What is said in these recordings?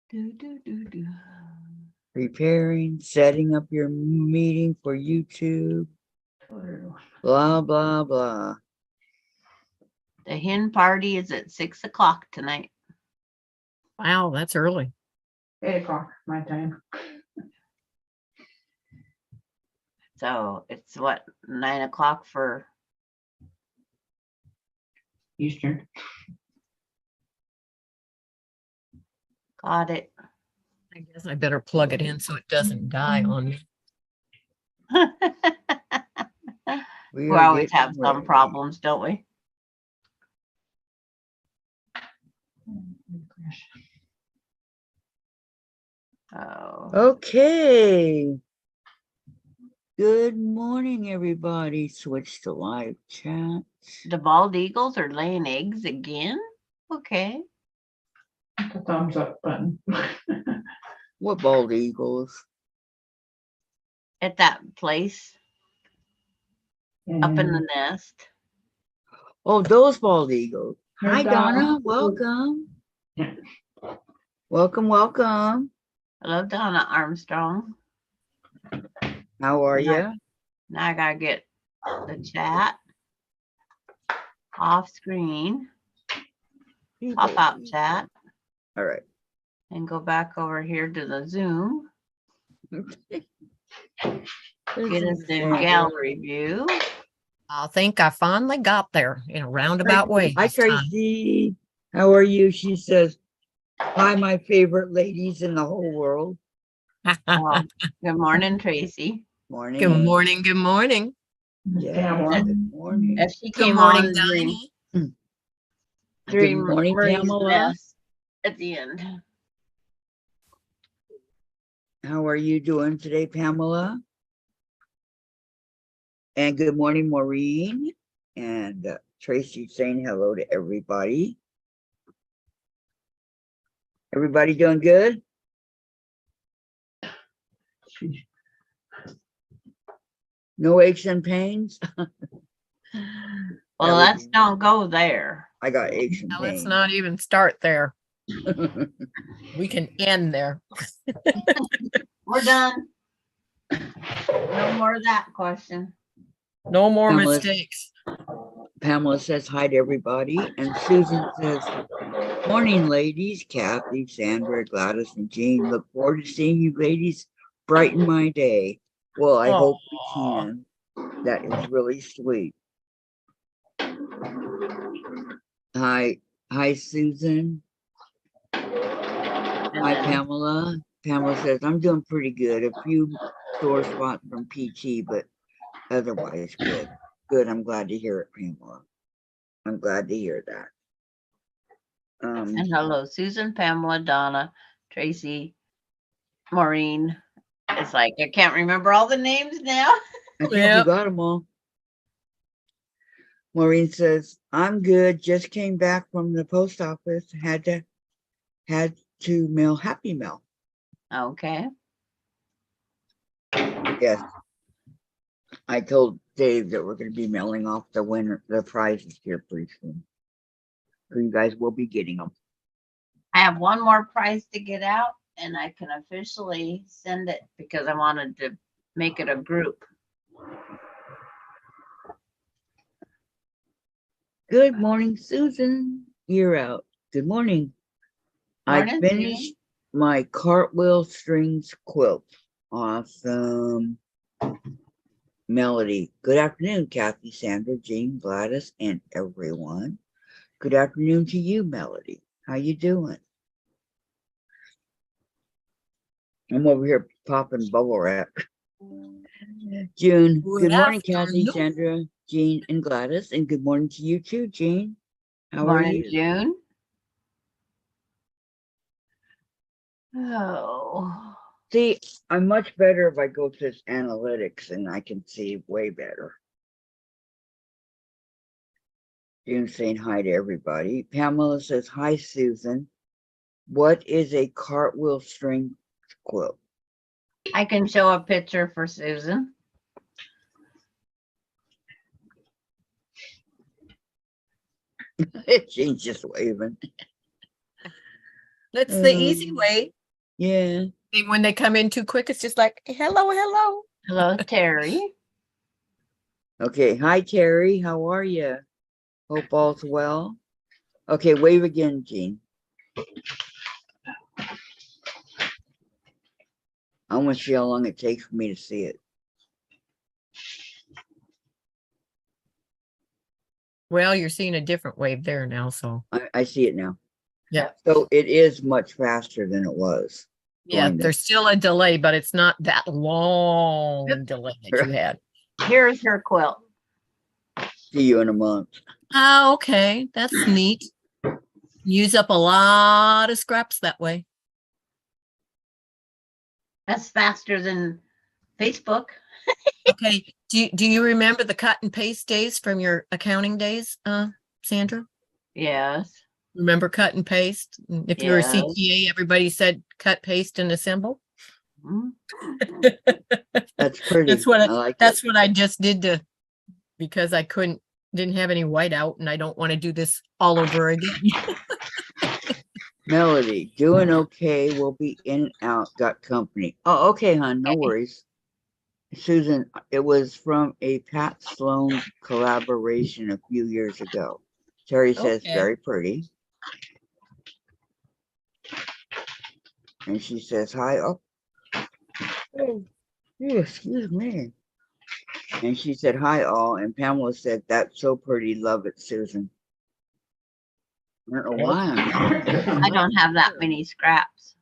Do. Preparing, setting up your meeting for YouTube. Blah, blah, blah. The hen party is at 6 o'clock tonight. Wow, that's early. 8 o'clock my time. So it's what, 9 o'clock for Eastern. got it. I guess I better plug it in so it doesn't die on me. We always have some problems, don't we? Oh. Okay. Good morning, everybody. Switch to live chat. The bald eagles are laying eggs again? Okay. The thumbs up button. What bald eagles? At that place up in the nest. Oh, those bald eagles. Hi, Donna. Donna. Welcome. Welcome, welcome. Hello, Donna Armstrong. How are you? Now I gotta get the chat off screen, pop out chat, All right. and go back over here to the Zoom. Get us in gallery view. I think I finally got there in a roundabout way. Hi, this time. Tracy. How are you? She says, hi, my favorite ladies in the whole world. Good morning, Tracy. Morning. Good morning. Good morning. Yeah, good morning. If she Good came morning, on during Good morning, Marie's Pamela. mess at the end. How are you doing today, Pamela? And good morning, Maureen. And Tracy saying hello to everybody. Everybody doing good? No aches and pains? Well, let's don't go there. I got aches and Now, pains. let's not even start there. We can end there. We're done. No more of that question. No more Pamela- mistakes. Pamela says hi to everybody. And Susan says, morning, ladies. Kathy, Sandra, Gladys, and Jean. Look forward to seeing you ladies brighten my day. Well, I hope we can. That is really sweet. Hi, Susan. Hi, Pamela. Pamela says, I'm doing pretty good. A few sore spots from PT, but otherwise good. Good. I'm glad to hear it, Pamela. I'm glad to hear that. And hello, Susan, Pamela, Donna, Tracy, Maureen. It's like I can't remember all the names now. I think you got them all. Maureen says, I'm good. Just came back from the post office. Had to mail Happy Mail. Okay. Yes. I told Dave that we're going to be mailing off the prizes here pretty soon. So you guys will be getting them. I have one more prize to get out, and I can officially send it because I wanted to make it a group. Good morning, Susan. You're out. Good morning. Morning, I finished my cartwheel strings quilt. Awesome. Melody. Good afternoon, Kathy, Sandra, Jean, Gladys, and everyone. Good afternoon to you, Melody. How you doing? I'm over here popping bubble wrap. June. Good morning, Kathy, Sandra, Jean, and Gladys. And good morning to you too, Jean. How are you? June. Oh. See, I'm much better if I go to this analytics and I can see way better. June saying hi to everybody. Pamela says, hi, Susan. What is a cartwheel string quilt? I can show a picture for Susan. Jean's just waving. That's the easy way. Yeah. When they come in too quick, it's just like, hello, hello. Hello, Terry. Okay. Hi, Terry. How are you? Hope all's well. Okay. Wave again, Jean. I want to see how long it takes for me to see it. Well, you're seeing a different wave there now, so I see it now. yeah. So it is much faster than it was. Yeah, Going there's still a delay, but it's not that long delay that you had. Here's her quilt. See you in a month. Oh, okay. That's neat. Use up a lot of scraps that way. That's faster than Facebook. Okay. Do you remember the cut and paste days from your accounting days, Sandra? Yes. Remember cut and paste? If you were a Yes. CTA, everybody said cut, paste, and assemble. Mhm. That's pretty. That's what I like that's it. what I just did because I didn't have any whiteout, and I don't want to do this all over again. Melody, doing okay. We'll be in and out. Got company. Oh, okay, hon. No worries. Susan, it was from a Pat Sloan collaboration a few years ago. Terry says, Okay. very pretty. And she says, hi. Oh, excuse me. And she said, hi, all. And Pamela said, that's so pretty. Love it, Susan. I don't know why. I don't have that many scraps.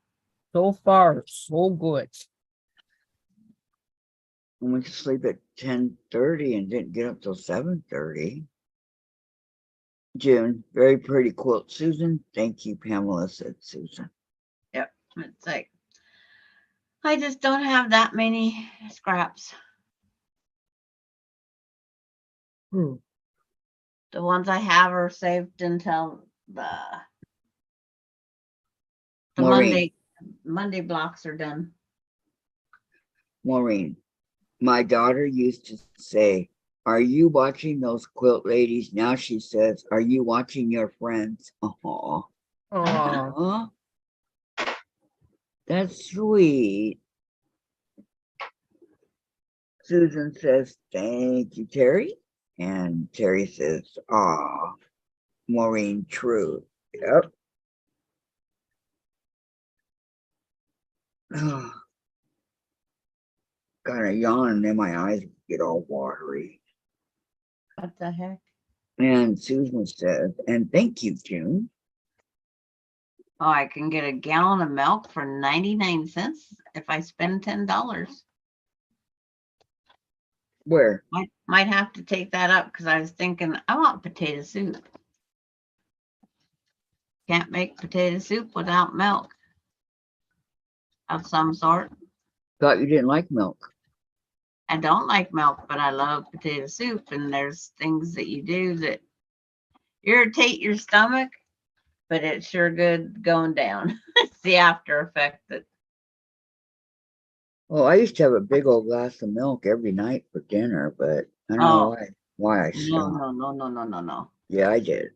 So far, so good. I went to sleep at 10:30 and didn't get up till 7:30. June, very pretty quilt, Susan. Thank you, Pamela, said Susan. Yep. It's like, I just don't have that many scraps. Hmm. The ones I have are saved until the Maureen. Monday blocks are done. Maureen, my daughter used to say, are you watching those quilt ladies? Now she says, are you watching your friends? Aw. Oh, That's sweet. Susan says, thank you, Terry. And Terry says, aw, Maureen, true. Yep. Got a yawn and then my eyes get all watery. What the heck? And Susan says, and thank you, June. Oh, I can get a gallon of milk for 99 cents if I spend $10. Where? I might have to take that up because I was thinking I want potato soup. Can't make potato soup without milk of some sort. Thought you didn't like milk. I don't like milk, but I love potato soup. And there's things that you do that irritate your stomach, but it's sure good going down. It's the after effect that. Well, I used to have a big old glass of milk every night for dinner, but I don't know why I stopped. No. Yeah, I did.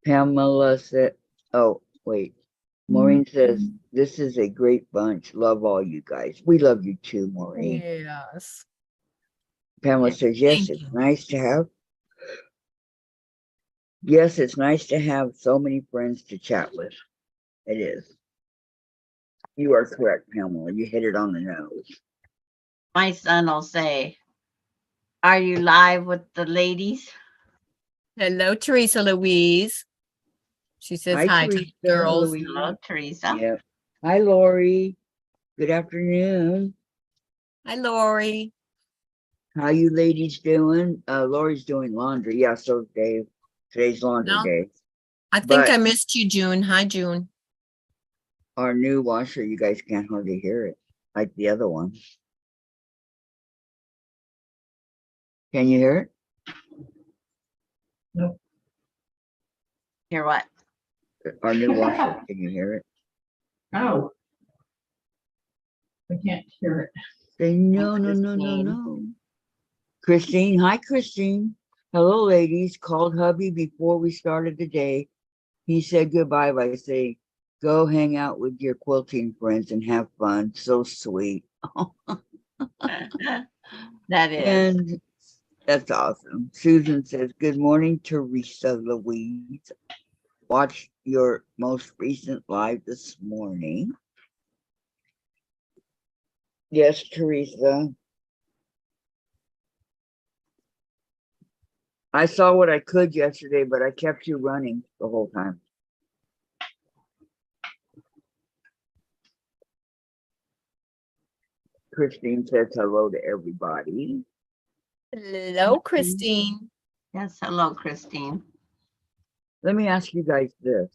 Pamela said, oh, wait. Maureen says, this is a great bunch. Love all you guys. We love you too, Maureen. yes. Pamela says, yes, Thank it's you. nice to have. Yes, it's nice to have so many friends to chat with. It is. You are correct, Pamela. You hit it on the nose. My son will say, are you live with the ladies? Hello, Teresa Louise. She says hi to Teresa, the girls. Louise. Hello, Teresa. Yep. Hi, Lori. Good afternoon. Hi, Lori. How you ladies doing? Lori's doing laundry. Yeah, so Dave. Today's laundry No, day. I think But I missed you, June. Hi, June. our new washer, you guys can't hardly hear it like the other one. Can you hear Hear what? it? Our new washer, can you hear it? Oh. I can't hear it. Say no. Christine, hi, Christine. Hello, ladies. Called hubby before we started the day. He said goodbye by saying, Go hang out with your quilting friends and have fun. So sweet. That is. And that's awesome. Susan says, good morning, Teresa Louise. Watched your most recent live this morning. Yes, Teresa. I saw what I could yesterday, but I kept you running the whole time. Christine says hello to everybody. Hello, Christine. Yes, hello, Christine. Let me ask you guys this.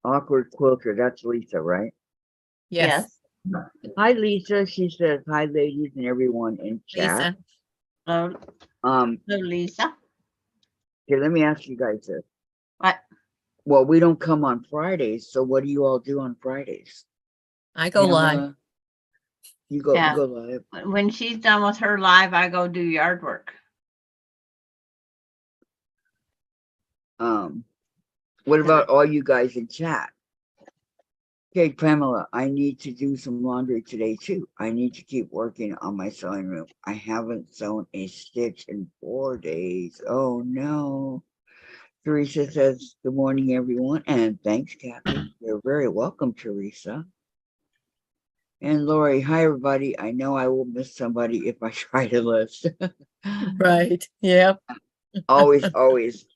Awkward quilter, that's Lisa, right? Yes, Hi, Lisa. She says, hi, ladies and everyone in chat. Lisa. Hello, hello, Lisa. Okay, let me ask you guys this. What? Well, we don't come on Fridays, so what do you all do on Fridays? I go live. Pamela, You go, Yeah. you go live. When she's done with her live, I go do yard work. What about all you guys in chat? Okay, Pamela, I need to do some laundry today too. I need to keep working on my sewing room. I haven't sewn a stitch in 4 days. Oh no. Teresa says, good morning, everyone. And thanks, Kathy. You're very welcome, Teresa. And Lori, hi, everybody. I know I will miss somebody if I try to list. Right. Yeah. Always, always.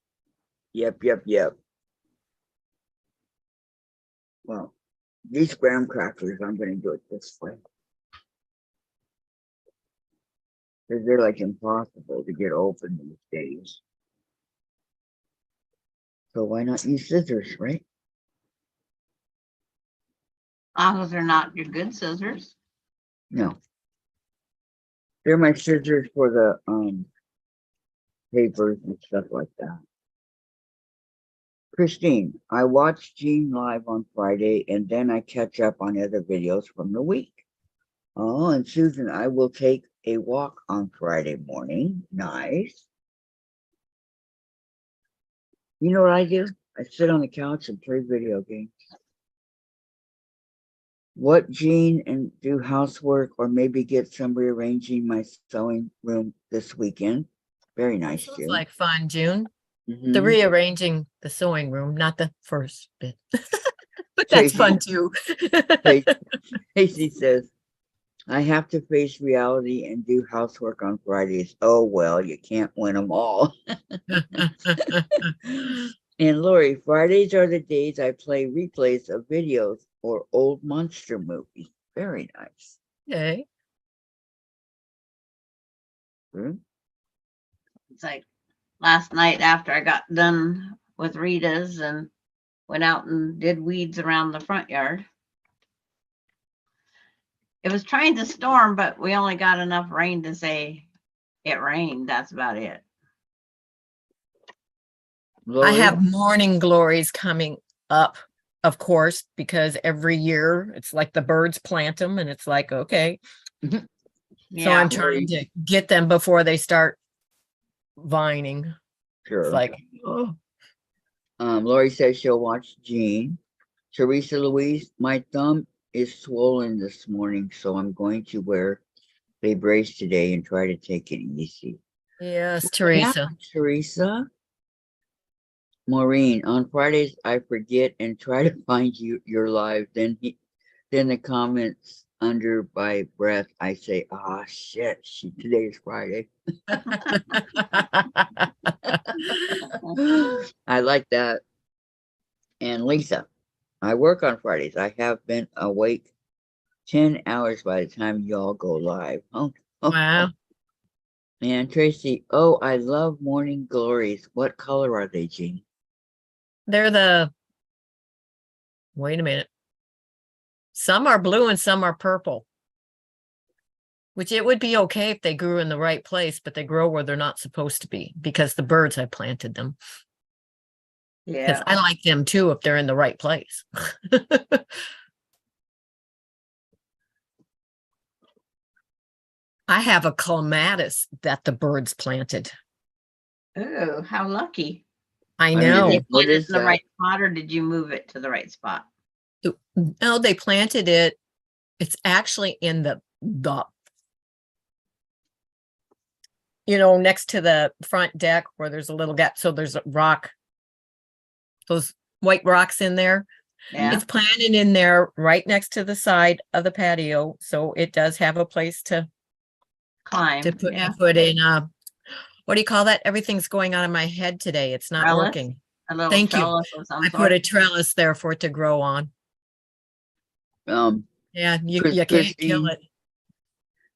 Yep. Well, these graham crackers, I'm going to do it this way. Because they're like impossible to get open these days. So why not use scissors, right? As long as they're not your good scissors. No. They're my scissors for the papers and stuff like that. Christine, I watched Jean live on Friday and then I catch up on other videos from the week. Oh, and Susan, I will take a walk on Friday morning. Nice. You know what I do? I sit on the couch and play video games. What, Jean, and do housework or maybe get some rearranging my sewing room this weekend. Very nice, Sounds June. like fun, June. The Mhm. rearranging the sewing room, not the first bit. But that's Tracy- fun too. Casey says, I have to face reality and do housework on Fridays. Oh, well, you can't win them all. And Lori, Fridays are the days I play replays of videos or old monster movies. Very nice. Okay. It's like last night after I got done with Rita's and went out and did weeds around the front yard. It was trying to storm, but we only got enough rain to say it rained. That's about it. Lori, I have morning glories coming up, of course, because every year it's like the birds plant them and it's like, okay. So Yeah. I'm trying to get them before they start vining. sure. It's like, oh, Lori says she'll watch Jean. Teresa Louise, my thumb is swollen this morning, so I'm going to wear a brace today and try to take it easy. yes, Yeah, Teresa. Teresa. Maureen, on Fridays I forget and try to find your live. Then the comments under by breath I say, ah shit, today is Friday. I like that. And Lisa, I work on Fridays. I have been awake 10 hours by the time y'all go live. Oh, Wow. and Tracy, oh, I love morning glories. What color are they, Jean? They're wait a minute. Some are blue and some are purple. Which it would be okay if they grew in the right place, but they grow where they're not supposed to be because the birds have planted them. Because Yeah. I like them too if they're in the right place. I have a clematis that the birds planted. Oh, how lucky. I I mean, know. Did you what put it is in the that? right spot or did you move it to the right spot? No, they planted it. It's actually in the next to the front deck where there's a little gap. So there's a rock, those white rocks in there. Yeah, It's planted in there right next to the side of the patio. So it does have a place to climb. put, Yeah, put in, what do you call that? Everything's going on in my head today. It's not trellis, working. a little Thank you. trellis of some I put sort. a trellis there for it to grow on. Yeah, you can't kill it.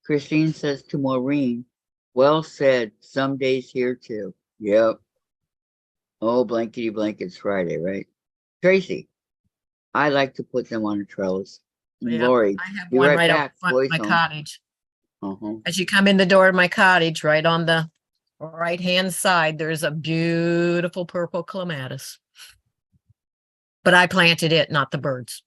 Christine says to Maureen, well said, some days here too. Yep. Oh, blankety blankets Friday, right? Tracy, I like to put them on a trellis. Yeah, Lori, I have be one right right out back. front of Boys my home. cottage. Uh-huh. As you come in the door of my cottage, right on the right-hand side, there's a beautiful purple clematis. But I planted it, not the birds.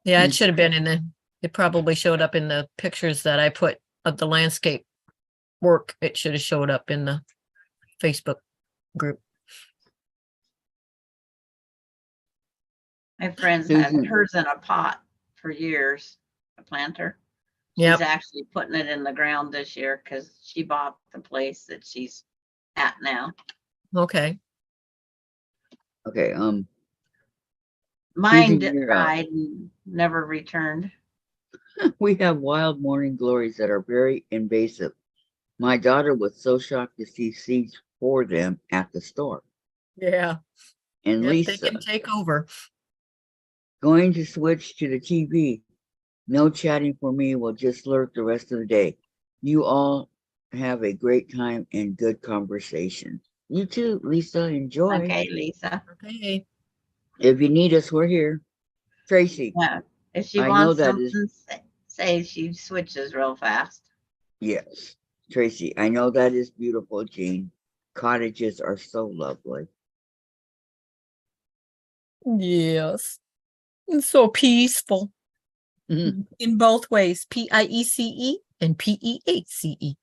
Yeah, it should have been it probably showed up in the pictures that I put of the landscape work. It should have showed up in the Facebook group. My friend's had Susan. hers in a pot for years, a planter. She's Yep. actually putting it in the ground this year because she bought the place that she's at now. Okay. Okay, Mine Susan, you're up. died and never returned. We have wild morning glories that are very invasive. My daughter was so shocked to see seeds for them at the store. Yeah. And Yep, they Lisa, can take over. going to switch to the TV. No chatting for me. Will just lurk the rest of the day. You all have a great time and good conversation. You too, Lisa. Enjoy. Okay, Lisa. Okay. If you need us, we're here. Tracy, Yeah. If she I know wants that is- something, say she switches real fast. yes. Tracy, I know that is beautiful, Jean. Cottages are so lovely. Yes. It's so peaceful Mhm. in both ways. PIECE and PEACE.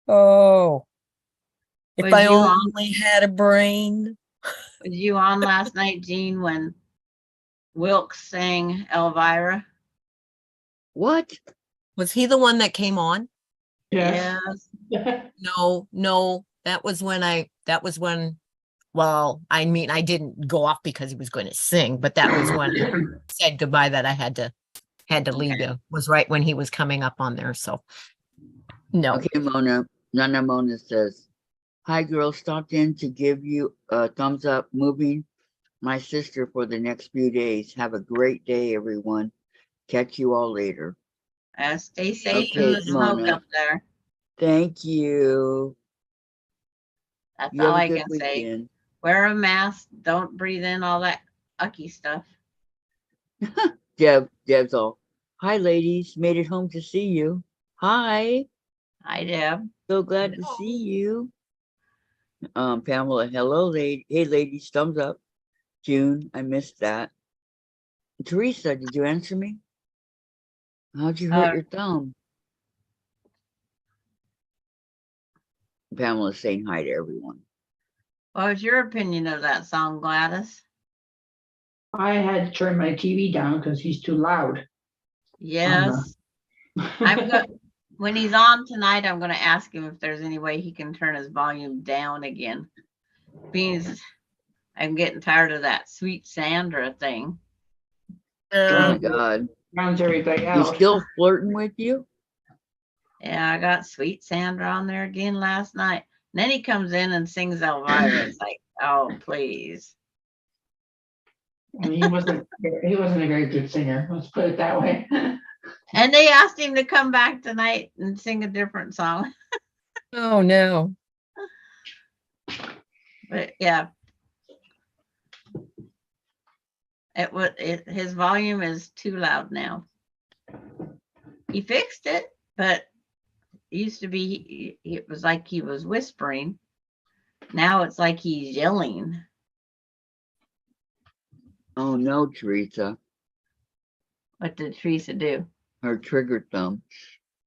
Oh, if Was I you on- only had a brain. Was you on last night, Jean, when Wilkes sang Elvira? What? Was he the one that came on? Yes. No, that was when, well, I mean, I didn't go off because he was going to sing, but that was when I said goodbye that I had to leave. It was right when he was coming up on there. So no. Okay, Mona. Nana Mona says, hi, girls. Stopped in to give you a thumbs up. Moving my sister for the next few days. Have a great day, everyone. Catch you all later. Stay safe in Okay, the smoke Mona. up there. Thank you. That's You all have a I good can say. weekend. Wear a mask. Don't breathe in all that ucky stuff. Deb's all. Hi, ladies. Made it home to see you. Hi. Hi, Deb. So glad to see you. Pamela, hello, lady. Hey, ladies, thumbs up. June, I missed that. Teresa, did you answer me? How'd you hurt your thumb? Pamela's saying hi to everyone. What was your opinion of that song, Gladys? I had to turn my TV down because he's too loud. Yes. When he's on tonight, I'm going to ask him if there's any way he can turn his volume down again. Being I'm getting tired of that sweet Sandra thing. Oh my God. Drowns everybody He's out. still flirting with you? Yeah, I got sweet Sandra on there again last night. And then he comes in and sings Elvira. It's like, oh, please. I mean, he wasn't a very good singer. Let's put it that way. And they asked him to come back tonight and sing a different song. Oh no. But yeah. His volume is too loud now. He fixed it, but it used to be it was like he was whispering. Now it's like he's yelling. Oh no, Teresa. What did Teresa do? Her trigger thumb.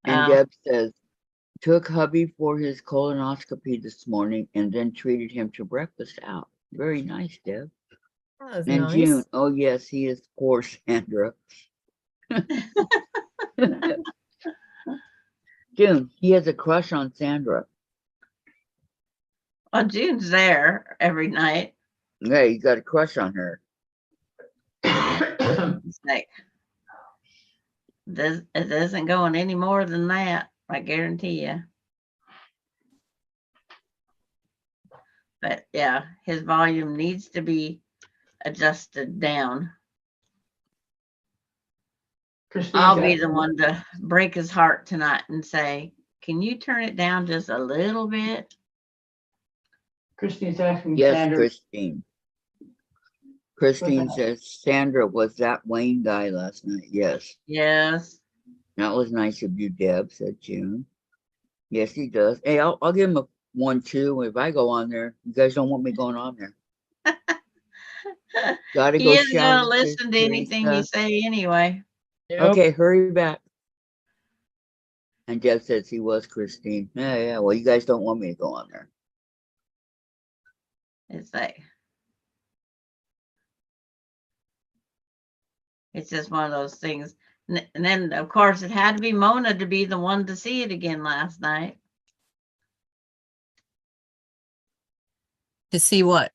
And Oh, Deb says, took hubby for his colonoscopy this morning and then treated him to breakfast out. Very nice, Deb. That was And June, nice. oh yes, he is poor Sandra. June, he has a crush on Sandra. well, June's there every night. Yeah, he got a crush on her. It's like, it doesn't go on any more than that. I guarantee you. But yeah, his volume needs to be adjusted down. Christine's I'll be the asking- one to break his heart tonight and say, can you turn it down just a little bit? Christine's asking Yes, Sandra. Christine. Christine that? says, Sandra, was that Wayne guy last night? Yes. Yes. That was nice of you, Deb, said June. Yes, he does. Hey, I'll give him a 1, 2. If I go on there, you guys don't want me going on there. Gotta He go isn't shout gonna at listen to anything you Teresa. say anyway. Nope. Okay, hurry back. And Deb says he was Christine. Yeah. Well, you guys don't want me to go on there. It's like, it's just one of those things. And then, of course, it had to be Mona to be the one to see it again last night. To see what?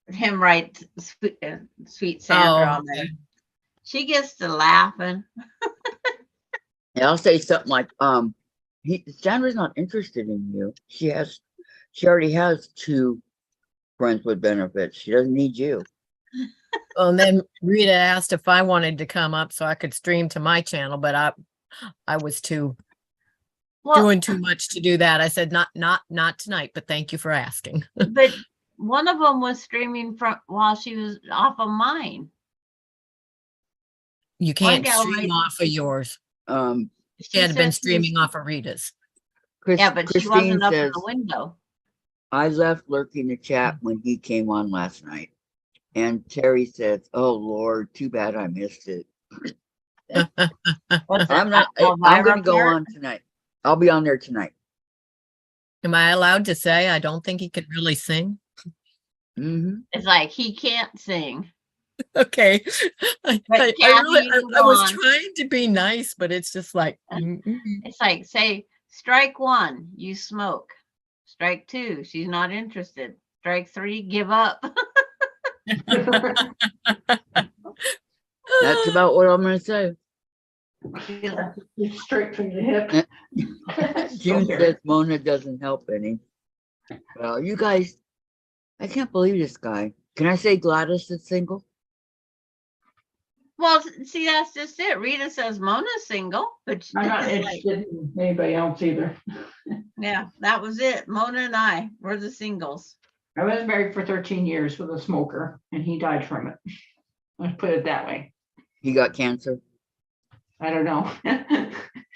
Him write Sweet Sandra Oh, on there. She gets to laughing. And I'll say something like, Sandra's not interested in you. She already has 2 friends with benefits. She doesn't need you. well, and then Rita asked if I wanted to come up so I could stream to my channel, but I was Well, doing too much to do that. I said, not tonight, but thank you for asking. but one of them was streaming from while she was off of mine. You can't gal stream might- off of yours. She She had said been she was- streaming off of Rita's. Yeah, but she Christine wasn't up in says, the window. I left lurking the chat when he came on last night. And Terry says, oh Lord, too bad I missed it. What's I'm that, not, I'm Elvira gonna go part? on tonight. I'll be on there tonight. Am I allowed to say I don't think he could really sing? Mm-hmm. It's like he can't sing. Okay. But I Kathy, you I was go on. trying to be nice, but it's just like, It's like, say, strike 1, you smoke. Strike 2, she's not interested. Strike 3, give up. That's about what I'm gonna say. It's straight from the hip. June says Mona doesn't help any. Well, you guys, I can't believe this guy. Can I say Gladys is single? Well, see, that's just it. Rita says Mona's single, but I'm not it's like, interested in anybody else either. yeah, that was it. Mona and I were the singles. I was married for 13 years with a smoker and he died from it. Let's put it that way. He got cancer. I don't know.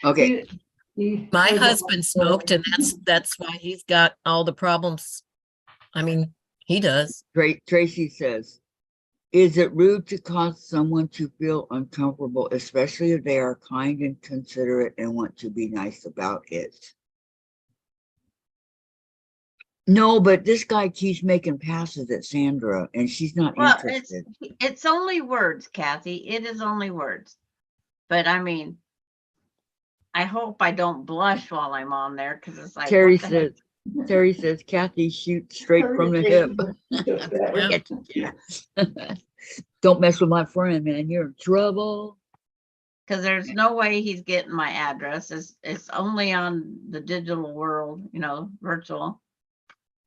Okay. my husband smoked, and that's why he's got all the problems. I mean, he does. Tracy says, is it rude to cause someone to feel uncomfortable, especially if they are kind and considerate and want to be nice about it? No, but this guy keeps making passes at Sandra and she's not Well, interested. it's only words, Kathy. It is only words. But I mean, I hope I don't blush while I'm on there because it's like Terry what the heck? says, Kathy shoots straight from the hip. Yep. Don't mess with my friend, man. You're in trouble. Because there's no way he's getting my address. It's only on the digital world, virtual.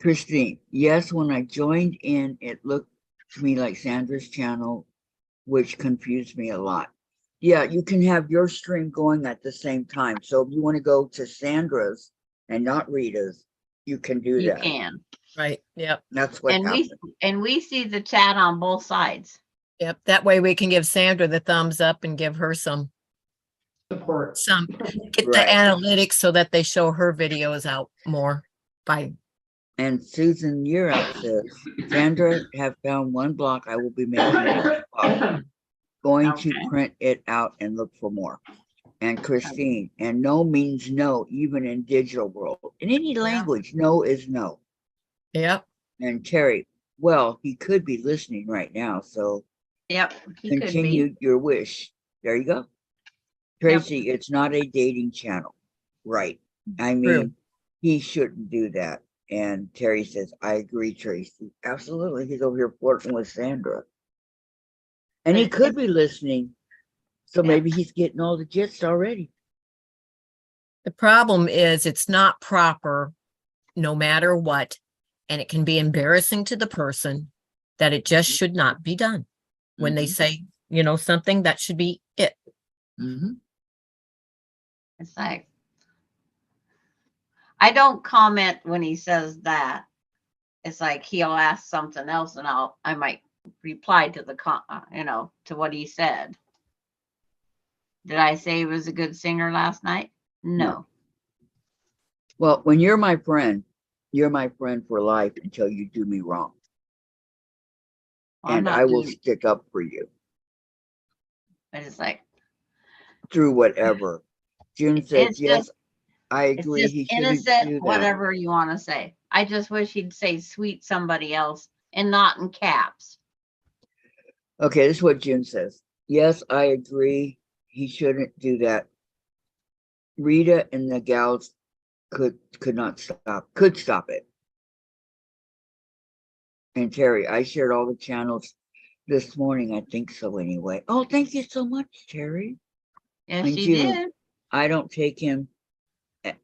Christine, yes, when I joined in, it looked to me like Sandra's channel, which confused me a lot. Yeah, you can have your stream going at the same time. So if you want to go to Sandra's and not Rita's, you can do You that. can. Right. Yep. That's what And happened. we see the chat on both sides. Yep. That way we can give Sandra the thumbs up and give her some Support. get Right. the analytics so that they show her videos out more by And Susan Year Out says, Sandra, have found one block I will be making a spot. Going to Okay. print it out and look for more. And Christine, and no means no, even in digital world. In any language, no is no. Yep. And Terry, well, he could be listening right now, so Yep, he could be. continue your wish. There you go. Tracy, it's not a dating channel. Right. I mean, he shouldn't do that. And Terry says, I agree, Tracy. Absolutely. He's over here flirting with Sandra. And he But could be listening. So Yeah. maybe he's getting all the gist already. The problem is it's not proper no matter what, and it can be embarrassing to the person that it just should not be done. When they Mhm. say, you know, something that should be it. Mhm. It's like, I don't comment when he says that. It's like he'll ask something else and I might reply to the, to what he said. Did I say he was a good singer last night? No. Well, when you're my friend for life until you do me wrong. Well, I'm And not I will doing- stick up for you But it's like, through whatever. June says, it's yes, just, I it's agree. just He shouldn't do innocent, that. whatever you want to say. I just wish he'd say sweet somebody else and not in caps. Okay, this is what June says. Yes, I agree. He shouldn't do that. Rita and the gals could stop it. And Terry, I shared all the channels this morning. I think so anyway. Oh, thank you so much, Terry. Yes, And she June, did. I don't take him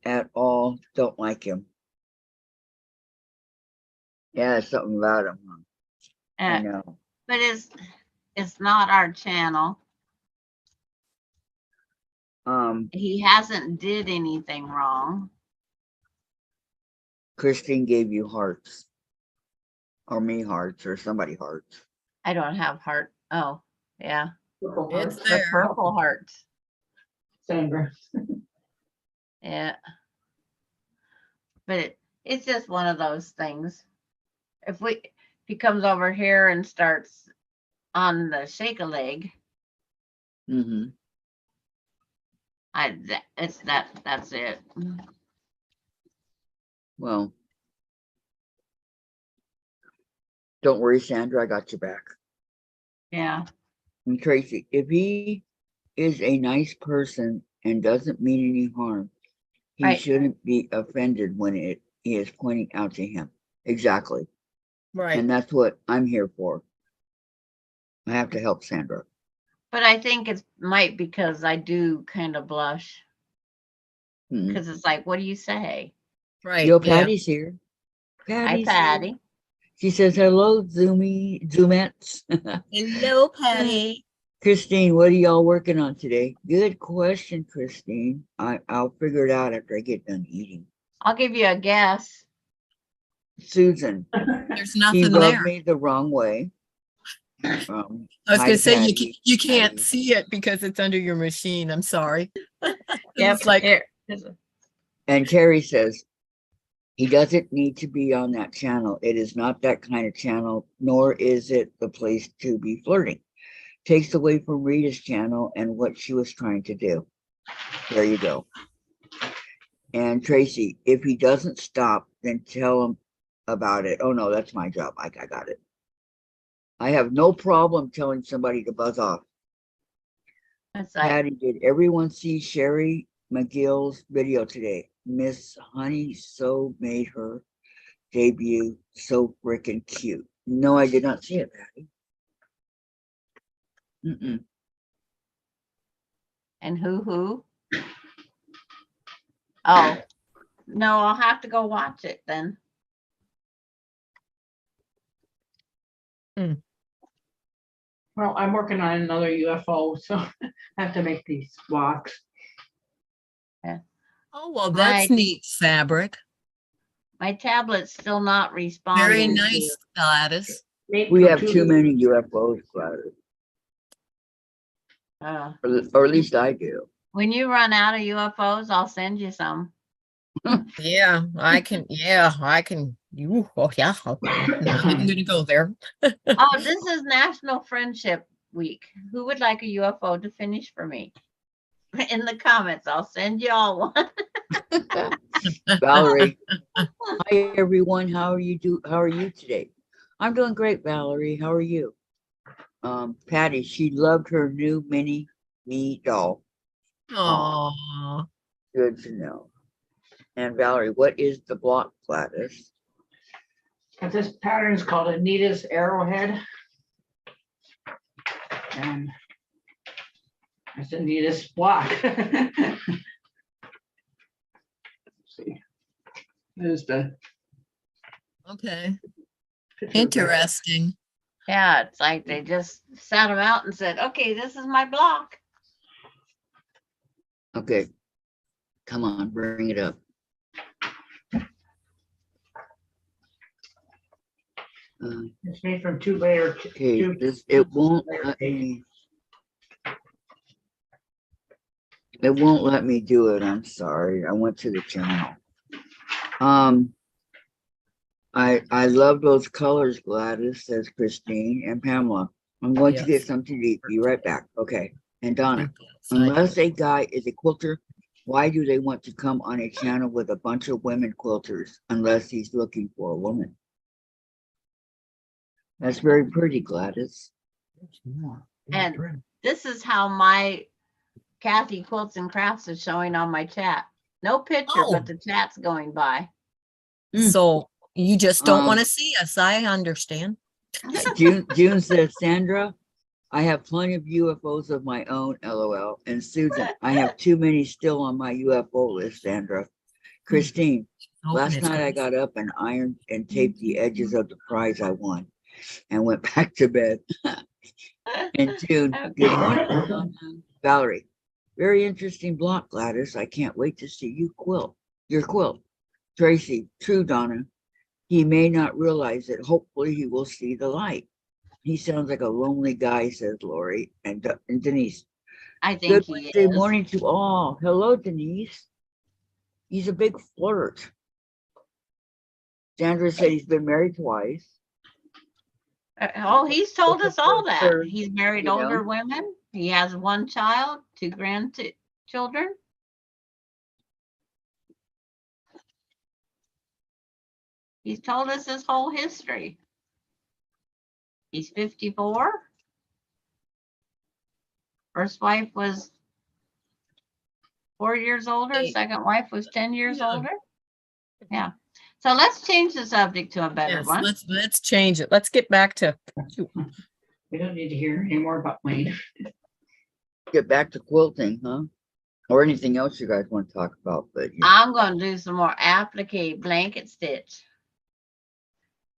at all. Don't like him. Yeah, there's something about him. Huh? I Uh, know. but it's not our channel. He hasn't did anything wrong. Christine gave you hearts. Or me hearts, or somebody hearts. I don't have heart. Oh, yeah. Purple It's heart. The there. purple hearts. Sandra. Yeah. But it's just one of those things. If he comes over here and starts on the shake a leg, Mm-hmm. that's it. Well, don't worry, Sandra, I got your back. Yeah. And Tracy, if he is a nice person and doesn't mean any harm, he Right. shouldn't be offended when it is pointing out to him. Exactly. Right. And that's what I'm here for. I have to help Sandra. But I think it might because I do kind of blush. Mhm. Because it's like, what do you say? Right. Yo, Yeah. Patty's here. Hi, Patty's Patty. here. She says, hello, Zoomettes. Hello, Patty. Christine, what are y'all working on today? Good question, Christine. I'll figure it out after I get done eating. I'll give you a guess. Susan, There's he nothing rubbed there. me the wrong way. I was Hi going to to say Patty. you can't see it because it's under your machine. I'm sorry. Yep. It's like Here. And Terry says, he doesn't need to be on that channel. It is not that kind of channel, nor is it the place to be flirting. Takes away from Rita's channel and what she was trying to do. There you go. And Tracy, if he doesn't stop, then tell him about it. Oh no, that's my job. I got it. I have no problem telling somebody to buzz off. It's like, Patty, did everyone see Sherry McGill's video today? Miss Honey so made her debut so freaking cute. No, I did not see it, Patty. Mm-mm. and who? Oh, no, I'll have to go watch it then. Well, I'm working on another UFO, so I have to make these blocks. oh, well, that's My- neat fabric. My tablet's still not responding. Very to- nice, Gladys. We have too many UFOs, Gladys. Or at least I do. When you run out of UFOs, I'll send you some. Yeah, I can. Yeah, I can Oh yeah. I'm gonna go there. Oh, this is National Friendship Week. Who would like a UFO to finish for me? In the comments, I'll send you all one. Valerie. Hi everyone. How are you today? I'm doing great, Valerie. How are you? Patty, she loved her new mini me doll. Aw. Good to know. And Valerie, what is the block, Gladys? And this pattern is called Anita's Arrowhead. And it's Anita's block. See, there's the Okay. picture of that. Interesting. Yeah, it's like they just sat them out and said, okay, this is my block. Okay. Come on, bring it up. It's made from 2-layer. Okay, it won't let me. It won't let me do it. I'm sorry. I went to the channel. I love those colors, Gladys, says Christine and Pamela. I'm going to get Yes. something to eat. Be right back. Okay. And Donna, Side unless note. a guy is a quilter, why do they want to come on a channel with a bunch of women quilters unless he's looking for a woman? That's very pretty, Gladys. And this is how my Kathy Quilts and Crafts is showing on my chat. No picture, Oh. but the chat's going by. So you just don't want Um, to see us. I understand. June says, Sandra, I have plenty of UFOs of my own, LOL. And Susan, I have too many still on my UFO list, Sandra. Christine, Hoping last it's night I good. got up and ironed and taped the edges of the prize I won and went back to bed. And June, good morning, Donna. Valerie, very interesting block, Gladys. I can't wait to see you quilt, your quilt. Tracy, true, Donna. He may not realize it. Hopefully he will see the light. He sounds like a lonely guy, says Lori and Denise. I think Good he Wednesday is. morning to all. Hello, Denise. He's a big flirt. Sandra said he's been married twice. Oh, he's told us all that. Third, He's married you know. older women. He has one child, 2 grandchildren. He's told us his whole history. He's 54. First wife was 4 years older. Hey. Second wife was 10 years Yeah. older. Yeah. So let's change the subject to a better Yes, one. let's change it. Let's get back to We don't need to hear any more about Wayne. Get back to quilting, huh? Or anything else you guys want to talk about, but yeah. I'm going to do some more applique blanket stitch.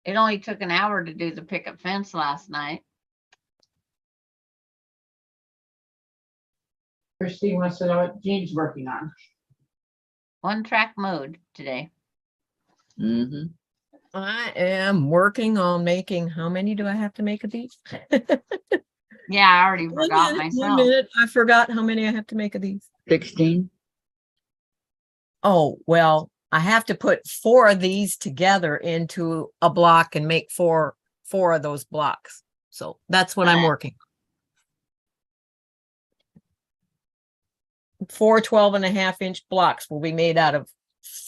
It only took an hour to do the picket fence last night. Christine wants to know what Jean's working on. 1-track mode today. Mm-hmm. I am working on making, how many do I have to make of these? Yeah, I already One forgot minute, myself. 1 minute. I forgot how many I have to make of these. 16. Oh, well, I have to put 4 of these together into a block and make four of those blocks. So that's what I'm working on. 4 12.5-inch blocks will be made out of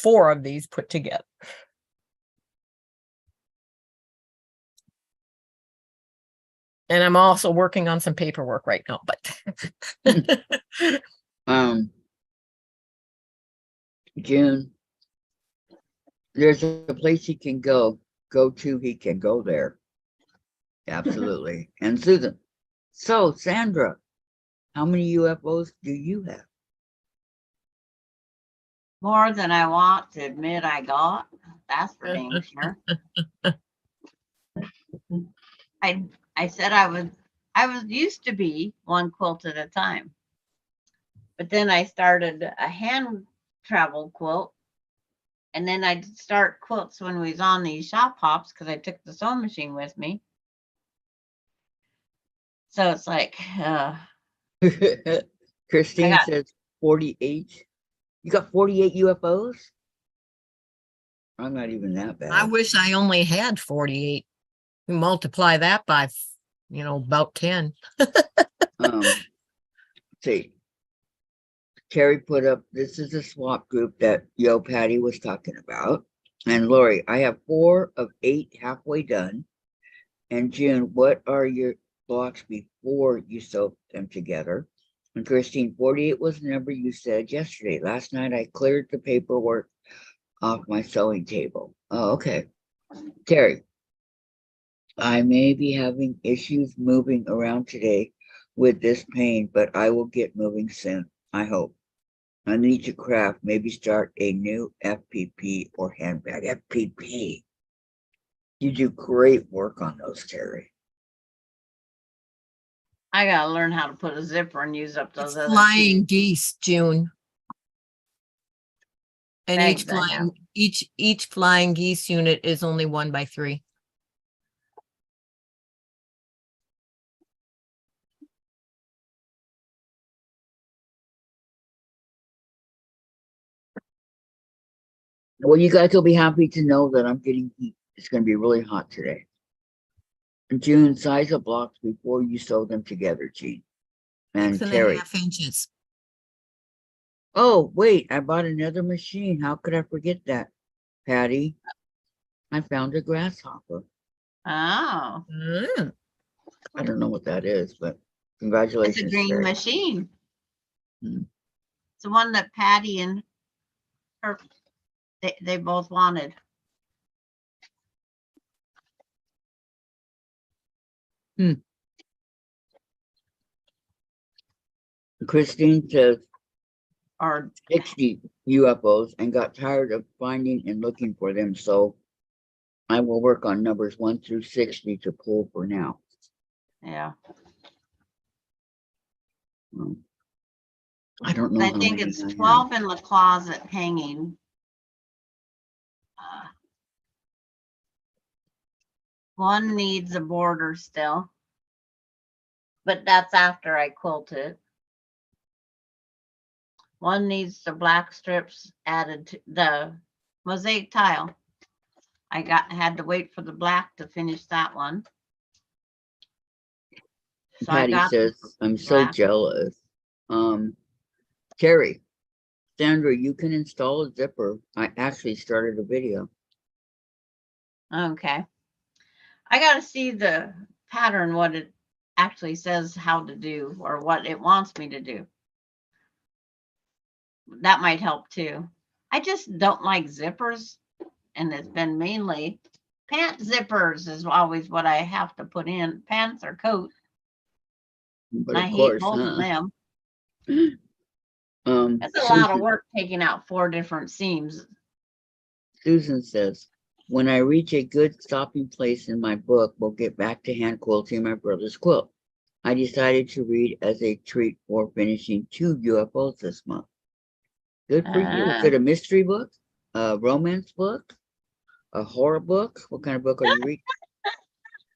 4 of these put together. And I'm also working on some paperwork right now, but June, there's a place he can go to, he can go there. Absolutely. And Susan, so Sandra, how many UFOs do you have? More than I want to admit I got. That's for dang sure. I said I was used to be 1 quilt at a time. But then I started a hand travel quilt. And then I'd start quilts when we was on these shop hops because I took the sewing machine with me. So it's like, Christine says 48. You got 48 UFOs? I'm not even that I bad. wish I only had 48. You multiply that by, about 10. See, Terry put up, this is a swap group that Yo Patty was talking about. And Lori, I have 4 of 8 halfway done. And June, what are your blocks before you sew them together? And Christine, 48 was the number you said yesterday. Last night I cleared the paperwork off my sewing table. Oh, okay. Terry, I may be having issues moving around today with this pain, but I will get moving soon, I hope. I need to craft, maybe start a new FPP or handbag. FPP. You do great work on those, Terry. I gotta learn how to put a zipper and use up It's those other flying two geese, June. And bags I have. each flying geese unit is only 1x3. Well, you guys will be happy to know that I'm getting heat. It's going to be really hot today. And June, size of blocks before you sew them together, Gene. And 6.5 Terry. inches. Oh, wait, I bought another machine. How could I forget that? Patty, I found a grasshopper. Oh, Mm. I don't know what that is, but it's a congratulations, green Terry. machine. Hmm. It's the one that Patty and her, they both wanted. Christine says Or 60 UFOs and got tired of finding and looking for them. So I will work on numbers 1 through 60 to pull for now. yeah, I don't know I how think many it's I have. 12 in the closet hanging. One needs a border still, but that's after I quilt it. One needs the black strips added to the mosaic tile. I had to wait for the black to finish that one. So I Patty got the says, I'm so black. jealous. Terry, Sandra, you can install a zipper. I actually started a video. Okay. I got to see the pattern, what it actually says how to do or what it wants me to do. That might help too. I just don't like zippers, and it's been mainly pant zippers is always what I have to put in, pants or coat. But And I of hate course, both of them. That's a lot of work taking out 4 different seams. Susan says, when I reach a good stopping place in my book, we'll get back to hand quilting my brother's quilt. I decided to read as a treat for finishing 2 UFOs this month. Good for you. Is it a mystery book, a romance book, a horror book? What kind of book are you reading?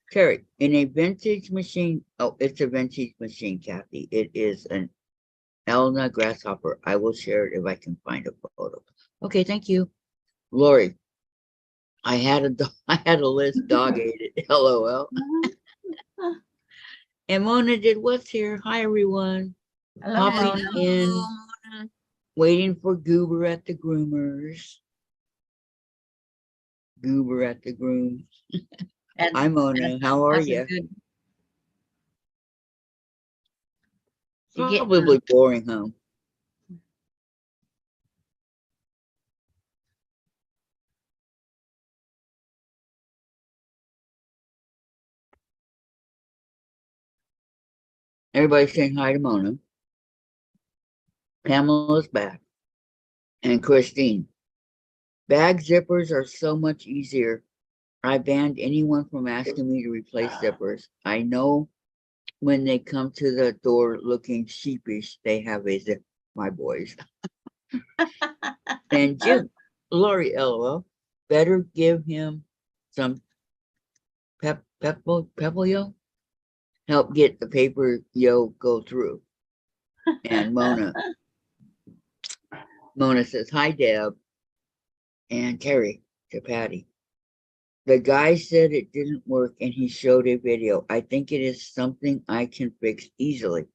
Terry, in a vintage machine. Oh, it's a vintage machine, Kathy. It is an Elna grasshopper. I will share it if I can find a photo. Okay, thank you. Lori, I had a list, dog ate it. LOL. And Mona did what's here. Hi, everyone. Hello, Popping Mona. in, waiting for Goober at the groomers. Goober at the grooms. Hi, Mona. How are That's a you? good. You get Probably boring, huh? Everybody's saying hi to Mona. Pamela's back. And Christine. Bag zippers are so much easier. I banned anyone from asking me to replace zippers. I know when they come to the door looking sheepish, they have a zip, my boys. And Jim, Lori, LOL, better give him some pepple help get the paper go through. And Mona says, hi, Deb and Terry. to Patty. The guy said it didn't work and he showed a video. I think it is something I can fix easily.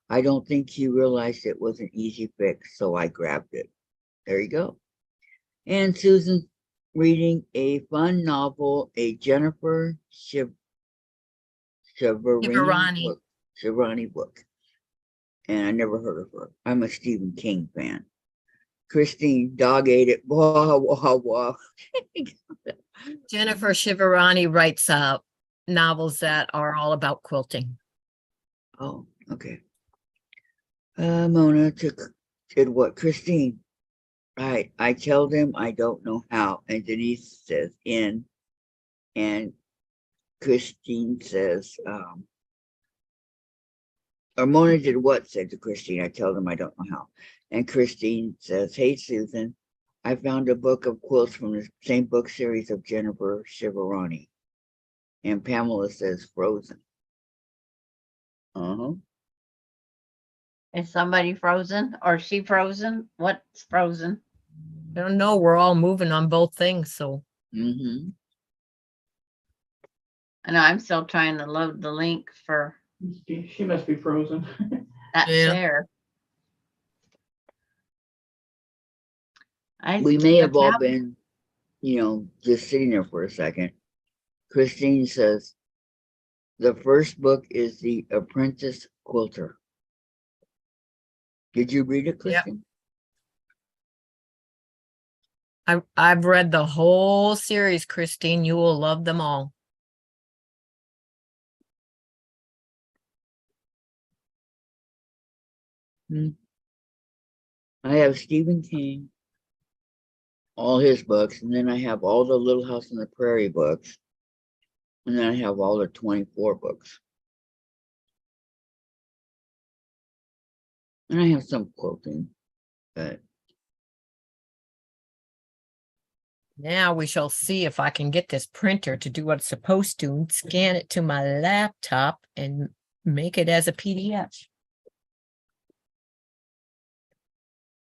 I don't think he realized it was an easy fix, so I grabbed it. There you go. And Susan's reading a fun novel, a Jennifer Shiverani Shiverani. book. Shiverani book. And I never heard of her. I'm a Stephen King fan. Christine, dog ate it. Wah, wah, wah. Jennifer Shiverani writes novels that are all about quilting. Oh, okay. Mona did what? Christine. I tell them I don't know how. And Denise says in. And Christine says, or Mona did what? Said to Christine. I tell them I don't know how. And Christine says, hey, Susan, I found a book of quilts from the same book series of Jennifer Shiverani. And Pamela says, Frozen. Uh-huh. Is somebody frozen or she frozen? What's frozen? I don't know. We're all moving on both things. So Mm-hmm. I know I'm still trying to load the link for She must be frozen. that Yeah. share. We may have all tab- been, just sitting there for a second. Christine says, the first book is The Apprentice Quilter. Did you read it, Christine? I've read the whole series, Christine. You will love them all. I have Stephen King, all his books, and then I have all the Little House on the Prairie books, and then I have all the 24 books. And I have some quilting, but Now we shall see if I can get this printer to do what it's supposed to and scan it to my laptop and make it as a PDF.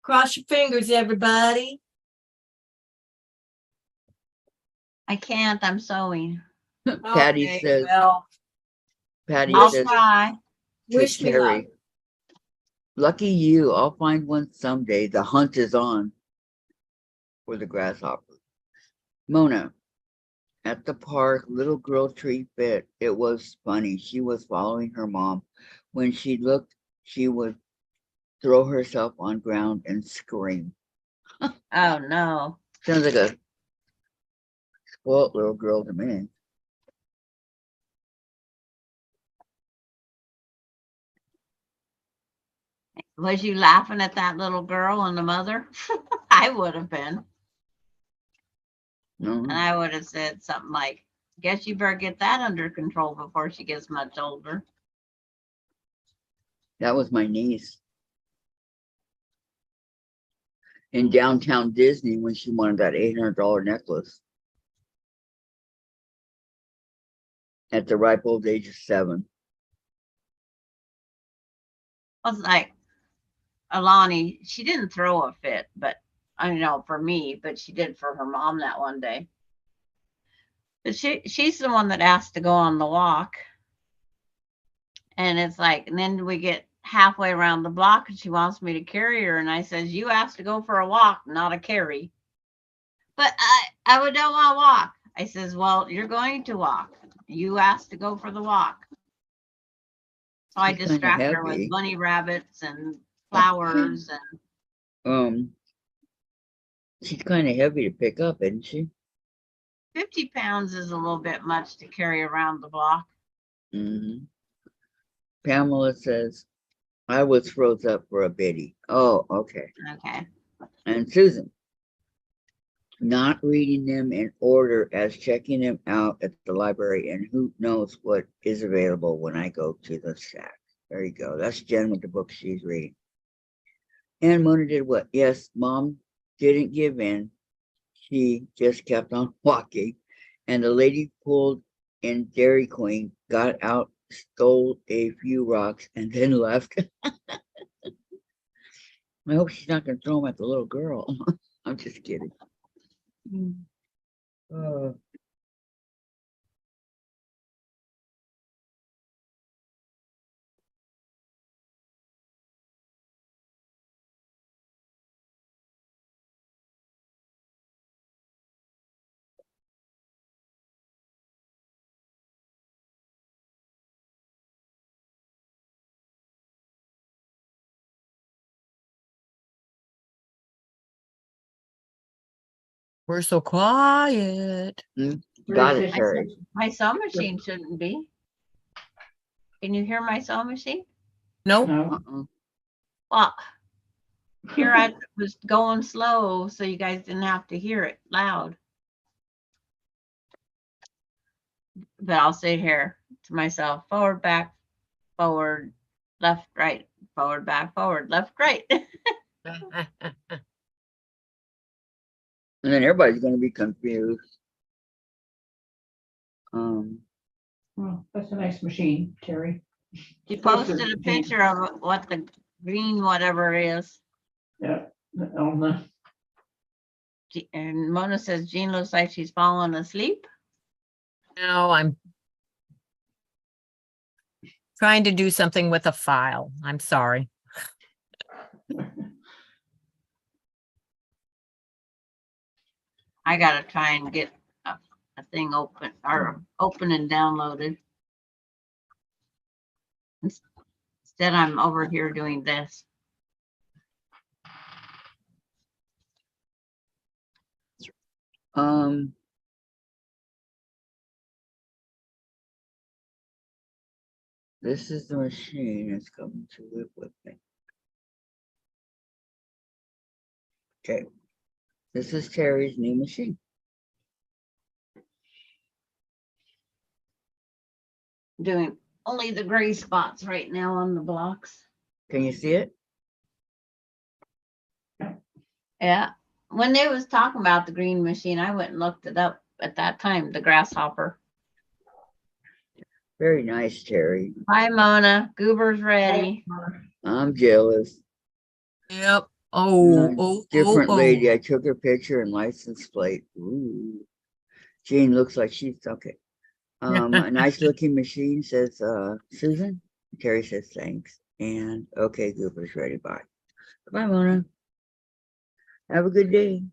Cross your fingers, everybody. I can't. I'm sewing. Patty Okay, says, well, Patty I'll says try. to wish me luck. Terry, lucky you, I'll find one someday. The hunt is on for the grasshopper. Mona, at the park, little girl tree fit. It was funny. She was following her mom. When she looked, she would throw herself on ground and scream. Oh no. Sounds like a spoiled little girl to me. Was you laughing at that little girl and the mother? I would have been. No, And I would have said something like, guess you better get that under control before she gets much older. that was my niece. In downtown Disney when she wanted that $800 necklace at the ripe old age of 7. I was like, Alani, she didn't throw a fit, but I know for me, but she did for her mom that one day. But she's the one that asked to go on the walk. And it's like, and then we get halfway around the block and she wants me to carry her. And I says, you asked to go for a walk, not a carry. But I would don't want to walk. I says, well, you're going to walk. You asked to go for the walk. So I She's kinda distract her heavy. with bunny rabbits and flowers and She's kind of heavy to pick up, isn't she? 50 pounds is a little bit much to carry around the block. Mm-hmm. Pamela says, I was froze up for a biddy. Oh, okay. Okay. And Susan, not reading them in order as checking them out at the library, and who knows what is available when I go to the shack. There you go. That's Jen with the book she's reading. And Mona did what? Yes, Mom didn't give in. She just kept on walking. And the lady pulled in Dairy Queen, got out, stole a few rocks, and then left. I hope she's not going to throw them at the little girl. I'm just kidding. Oh. We're so quiet. Got it, efficient. Terry. My sewing machine shouldn't be. Can you hear my sewing machine? Nope. No. Uh-uh. Well, here I was going slow, so you guys didn't have to hear it loud. But I'll say here to myself, forward, back, forward, left, right, forward, back, forward, left, right. And then everybody's gonna be confused. Well, that's a nice machine, Terry. She posted a picture of what the green whatever is. Yeah. On the, And Mona says Jean looks like she's falling asleep. No, I'm trying to do something with a file. I'm sorry. I gotta try and get a thing open or open and downloaded. Instead, I'm over here doing this. This is the machine that's coming to live with me. Okay. This is Terry's new machine. Doing only the gray spots right now on the blocks. Can you see it? Yeah. When they was talking about the green machine, I went and looked it up at that time, the grasshopper. Very nice, Terry. Hi, Mona. Goober's ready. I'm jealous. Yep. Oh, Different lady. oh. I took her picture and license plate. Ooh. Jean looks like she's okay. A nice looking machine, says Susan. Terry says thanks. And okay, Goober's ready. Bye. Bye, Mona. Have a good day.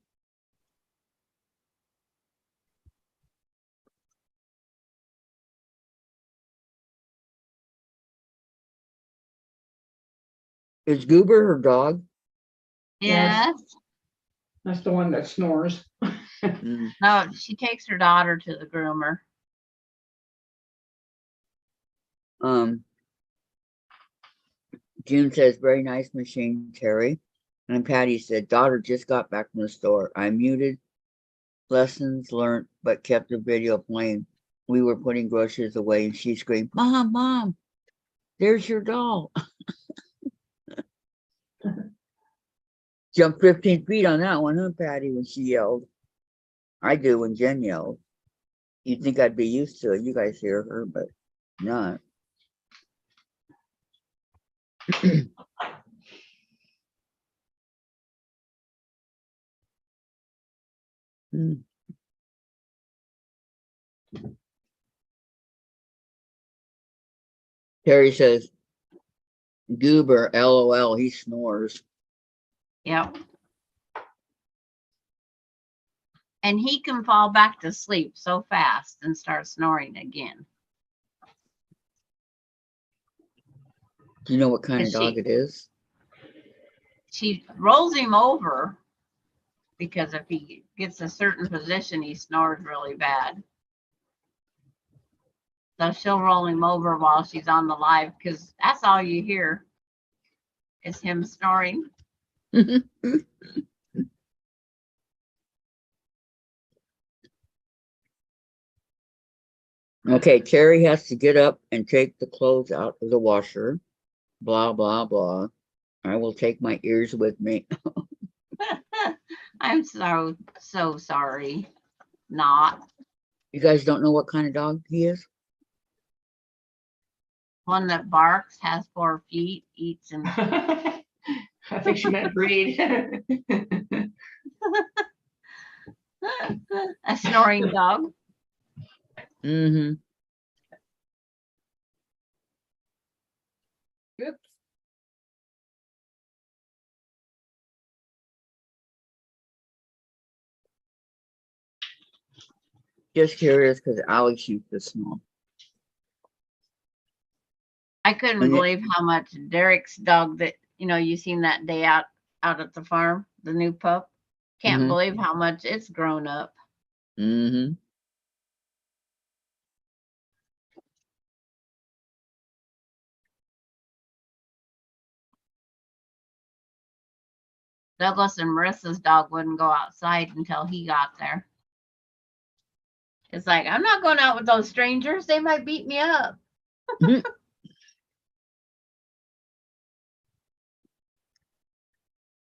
Is Goober her dog? Yes. that's the one that snores. Mm. No, she takes her daughter to the groomer. June says, very nice machine, Terry. And Patty said, daughter just got back from the store. I muted lessons learned, but kept the video playing. We were putting groceries away and she screamed, Mom, Mom, there's your doll. Jumped 15 feet on that one, huh, Patty, when she yelled. I do when Jen yelled. You'd think I'd be used to it. You guys hear her, but not. Terry says, Goober, LOL, he snores. Yep. And he can fall back to sleep so fast and start snoring again. Do you know what kind of Is dog she- it is? She rolls him over because if he gets a certain position, he snores really bad. So she'll roll him over while she's on the live because that's all you hear is him snoring. Okay, Terry has to get up and take the clothes out of the washer. Blah, blah, blah. I will take my ears with me. I'm so sorry. Not You guys don't know what kind of dog he is? one that barks, has 4 feet, eats and I think she meant breed. A snoring dog. Mm-hmm. Oops. Just curious because Alex used to snore. I couldn't And it- believe how much Derek's dog that, you seen that day out at the farm, the new pup. Can't Mhm. believe how much it's grown up. Mm-hmm. Douglas and Marissa's dog wouldn't go outside until he got there. It's like, I'm not going out with those strangers. They might beat me up.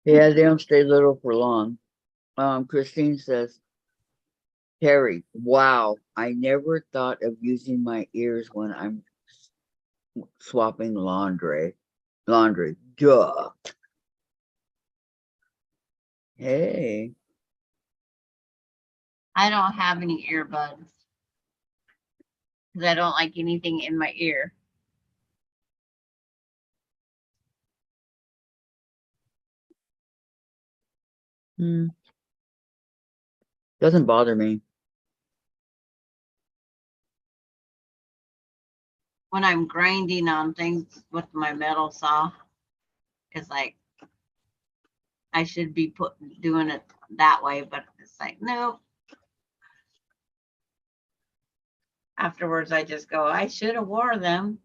Yeah, they don't stay little for long. Christine says, Terry, wow, I never thought of using my ears when I'm swapping laundry. Duh. Hey. I don't have any earbuds because I don't like anything in my ear. Doesn't bother me. When I'm grinding on things with my metal saw, it's like I should be doing it that way, but it's like, no. Afterwards, I just go, I should have wore them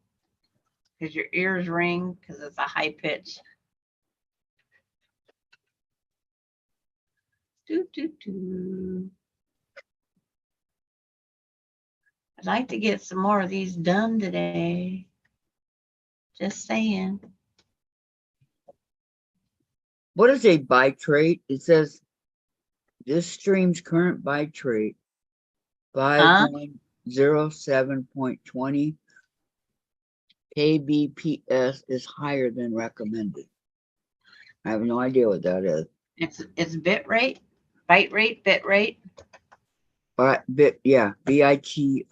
because your ears ring because it's a high pitch. Doo, doo, doo. I'd like to get some more of these done today. Just saying. What is a byte rate? It says this stream's current byte rate Huh? 5107.20 kbps is higher than recommended. I have no idea what that is. It's bit rate, byte rate, bit rate. But yeah, bitrate.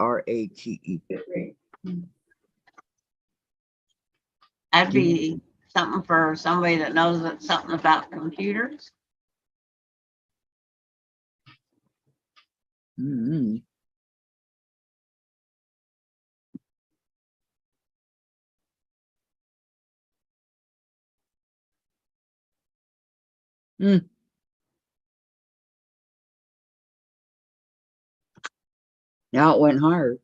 That'd be something for somebody that knows something about computers. Mm-hmm. Mm. Now it went higher.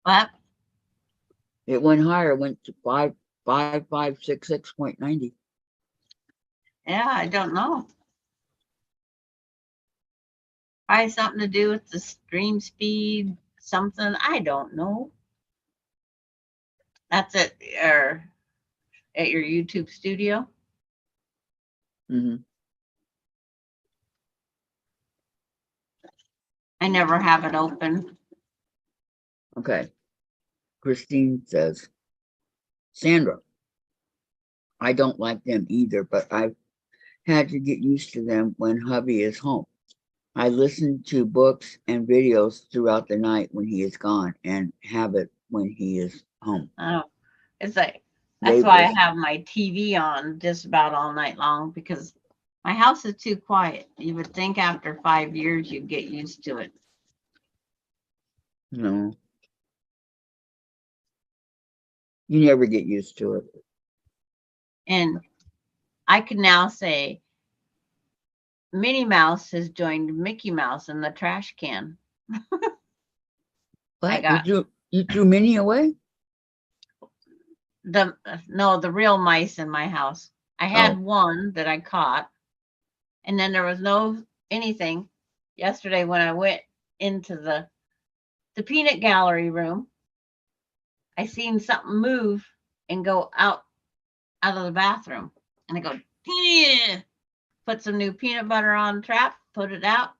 But It went higher. It went to 55566.90. yeah, I don't know. Probably something to do with the stream speed, something. I don't know. That's it. Or at your YouTube studio. Mm-hmm. I never have it open. Okay. Christine says, Sandra, I don't like them either, but I've had to get used to them when hubby is home. I listen to books and videos throughout the night when he is gone and have it when he is home. It's like, that's why I Neighbors. have my TV on just about all night long because my house is too quiet. You would think after 5 years you'd get used to it. No. You never get used to it. And I can now say Minnie Mouse has joined Mickey Mouse in the trash can. What? got- You threw Minnie away? The real mice in my house. I had one that I caught, and then there was no anything. Yesterday when I went into the peanut gallery room, I seen something move and go out of the bathroom, and I go, yeah. Put some new peanut butter on the trap, put it out.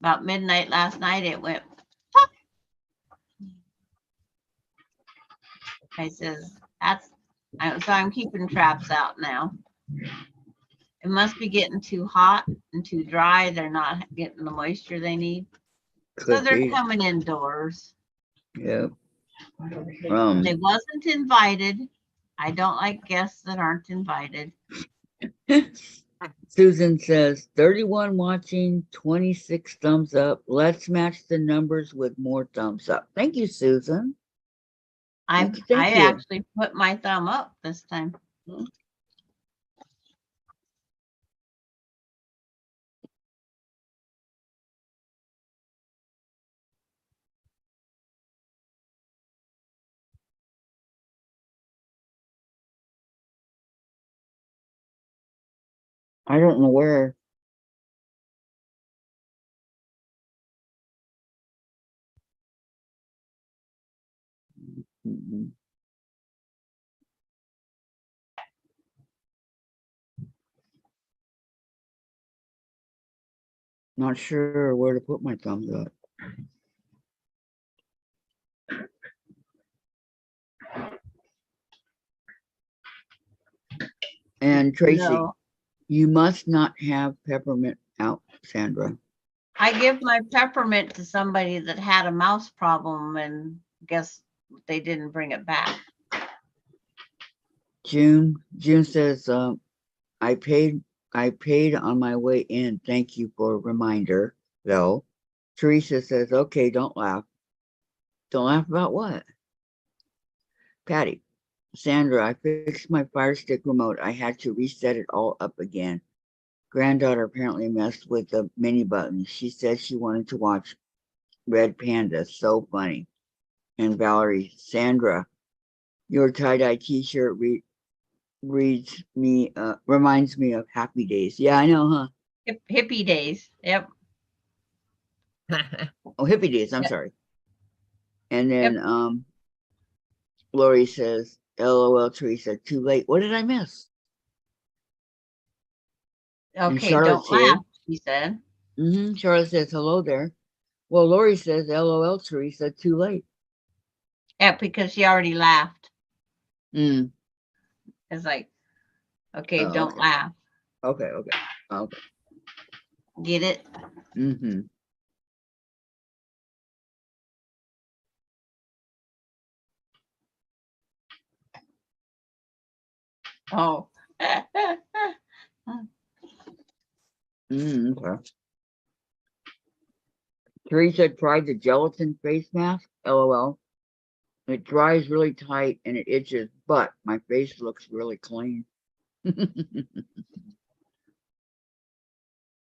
About midnight last night, it went pop. I says, so I'm keeping traps out now. It must be getting too hot and too dry. They're not getting the moisture they need. So Could they're be. coming indoors. Yeah. They wasn't invited. I don't like guests that aren't invited. Susan says 31 watching, 26 thumbs up. Let's match the numbers with more thumbs up. Thank you, Susan. I Thank you. actually put my thumb up this time. I don't know where. Mm-mm. Not sure where to put my thumbs up. And Tracy, No. you must not have peppermint out, Sandra. I give my peppermint to somebody that had a mouse problem and guess they didn't bring it back. June says, I paid on my way in. Thank you for a reminder, though. Teresa says, okay, don't laugh. Don't laugh about what? Patty, Sandra, I fixed my Fire Stick remote. I had to reset it all up again. Granddaughter apparently messed with the mini buttons. She said she wanted to watch Red Panda. So funny. And Valerie, Sandra, your tie-dye t-shirt reminds me of Happy Days. Yeah, I know, huh? Hippie days. Yep. Oh, Hippie Days. I'm Yep. sorry. And then Lori says, LOL, Teresa, too late. What did I miss? Okay, Charlotte's don't here. laugh, she said. Charlotte says, hello there. Well, Lori says, LOL, Teresa, too late. Yeah, because she already laughed. Mm. It's like, okay, Oh, don't okay. laugh. Okay. Get it? Mm-hmm. Oh. Okay. Teresa tried the gelatin face mask. LOL. It dries really tight and it itches, but my face looks really clean. Do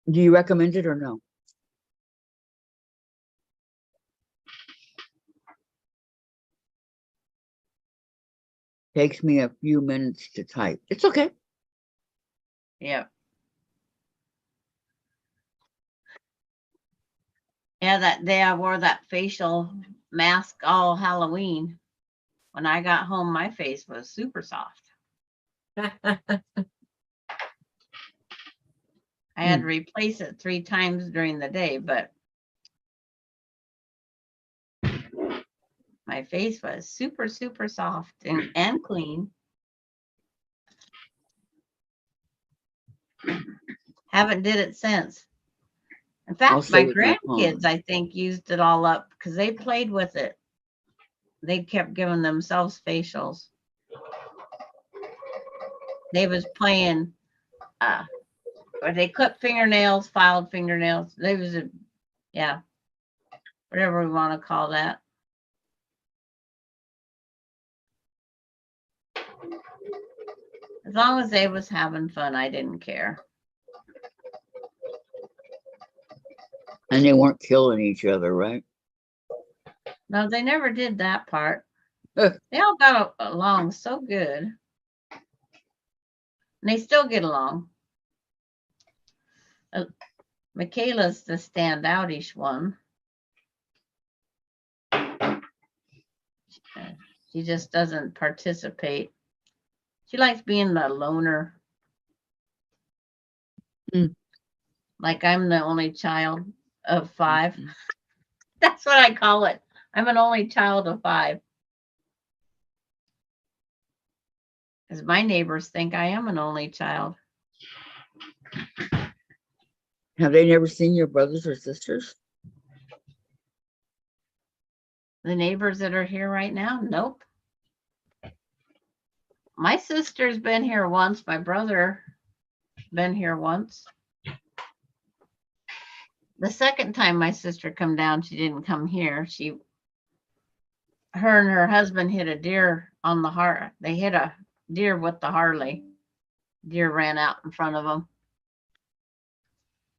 you recommend it or no? Takes me a few minutes to type. It's okay. Yep. Yeah, that day I wore that facial mask all Halloween. When I got home, my face was super soft. I had to replace it 3 times during the day, but my face was super, super soft and clean. Haven't did it since. In fact, my grandkids, I think, used it all up because they played with it. They kept giving themselves facials. They was playing, or they clipped fingernails, filed fingernails. They was, yeah, whatever we want to call that. As long as they was having fun, I didn't care. And they weren't killing each other, right? No, they never did that part. They all got along so good. And they still get along. Michaela's the standoutish one. She just doesn't participate. She likes being the loner. Like I'm the only child of 5. That's what I call it. I'm an only child of 5. Because my neighbors think I am an only child. Have they never seen your brothers or sisters? The neighbors that are here right now? Nope. My sister's been here once. My brother been here once. The second time my sister come down, she didn't come here. Her and her husband hit a deer on the Har. They hit a deer with the Harley. Deer ran out in front of them.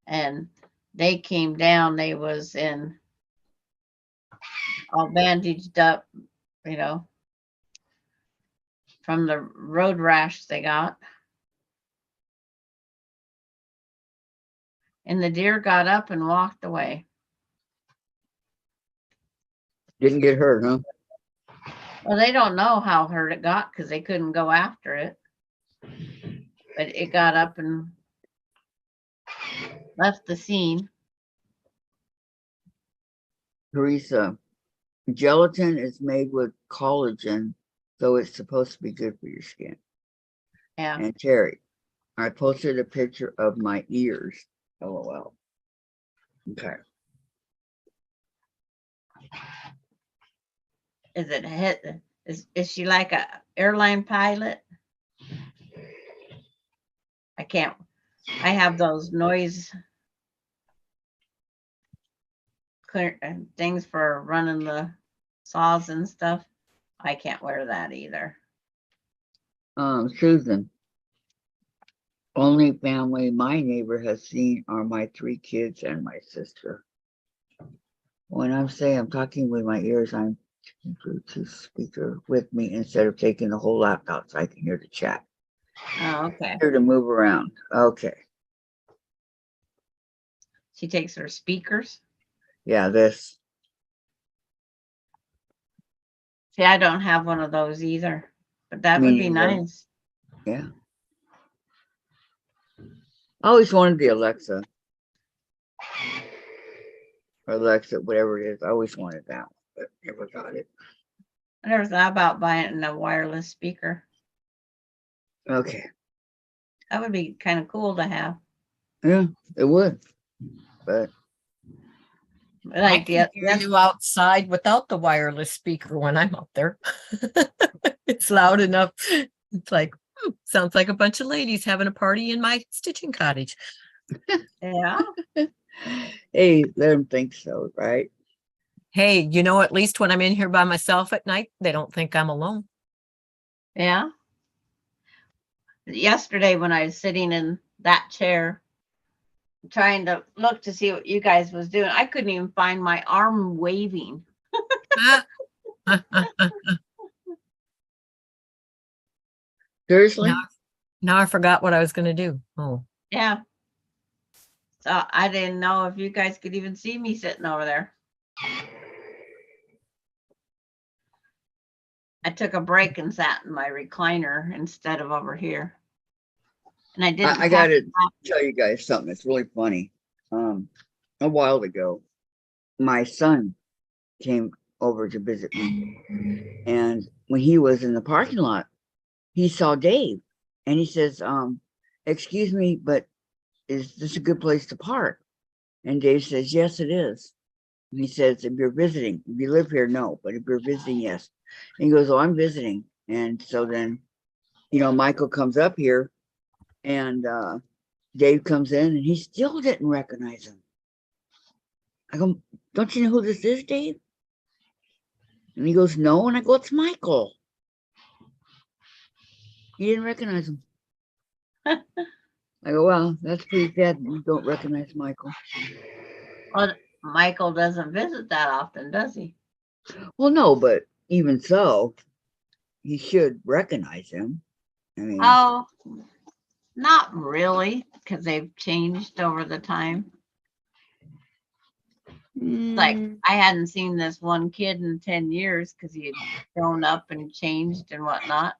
And they came down. They was in all bandaged up, you know, from the road rash they got. And the deer got up and walked away. Didn't get hurt, huh? Well, they don't know how hurt it got because they couldn't go after it. But it got up and left the scene. Teresa, gelatin is made with collagen, so it's supposed to be good for your skin. Yeah. And Terry, I posted a picture of my ears. LOL. Okay. Is it hit? Is she like a airline pilot? I can't. I have those noise clear things for running the saws and stuff. I can't wear that either. Susan, only family my neighbor has seen are my 3 kids and my sister. When I'm saying I'm talking with my ears, I'm Bluetooth speaker with me instead of taking the whole laptop so I can hear the chat. Oh, okay. Here to move around. Okay. She takes her speakers. Yeah, this. See, I don't have one of those either, but that Me would be neither. nice. Yeah. I always wanted the Alexa. Or Alexa, whatever it is. I always wanted that one, but never got it. I never thought about buying a wireless speaker. Okay. That would be kind of cool to have. Yeah, it would. But I Like can hear you outside without the wireless speaker when I'm up there. It's loud enough. It's like, sounds like a bunch of ladies having a party in my stitching cottage. yeah. hey, let them think so, right? Hey, you know, at least when I'm in here by myself at night, they don't think I'm alone. Yeah. Yesterday when I was sitting in that chair trying to look to see what you guys was doing, I couldn't even find my arm waving. Seriously? Now I forgot what I was going to do. Oh, Yeah. So I didn't know if you guys could even see me sitting over there. I took a break and sat in my recliner instead of over here. And I didn't. I got to tell you guys something that's really funny. A while ago, my son came over to visit me. And when he was in the parking lot, he saw Dave. And he says, excuse me, but is this a good place to park? And Dave says, yes, it is. And he says, if you're visiting, if you live here, no. But if you're visiting, yes. And he goes, oh, I'm visiting. And so then, you know, Michael comes up here and Dave comes in and he still didn't recognize him. I go, don't you know who this is, Dave? And he goes, no. And I go, it's Michael. He didn't recognize him. I go, well, that's pretty sad. You don't recognize Michael. Well, Michael doesn't visit that often, does he? Well, no, but even so, he should recognize him. I mean, Oh, not really, because they've changed over the time. Like I hadn't seen this one kid in 10 years because he had grown up and changed and whatnot.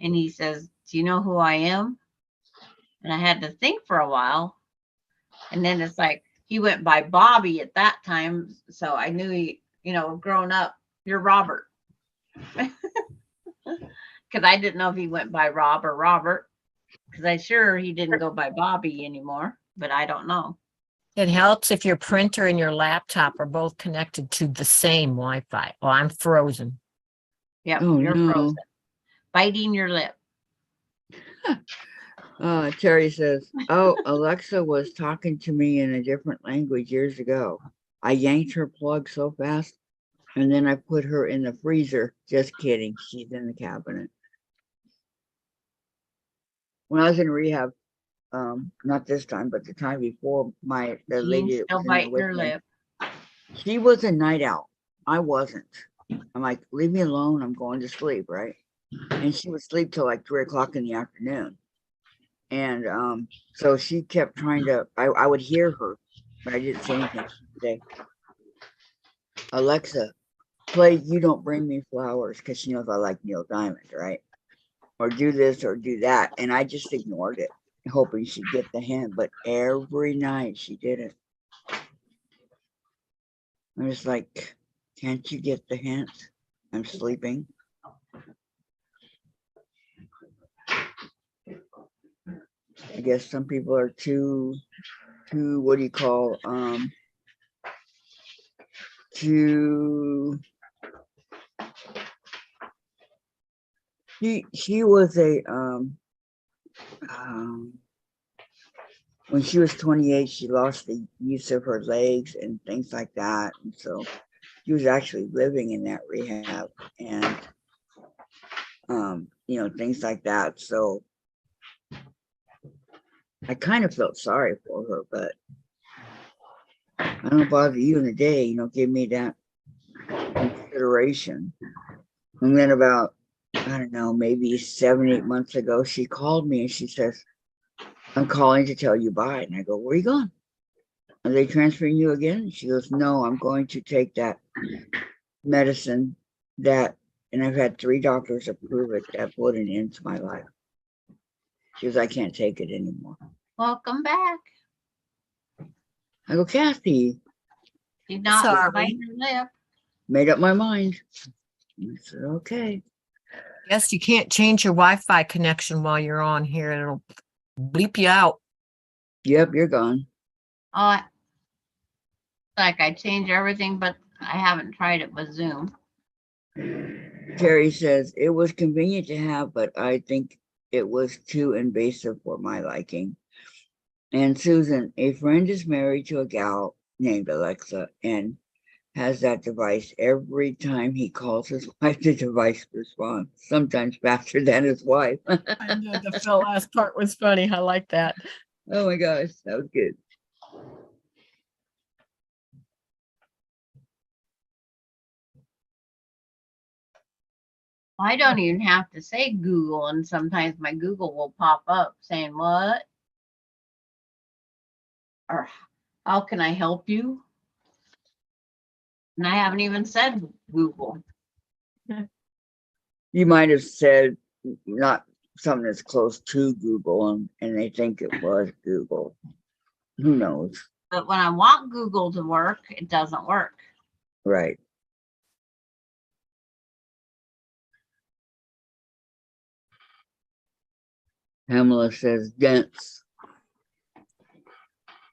And he says, do you know who I am? And I had to think for a while. And then it's like he went by Bobby at that time. So I knew he, you know, grown up, you're Robert. Because I didn't know if he went by Rob or Robert. Because I'm sure he didn't go by Bobby anymore, but I don't know. It helps if your printer and your laptop are both connected to the same Wi-Fi. Oh, I'm frozen. Yep, Oh, you're no. frozen. Biting your lip. Terry says, oh, Alexa was talking to me in a different language years ago. I yanked her plug so fast, and then I put her in the freezer. Just kidding. She's in the cabinet. When I was in rehab, not this time, but the time before, the lady Jean's that still was in there biting with her me, lip. she was a night owl. I wasn't. I'm like, leave me alone. I'm going to sleep, right? And she would sleep till like 3 o'clock in the afternoon. And so she kept trying to, I would hear her, but I didn't say anything. She'd say, Alexa, play You Don't Bring Me Flowers, because she knows I like Neil Diamond, right? Or do this or do that. And I just ignored it, hoping she'd get the hint. But every night she didn't. I was like, can't you get the hint? I'm sleeping. I guess some people are too, what do you call, too, she was a, when she was 28, she lost the use of her legs and things like that. And so she was actually living in that rehab and, things like that. So I kind of felt sorry for her, but I don't bother you in the day, give me that consideration. And then about, I don't know, maybe 7, 8 months ago, she called me and she says, I'm calling to tell you bye. And I go, where are you going? Are they transferring you again? And she goes, no, I'm going to take that medicine and I've had 3 doctors approve it, that put an end to my life. She goes, I can't take it anymore. Welcome back. I go, Kathy, She's not Sorry. biting her lip. made up my mind. I said, okay. Yes, you can't change your Wi-Fi connection while you're on here. It'll bleep you out. Yep, you're gone. Oh, like I changed everything, but I haven't tried it with Zoom. Terry says, it was convenient to have, but I think it was too invasive for my liking. And Susan, a friend is married to a gal named Alexa and has that device. Every time he calls his wife, the device responds, sometimes faster than his wife. I know the last part was funny. I like that. Oh my gosh, that was good. I don't even have to say Google, and sometimes my Google will pop up saying, what? Or how can I help you? And I haven't even said Google. You might have said not something that's close to Google and they think it was Google. Who knows? But when I want Google to work, it doesn't work. Right. Pamela says dense.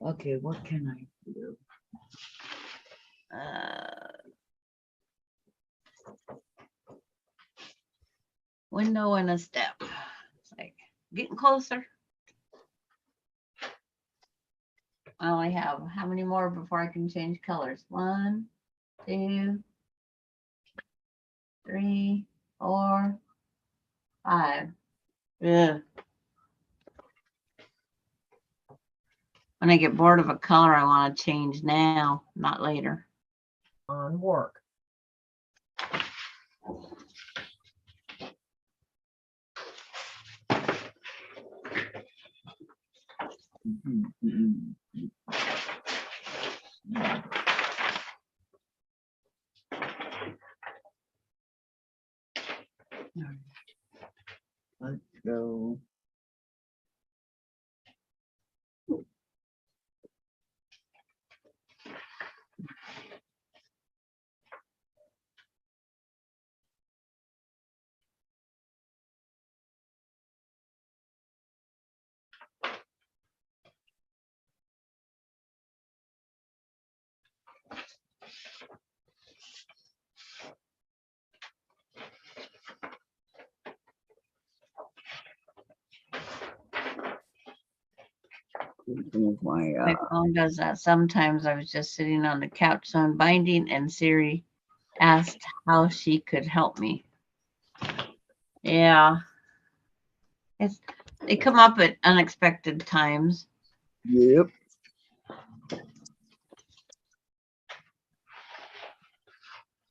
Okay, what can I do? Window and a step. It's like getting closer. I only have how many more before I can change colors? 1, 2, 3, 4, 5. Yeah. When I get bored of a color, I want to change now, not later. On work. Let's go. With my My phone does that sometimes. I was just sitting on the couch on binding, and Siri asked how she could help me. Yeah. They come up at unexpected times. yep.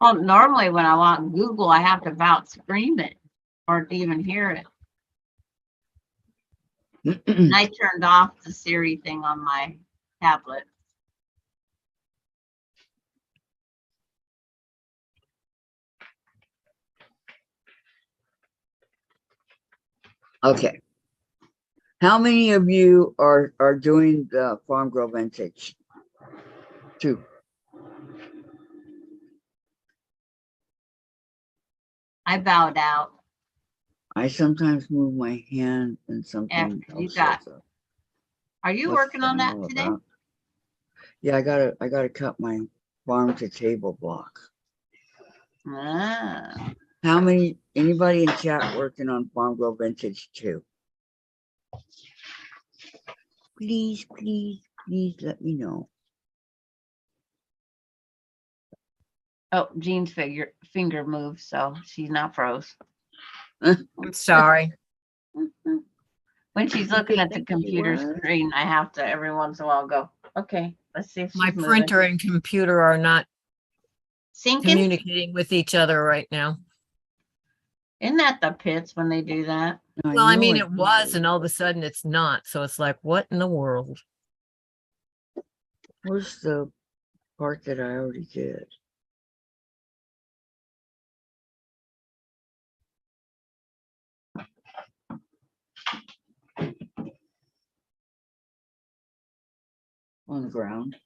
Well, normally when I want Google, I have to about scream it or to even hear it. And I turned off the Siri thing on my tablet. Okay. How many of you are doing the Farm Girl Vintage? 2. I bowed out. I sometimes move my hand and something After you else got- shows up. Are you What's working on that all today? about? Yeah, I gotta cut my farm to table block. Ah, How many? Anybody in chat working on Farm Girl Vintage 2? Please, please, please let me know. oh, Jean's finger moved, so she's not froze. I'm sorry. When she's looking Okay, at the thank you, computer what? screen, I have to every once in a while go, okay, let's see if she's My moving. printer and computer are not Syncing? communicating with each other right now. Isn't that the pits when they do that? Well, I know mean, I it was, do. and all of a sudden it's not. So it's like, what in the world? Where's the part that I already did? On the ground.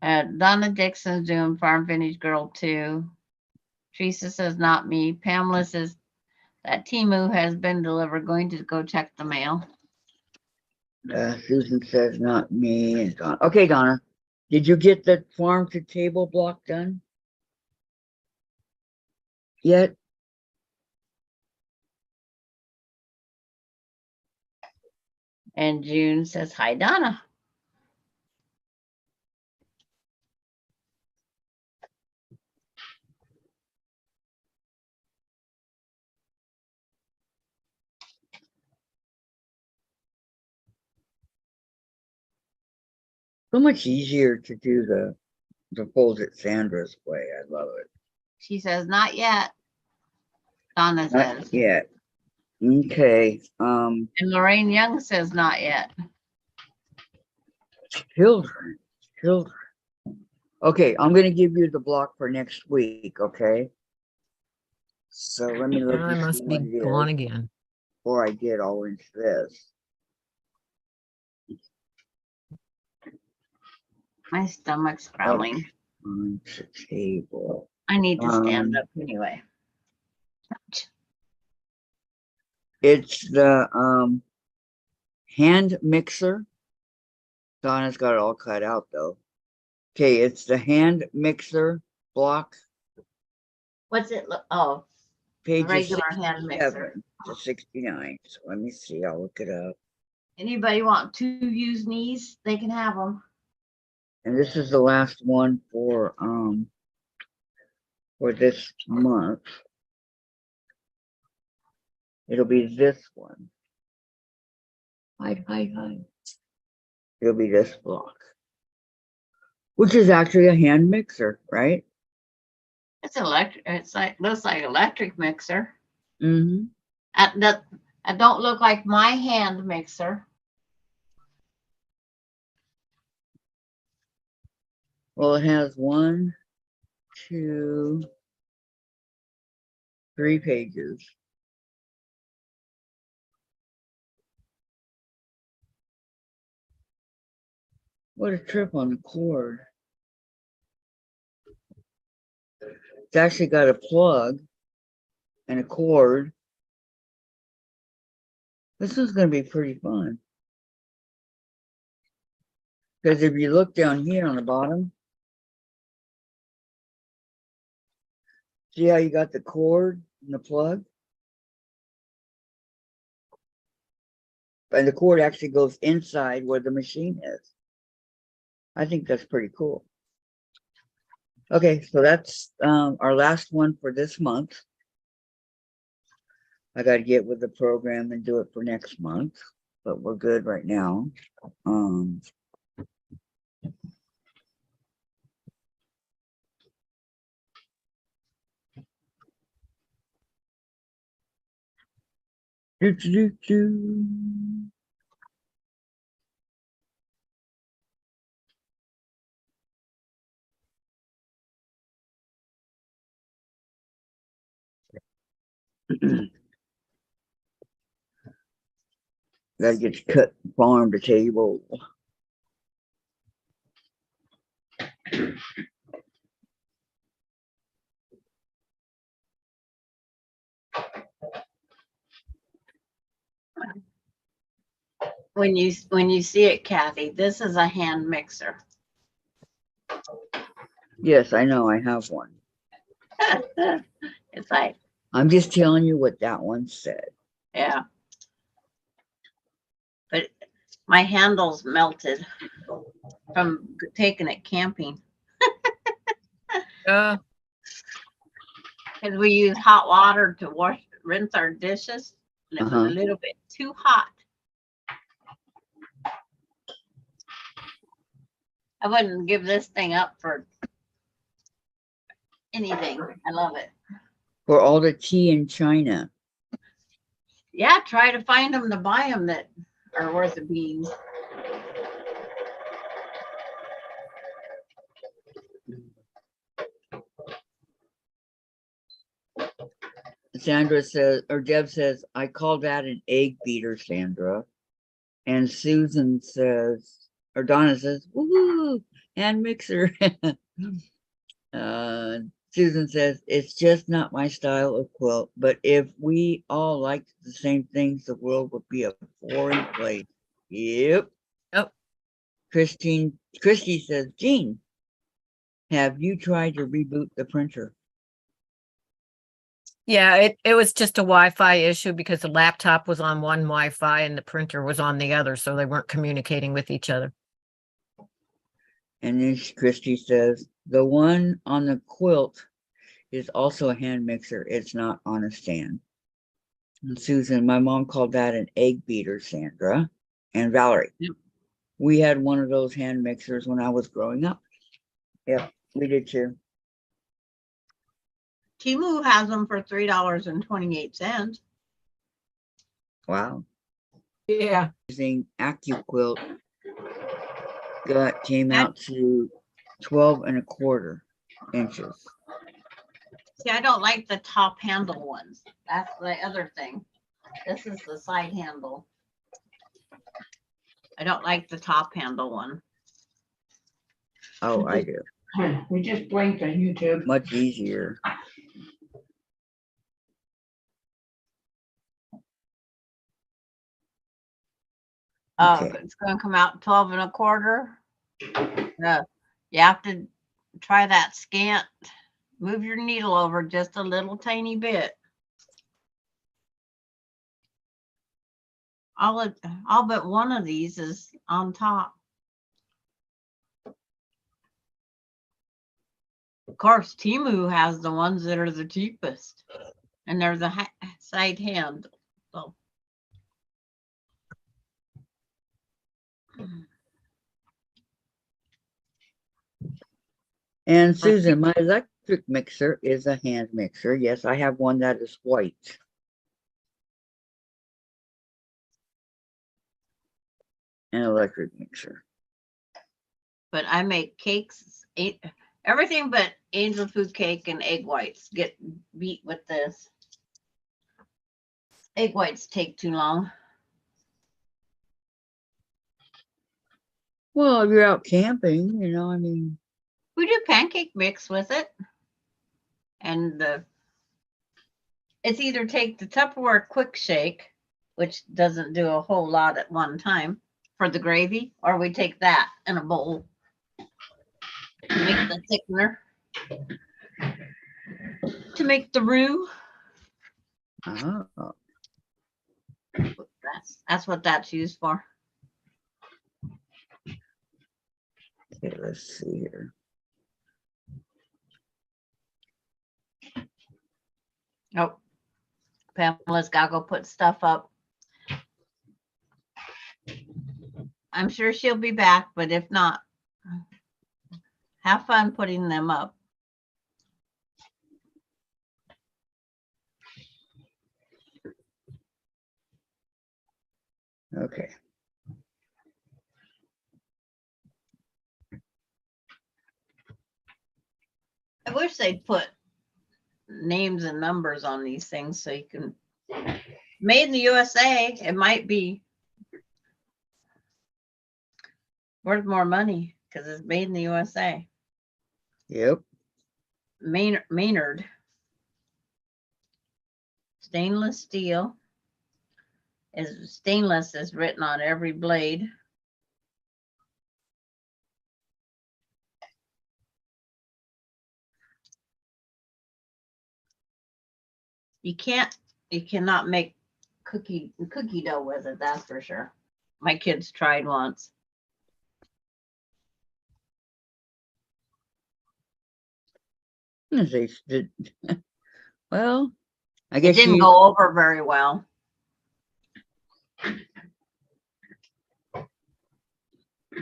Donna Dixon's doing Farm Vintage Girl 2. Teresa says not me. Pamela says that Timu has been delivered. Going to go check the mail. Susan says not me. And Donna. Okay, Donna, did you get the farm to table block done yet? And June says, hi, Donna. So much easier to do the fold it Sandra's way. I love it. She says, not yet. Donna says. Not yet. Okay. And Lorraine Young says, not yet. Children. Okay, I'm gonna give you the block for next week, okay? So let me look I and see must be what it gone is again. before I get all into this. My stomach's growling. On the table. I need to stand Um, up anyway. It's the hand mixer. Donna's got it all cut out though. Okay, it's the hand mixer block, What's it? Oh, the pages regular hand mixer. 67 to 69. So let me see, I'll look it up. Anybody want to use these? They can have them. And this is the last one for this month. It'll be this one. Hi. It'll be this block, which is actually a hand mixer, right? It's electric. It's like looks like electric mixer. Mm-hmm. That don't look like my hand mixer. Well, it has 1, 2, 3 pages. What a trip on the cord. It's actually got a plug and a cord. This is going to be pretty fun. Because if you look down here on the bottom, see how you got the cord and the plug? And the cord actually goes inside where the machine is. I think that's pretty cool. Okay, so that's our last one for this month. I got to get with the program and do it for next month, but we're good right now. Doo, doo, doo, doo. Gotta get you cut farm to table. When you see it, Kathy, this is a hand mixer. Yes, I know, I have one. It's like, I'm just telling you what that one said. yeah. But my handle's melted from taking it camping. Uh, Because we use hot water to rinse our dishes. And it was Uh-huh. a little bit too hot. I wouldn't give this thing up for anything. I love it. For all the tea in China. Yeah, try to find them to buy them that are worth a bean. Sandra says, or Deb says, I call that an egg beater, Sandra. And Susan says, or Donna says, woohoo, hand mixer. Susan says, it's just not my style of quilt, but if we all liked the same things, the world would be a boring place. Yep. Oh. Christy says, Jean, have you tried to reboot the printer? yeah, it was just a Wi-Fi issue because the laptop was on one Wi-Fi and the printer was on the other, so they weren't communicating with each other. And then Christy says, the one on the quilt is also a hand mixer. It's not on a stand. And Susan, my mom called that an egg beater, Sandra. And Valerie, Yep. we had one of those hand mixers when I was growing up. Yep, we did too. Timu has them for $3.28. Wow. Yeah. Using AccuQuilt came out to 12 1/4 inches. See, I don't like the top handle ones. That's the other thing. This is the side handle. I don't like the top handle one. Oh, I do. We just blinked on YouTube. Much easier. Oh, Okay. it's going to come out 12 1/4. You have to try that scant. Move your needle over just a little tiny bit. All but one of these is on top. Of course, Timu has the ones that are the cheapest, and they're the side hand. So. And Susan, my electric mixer is a hand mixer. Yes, I have one that is white. An electric mixer. But I make cakes, everything but angel food cake and egg whites get beat with this. Egg whites take too long. Well, if you're out camping, you know, I mean. We do pancake mix with it. And it's either take the Tupperware quick shake which doesn't do a whole lot at one time for the gravy, or we take that in a bowl. Make the thickener to make the roux. Oh, That's what that's used for. okay, let's see here. Oh, Pamela's got to go put stuff up. I'm sure she'll be back, but if not, have fun putting them up. Okay. I wish they'd put names and numbers on these things so you can, made in the USA, it might be worth more money because it's made in the USA. Yep. Maynard. Stainless steel. Stainless is written on every blade. You cannot make cookie dough with it, that's for sure. My kids tried once. They did. Well, I It guess didn't go over very well.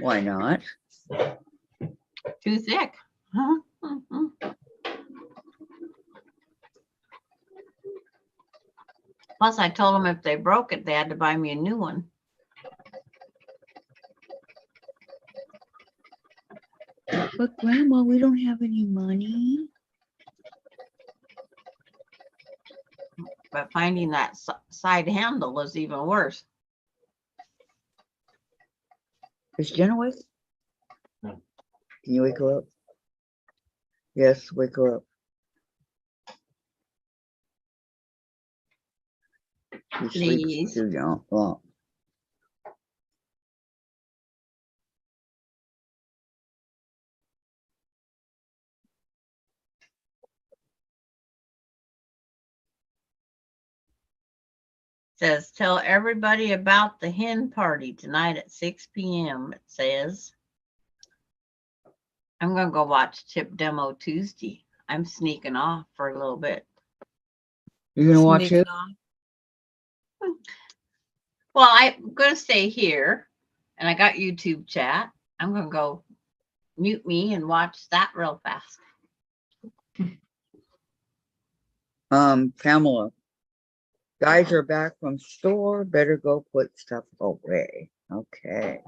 why not? Too thick. Plus, I told them if they broke it, they had to buy me a new one. But Grandma, we don't have any money. But finding that side handle is even worse. Is Jenna awake? No. Can you wake her up? Yes, wake her up. She sleeps Please. too long. Says, tell everybody about the hen party tonight at 6 p.m. It says. I'm going to go watch Tip Demo Tuesday. I'm sneaking off for a little bit. You gonna watch Sneaking it? on. Well, I'm going to stay here and I got YouTube chat. I'm going to go mute me and watch that real fast. Pamela. Guys are back from store. Better go put stuff away. Okay.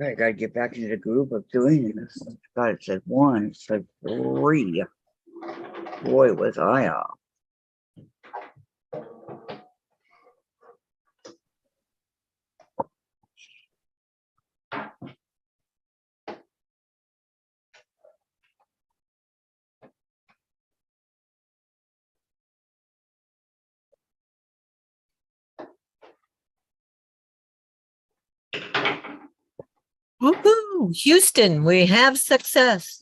I gotta get back into the groove of doing this. God, it said 1, it said 3. Boy, was I off. Woohoo! Houston, we have success.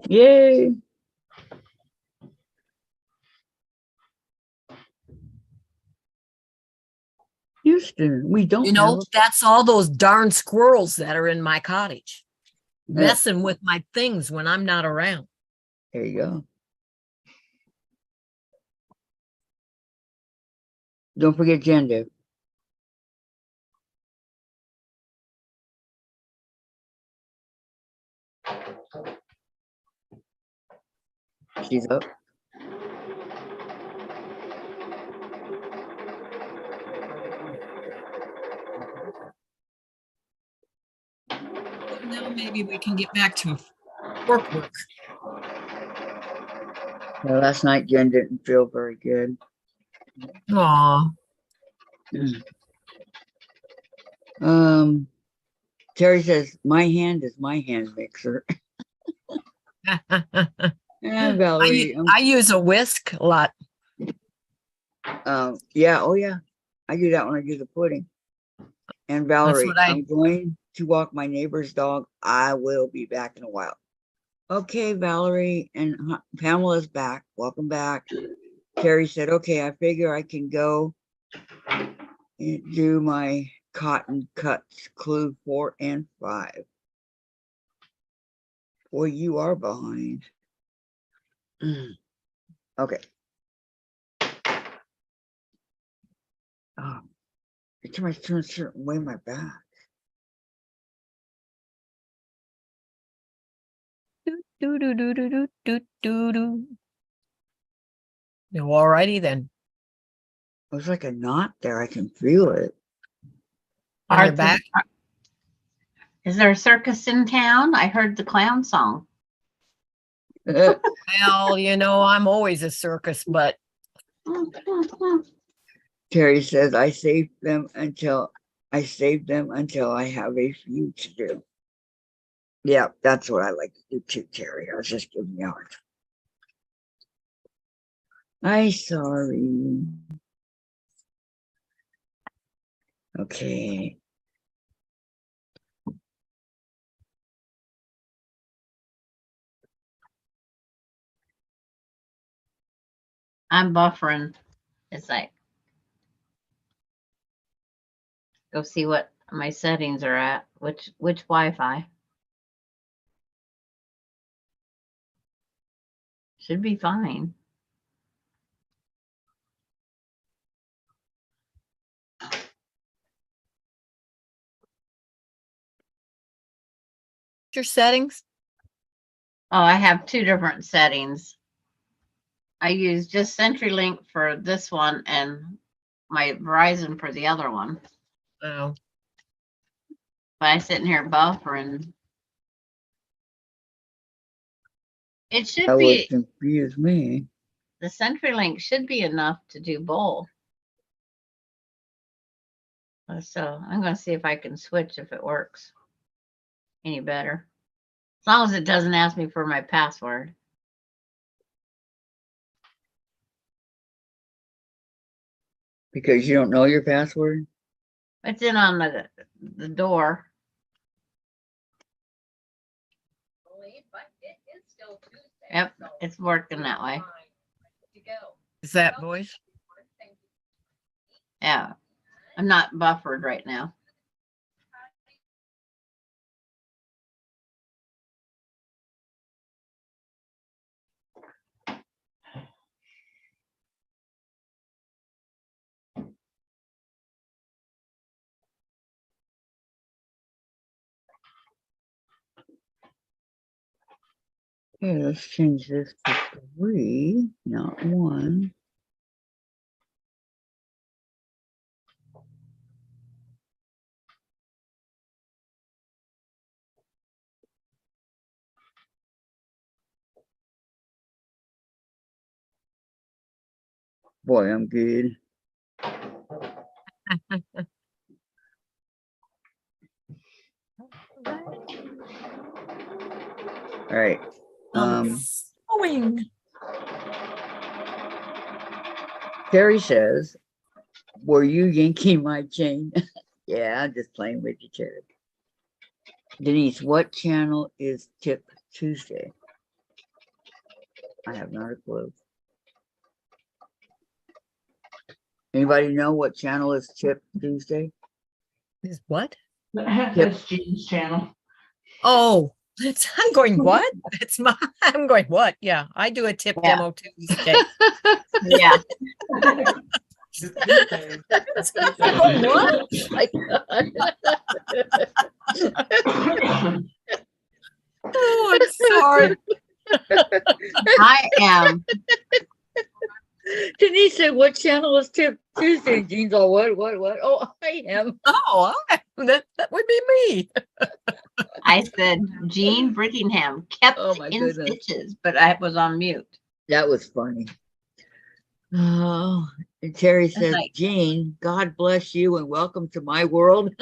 Yay! Houston, we don't You know, have that's all those darn squirrels that are in my cottage, Yeah. messing with my things when I'm not around. There you go. Don't forget gender. She's up. Now maybe we can get back to work. Yeah, last night Jen didn't feel very good. Aw. Terry says, my hand is my hand mixer. And Valerie, I use a whisk a lot. yeah, oh yeah. I do that when I do the pudding. And That's Valerie, what I, I'm going to walk my neighbor's dog. I will be back in a while. Okay, Valerie and Pamela's back. Welcome back. Terry said, okay, I figure I can go and do my cotton cuts, clue 4 and 5. Boy, you are behind. Okay. Oh, it's my turn a certain way my back. do, do, do, do, do, do, do, do. All righty then. There's like a knot there. I can feel it. On your Arthur, back? is there a circus in town? I heard the clown song. Well, you know, I'm always a circus, but Terry says, I saved them until I have a few to do. Yeah, that's what I like to do too, Terry. I was just giving you a hard time. I'm sorry. Okay. I'm buffering. It's like, go see what my settings are at. Which Wi-Fi? Should be fine. your settings? Oh, I have two different settings. I use just CenturyLink for this one and my Verizon for the other one. Oh, But I sit in here buffering. It should That would be, confuse me. the CenturyLink should be enough to do both. So I'm going to see if I can switch if it works any better. As long as it doesn't ask me for my password. Because you don't know your password? It's in on the door. Yep, it's working that way. is that voice? Yeah, I'm not buffered right now. Okay, let's change this to 3, not 1. Boy, I'm good. All right. Sewing. Terry says, were you yanking my chain? Yeah, I'm just playing with you, Terry. Denise, what channel is Tip Tuesday? I have not a clue. Anybody know what channel is Tip Tuesday? Is what? That's Jean's channel. Oh, I'm going, what? I'm going, what? Yeah, I do a tip Yeah. demo Tuesday. Yeah. I'm going, what? My God. Oh, I'm sorry. I am. Denise said, what channel is Tip Tuesday? Jean's all, what? Oh, I am. Oh, that would be me. I said Jean Brickingham kept Oh, my in goodness. stitches, but I was on mute. That was funny. Oh, and Terry says, like- Jean, God bless you and welcome to my world.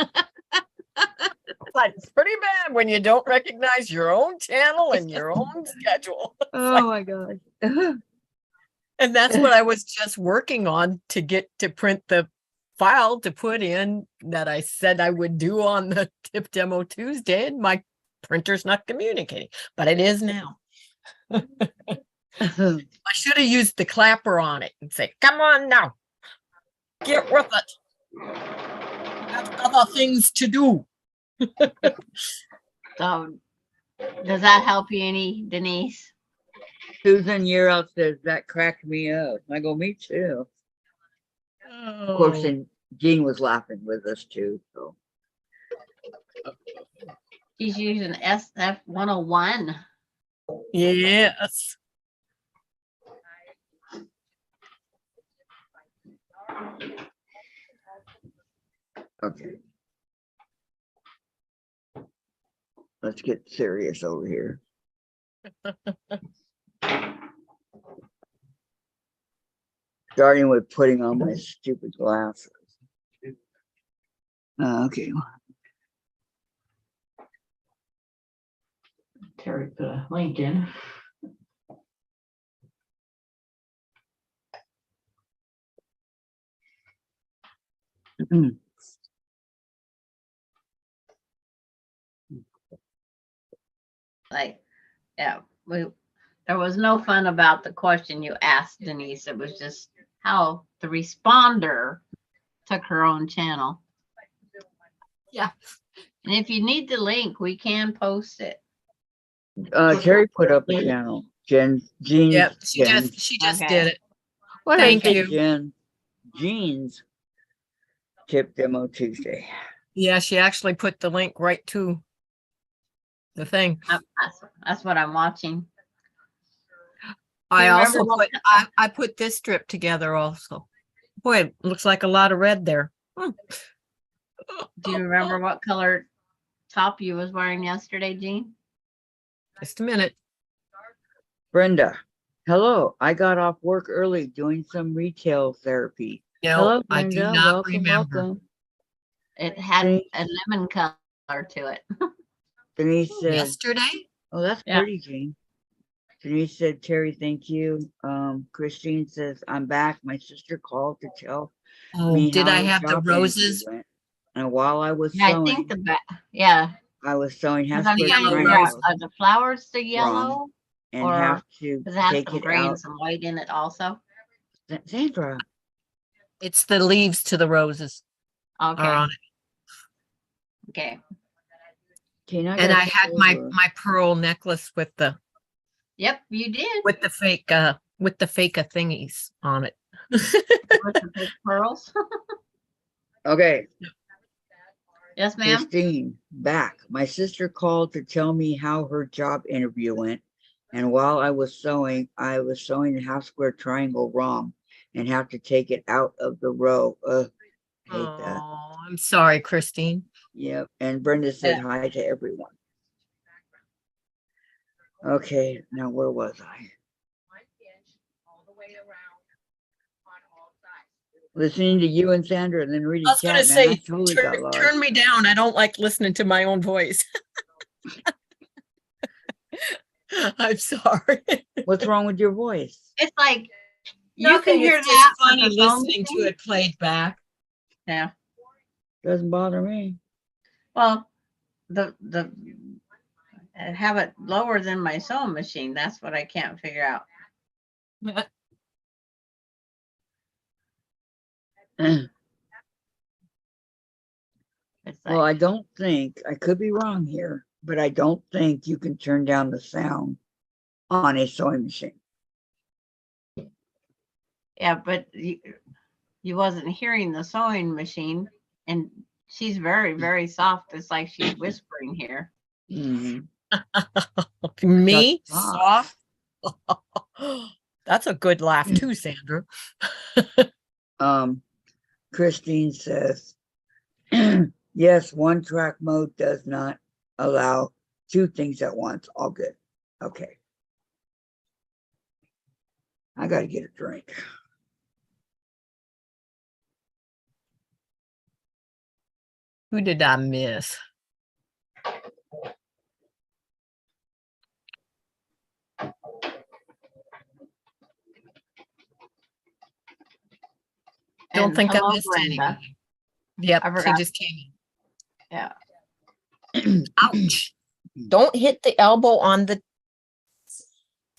But it's pretty bad when you don't recognize your own channel and your own schedule. Oh my God. And that's what I was just working on to get to print the file to put in that I said I would do on the tip demo Tuesday, and my printer's not communicating, but it is now. I should have used the clapper on it and say, come on now, get with it. Got other things to do. So does that help you any, Denise? Susan Yearout says, that cracked me up. I go, me too. Of course, Oh, and Jean was laughing with us too. So She's using SF 101. yes. okay. Let's get serious over here. Starting with putting on my stupid glasses. Okay. Terry put a link in. Like, yeah, there was no fun about the question you asked, Denise. It was just how the responder took her own channel. Yeah. And if you need the link, we can post it. Terry put up a channel. Jean's. Yep, she Jen's. just Okay. did it. What did I Thank say? you. Jean's tip demo Tuesday. Yeah, she actually put the link right to the thing. That's what I'm watching. I you also remember what- put I put this strip together also. Boy, it looks like a lot of red there. Do you remember what color top you was wearing yesterday, Jean? Just a minute. Brenda, hello. I got off work early doing some retail therapy. No, Hello, I do Brenda. not Welcome, remember. welcome. It had Denise- a lemon color to it. Denise said, Yesterday? oh, that's Yeah. pretty, Jean. Denise said, Terry, thank you. Christine says, I'm back. My sister called to tell Oh, me did how I her have the job interview roses? went. And while I was Yeah, I sewing, think the back. Yeah, I was sewing half because I'm square trying to yellow figure out triangles are the flowers the yellow, and or have to does it have take some it gray and out. some white in it also? Sandra, It's the leaves to the roses are Okay, on it. okay. can And I had my pearl necklace with the Yep, you did. fake thingies on it. With the big pearls. Okay, Yes, ma'am. Christine, back. My sister called to tell me how her job interview went. And while I was sewing the half square triangle wrong and have to take it out of the row. Hate that. Oh, I'm sorry, Christine. Yep. And Brenda said Yeah. hi to everyone. Okay, now where was I? Listening to you and Sandra and then reading I was chat, gonna man, I say, totally got lost. turn me down. I don't like listening to my own voice. I'm sorry. What's wrong with your voice? It's like you Nothing, can hear it's that. just but funny the phone listening to thing- it played back. Yeah. Doesn't bother me. Well, the have it lower than my sewing machine. That's what I can't figure out. It's Well, like, I don't think, I could be wrong here, but I don't think you can turn down the sound on a sewing machine. yeah, but you wasn't hearing the sewing machine, and she's very, very soft. It's like she's whispering here. Mhm. Me? That's Soft? That's a good laugh too, Sandra. Christine says, yes, one track mode does not allow two things at once. All good. Okay. I gotta get a drink. Who did I miss? Don't And think I hello, missed Brenda. anybody. Yep, I she forgot. just came Yeah. in. Ouch. Don't hit the elbow on the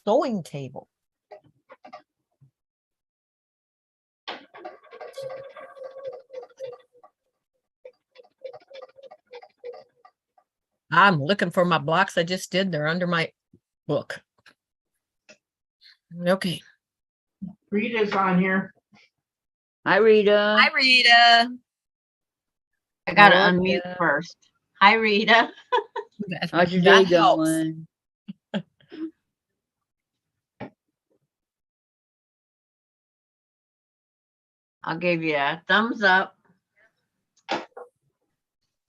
sewing table. I'm looking for my blocks I just did. They're under my book. Okay. Rita's on here. Hi, Rita. Hi, Rita. I gotta How are unmute ya? first. Hi, Rita. How's your That day helps. going? I'll give you a thumbs up.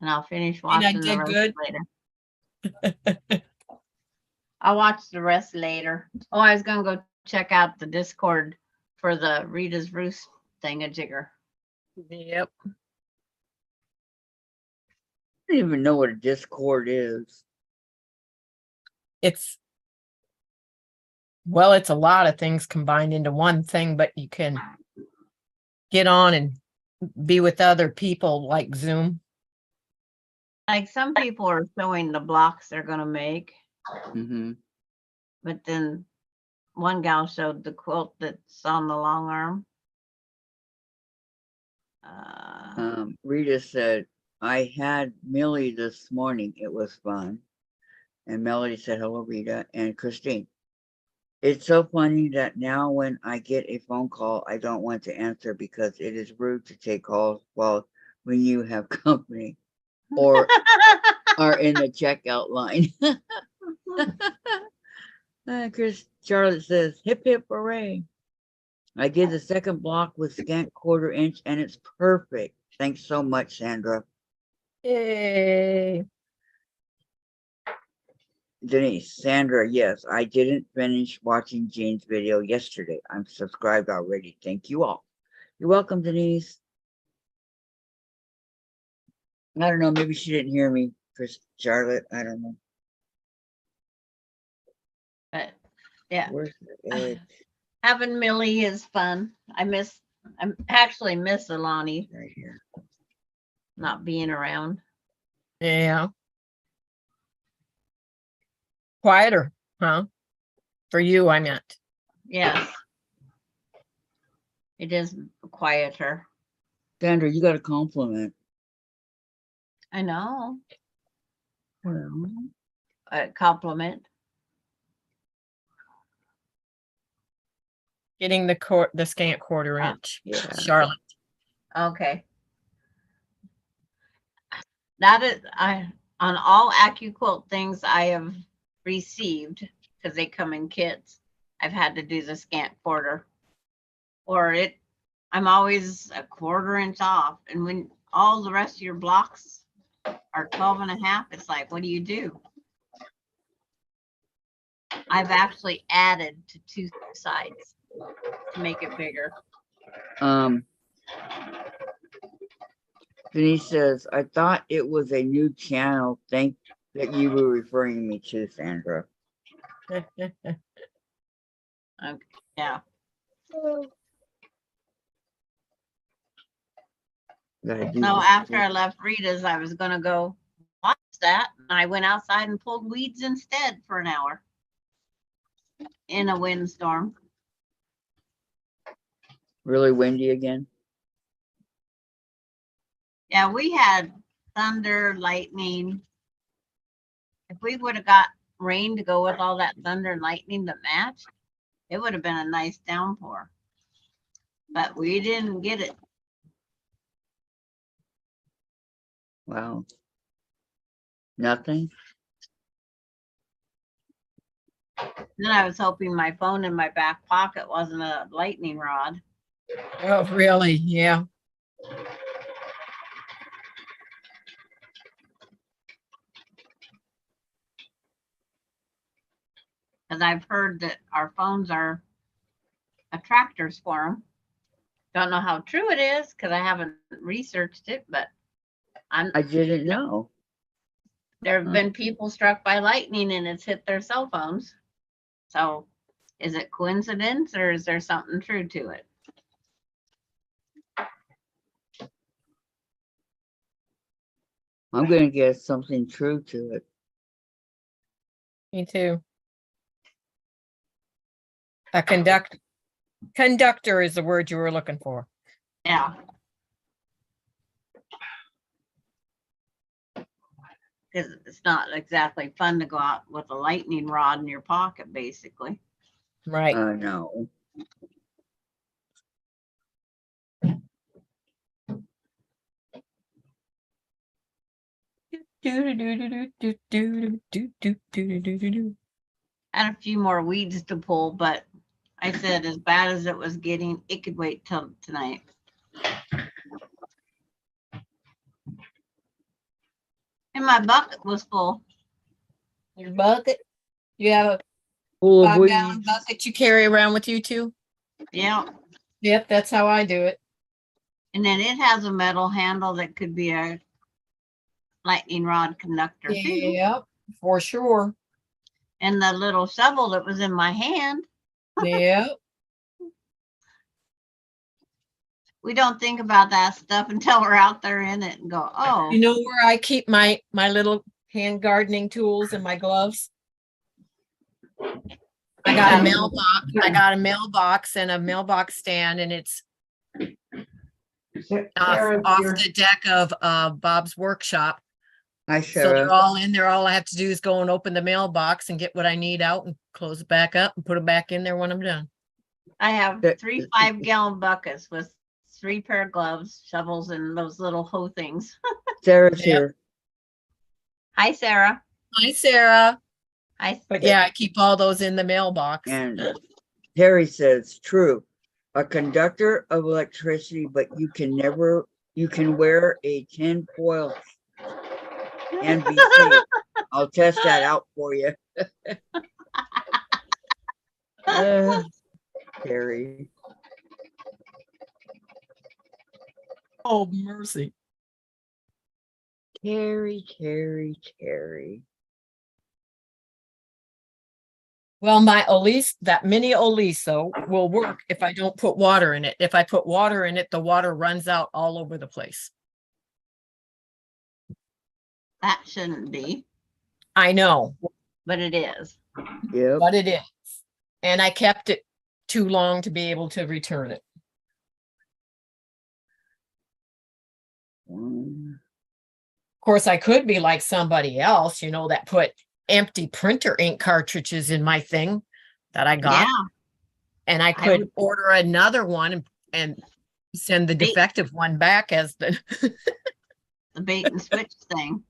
And I'll finish And I watching the did rest good. later. I'll watch the rest later. Oh, I was gonna go check out the Discord for the Rita's Roost thingamajigger. Yep. I don't even know what a Discord is. It's well, it's a lot of things combined into one thing, but you can get on and be with other people like Zoom. Like some people are showing the blocks they're gonna make, Mm-hmm. but then one gal showed the quilt that's on the long arm. Rita said, I had Millie this morning. It was fun. And Melody said, hello, Rita. And Christine, it's so funny that now when I get a phone call, I don't want to answer because it is rude to take calls while when you have company or are in the checkout line. Chris Charlotte says, hip hip hooray. I did the second block with scant 1/4 inch and it's perfect. Thanks so much, Sandra. Yay. Denise, Sandra, yes, I didn't finish watching Jean's video yesterday. I'm subscribed already. Thank you all. You're welcome, Denise. I don't know, maybe she didn't hear me, Chris Charlotte. I don't know. But yeah, Where's the edge? having Millie is fun. I actually miss Alani Right here. not being around. Yeah. Quieter, huh? For you, I meant. Yes. It is quieter. Sandra, you got a compliment. I know. Well, A compliment. Getting the scant 1/4 inch. yeah. Charlotte. Okay. That is on all AccuQuilt things I have received, because they come in kits, I've had to do the scant 1/4. Or I'm always a 1/4 inch off. And when all the rest of your blocks are 12.5, it's like, what do you do? I've actually added to 2 sides to make it bigger. Denise says, I thought it was a new channel. Thank that you were referring me to, Sandra. Okay. Yeah. No, after I left Rita's, I was gonna go watch that. And I went outside and pulled weeds instead for an hour in a windstorm. Really windy again? Yeah, we had thunder, lightning. If we would have got rain to go with all that thunder and lightning that matched, it would have been a nice downpour. But we didn't get it. Wow. Nothing? Then I was hoping my phone in my back pocket wasn't a lightning rod. Oh, really? Yeah. Because I've heard that our phones are tractors for them. Don't know how true it is because I haven't researched it, but I didn't know. there have been people struck by lightning and it's hit their cell phones. So is it coincidence or is there something true to it? I'm gonna guess something true to it. Me too. A conductor is the word you were looking for. Yeah. Because it's not exactly fun to go out with a lightning rod in your pocket, basically. Right. No. Had a few more weeds to pull, but I said as bad as it was getting, it could wait till tonight. And my bucket was full. Your bucket? You have a Full of 5-gallon weeds. bucket you carry around with you too? Yeah. Yep, that's how I do it. And then it has a metal handle that could be a lightning rod conductor too. Yep, for sure. And the little shovel that was in my hand, Yep. we don't think about that stuff until we're out there in it and go, oh. You know where I keep my little hand gardening tools and my gloves? I got a mailbox. I got a mailbox and a mailbox stand, and it's Sarah, off you're- the deck of Bob's workshop. Hi, So they're Sarah. all in there. All I have to do is go and open the mailbox and get what I need out and close it back up and put it back in there when I'm done. I have That- 3 5-gallon buckets with 3 pair of gloves, shovels, and those little hoe things. Sarah's Yep. here. Hi, Sarah. Hi, Sarah. Hi. But yeah, I keep all those in the mailbox. And Terry says, true. A conductor of electricity, but you can wear a tin foil NBC. I'll test that out for you. Terry. Oh, mercy. Terry. Well, my Elise, that mini Oliso will work if I don't put water in it. If I put water in it, the water runs out all over the place. That shouldn't be, I know, but it is. Yep. but it is. And I kept it too long to be able to return it. One. Of course, I could be like somebody else, that put empty printer ink cartridges in my thing that I got. Yeah. And I I could would- order another one and send the Bait. defective one back as the. The bait and switch thing.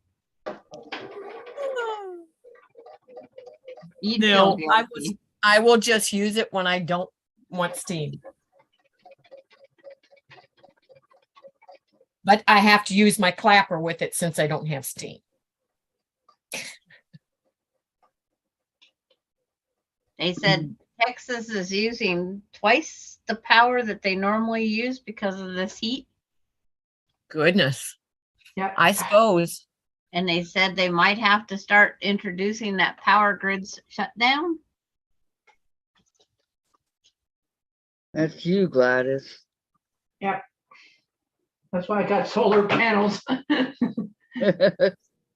You'd No, feel I guilty. I will just use it when I don't want steam. But I have to use my clapper with it since I don't have steam. They said Texas is using twice the power that they normally use because of this heat. Goodness, Yep. I suppose. And they said they might have to start introducing that power grids shutdown. That's you, Gladys. Yep. That's why I got solar panels on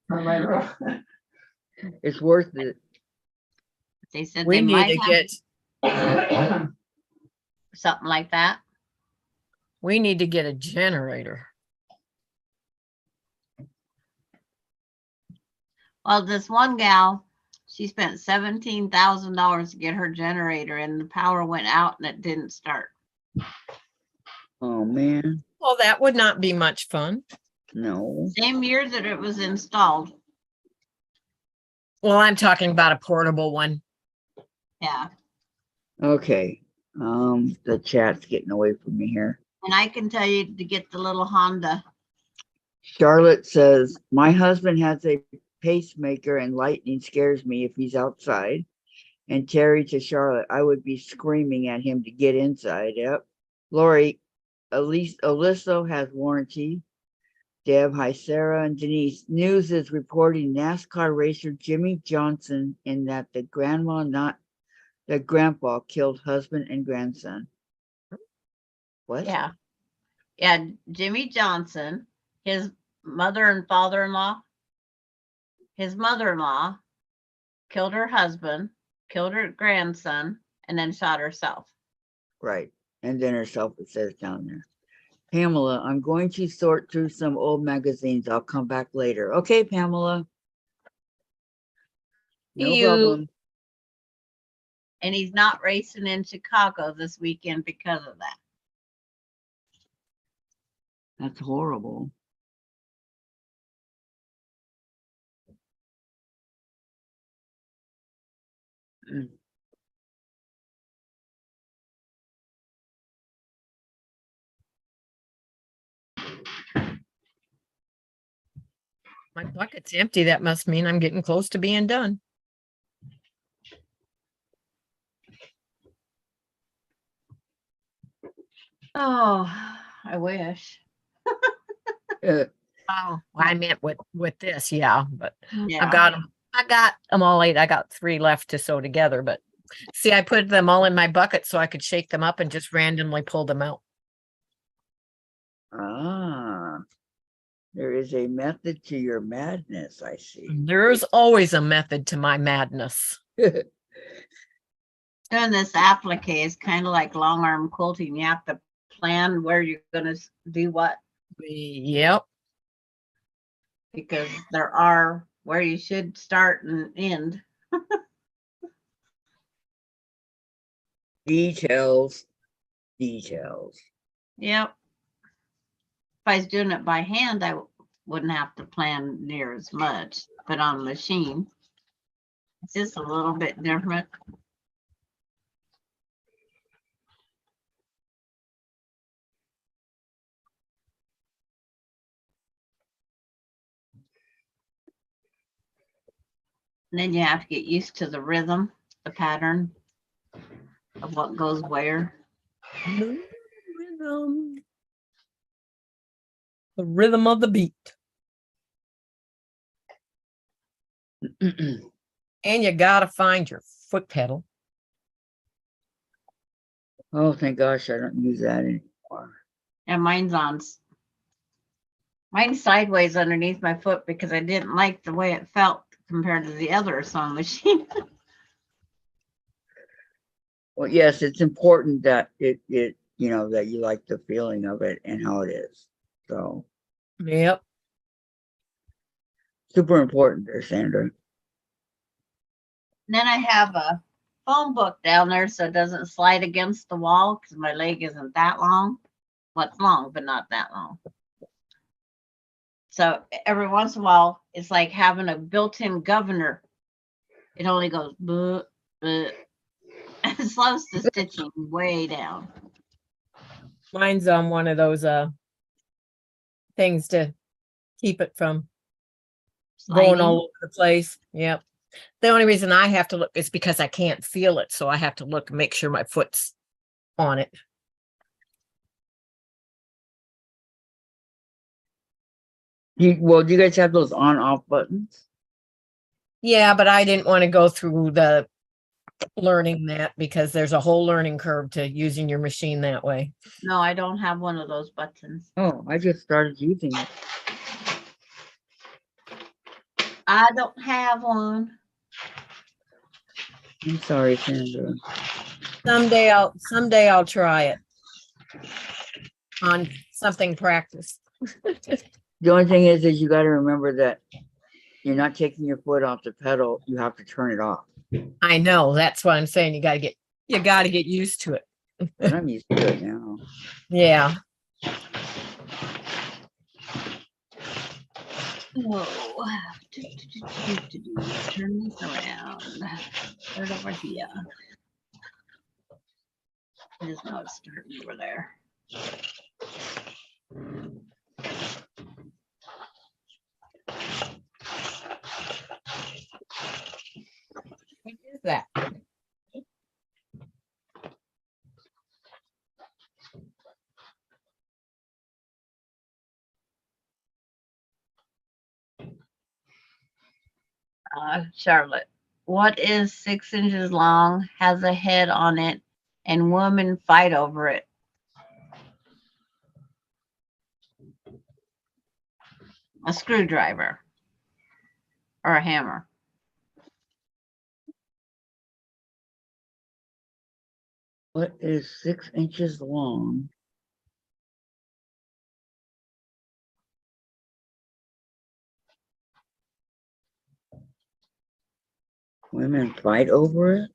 my roof. It's worth it. They said We they need might to have get, something like that. we need to get a generator. Well, this one gal, she spent $17,000 to get her generator and the power went out and it didn't start. Oh, man. Well, that would not be much fun. No. Same year that it was installed. Well, I'm talking about a portable one. Yeah. Okay. The chat's getting away from me here. And I can tell you to get the little Honda. Charlotte says, my husband has a pacemaker and lightning scares me if he's outside. And Terry to Charlotte, I would be screaming at him to get inside. Yep. Lori, at least Alyssa has warranty. Deb, hi Sarah and Denise. News is reporting NASCAR racer Jimmy Johnson in that the grandma, not the grandpa, killed husband and grandson. What? Yeah. Yeah. Jimmy Johnson, his mother and father-in-law, his mother-in-law killed her husband, killed her grandson, and then shot herself. Right. And then herself, it says down there. Pamela, I'm going to sort through some old magazines. I'll come back later. Okay, Pamela. No problem. And he's not racing in Chicago this weekend because of that. That's horrible. My bucket's empty. That must mean I'm getting close to being done. Oh, I wish. Uh, Oh, I meant with this, yeah, but Yeah. I got them all 8. I got 3 left to sew together, but see, I put them all in my bucket so I could shake them up and just randomly pull them out. there is a method to your madness, I see. There's always a method to my madness. Doing this applique is kind of like long arm quilting. You have to plan where you're going to do what, Yep. because there are where you should start and end. Details. Details. Yep. If I was doing it by hand, I wouldn't have to plan near as much, but on machine, it's just a little bit different. And then you have to get used to the rhythm, the pattern of what goes where. The rhythm of the beat. And you gotta find your foot pedal. Oh, thank gosh, I don't use that anymore. And mine's sideways underneath my foot because I didn't like the way it felt compared to the other sewing machine. Well, yes, it's important that it that you like the feeling of it and how it is. So Yep. super important there, Sandra. And then I have a phone book down there so it doesn't slide against the wall because my leg isn't that long. Well, it's long, but not that long. So every once in a while, it's like having a built-in governor. It only goes, bleh, bleh. It slows the stitching way down. Mine's on one of those things to keep it from going Sliding. all over the place. Yep. The only reason I have to look is because I can't feel it, so I have to look and make sure my foot's on it. Do you guys have those on-off buttons? Yeah, but I didn't want to go through the learning that because there's a whole learning curve to using your machine that way. No, I don't have one of those buttons. Oh, I just started using it. I don't have one. I'm sorry, Sandra. Someday I'll try it on something practice. The only thing is you got to remember that you're not taking your foot off the pedal. You have to turn it off. I know, that's what I'm saying. You got to get used to it. But I'm used to it now. Yeah. Oh, turn this around. Put it over here. I just know it's starting over there. What is that? Charlotte, what is 6 inches long, has a head on it, and women fight over it? A screwdriver or a hammer. What is 6 inches long? Women fight over it?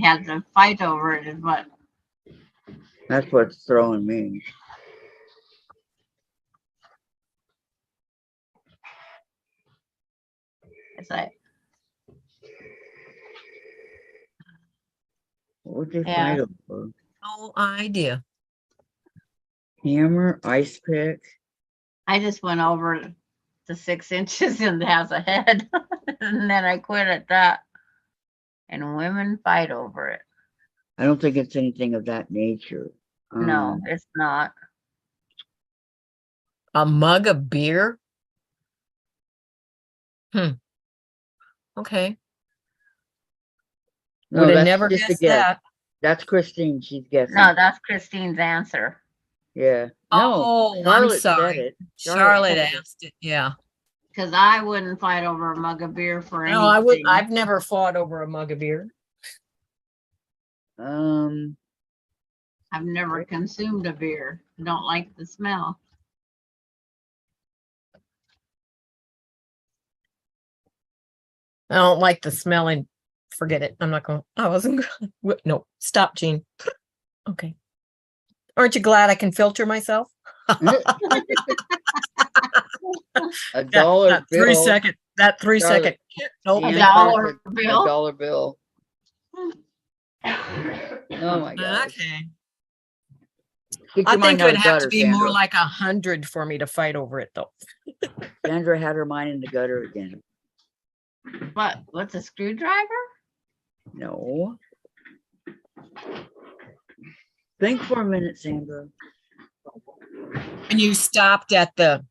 Has a fight over it is what? That's what's throwing me. It's like, What would they Yeah. fight over? No idea. Hammer, ice pick. I just went over the 6 inches and has a head, and then I quit at that. And women fight over it. I don't think it's anything of that nature. No, it's not. A mug of beer? Okay. No, Would have that's never just a guessed guess. that. That's Christine. She's guessing. No, that's Christine's answer. Yeah. No. Oh, I'm Charlotte said sorry. it. Charlotte said it. asked it. Yeah. Because I wouldn't fight over a mug of beer for anything. No, I would. I've never fought over a mug of beer. I've never consumed a beer. I don't like the smell. I don't like the smelling. Forget it. I'm not going. I wasn't. No, stop, Jean. Okay. Aren't you glad I can filter myself? A That, dollar that bill. 3 second. That 3 second. Nope. A Jean dollar says a bill. dollar bill. Oh my God. Okay. Keep I your mind think it out would of have gutter, to be more Sandra. like 100 for me to fight over it, though. Sandra had her mind in the gutter again. What? What's a screwdriver? No. Think for a minute, Sandra. And you stopped at the,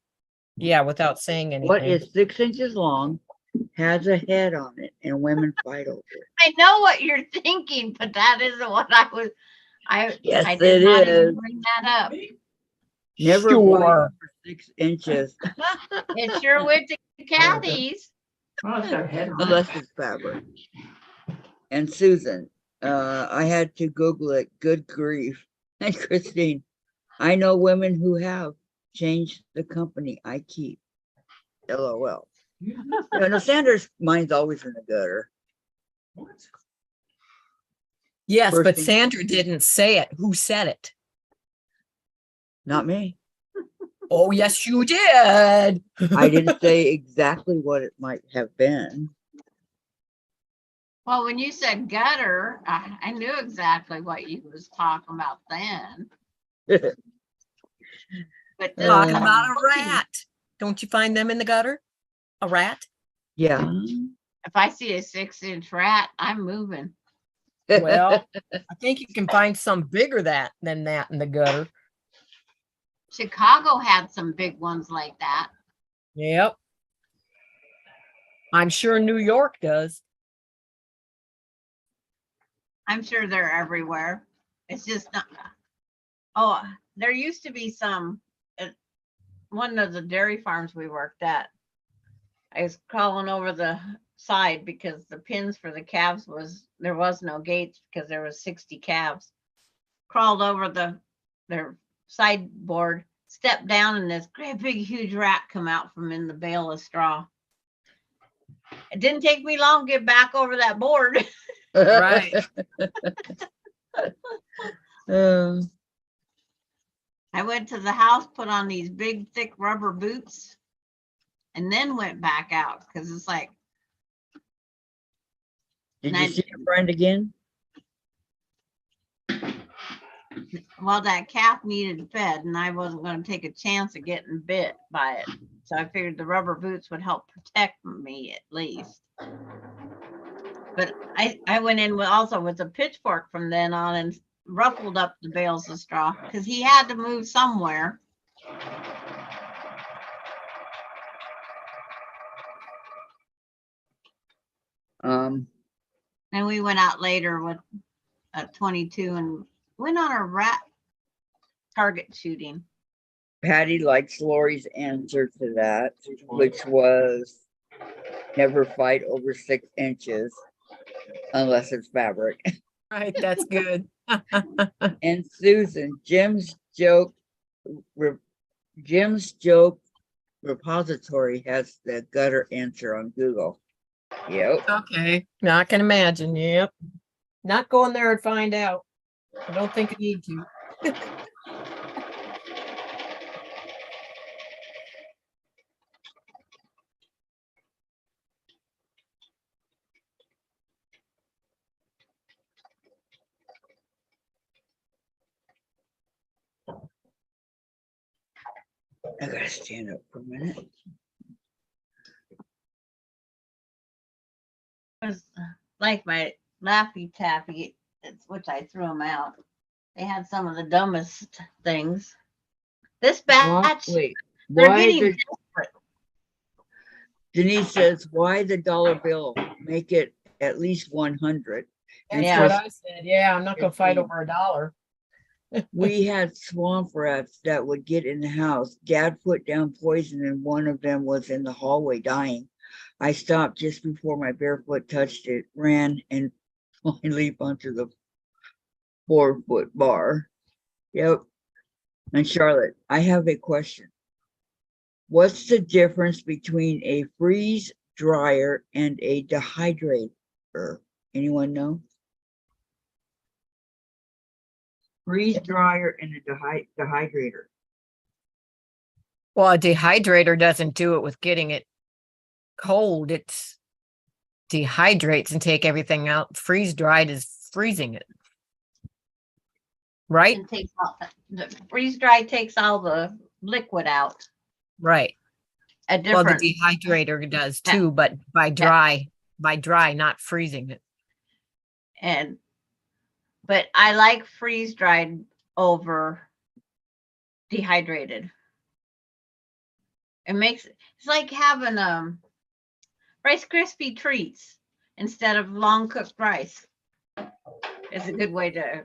yeah, without saying anything. What is 6 inches long, has a head on it, and women fight over it? I know what you're thinking, but that isn't what I was. Yes, I did it not is. even bring that up. Never Sure. fight for 6 inches It sure went to Kathy's. Oh, it's got a head on it. unless it's fabric. And Susan, I had to Google it. Good grief. And Christine, I know women who have changed the company I keep. LOL. No, Sandra's mind's always in the gutter. Yes, First but thing- Sandra didn't say it. Who said it? Not me. Oh, yes, you did. I didn't say exactly what it might have been. Well, when you said gutter, I knew exactly what you was talking about then. But this Talking time, about a rat. Don't you find them in the gutter? A rat? Yeah. if I see a 6-inch rat, I'm moving. Well, I think you can find some bigger than that in the gutter. Chicago had some big ones like that. Yep. I'm sure New York does. I'm sure they're everywhere. It's just not. Oh, there used to be some at one of the dairy farms we worked at. I was crawling over the side because the pins for the calves there was no gates because there was 60 calves. Crawled over their sideboard, stepped down, and this great big huge rat come out from in the bale of straw. It didn't take me long to get back over that board. Right. I went to the house, put on these big thick rubber boots, and then went back out because it's like, Did you see your friend again? well, that calf needed fed and I wasn't going to take a chance of getting bit by it. So I figured the rubber boots would help protect me at least. But I went in also with a pitchfork from then on and ruffled up the bales of straw because he had to move somewhere. Um, And we went out later with at 22 and went on a rat target shooting. Patty likes Lori's answer to that, which was never fight over 6 inches unless it's fabric. Right, that's good. And Susan, Jim's joke repository has the gutter answer on Google. Yep. Okay, now I can imagine, yep. Not going there and find out. I don't think I need to. I gotta stand up for a minute. It was like my Laffy Taffy, which I threw them out. They had some of the dumbest things. This batch, Wait, they're why getting the, desperate. Denise says, why the dollar bill? Make it at least 100. And That's Yeah. what Chris, I said. Yeah, I'm not gonna fight over $1. we had swamp rats that would get in the house. Dad put down poison and one of them was in the hallway dying. I stopped just before my barefoot touched it, ran and leap onto the 4-foot bar. Yep. And Charlotte, I have a question. What's the difference between a freeze dryer and a dehydrator? Anyone know? Freeze dryer and a dehydrator. Well, a dehydrator doesn't do it with getting it cold. It's dehydrates and take everything out. Freeze dried is freezing it. Right? And takes all the freeze dry takes all the liquid out. Right. A Well, the different, dehydrator does Yeah. too, but by dry, not freezing it. but I like freeze dried over dehydrated. It makes it's like having Rice Krispie treats instead of long cooked rice. It's a good way to,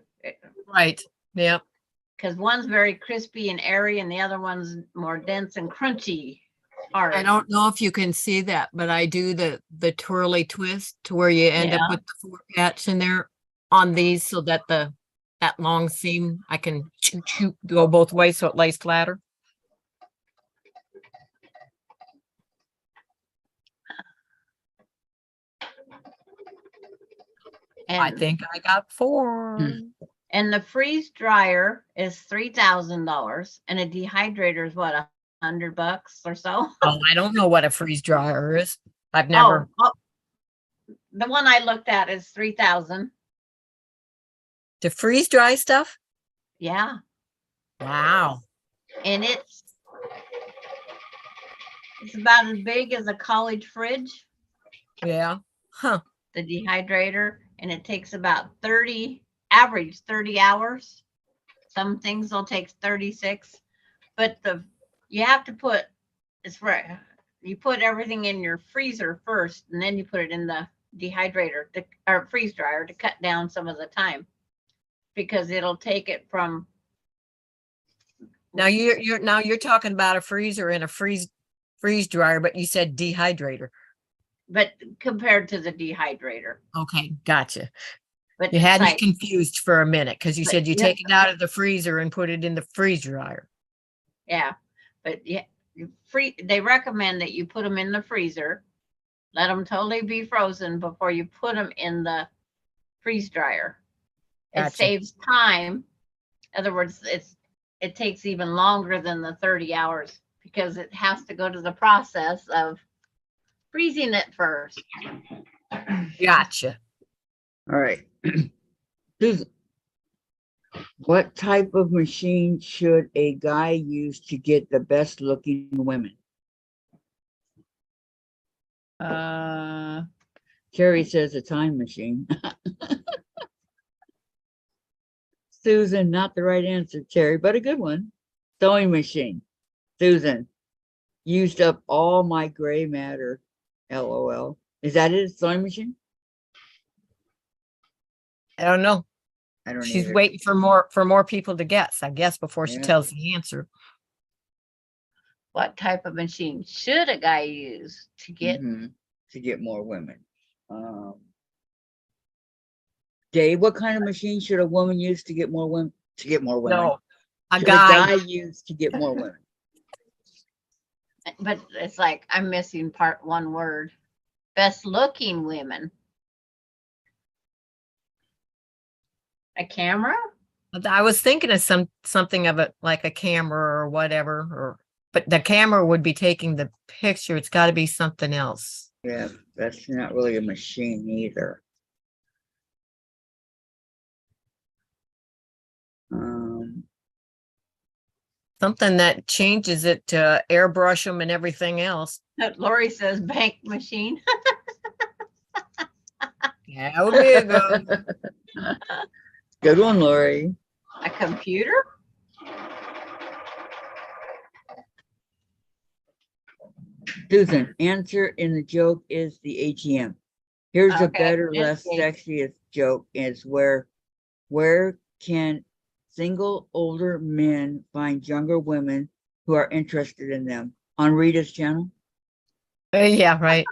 Right. Yep. because one's very crispy and airy and the other one's more dense and crunchy. Hard. I don't know if you can see that, but I do the twirly twist to where you end up Yeah. with the 4 patch in there on these so that that long seam I can go both ways so it lays flatter. I And, think I got 4. and the freeze dryer is $3,000 and a dehydrator is what, $100 or so. Oh, I don't know what a freeze dryer is. I've never. Oh, the one I looked at is 3,000. To freeze dry stuff? Yeah, Wow. and it's about as big as a college fridge, Yeah. Huh. the dehydrator, and it takes about 30 hours. Some things will take 36, but you have to put you put everything in your freezer first, and then you put it in the dehydrator or freeze dryer to cut down some of the time, because it'll take it from. Now you're talking about a freezer and a freeze dryer, but you said dehydrator. But compared to the dehydrator, Okay, gotcha. but You it's had me like, confused for a minute because you But said you yeah. take it out of the freezer and put it in the freeze dryer. yeah, but yeah, they recommend that you put them in the freezer, let them totally be frozen before you put them in the freeze dryer. It Gotcha. saves time. In other words, it takes even longer than the 30 hours because it has to go to the process of freezing it first. Gotcha. All right. Susan, what type of machine should a guy use to get the best looking women? Carrie says a time machine. Susan, not the right answer, Terry, but a good one. Sewing machine. Susan, used up all my gray matter. LOL. Is that it? Sewing machine? I don't know. I don't She's either. waiting for more people to guess, I guess, before she Yeah. tells the answer. What type of machine should a guy use to get? To get more women. Dave, what kind of machine should a woman use to get more women? To get more women. No, a Should guy. use to get more women? But it's like I'm missing one word. Best looking women. A camera? I was thinking of something of it like a camera or whatever, but the camera would be taking the picture. It's got to be something else. Yeah, that's not really a machine either. Something that changes it to airbrush them and everything else. Lori says bank machine. Yeah, that would be a good. Good one, Lori. A computer? Susan, answer in the joke is the ATM. Here's a Okay, better, it's less the- sexiest joke is where can single older men find younger women who are interested in them? On Rita's channel? Yeah, right.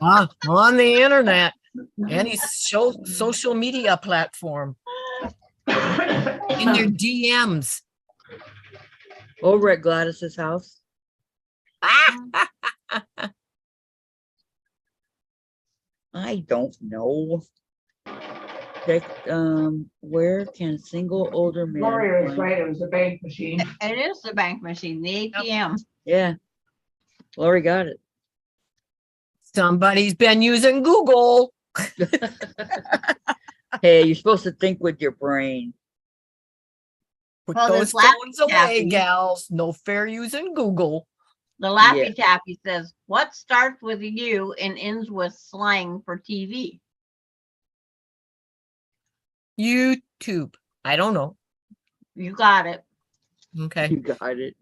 On the internet, any social media platform, in their DMs. Over at Gladys's house? I don't know. Where can single older men Lori was find- right, it was a bank machine. It is the bank machine, the ATM. Yeah. Lori got it. Somebody's been using Google. Hey, you're supposed to think with your brain. Put Well, those this Laffy phones away, Taffy- gals. No fair using Google. The Laffy Taffy says, what starts with a U and ends with slang for TV? YouTube. I don't know. You got it. Okay. You got it.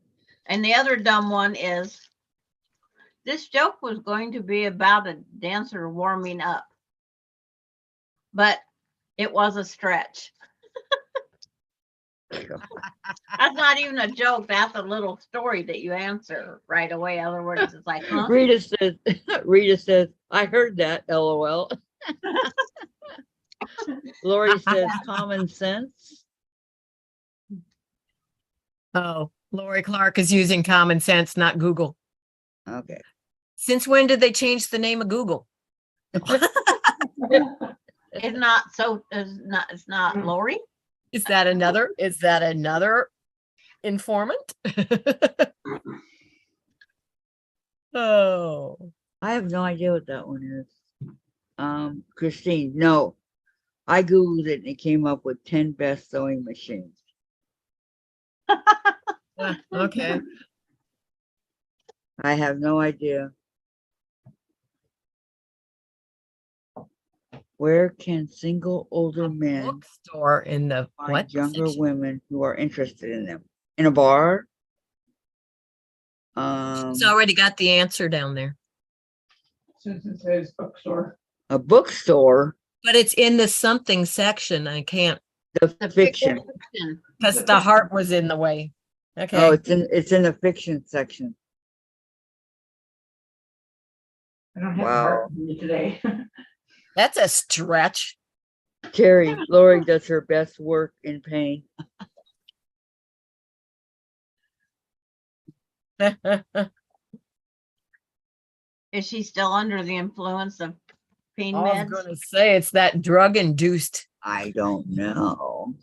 And the other dumb one is, this joke was going to be about a dancer warming up, but it was a stretch. That's not even a joke. That's a little story that you answer right away. In other words, it's like, huh? Rita says, I heard that, LOL. Lori says, common sense. Oh, Lori Clark is using common sense, not Google. Okay. Since when did they change the name of Google? It's not Lori. Is that another informant? Oh, I have no idea what that one is. Christine, no. I Googled it and it came up with 10 best sewing machines. okay. I have no idea. Where can single older men Bookstore in the find what? younger section? women who are interested in them? In a bar? She's already got the answer down there. Susan says bookstore. A bookstore? But it's in the something section. I can't, The The fiction. because the heart was in the way. Okay. Oh, it's in the fiction section. I don't have a Wow. heart for you today. That's a stretch. Terry, Lori does her best work in pain. Is she still under the influence of pain I was meds? going to say it's that drug induced. I don't know.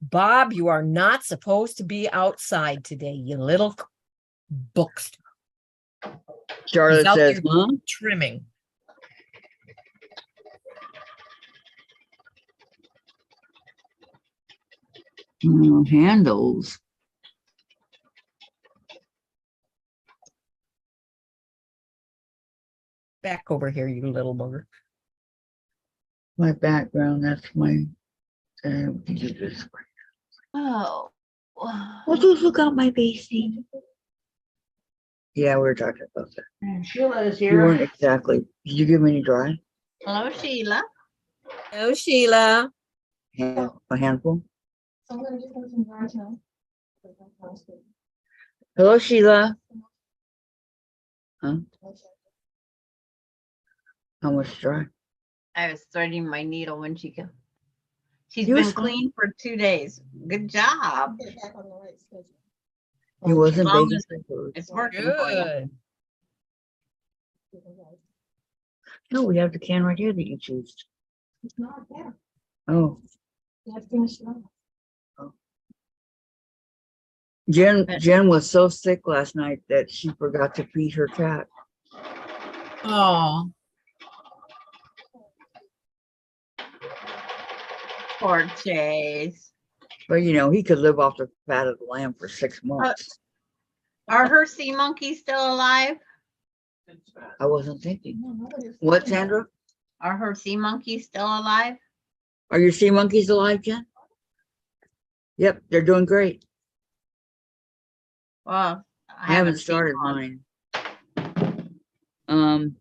Bob, you are not supposed to be outside today, you little bookstore. Charlotte out says, there. huh? Trimming. Handles. Back over here, you little bugger. My background, that's my we do this. Oh. What do you look out my basie? Yeah, we were talking about that. And Sheila is You weren't here. exactly. Did you give me any dry? Hello, Sheila. Oh, Sheila. A handful. Hello, Sheila. Huh? How much dry? I was threading my needle when she came. She's You been was fine. clean for 2 days. Good job. He wasn't As long begging as for food. It's working for you. Good. No, we have the can right here that you choose. It's not there. Oh, You have to finish it off. Jen was so sick last night that she forgot to feed her cat. Oh, Poor Chase. But you know, he could live off the fat of the lamb for 6 months. Are her sea monkeys still alive? I wasn't thinking. No, nobody's- What, Sandra? Are her sea monkeys still alive? Are your sea monkeys alive, Jen? Yep, they're doing great. Well, I haven't seen started one. mine.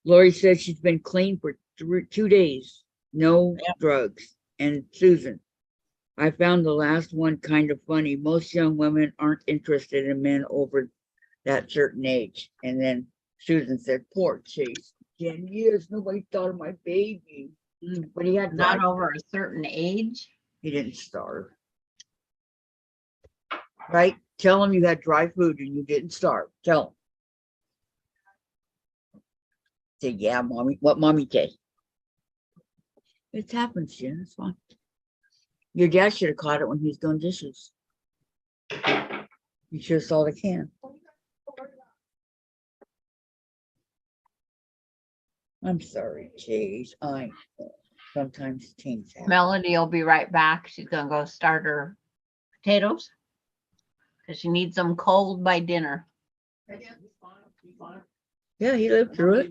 Lori said she's been clean for 2 days. No Yep. drugs. And Susan, I found the last one kind of funny. Most young women aren't interested in men over that certain age. And then Susan said, poor Chase. Jen, yes, nobody thought of my baby. But he had Not dry over a certain age. He didn't starve. Right? Tell him you had dry food and you didn't starve. Tell him. Say, yeah, mommy. What mommy say? It happens, Jen. It's fine. Your dad should have caught it when he was doing dishes. You should have saw the can. I'm sorry, Chase. Sometimes things happen. Melody will be right back. She's gonna go start her potatoes because she needs them cold by dinner. Yeah, he lived through it.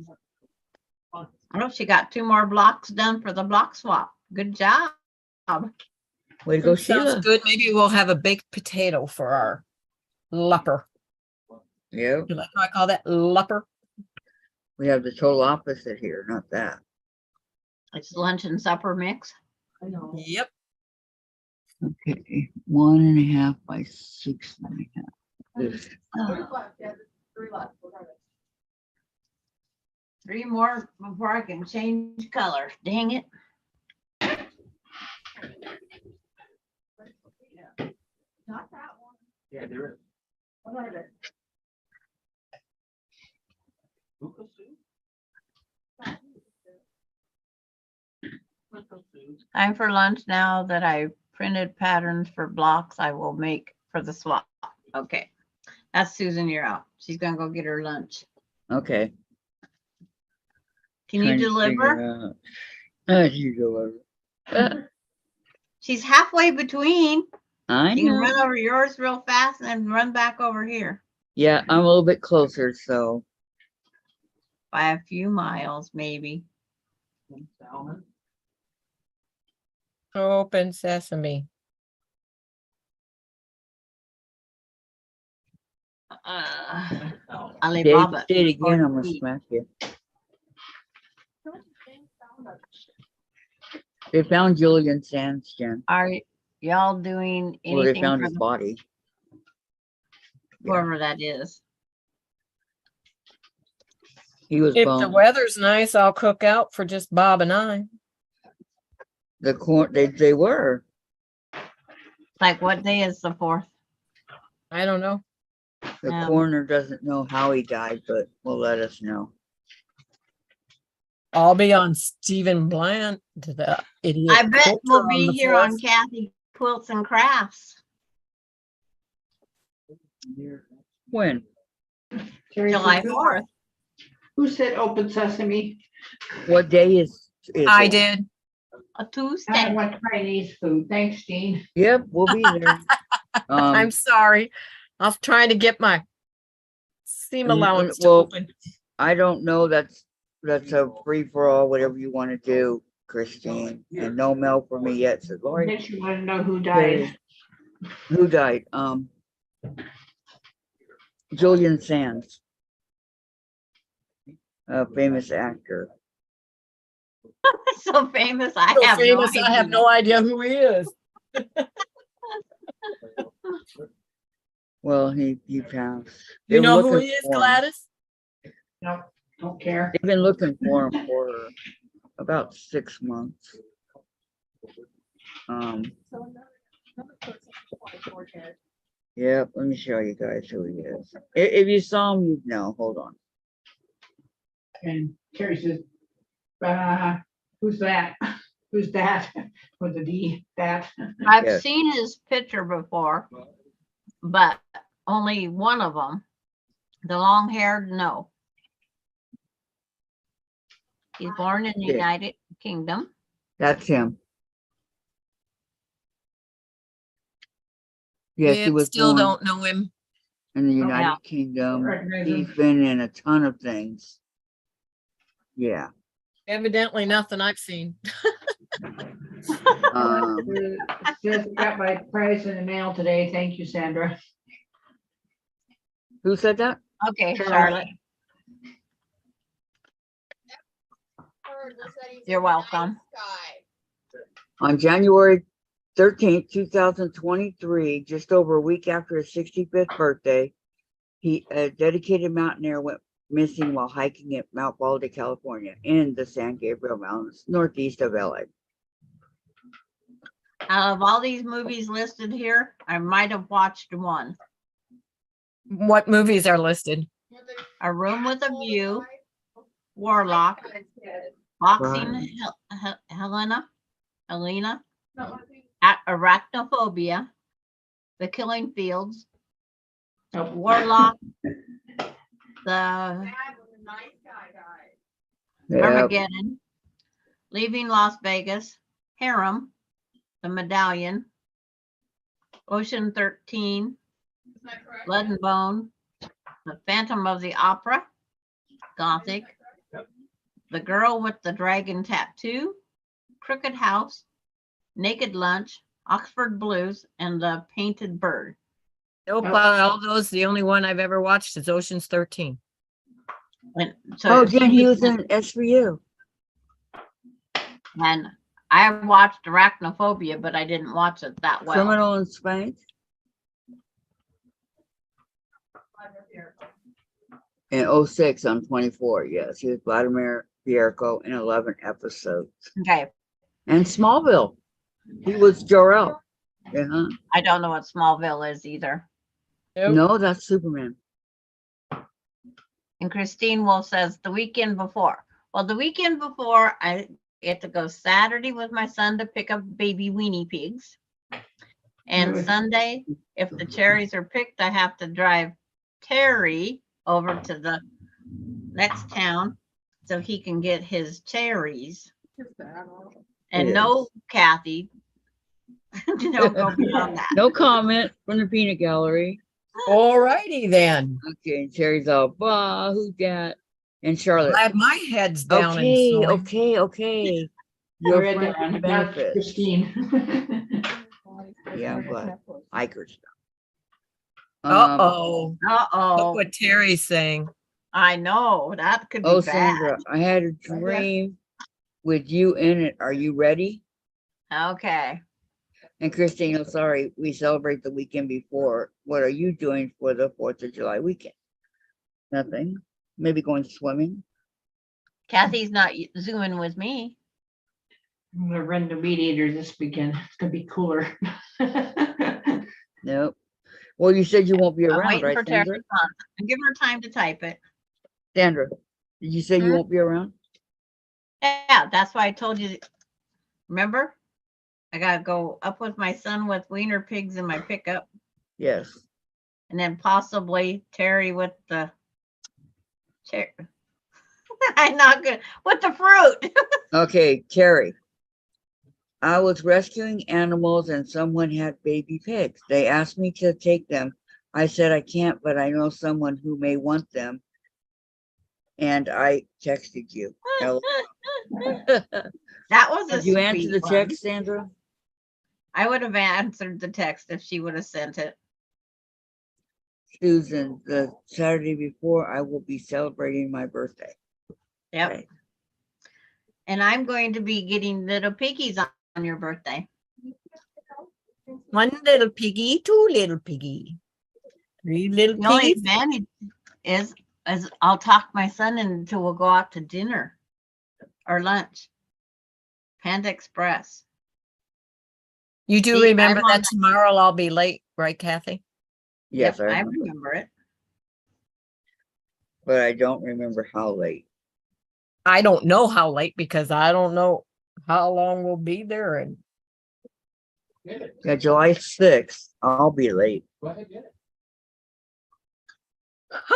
Oh, she got 2 more blocks done for the block swap. Good job. Way to go, sounds Sheila. good. Maybe we'll have a baked potato for our lupper. Yeah, You like how I call that lupper? we have the total opposite here, not that. It's lunch and supper mix. I know. Yep. Okay, 1.5 by 6.5. This. Three left. We're gonna- 3 more before I can change color. Dang it. Not that one. Yeah, there is. What are they? Time for lunch now that I printed patterns for blocks I will make for the swap. Okay. That's Susan, you're out. She's gonna go get her lunch. Okay. Can you Trying to deliver? figure out- you deliver. She's halfway between. I You can know. run over yours real fast and then run back over here Yeah, I'm a little bit closer, so by a few miles, maybe. Open sesame. Alibaba. say it again, I'm gonna Feet. smack you. They found Julian Sands, Jen. Are y'all doing Well, they anything found for his the, body. whoever that is? He was If the bummed. weather's nice, I'll cook out for just Bob and I. The corn, they were. Like what day is the 4th? I don't know. The coroner doesn't know how he died, but will let us know. I'll be on Stephen Bland, the idiot. I bet quilter we'll be the here on 4th. Kathy Quilts and Crafts, When? July 4th. Who said open sesame? What day is I it? did. A I Tuesday. want Chinese food. Thanks, Jean. Yep, we'll be there. I'm sorry. I'll try to get my seam allowance to well, open. I don't know. That's a free for all, whatever you want to do, Christine. And no mail for me yet, said I Lori. bet you want to know who died. Who died? Julian Sands, a famous actor. So famous, I So have famous, no I have idea. no idea who he is. Well, he passed. Do you They were know who looking he is, for him. Gladys? No, don't care. They've been looking for him for about 6 months. Yep, let me show you guys who he is. If you saw him, you'd know. Hold on. And Terry says, who's that? Who's that? With the D, that. I've Yes. seen his picture before, but only one of them. The long haired, no. He's born in the Yeah. United Kingdom. That's him. Yes, he Yeah, was still born don't know him. in the yeah. United Kingdom. Recognize him. He's been in a ton of things. Yeah. Evidently nothing I've seen. Says got my prize in the mail today. Thank you, Sandra. Who said that? Okay, Charlotte. Charlotte, you're welcome. On January 13th, 2023, just over a week after his 65th birthday, a dedicated mountaineer went missing while hiking at Mount Baldy, California, in the San Gabriel Mountains, northeast of LA. Out of all these movies listed here, I might have watched one. What movies are listed? A Room with a View, Warlock, Boxing Helena, Arachnophobia, The Killing Fields, Oh, Warlock, The Yeah, Armageddon, Leaving Las Vegas, Harem, The Medallion, Ocean 13, Blood and Bone, The Phantom of the Opera, Gothic, The Girl with the Dragon Tattoo, Crooked House, Naked Lunch, Oxford Blues, and The Painted Bird. Nope, Oh. all those, the only one I've ever watched is Ocean's 13. And so oh, he Jen, he was was in SVU. and I watched Arachnophobia, but I didn't watch it that well. Criminal in Spain. In 06 on 24, yes. He was Vladimir Bierko in 11 episodes. Okay, And Smallville. He was Jor-El. Uh-huh. I don't know what Smallville is either. Nope. No, that's Superman. And Christine Wolf says the weekend before. Well, the weekend before, I get to go Saturday with my son to pick up baby weenie pigs. And Good. Sunday, if the cherries are picked, I have to drive Terry over to the next town so he can get his cherries. And Yes. no, Kathy, don't go beyond that. No comment from the peanut gallery. All righty then. Okay, and Terry's all, bah, who dat? And Charlotte. Glad my head's down and Okay, sewing. okay. I Your read friend that one. with Not benefits. Christine. Yeah, I'm glad. Iker stuff. Uh-oh. Look Uh-oh, what Terry's saying. I know, that could be Oh, bad. Sandra, I had a dream with you in it. Are you ready? Okay. And Christine, I'm sorry, we celebrate the weekend before. What are you doing for the 4th of July weekend? Nothing. Maybe going swimming. Kathy's not zooming with me. I'm gonna run the meat eater this weekend. It's gonna be cooler. Nope. Well, you said you won't be I'm around, waiting right, for Terry Sandra? to come. And give her time to type it. Sandra, did you say you Hmm? won't be around? Yeah, that's why I told you. Remember? I gotta go up with my son with wiener pigs in my pickup, Yes. and then possibly Terry with the chair. I'm not good with the fruit. Okay, Terry. I was rescuing animals and someone had baby pigs. They asked me to take them. I said I can't, but I know someone who may want them. And I texted you. LOL. That was a Did you answer sweet the one. text, Sandra? I would have answered the text if she would have sent it. Susan, the Saturday before, I will be celebrating my birthday. Yep. Okay. And I'm going to be getting little piggies on your birthday. One little piggy, two little piggy, three little The only piggies. advantage is I'll talk my son until we'll go out to dinner or lunch. Panda Express. You do See, remember I'm on that tomorrow I'll be late, right, Kathy? Yes, Yep, I remember, remember it. but I don't remember how late. I don't know how late because I don't know how long we'll be there. And Yeah, July 6th, I'll be late. how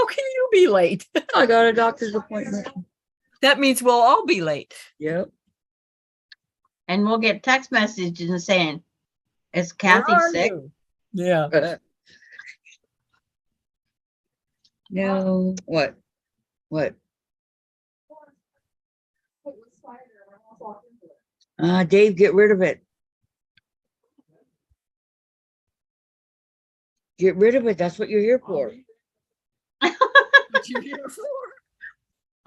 can you be late? I got a doctor's appointment. That means we'll all be late. Yep. And we'll get text messages saying, is Where Kathy are sick? you? Yeah. No. What? What? Dave, get rid of it. Get rid of it. That's what you're here for. What you here for?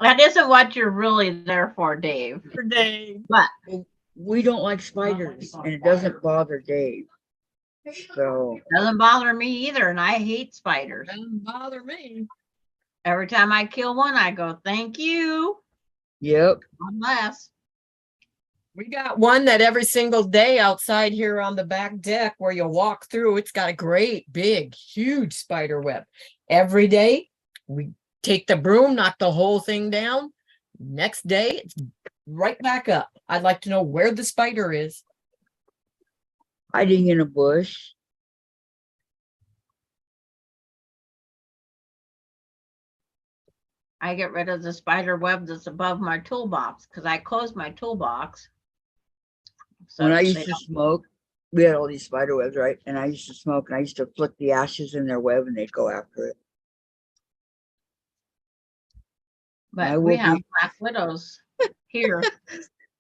That isn't what you're really there for, Dave. For Dave. We don't like spiders, and it doesn't bother Dave. So, Doesn't bother me either, and I hate spiders. Doesn't bother me. Every time I kill one, I go, thank you. yep. Unless. We got one that every single day outside here on the back deck where you walk through, it's got a great, big, huge spider web. Every day we take the broom, knock the whole thing down. Next day, it's right back up. I'd like to know where the spider is. Hiding in a bush. I get rid of the spider web that's above my toolbox because I close my toolbox. So When I they used to don't- smoke, we had all these spider webs, right? And I used to smoke, and I used to flick the ashes in their web, and they'd go after it. I but will we have be- black widows here.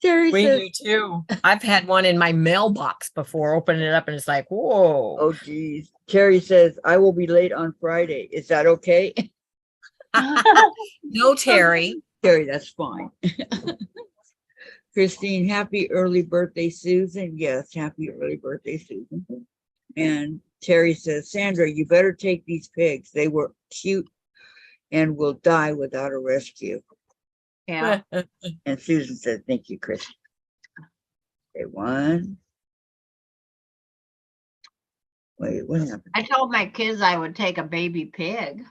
Terry We says, do too. I've had one in my mailbox before, opening it up, and it's like, whoa. oh, geez. Terry says, I will be late on Friday. Is that okay? No, Terry. Terry, that's fine. Christine, happy early birthday, Susan. Yes, happy early birthday, Susan. And Terry says, Sandra, you better take these pigs. They were cute and will die without a rescue. Yeah. And Susan said, thank you, Chris. Okay, one. Wait, what happened? I told my kids I would take a baby pig.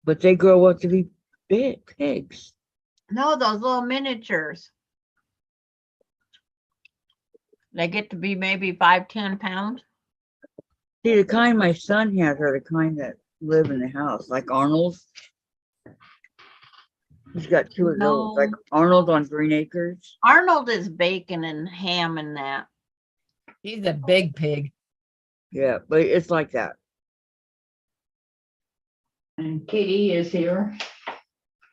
But they grow up to be big pigs. No, those little miniatures. They get to be maybe 5-10 pounds. See, the kind my son has are the kind that live in the house, like Arnold's. He's got two of those, like No. Arnold on Green Acres. Arnold is bacon and ham and that. He's a big pig. Yeah, but it's like that. And Katie is here.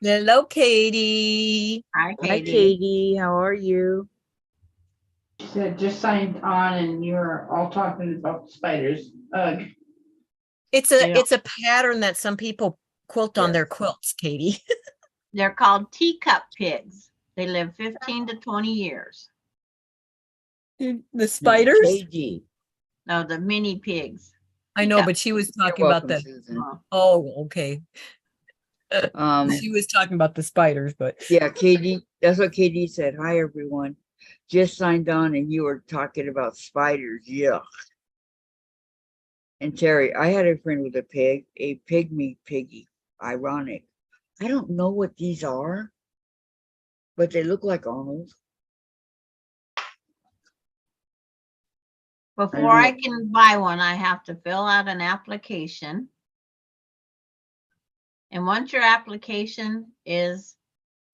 Hello, Katie. Hi, Hi, Katie. Katie. How are you? She said just signed on and you're all talking about spiders. It's Yeah. a pattern that some people quilt on Yes. their quilts, Katie. They're called teacup pigs. They live 15 to 20 years. The spiders? KG. No, the mini pigs. I know, Teacup. but she was You're talking about welcome, the. Susan. Oh, okay. Um, She was talking about the spiders, but yeah, Katie, that's what Katie said. Hi, everyone. Just signed on and you were talking about spiders. Yuck. And Terry, I had a friend with a pygmy piggy. Ironic. I don't know what these are, but they look like Arnold. Before I can buy one, I have to fill out an application. And once your application is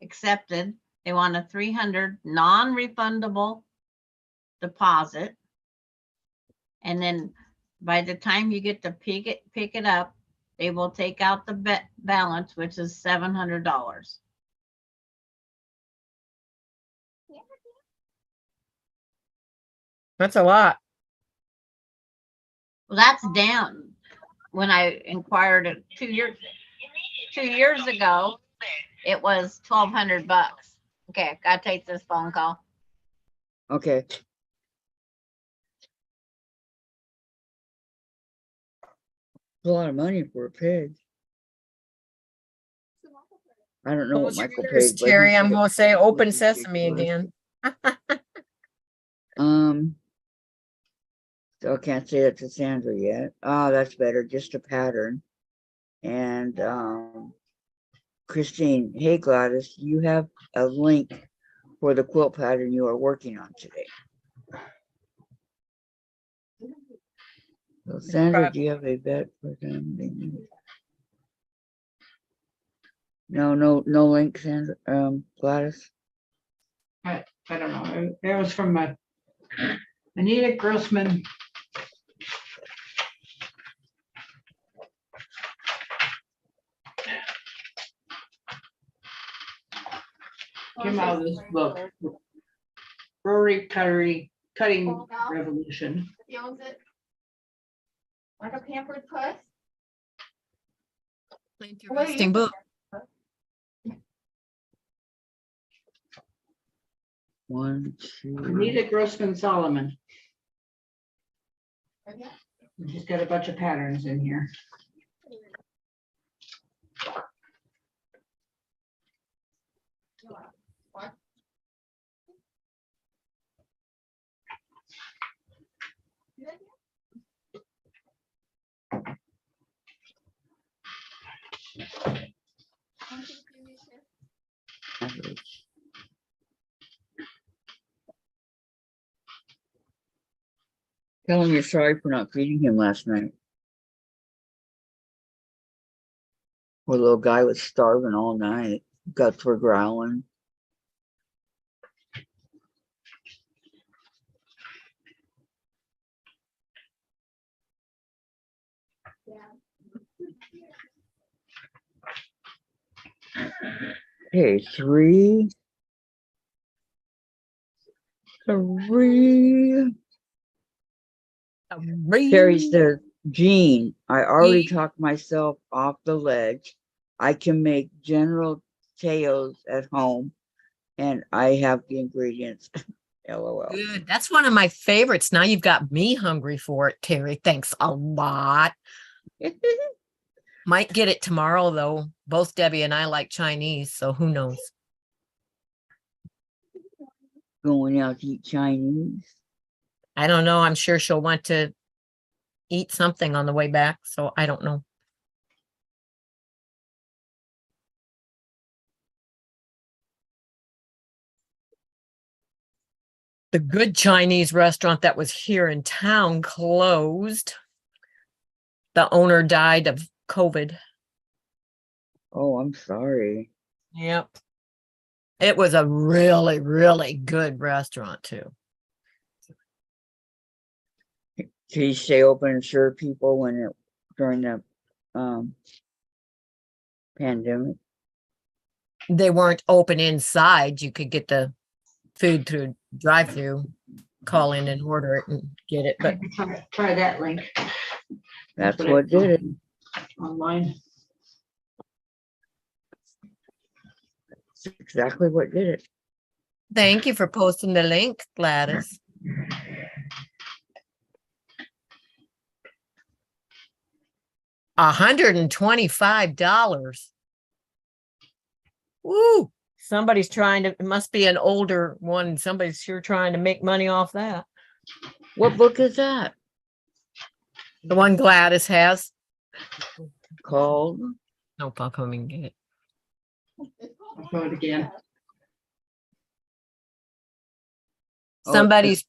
accepted, they want a $300 non-refundable deposit. And then by the time you get to pick it up, they will take out the balance, which is $700. that's a lot. Well, that's down. When I inquired it 2 years ago, It was $1,200. Okay, gotta take this phone call. Okay. A lot of money for a pig. I don't know what Close your Michael ears, paid, but he Terry, I'm said gonna say it was open sesame ridiculous. again. So I can't say that to Sandra yet. Oh, that's better. Just a pattern. And Christine, hey Gladys, you have a link for the quilt pattern you are working on today. So Sandra, do you have a vet for them? No link, Sandra. Gladys. I don't know. That was from Anita Grossman. Came out of this book, Rory Cutting Revolution. He owns it. Like a pampered puss. Interesting book. One, two. Anita Grossman Solomon. She's got a bunch of patterns in here. Tell him you're sorry for not feeding him last night. Poor little guy was starving all night. Guts were growling. Okay, three. Terry says, Gene, I already talked myself off the ledge. I can make General Teos at home, and I have the ingredients. LOL. Good. That's one of my favorites. Now you've got me hungry for it, Terry. Thanks a lot. Might get it tomorrow, though. Both Debbie and I like Chinese, so who knows? Going out to eat Chinese. I don't know. I'm sure she'll want to eat something on the way back, so I don't know. The good Chinese restaurant that was here in town closed. The owner died of COVID. Oh, I'm sorry. Yep. It was a really, really good restaurant, too. Did he stay open and serve people during the pandemic? They weren't open inside. You could get the food through drive-through, call in and order it and get it. But Try that link That's what did it. online. That's exactly what did it. thank you for posting the link, Gladys. $125. Woo! Somebody's trying to, it must be an older one. Somebody's sure trying to make money off that. What book is that? The one Gladys has. Called? Nope, I'll come and get it. I'll show it again. Oh, Somebody's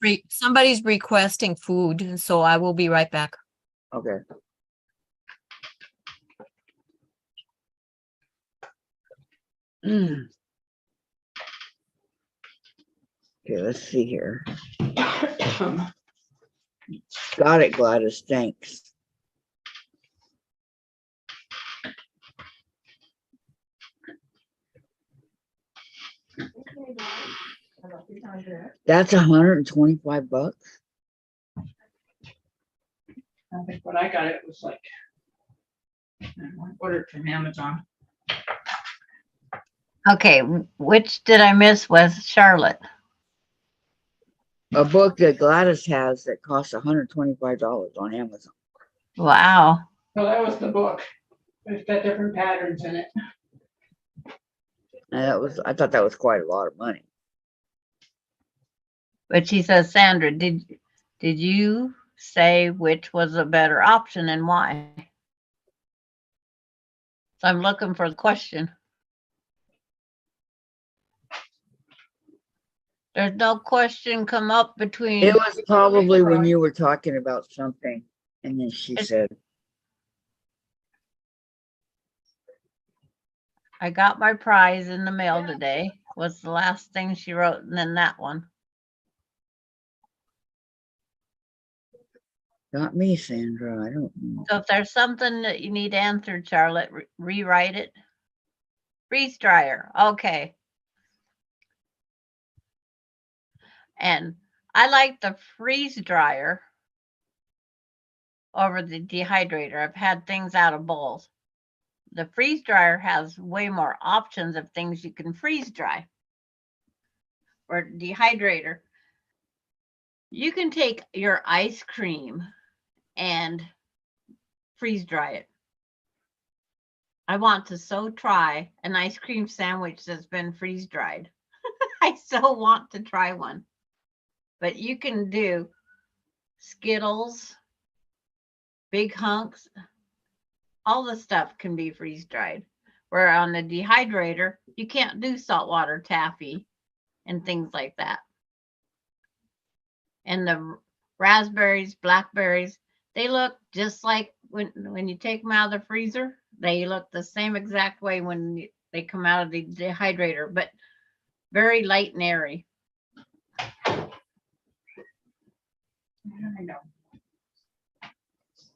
requesting food, so I will be right back. okay. Okay, let's see here. Got it, Gladys. Thanks. That's $125. I think what I got, it was like, I ordered from Amazon. Okay, which did I miss with Charlotte? A book that Gladys has that costs $125 on Amazon. Wow. Well, that was the book. It's got different patterns in it. And I thought that was quite a lot of money. But she says, Sandra, did you say which was a better option and why? So I'm looking for the question. There's no question come up between. It was probably when you were talking about something, and then she said, I got my prize in the mail today, was the last thing she wrote, and then that one. "Not me, Sandra. I don't know." So if there's something that you need answered, Charlotte, rewrite it. Freeze dryer. Okay. And I like the freeze dryer over the dehydrator. I've had things out of bowls. The freeze dryer has way more options of things you can freeze dry. Or dehydrator, you can take your ice cream and freeze dry it. I want to so try an ice cream sandwich that's been freeze dried. I so want to try one. But you can do Skittles, big hunks, all the stuff can be freeze dried. Where on the dehydrator, you can't do saltwater taffy and things like that. And the raspberries, blackberries, they look just like when you take them out of the freezer, they look the same exact way when they come out of the dehydrator, but very light and airy. I know.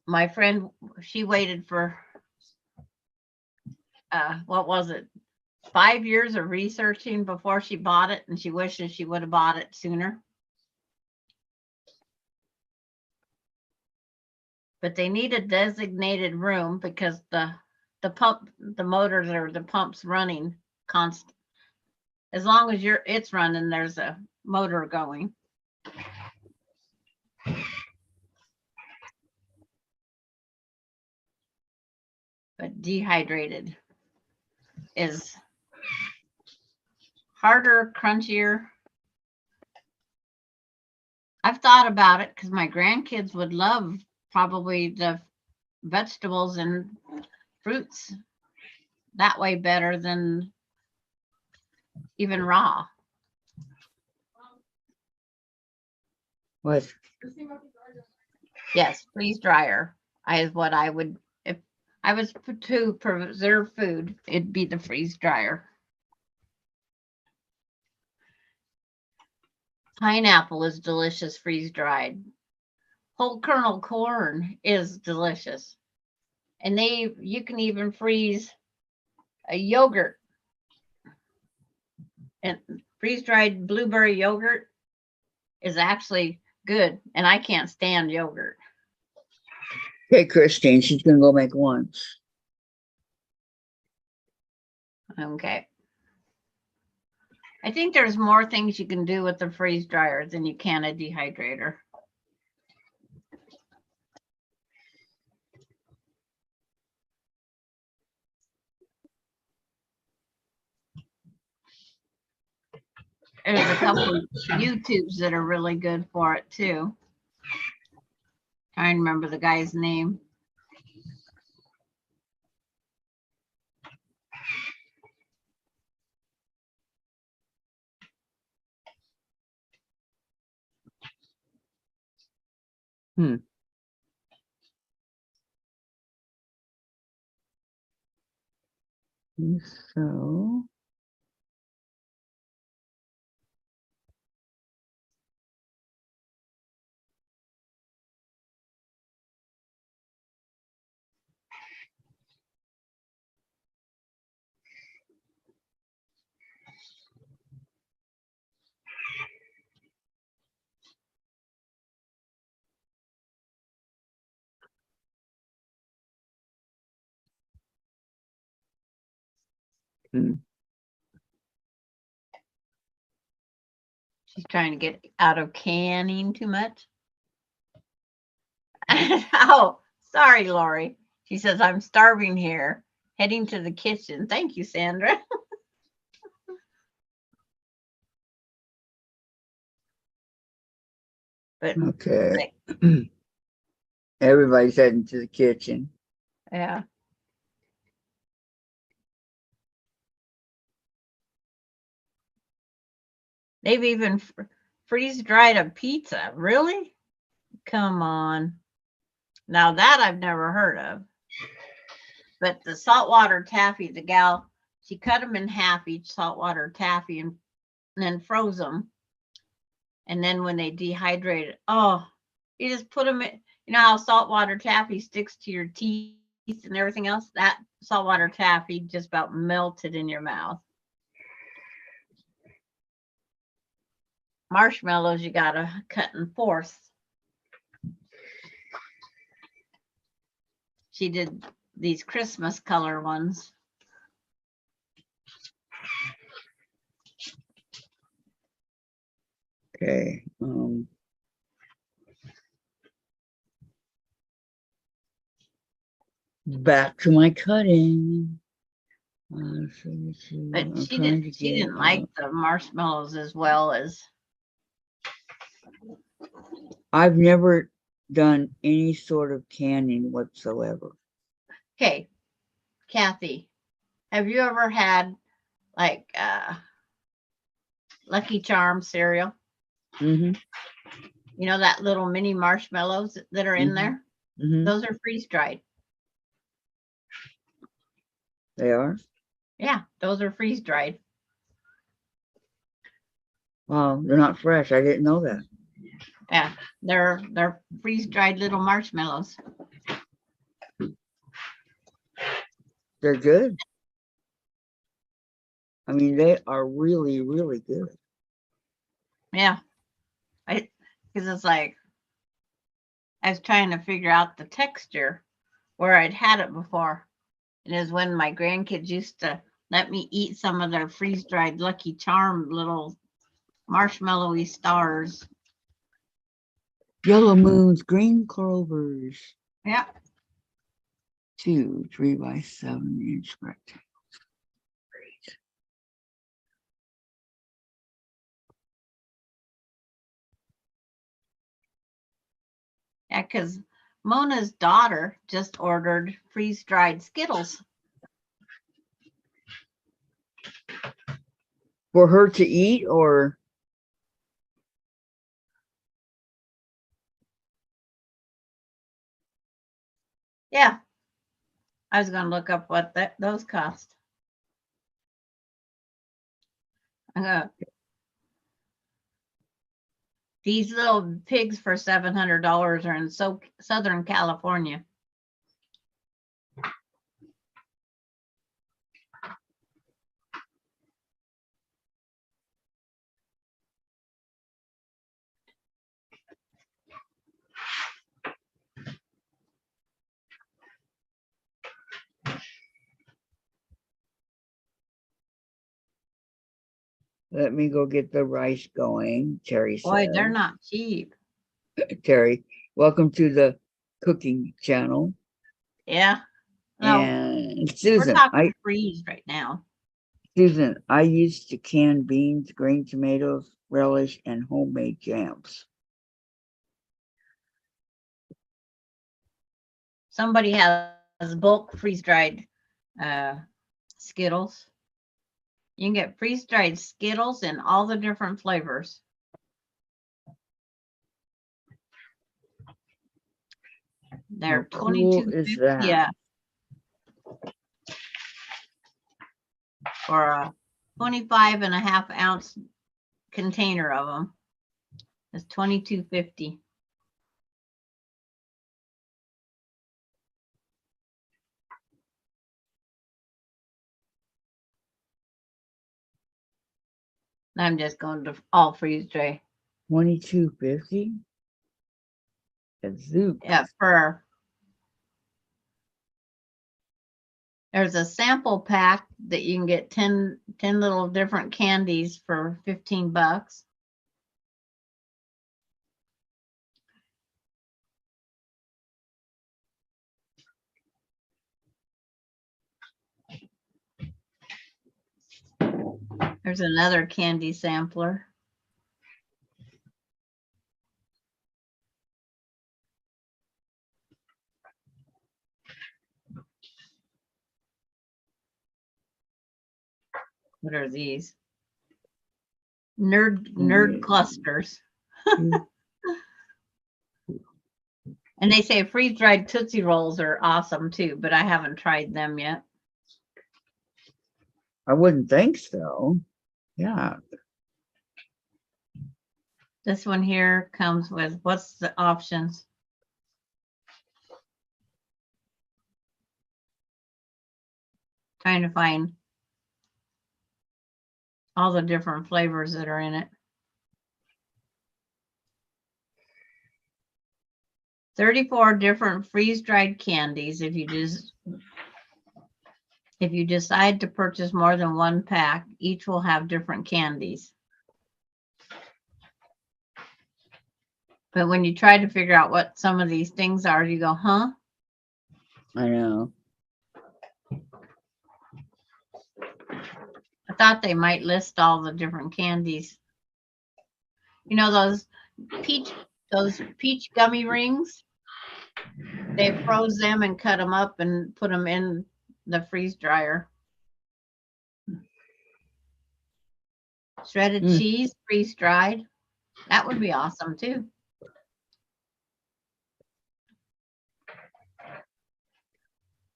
My friend, she waited for what was it, 5 years of researching before she bought it, and she wishes she would have bought it sooner. But they need a designated room because the motors or the pumps running constant. As long as it's running, there's a motor going. But dehydrated is harder, crunchier. I've thought about it because my grandkids would love probably the vegetables and fruits that way better than even raw. What? Yes, freeze dryer is what I would, if I was to preserve food, it'd be the freeze dryer. Pineapple is delicious freeze dried. Whole kernel corn is delicious. And you can even freeze a yogurt. And freeze dried blueberry yogurt is actually good. And I can't stand yogurt. Hey, Christine, she's gonna go make one. Okay. I think there's more things you can do with the freeze dryer than you can a dehydrator. There's a couple of YouTubes that are really good for it too. Trying to remember the guy's name. So, She's trying to get out of canning too much. Oh, sorry, Lori. She says, I'm starving here, heading to the kitchen. Thank you, Sandra. But Okay. like, Everybody's heading to the kitchen. yeah. They've even freeze dried a pizza. Really? Come on. Now that I've never heard of. But the saltwater taffy, the gal, she cut them in half, each saltwater taffy, and then froze them. And then when they dehydrated, oh, you just put them in. You know how saltwater taffy sticks to your teeth and everything else? That saltwater taffy just about melted in your mouth. Marshmallows, you gotta cut in fourths. She did these Christmas color ones. Okay. Back to my cutting. But I'm she trying didn't. to She get, didn't like the marshmallows as well as. I've never done any sort of canning whatsoever. Okay, Kathy, have you ever had like Lucky Charms cereal? Mm-hmm. You know that little mini marshmallows that are in Mhm. there? Mm-hmm. Those are freeze dried. They are? Yeah, those are freeze dried. Wow, they're not fresh. I didn't know that. Yeah, they're freeze dried little marshmallows. They're good. I mean, they are really, really good. Yeah, because it's like I was trying to figure out the texture where I'd had it before. It is when my grandkids used to let me eat some of their freeze dried Lucky Charm little marshmallowy stars. Yellow moons, green clovers. Yeah. 2 3x7-inch rectangles. Great. Yeah, because Mona's daughter just ordered freeze dried Skittles. For her to eat, or Yeah. I was going to look up what those cost. These little pigs for $700 are in Southern California. let me go get the rice going. Terry Boy, said. they're not cheap. Terry, welcome to the cooking channel. Yeah. No, And we're Susan, talking freeze right now. I used to can beans, green tomatoes, relish, and homemade jams. Somebody has bulk freeze dried Skittles. You can get freeze dried Skittles in all the different flavors. They're How cool is $22.50 that? for a 25.5 ounce container of them. It's $22.50. I'm just going to all freeze dry. $22.50. Zook. Yeah, there's a sample pack that you can get 10 little different candies for $15. There's another candy sampler. What are these? Nerd clusters. And they say freeze-dried Tootsie Rolls are awesome too, but I haven't tried them yet. I wouldn't think so. Yeah. This one here comes with, what's the options? Trying to find all the different flavors that are in it. 34 different freeze-dried candies. If you decide to purchase more than one pack, each will have different candies. But when you try to figure out what some of these things are, you go, huh? I know. I thought they might list all the different candies. You know, those peach gummy rings? They froze them and cut them up and put them in the freeze dryer. Shredded cheese, freeze dried. That would be awesome too.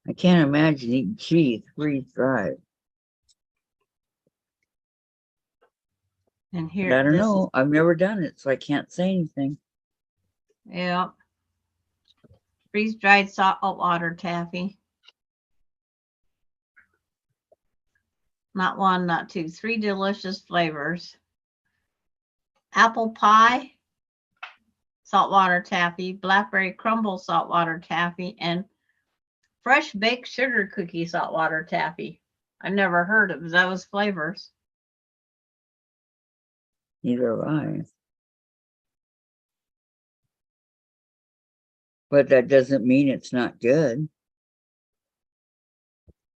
I can't imagine eating cheese freeze dried. And But here, I don't this know. I've never done it, so I can't say anything. yeah. Freeze dried salt water taffy. Not one, not two, 3 delicious flavors. Apple pie, saltwater taffy, blackberry crumble saltwater taffy, and fresh baked sugar cookie saltwater taffy. I never heard of those flavors. Neither have I. But that doesn't mean it's not good.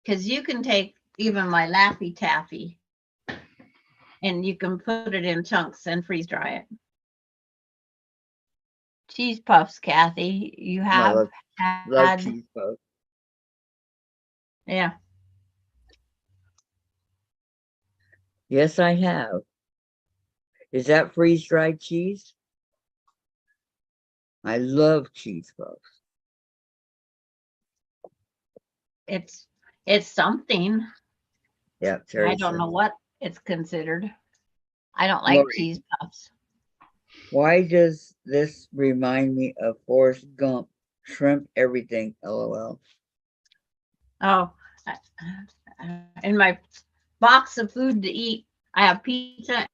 Because you can take even my Laffy Taffy and you can put it in chunks and freeze dry it. Cheese puffs, Kathy, you have love had. cheese puffs. Yeah. Yes, I have. Is that freeze dried cheese? I love cheese puffs. It's something. Yeah, I don't know what it's considered. I don't like Lori, cheese puffs. why does this remind me of Forrest Gump? Shrimp everything, LOL. Oh, in my box of food to eat, I have pizza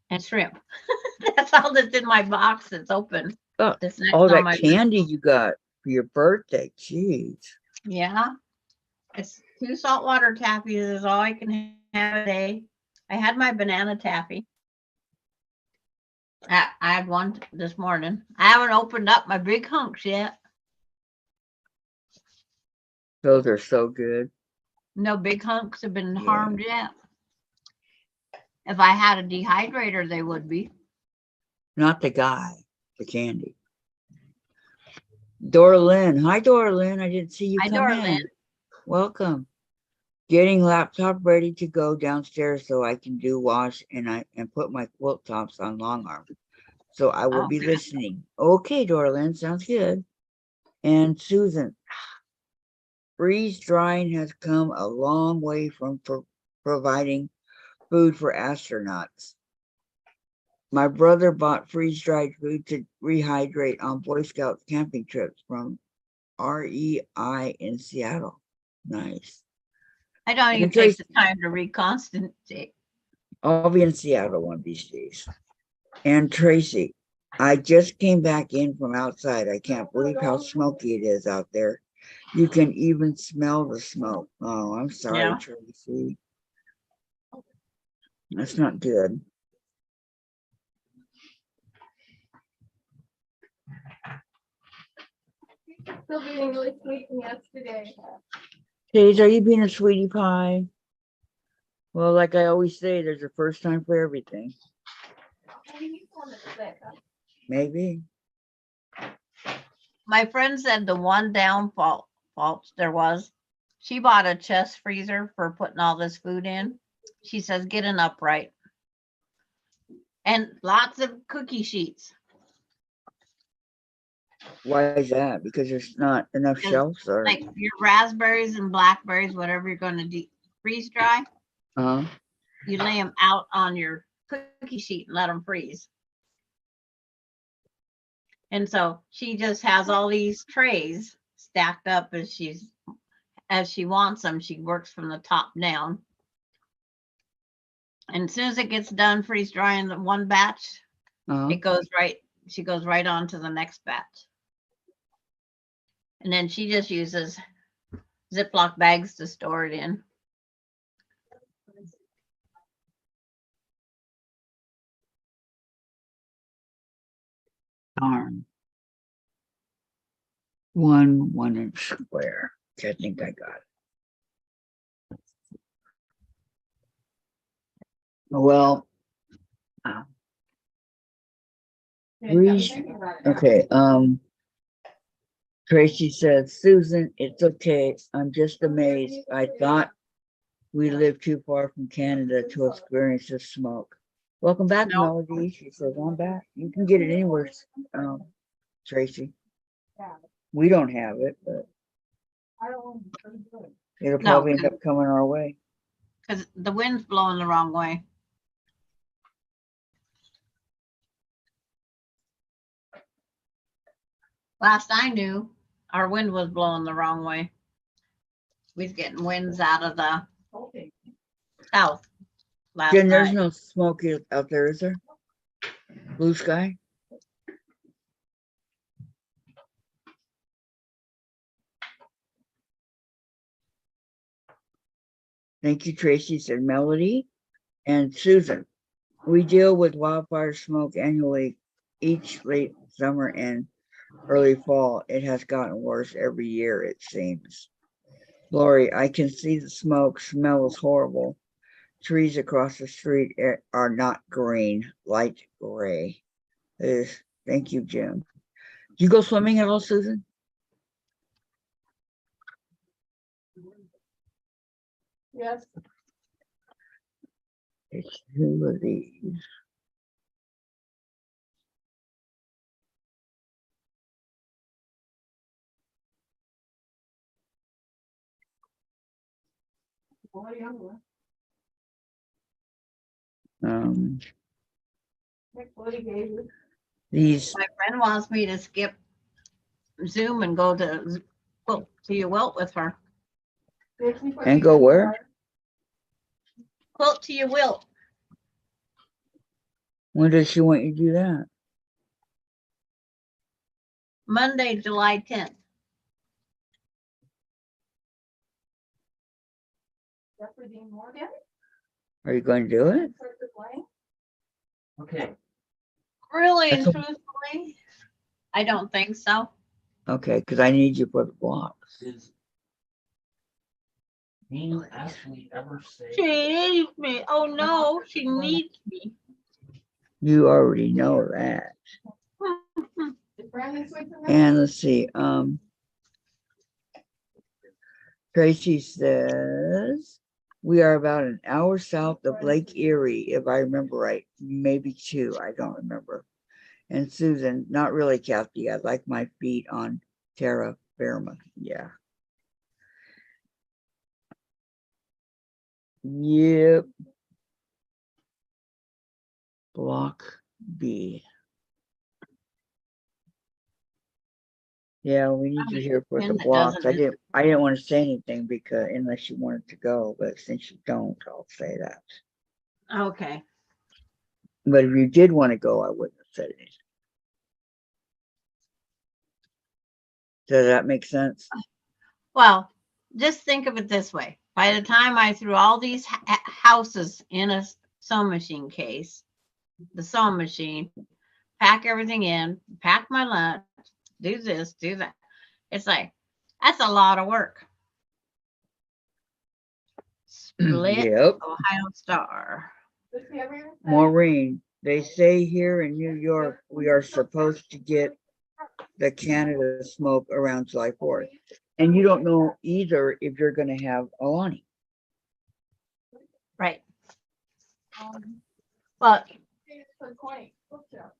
and shrimp. That's all that's in my box that's open. Oh, That's next all on that my candy you got for your birthday. Jeez. Yeah. It's 2 saltwater taffies is all I can have a day. I had my banana taffy. I had one this morning. I haven't opened up my big hunks yet. Those are so good. No big hunks have been Yeah. harmed yet. If I had a dehydrator, they would be. Not the guy, the candy. Dorlyn. Hi, Dorlyn. I didn't see you Hi, come Dorlyn. in. Welcome. Getting laptop ready to go downstairs so I can do wash and put my quilt tops on long arm. So I will be Okay. listening. Okay, Dorlyn, sounds good. And Susan, freeze drying has come a long way from providing food for astronauts. My brother bought freeze-dried food to rehydrate on Boy Scout camping trips from REI in Seattle. Nice. I don't even take the time to reconstitute. I'll be in Seattle one of these days. And Tracy, I just came back in from outside. I can't believe how smoky it is out there. You can even smell the smoke. Oh, I'm sorry, Yeah. Tracy. That's not good. Still being really sweet from yesterday. Paige, are you being a sweetie pie? Well, like I always say, there's a first time for everything. Maybe. My friend said the one downfall fault there was, she bought a chest freezer for putting all this food in. She says, get an upright. And lots of cookie sheets. Why is that? Because there's not enough Because, shelves or Like your raspberries and blackberries, whatever you're going to freeze dry, uh you lay them out on your cookie sheet and let them freeze. And so she just has all these trays stacked up as she wants them. She works from the top down. And as soon as it gets done freeze drying the one batch, uh she goes right on to the next batch. And then she just uses Ziploc bags to store it in. darn. 1 inch square. Okay, I think I got it. Well, okay. Tracy says, Susan, it's okay. I'm just amazed. I thought we lived too far from Canada to experience this smoke. Welcome back, No. Melody. She says, I'm back. You can get it anywhere, Tracy. We don't have it, but it'll probably end up coming our way. Because the wind's blowing the wrong way. Last I knew, our wind was blowing the wrong way. We was getting winds out of the south last Jen, there's night. no smoke out there, is there? Blue sky? Thank you, Tracy, said Melody. And Susan, we deal with wildfire smoke annually each late summer and early fall. It has gotten worse every year, it seems. Lori, I can see the smoke. Smells horrible. Trees across the street are not green, light gray. Thank you, Jim. Do you go swimming at all, Susan? Yes. It's two of these. These My friend wants me to skip Zoom and go to Quilt to your Wilt with her. and go where? Quilt to your Wilt. When does she want you to do that? Monday, July 10th. Are you going to do it? Okay. Really and That's truthfully, I don't think so. Okay, because I need you for the blocks. Does Neil actually ever say? She needs me. Oh no, she needs me. You already know that. And let's see. Tracy says we are about an hour south of Lake Erie, if I remember right. Maybe 2. I don't remember. And Susan, not really, Kathy. I like my feet on terra firma. Yeah. Yep. Block B. Yeah, we need you here for the And it blocks. doesn't- I didn't want to say anything because unless you wanted to go, but since you don't, I'll say that. Okay. But if you did want to go, I wouldn't have said anything. Does that make sense? Well, just think of it this way. By the time I threw all these houses in a sewing machine case, the sewing machine, pack everything in, pack my lunch, do this, do that. It's like, that's a lot of work. Lit Yep, Ohio Star. Does he ever even say- Maureen, they say here in New York, we are supposed to get the Canada smoke around July 4th. And you don't know either if you're gonna have Alani. Right. Um, Well, it's for 20. Book show.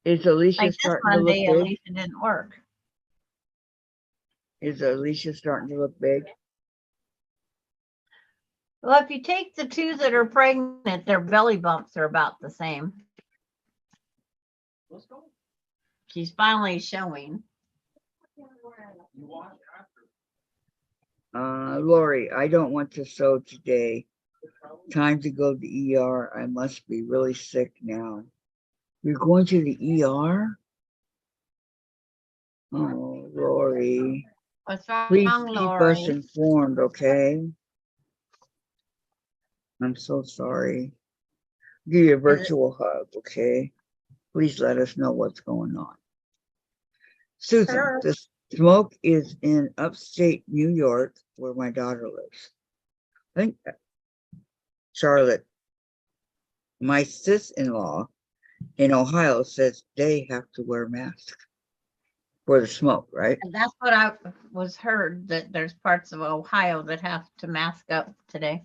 Is Alicia like this starting to look Monday, big? Alicia didn't work. Is Alicia starting to look big? Well, if you take the two that are pregnant, their belly bumps are about the same. Let's go. She's finally showing. You watch after. Lori, I don't want to sew today. Time to go to the ER. I must be really sick now. You're going to the ER? Oh, Lori. What's wrong, Please keep us Lori? informed, okay? I'm so sorry. Give you a virtual hug, okay? Please let us know what's going on. Susan, Sure. the smoke is in upstate New York where my daughter lives. I think Charlotte, my sis-in-law in Ohio says they have to wear masks for the smoke, right? And that's what I was heard, that there's parts of Ohio that have to mask up today.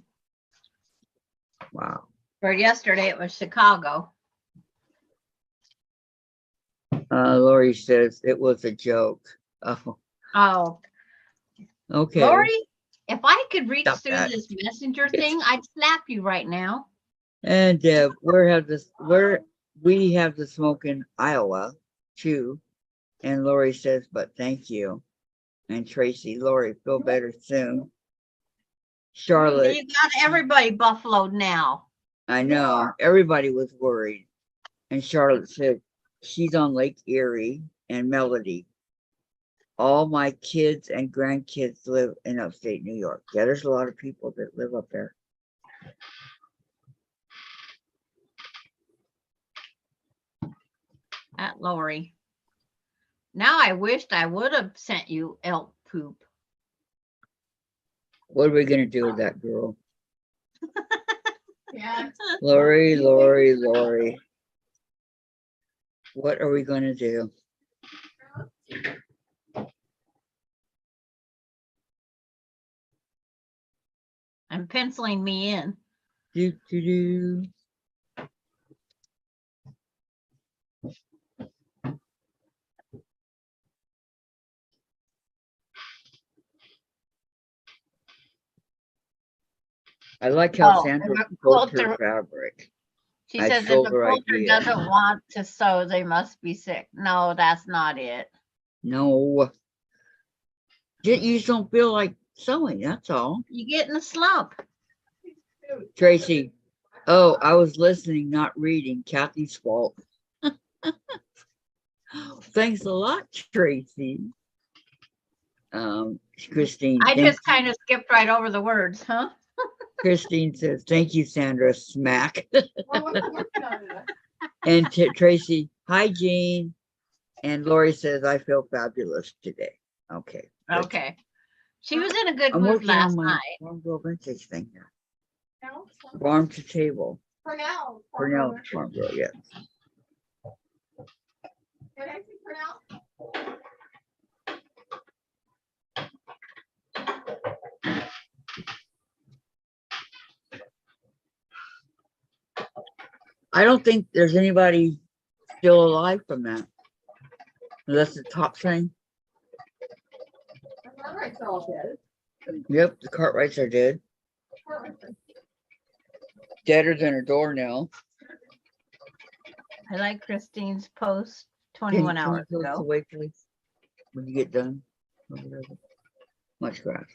Wow. For yesterday, it was Chicago. Lori says it was a joke. Oh, Oh, okay. Lori, if I could reach Stop through that. this messenger thing, I'd slap you right now. And we have the smoke in Iowa too. And Lori says, but thank you. And Tracy, Lori, feel better soon. Charlotte, You got everybody buffaloed now. I know everybody was worried. And Charlotte said she's on Lake Erie and Melody. All my kids and grandkids live in upstate New York. Yeah, there's a lot of people that live up there. At Lori. Now I wished I would have sent you elk poop. What are we gonna do with that girl? Yeah. Lori, Lori, Lori. What are we gonna do? I'm penciling me in. Do, do, do. I like how Oh, Sandra and a pulled her quilter- fabric. She I says if a told her quilter idea. doesn't want to sew, they must be sick. No, that's not it. No. You just don't feel like sewing, that's all. You get in a slump. Tracy, oh, I was listening, not reading. Kathy's fault. Thanks a lot, Tracy. Christine. I thank just kind of skipped right over the words, huh? Christine says, thank you, Sandra. Smack. Well, we're working on it. And Tracy, hi, Jean. And Lori says, I feel fabulous today. Okay. good. Okay. She was in a good I'm mood working on last my night. farm girl vintage thing here. No, Farm to table. For now. For now, farm girl, yeah. Can I see for now? I don't think there's anybody still alive from that. Unless the top thing. All right, so all dead. Yep, the Cartwrights are dead. Deader than a doornail. I like Christine's post Can 21 you hours close the ago. way, please? When you get done. Much grass.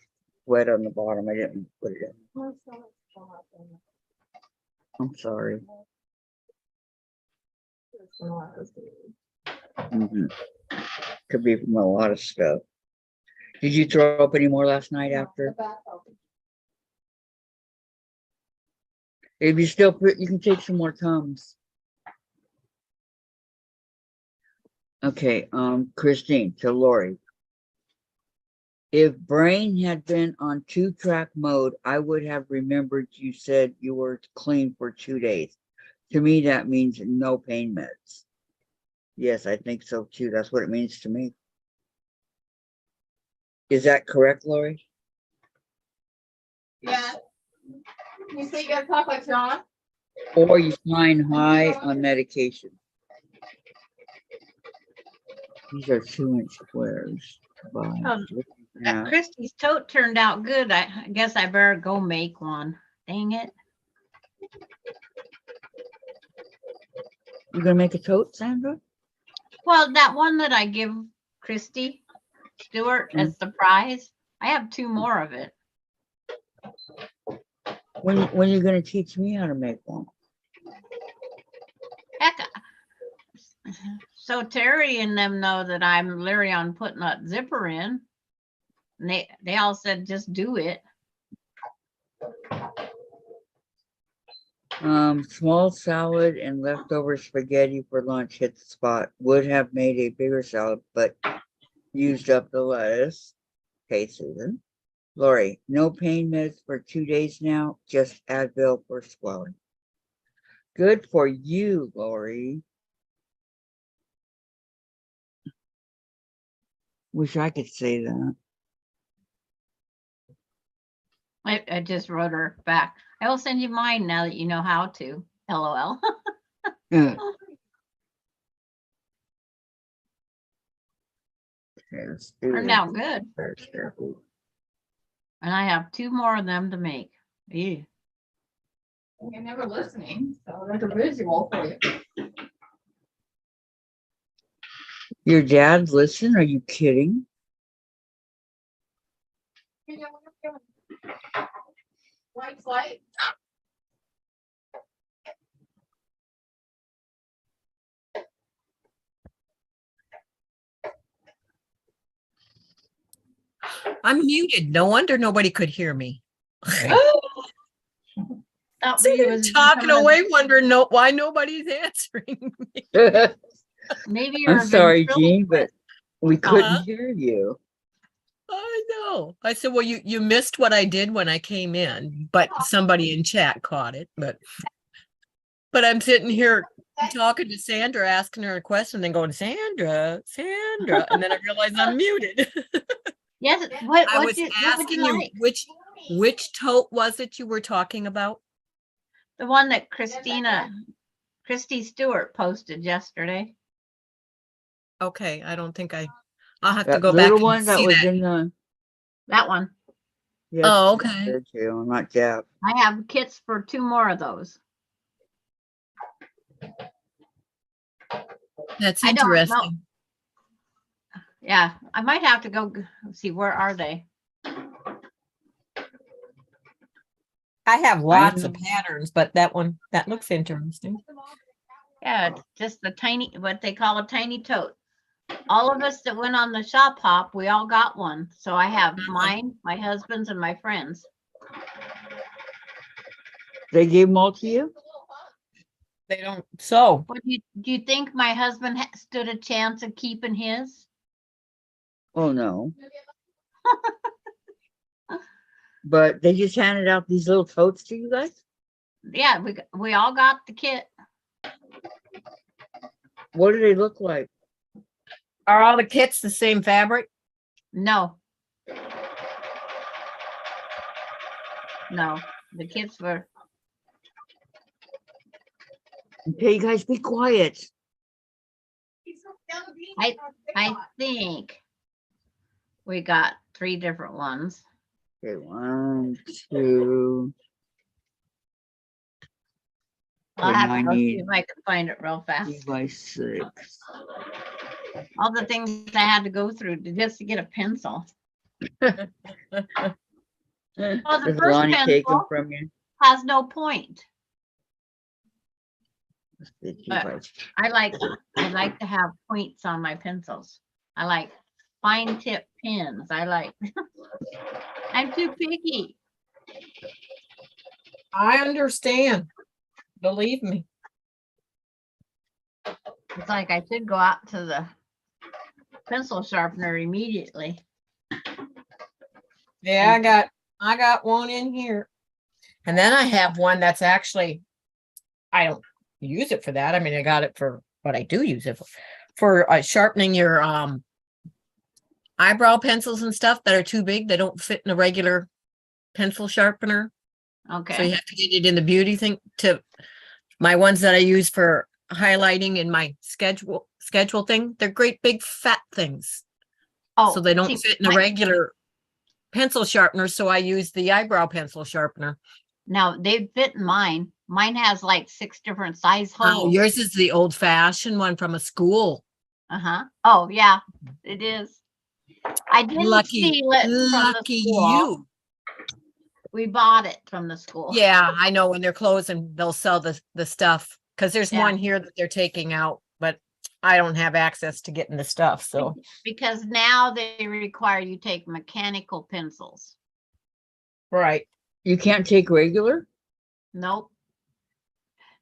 Wet on the bottom. I didn't put it in. I'm sorry. Could be from a lot of stuff. Did you throw up any more last night after? If you still put, you can take some more Tums. Okay, Christine, to Lori. If brain had been on 2-track mode, I would have remembered you said you were clean for 2 days. To me, that means no pain meds. Yes, I think so too. That's what it means to me. Is that correct, Lori? Yeah. You say you gotta talk like John? Or you flying high on medication? These are 2-inch squares. By Oh, 3.5. Christie's tote turned out good. I guess I better go make one. Dang it. You gonna make a tote, Sandra? Well, that one that I give Christy Stewart as the prize, I have 2 more of it. When are you gonna teach me how to make one? Heck, so Terry and them know that I'm leery on putting that zipper in. And they all said, just do it. Small salad and leftover spaghetti for lunch hit the spot. Would have made a bigger salad, but used up the lettuce. Okay, Susan. Lori, no pain meds for 2 days now, just Advil for swelling. Good for you, Lori. Wish I could say that. I just wrote her back. I will send you mine now that you know how to. LOL. Yeah. Okay, let's do Turned this. out good. Very careful. And I have 2 more of them to make. Ew. You're never listening, so there's a visual for you. Your dad listen? Are you kidding? You know what I'm doing? Lights, light. I'm muted. No wonder nobody could hear me. Thought Sitting we here was talking becoming a- away, wondering why nobody's answering me. Maybe you're I'm sorry, ventriloquist. Jean, but we couldn't Huh? hear you. I know. I said, well, you missed what I did when I came in, but somebody in chat caught it. But I'm sitting here talking to Sandra, asking her a question, then going, Sandra, and then I realized I'm muted. Yes. What I would was you asking you like? which tote was it you were talking about? The one that Christy Stewart posted yesterday. Okay, I don't think I'll have to That go back little and one that see was that. in the. That one. Yes, Oh, it's okay. there too. I'm not deaf. I have kits for 2 more of those. That's I don't know. interesting. Yeah, I might have to go see where are they. I have lots of know. patterns, but that looks interesting. Yeah, it's just the tiny, what they call a tiny tote. All of us that went on the shop hop, we all got one. So I have mine, my husband's, and my friends. They gave them all to you? They don't. So What do you think my husband stood a chance of keeping his? Oh, no. But they just handed out these little totes to you guys? Yeah, we all got the kit. What do they look like? are all the kits the same fabric? No. No, the kits were, Okay, you guys be quiet. I think we got 3 different ones. Okay, 1, 2. I'll Okay, have now to I go see need if I can find it real 3 fast. by 6. All the things I had to go through just to get a pencil. Does first Lonnie take them pencil- from you? Has no point. Let's see, 2 But by I like to have points on my pencils. I like fine tip pins. I'm too picky. I understand. Believe me. It's like I should go out to the pencil sharpener immediately. Yeah, I got one in here. And then I have one that's actually, I don't use it for that. I mean, I got it for what I do use it for sharpening your eyebrow pencils and stuff that are too big. They don't fit in a regular pencil sharpener. So you Okay. have to get it in the beauty thing to my ones that I use for highlighting in my schedule thing. They're great big fat things. Oh, So they don't see, fit in a my- regular pencil sharpener. So I use the eyebrow pencil sharpener. Now they fit in mine. Mine has like 6 different size Oh, holes. yours is the old fashioned one from a school. Uh-huh. Oh, yeah, it is. I didn't Lucky, steal it from the lucky school. you. We bought it from the school. Yeah, I know when they're closing, they'll sell the stuff because there's Yeah. one here that they're taking out, but I don't have access to getting the stuff. So Because now they require you take mechanical pencils. right. You can't take regular? Nope.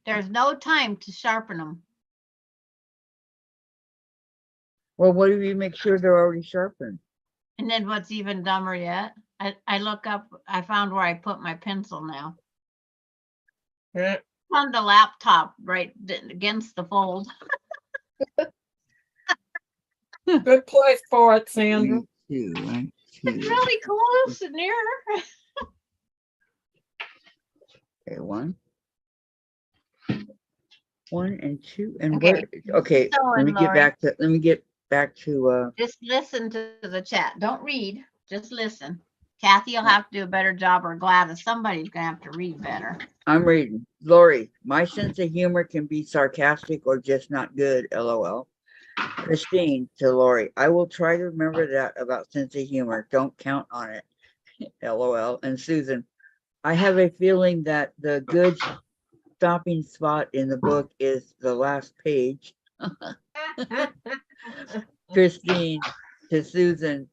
There's no time to sharpen them. Well, what do you make sure they're already sharpened? And then what's even dumber yet, I look up, I found where I put my pencil now. Yeah. On the laptop, right against the fold. Good place for it, Sandra. Two, right? It's Two. really close and near. Okay, one. One and two and Okay. where, okay, So, let me and get Lori. back to, Just listen to the chat. Don't read, just listen. Kathy will have to do a better job, or Gladys. Somebody's gonna have to read better. I'm reading. Lori, my sense of humor can be sarcastic or just not good, LOL. Christine to Lori, I will try to remember that about sense of humor. Don't count on it, LOL. And Susan, I have a feeling that the good stopping spot in the book is the last page. Christine to Susan,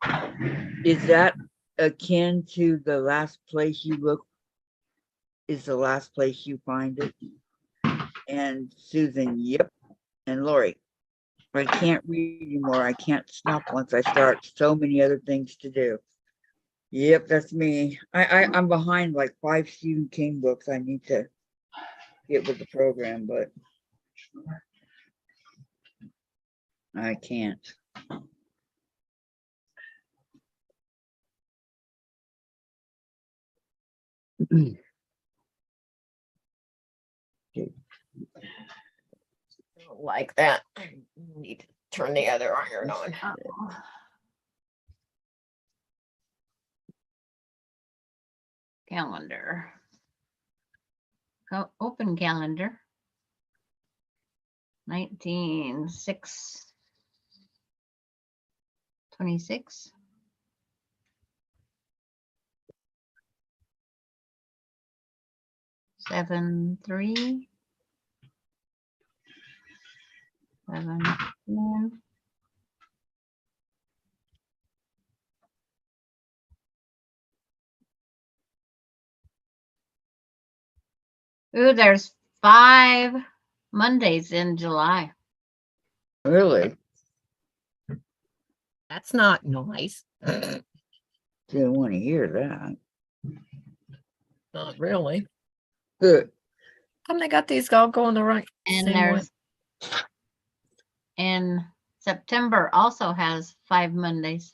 is that akin to the last place you look is the last place you find it? And Susan, yep. And Lori, I can't read anymore. I can't stop once I start. So many other things to do. Yep, that's me. I'm behind like 5 Stephen King books. I need to get with the program, but I can't. Like that. I need to turn the other iron on. Uh-oh. Calendar. Go open calendar. 19/6/26. Seven, 3. 7, 10. Ooh, there's 5 Mondays in July. Really? That's not nice. Didn't want to hear that. Not really. Good. Come they got these all going the right And same way. there's and September also has 5 Mondays.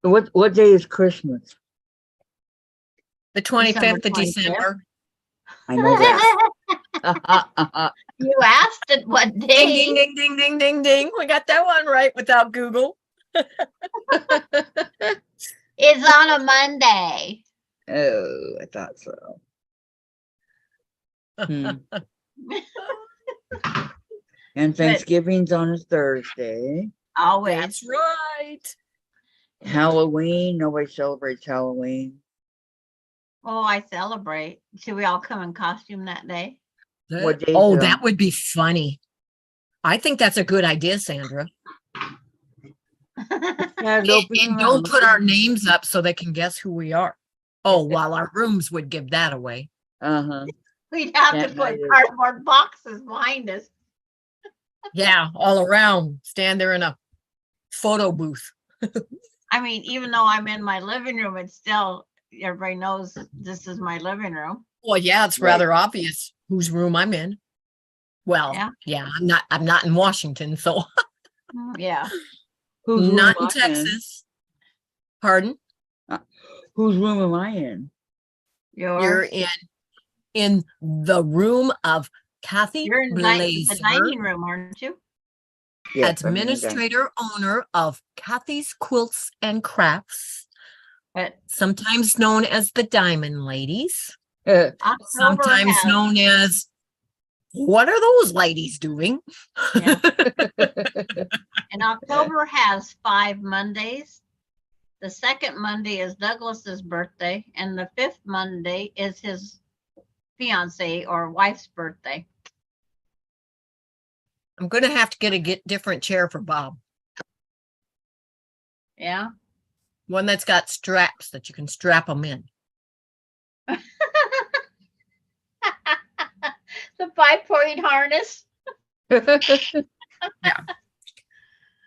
What day is Christmas? The 25th of 25th. December. I know that. You asked it what Ding, day. ding, ding, ding, ding, ding, ding. We got that one right without Google. It's on a Monday. Oh, I thought so. And Thanksgiving's on a Thursday. Always. That's right. Halloween, nobody celebrates Halloween. Oh, I celebrate. Should we all come in costume that day? What day is Oh, it that on? would be funny. I think that's a good idea, Sandra. And don't put our names up so they can guess who we are. Oh, while our rooms would give that away. Uh-huh. We'd have to Can't hide put it. cardboard boxes behind us. Yeah, all around. Stand there in a photo booth. I mean, even though I'm in my living room, it's still, everybody knows this is my living room. Well, yeah, it's Right. rather obvious whose room I'm in. Well, Yeah. yeah, I'm not in Washington, so Yeah. Whose room not in am I in? Texas. Pardon? Whose room am I in? You're Yours. in the room of Kathy You're in the Blazer, dining room, aren't you? Yes, I'm in the dining- administrator owner of Kathy's Quilts and Crafts, But sometimes known as the Diamond Ladies, October sometimes has, known as what are those ladies doing? Yeah. and October has 5 Mondays. The second Monday is Douglas's birthday, and the 5th Monday is his fiance or wife's birthday. I'm going to have to get a different chair for Bob. Yeah. One that's got straps that you can strap them in. The 5-point harness.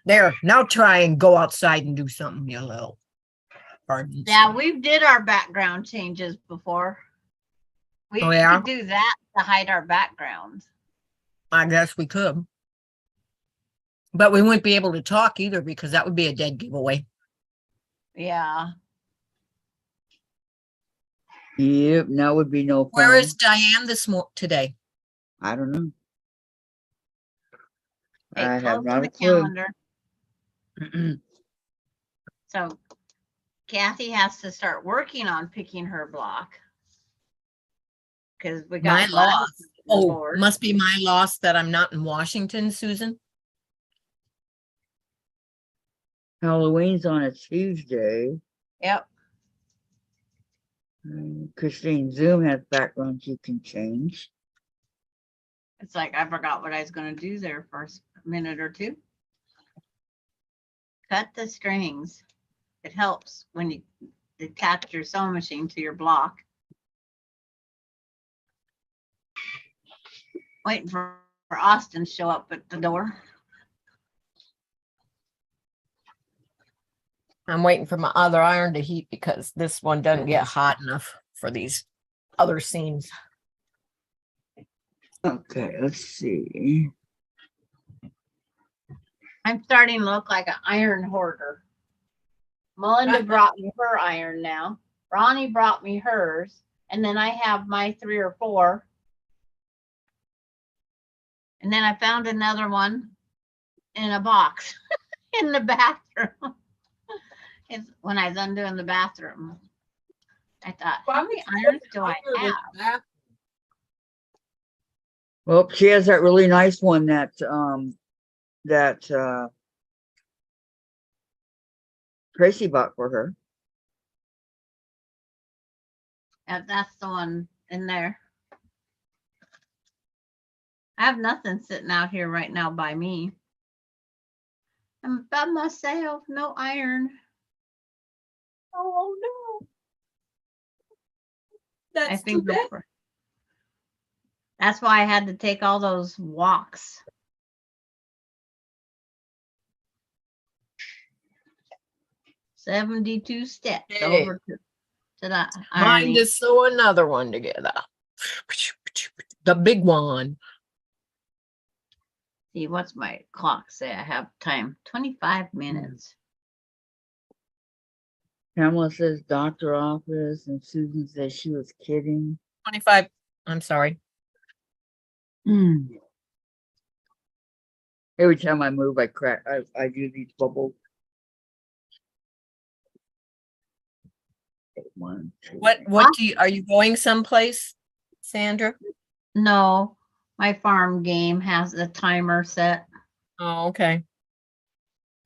There, now try and go outside and do something, you little. Pardon. Yeah, we did our background changes before. We Oh, yeah? could do that to hide our backgrounds. I guess we could. But we wouldn't be able to talk either because that would be a dead giveaway. Yeah. Yep, now would be no fun. Where is Diane today? I don't know. Hey, I have close not the a clue. calendar. So Kathy has to start working on picking her block. Because we My got loss. Gladys on Oh, board. must be my loss that I'm not in Washington, Susan. Halloween's on a Tuesday. Yep. Christine, Zoom has backgrounds you can change. It's like I forgot what I was going to do there for a minute or two. Cut the strings. It helps when you attach your sewing machine to your block. Waiting for Austin to show up at the door. I'm waiting for my other iron to heat because this one doesn't get hot enough for these other seams. Okay, let's see. I'm starting to look like an iron hoarder. Melinda brought me her iron now. Ronnie brought me hers. And then I have my 3 or 4. And then I found another one in a box in the bathroom. It's when I was undoing the bathroom. I thought, how many irons do I have? Well, she has that really nice one that Tracy bought for her. That's the one in there. I have nothing sitting out here right now by me. I'm by myself, no iron. Oh no. I think that's why I had to take all those walks. "72 steps Hey. over to the Time ironing." to sew another one together. The big one. See, what's my clock say? I have time, 25 minutes. Pamela says doctor office, and Susan says she was kidding. 25. I'm sorry. Every time I move, I crack. I do these bubbles. 1, 2. What are you going someplace, Sandra? No, my farm game has a timer set. Oh, okay.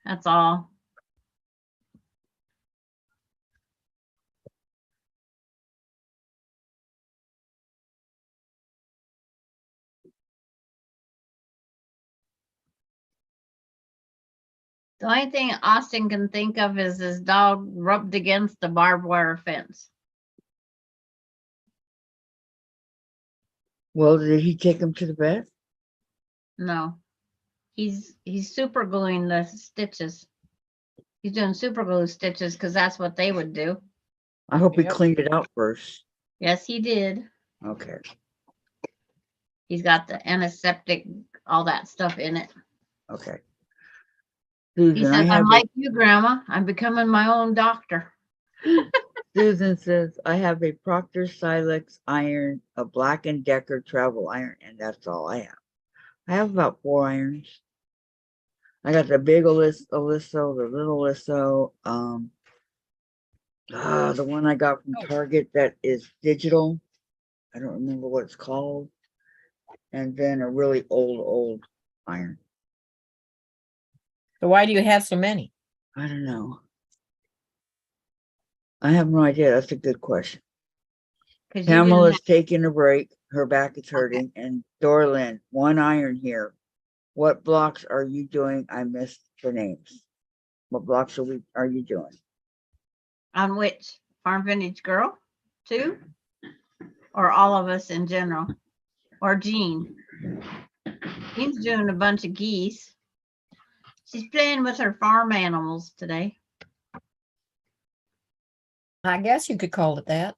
That's all. The only thing Austin can think of is his dog rubbed against the barbed wire fence. Well, did he take him to the vet? No, he's super gluing the stitches. He's doing super glue stitches because that's what they would do. I hope he Yep. cleaned it out first. Yes, he did. Okay. He's got the antiseptic, all that stuff in it. Okay. He Susan, I says, have I'm a, like you, Grandma. I'm becoming my own doctor. Susan says, I have a Proctor Silex iron, a Black & Decker travel iron, and that's all I have. I have about 4 irons. I got the big Olisso, the little Olisso, the one I got from Target that is digital. I don't remember what it's called. And then a really old iron. So why do you have so many? I don't know. I have no idea. That's a good question. 'Cause you didn't Pamela's have- taking a break. Her back is hurting. And Dorlyn, 1 iron here. What blocks are you doing? I missed the names. What blocks are you doing? on which Farm Vintage Girl? 2? Or all of us in general? Or Jean? Jean's doing a bunch of geese. She's playing with her farm animals today. I guess you could call it that.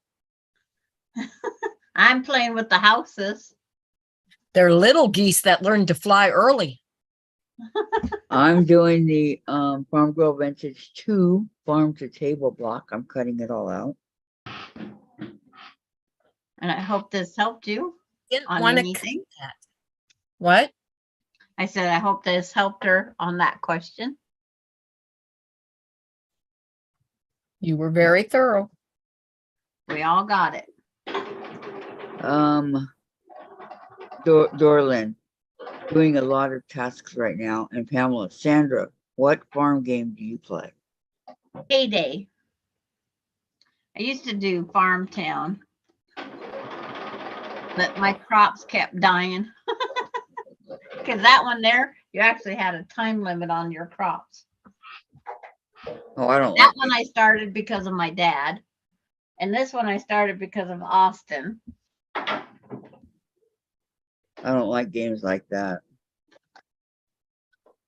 I'm playing with the houses. They're little geese that learn to fly early. I'm doing the Farm Girl Vintage 2 farm to table block. I'm cutting it all out. And I hope this helped you Didn't on want to anything. that. What? I said, I hope this helped her on that question. You were very thorough. We all got it. Dorlyn, doing a lot of tasks right now. And Pamela, Sandra, what farm game do you play? Heyday. I used to do Farm Town, but my crops kept dying. Because that one there, you actually had a time limit on your crops. Oh, I don't That like one I started because of my dad. And this one I started because of Austin. I don't like games like that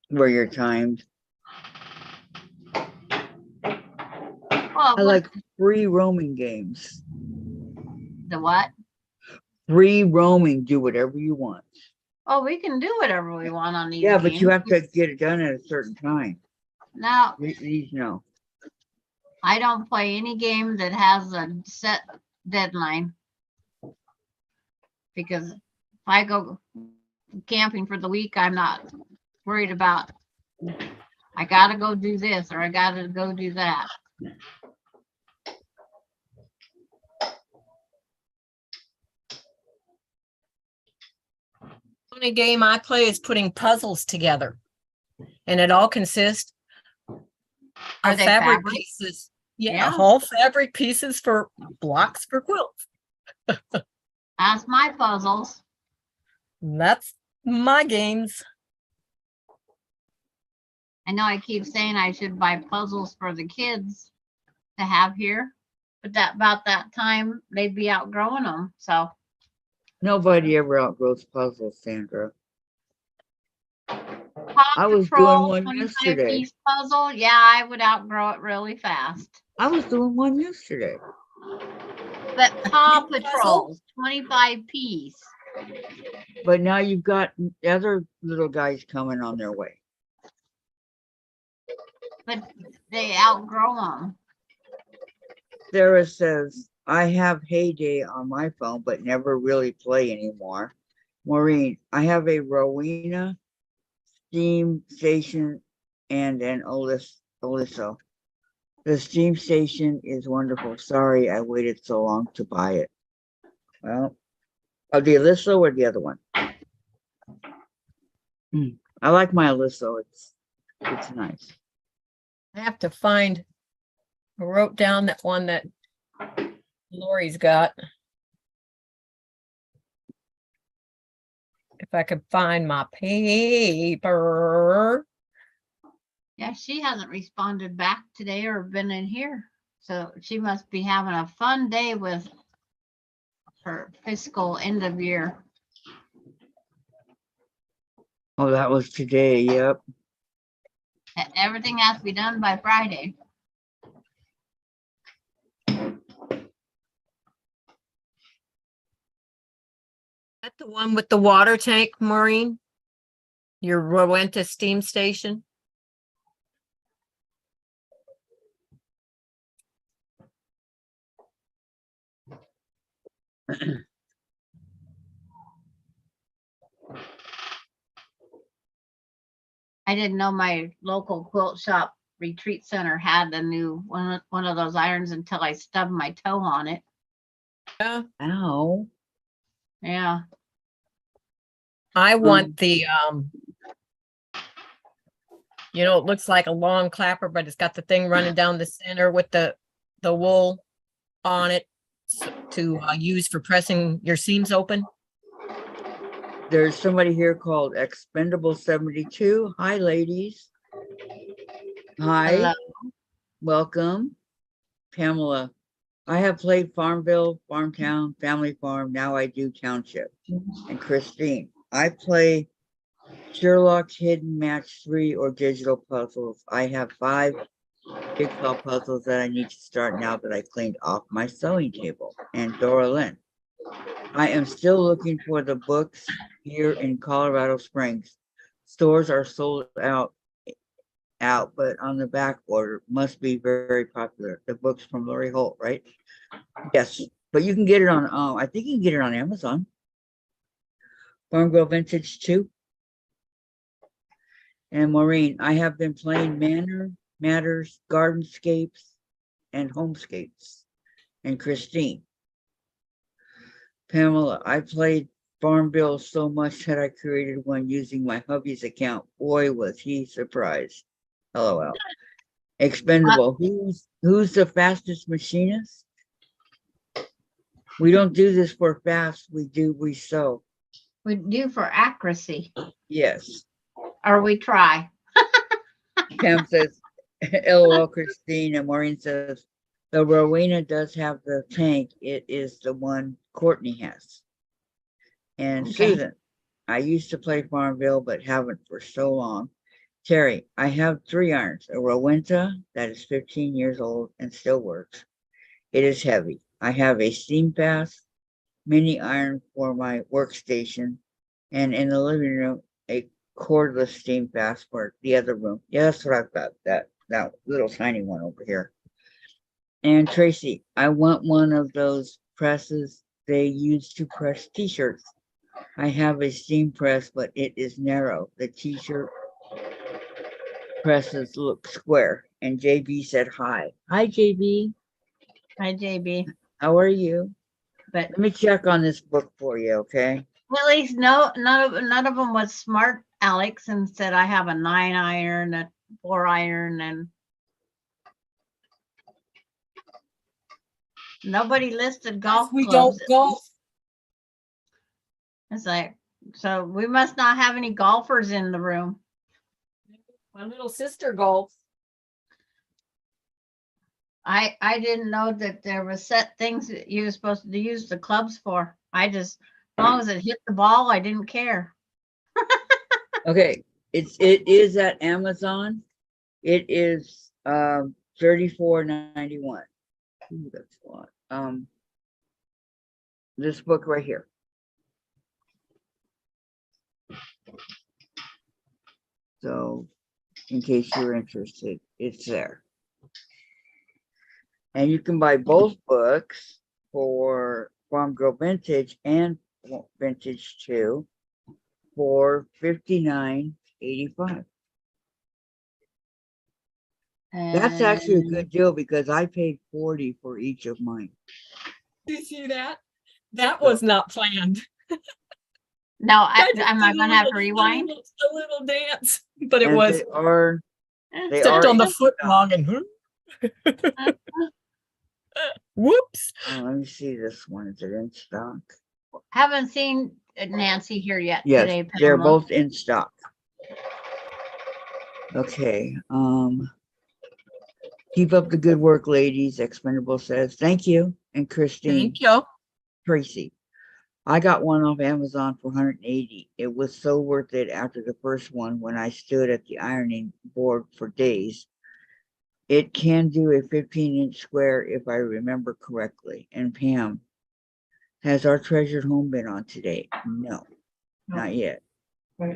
where you're timed. Well, I like free roaming games. the what? Free roaming, do whatever you want. Oh, we can do whatever we want on these Yeah, but you games. have to get it done at a certain time. Now, These no. I don't play any game that has a set deadline. Because if I go camping for the week, I'm not worried about, I gotta go do this or I gotta go do that. Only game I play is putting puzzles together. And it all consists Are of they fabric fabric? pieces. Yeah, Yeah. whole fabric pieces for blocks for quilts. That's my puzzles. That's my games. I know I keep saying I should buy puzzles for the kids to have here, but that about that time they'd be outgrowing them. So Nobody ever outgrows puzzles, Sandra. Paw I was Patrol doing one 25 yesterday. piece puzzle, yeah, I would outgrow it really fast. I was doing one yesterday. But Paw Puzzle? Patrol 25 piece. But now you've got other little guys coming on their way. But they outgrow them. Sarah says, I have Heyday on my phone, but never really play anymore. Maureen, I have a Rowena steam station and an Olisso. The steam station is wonderful. Sorry, I waited so long to buy it. Well, the Olisso or the other one? I like my Olisso. It's nice. I have to find, I wrote down that one that Lori's got. If I could find my paper. Yeah, she hasn't responded back today or been in here. So she must be having a fun day with her fiscal end of year. Oh, that was today. Yep. Everything has to be done by Friday. That the one with the water tank, Maureen? Your Rowenta steam station? I didn't know my local quilt shop retreat center had the new one of those irons until I stubbed my toe on it. Yeah. Ow. Yeah. I want the, you know, it looks like a long clapper, but it's got the thing running down the center with the wool on it to use for pressing your seams open. There's somebody here called Expendable 72. Hi, ladies. Hi, Hello. welcome. Pamela, I have played Farmville, Farmtown, Family Farm. Now I do Township. And Christine, I play Sherlock's Hidden Match 3 or digital puzzles. I have 5 jigsaw puzzles that I need to start now that I cleaned off my sewing table. And Dora Lynn, I am still looking for the books here in Colorado Springs. Stores are sold out, but on the back order must be very popular. The books from Lori Holt, right? Yes, but you can get it on, I think you can get it on Amazon. Farm Girl Vintage 2. And Maureen, I have been playing Matters, Gardenscapes, and Homescapes. And Christine. Pamela, I played Farmville so much that I created one using my hubby's account. Boy, was he surprised. LOL. Expendable. Who's the fastest machinist? We don't do this for fast. We sew. We do for accuracy, Yes. or we try. Pam says, LOL, Christine. And Maureen says, the Rowena does have the tank. It is the one Courtney has. And Okay. Susan, I used to play Farmville, but haven't for so long. Terry, I have 3 irons, a Rowenta that is 15 years old and still works. It is heavy. I have a steam fast mini iron for my workstation, and in the living room, a cordless steam fast for the other room. Yeah, that's what I've got, that little tiny one over here. And Tracy, I want one of those presses they use to press t-shirts. I have a steam press, but it is narrow. The t-shirt presses look square. And JB said hi. Hi, JB. Hi, JB. How are you? But Let me check on this book for you, okay? at least none of them was smart, Alex, and said I have a 9 iron, a 4 iron, and nobody listed golf We clubs. don't golf. It's like, so we must not have any golfers in the room. My little sister golfs. I didn't know that there was set things that you were supposed to use the clubs for. I just, as long as it hit the ball, I didn't care. Okay, it is at Amazon. It is $34.91. Ooh, that's a lot. This book right here. So, in case you're interested, it's there. And you can buy both books for Farm Girl Vintage and Vintage 2 for $59.85. That's actually a good deal because I paid $40 for each of mine. Did you see that? That was not planned. No, I just am I did gonna have to rewind? a little dance, but it And was they stepped are on the in foot stock. wrong and whoops. Oh, let me see this one. Is it in stock? Haven't seen Nancy here yet Yes, today. they're Pamela. both in stock. Okay. Keep up the good work, ladies. Expendable says thank you. And Christine, Thank you. Tracy, I got one off Amazon for 180. It was so worth it after the first one when I stood at the ironing board for days. It can do a 15-inch square if I remember correctly. And Pam, has our treasured home been on today? No, not yet.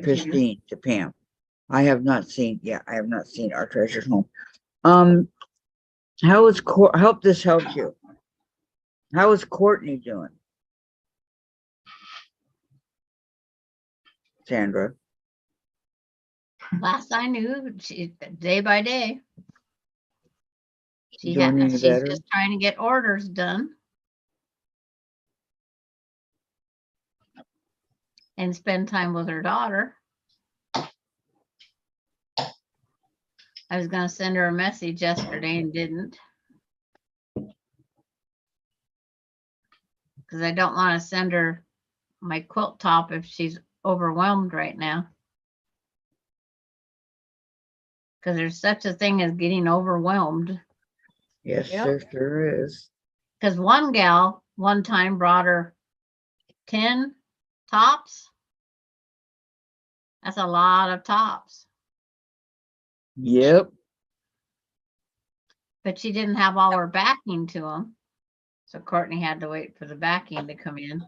Christine to Pam. I have not seen our treasured home. How is I hope this helps you. How is Courtney doing? Sandra. Last I knew, she, day by day. Doing any She's better? just trying to get orders done. And spend time with her daughter. I was gonna send her a message yesterday and didn't. Because I don't want to send her my quilt top if she's overwhelmed right now. Because there's such a thing as getting overwhelmed. Yes, Yep. there sure is. Because one gal one time brought her 10 tops. That's a lot of tops. Yep. But she didn't have all her backing to them. So Courtney had to wait for the backing to come in.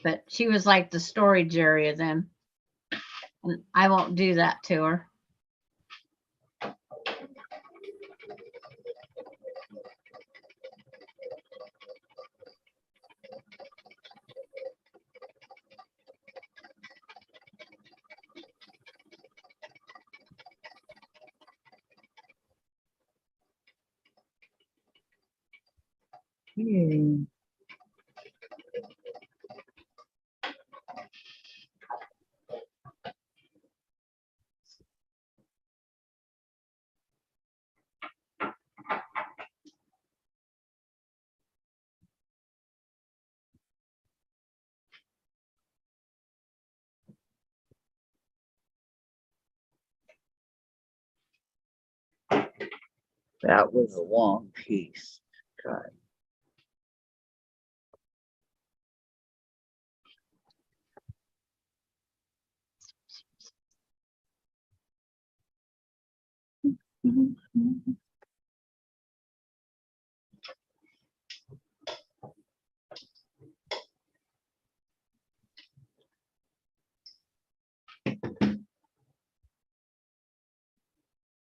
But she was like the storage area then. And I won't do that to her. Hmm. That was a long piece. God.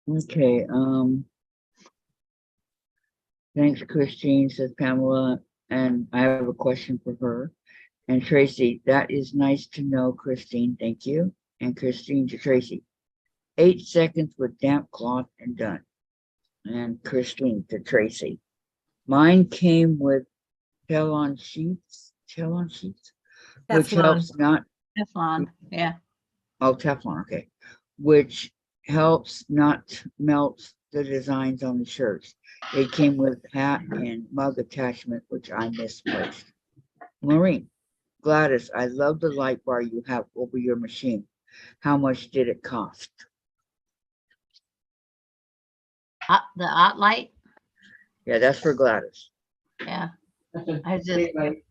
Okay, thanks, Christine, says Pamela, and I have a question for her. And Tracy, that is nice to know, Christine, thank you. And Christine to Tracy, 8 seconds with damp cloth and done. And Christine to Tracy, mine came with Teflon sheets, which Teflon. helps not, Teflon, yeah. oh, Teflon, okay, which helps not melt the designs on the shirts. It came with hat and mug attachment, which I misplaced. Maureen, Gladys, I love the light bar you have over your machine. How much did it cost? The hot light, Yeah, that's for Gladys. yeah. That's a I just, big light.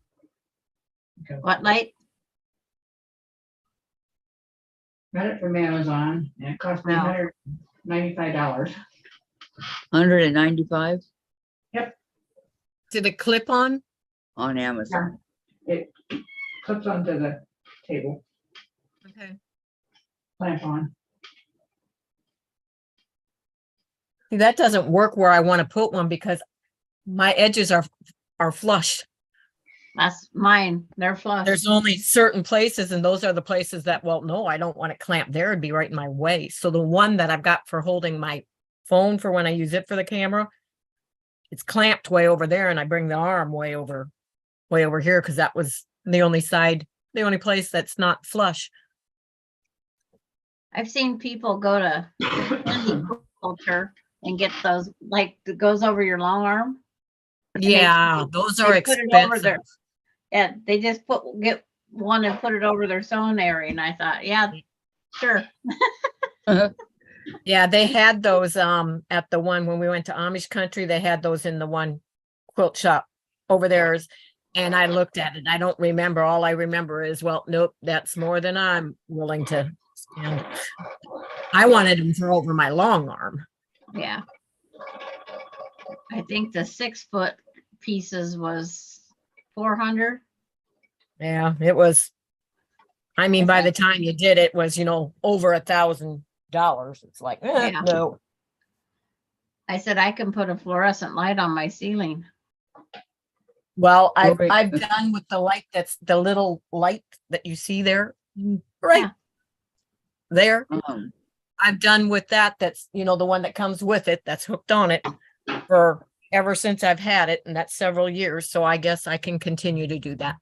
Okay. what light? Got it from Amazon and it cost me No. $195. 195 Did it clip on? on Amazon. It clips onto the table, Okay. clamp on. See, that doesn't work where I want to put one because my edges are flush. That's mine. They're flush. There's only certain places, and those are the places that, well, no, I don't want it clamped there. It'd be right in my way. So the one that I've got for holding my phone for when I use it for the camera, it's clamped way over there, and I bring the arm way over here because that was the only place that's not flush. I've seen people go to culture and get those like that goes over your long arm. Yeah, those are They put it over expensive. their, yeah, they just get one and put it over their sewn area. And I thought, yeah, sure. Yeah, they had those at the one when we went to Amish country. They had those in the one quilt shop over there. And I looked at it. I don't remember. All I remember is, well, nope, that's more than I'm willing to spend. I wanted them for over my long arm. Yeah. I think the 6-foot pieces was 400. Yeah, it was. I mean, by the time you did it was, over $1,000. It's like, Yeah. no. I said I can put a fluorescent light on my ceiling. Well, Lori- I've done with the light, that's the little light that you see there, right Yeah. there. Um, I've done with that. That's, the one that comes with it, that's hooked on it for ever since I've had it, and that's several years. So I guess I can continue to do that.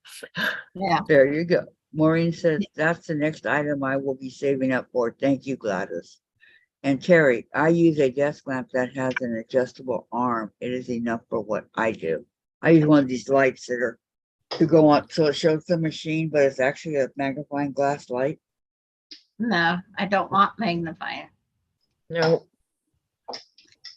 Yeah. there you go. Maureen says, that's the next item I will be saving up for. Thank you, Gladys. And Terry, I use a desk lamp that has an adjustable arm. It is enough for what I do. I use one of these lights that are to go on, so it shows the machine, but it's actually a magnifying glass light. No, I don't want magnifying. No.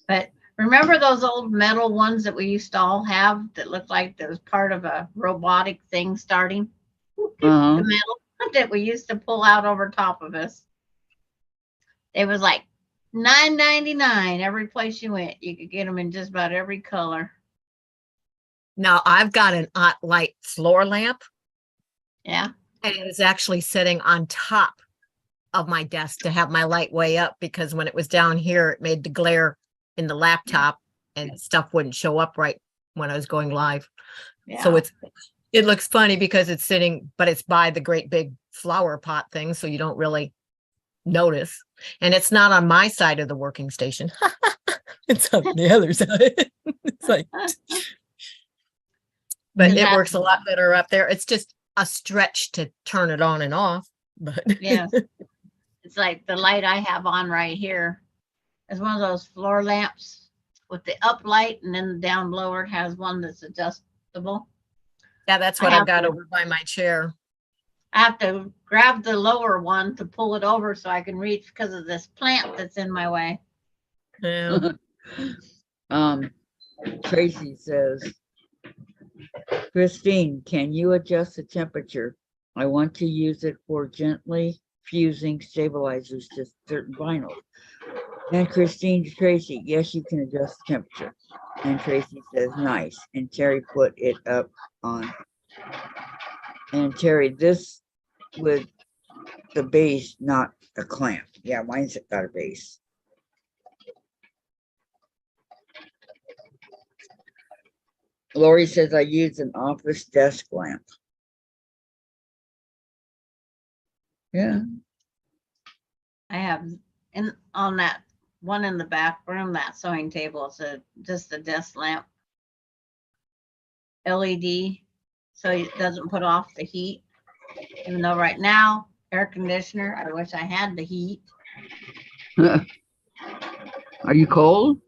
But remember those old metal ones that we used to all have that looked like there was part of a robotic thing starting? Uh-huh. The metal that we used to pull out over top of us. It was like $9.99 every place you went. You could get them in just about every color. Now I've got an light floor lamp, Yeah. and it is actually sitting on top of my desk to have my light way up, because when it was down here, it made the glare in the laptop and stuff wouldn't show up right when I was going live. Yeah. So it looks funny because it's sitting, but it's by the great big flower pot thing, so you don't really notice. And it's not on my side of the working station. It's on the other side. It's like, but And it that- works a lot better up there. It's just a stretch to turn it on and off. But Yes. It's like the light I have on right here is one of those floor lamps with the up light, and then down below it has one that's adjustable. yeah, that's I what I've have got to- over by my chair. I have to grab the lower one to pull it over so I can reach because of this plant that's in my way. Yeah. Tracy says, Christine, can you adjust the temperature? I want to use it for gently fusing stabilizers to certain vinyls. And Christine to Tracy, yes, you can adjust the temperature. And Tracy says, nice. And Terry put it up on. And Terry, this with the base, not a clamp. Yeah, mine's got a base. Lori says I use an office desk lamp. Yeah. I have on that one in the back room, that sewing table, it's just a desk lamp. LED, so it doesn't put off the heat. Even though right now, air conditioner, I wish I had the heat. Are you cold?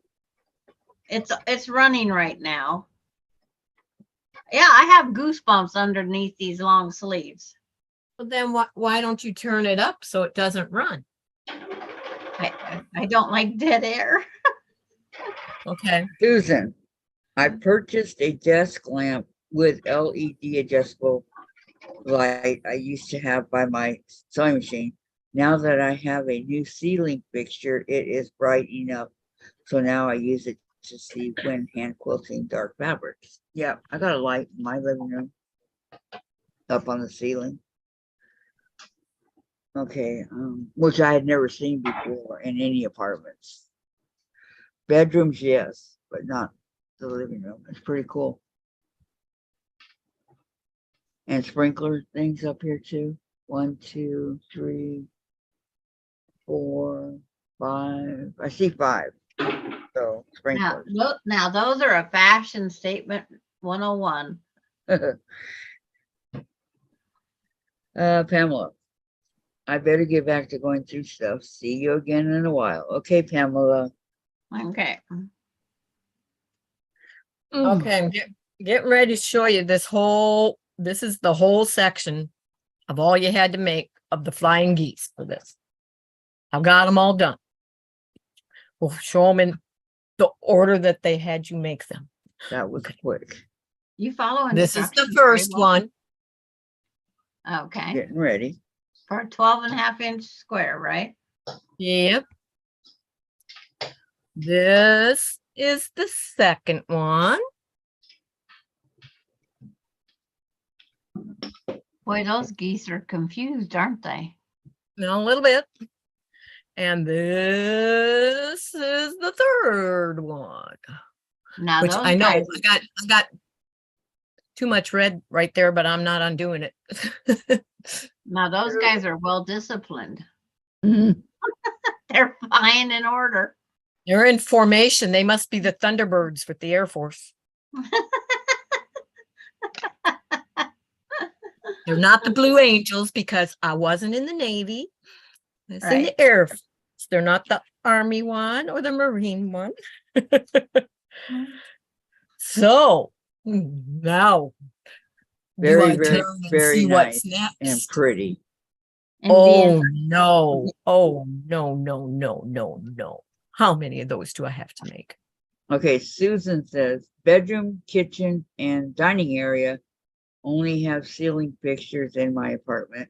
It's running right now. Yeah, I have goosebumps underneath these long sleeves. Well, then why don't you turn it up so it doesn't run? I don't like dead air. Okay. Susan, I purchased a desk lamp with LED adjustable light I used to have by my sewing machine. Now that I have a new ceiling fixture, it is bright enough. So now I use it to see when hand quilting dark fabrics. Yeah, I got a light in my living room up on the ceiling. Okay, which I had never seen before in any apartments. Bedrooms, yes, but not the living room. It's pretty cool. And sprinkler things up here too. 1, 2, 3, 4, 5. I see 5. So sprinklers. Now those are a fashion statement 101. Pamela, I better get back to going through stuff. See you again in a while. Okay, Pamela. Okay. Okay, I'm getting ready to show you this is the whole section of all you had to make of the flying geese for this. I've got them all done. We'll show them in the order that they had you make them. That was quick. You follow This is the instructions very first well. one. Okay, Getting ready. for a 12.5 inch square, right? Yep. This is the second one. Boy, those geese are confused, aren't they? Now a little bit. And this is the third one. Now Which those I know guys, I got too much red right there, but I'm not undoing it. now those guys are well disciplined. Mhm. They're fine in order. They're in formation. They must be the Thunderbirds with the Air Force. They're not the Blue Angels because I wasn't in the Navy. It's in Right. the Air Force. They're not the Army one or the Marine one. So now do Very, I very, turn and very see what's nice and next? pretty. Oh Indian, no. Oh no, no, no, no, no. How many of those do I have to make? Okay, Susan says bedroom, kitchen, and dining area only have ceiling fixtures in my apartment.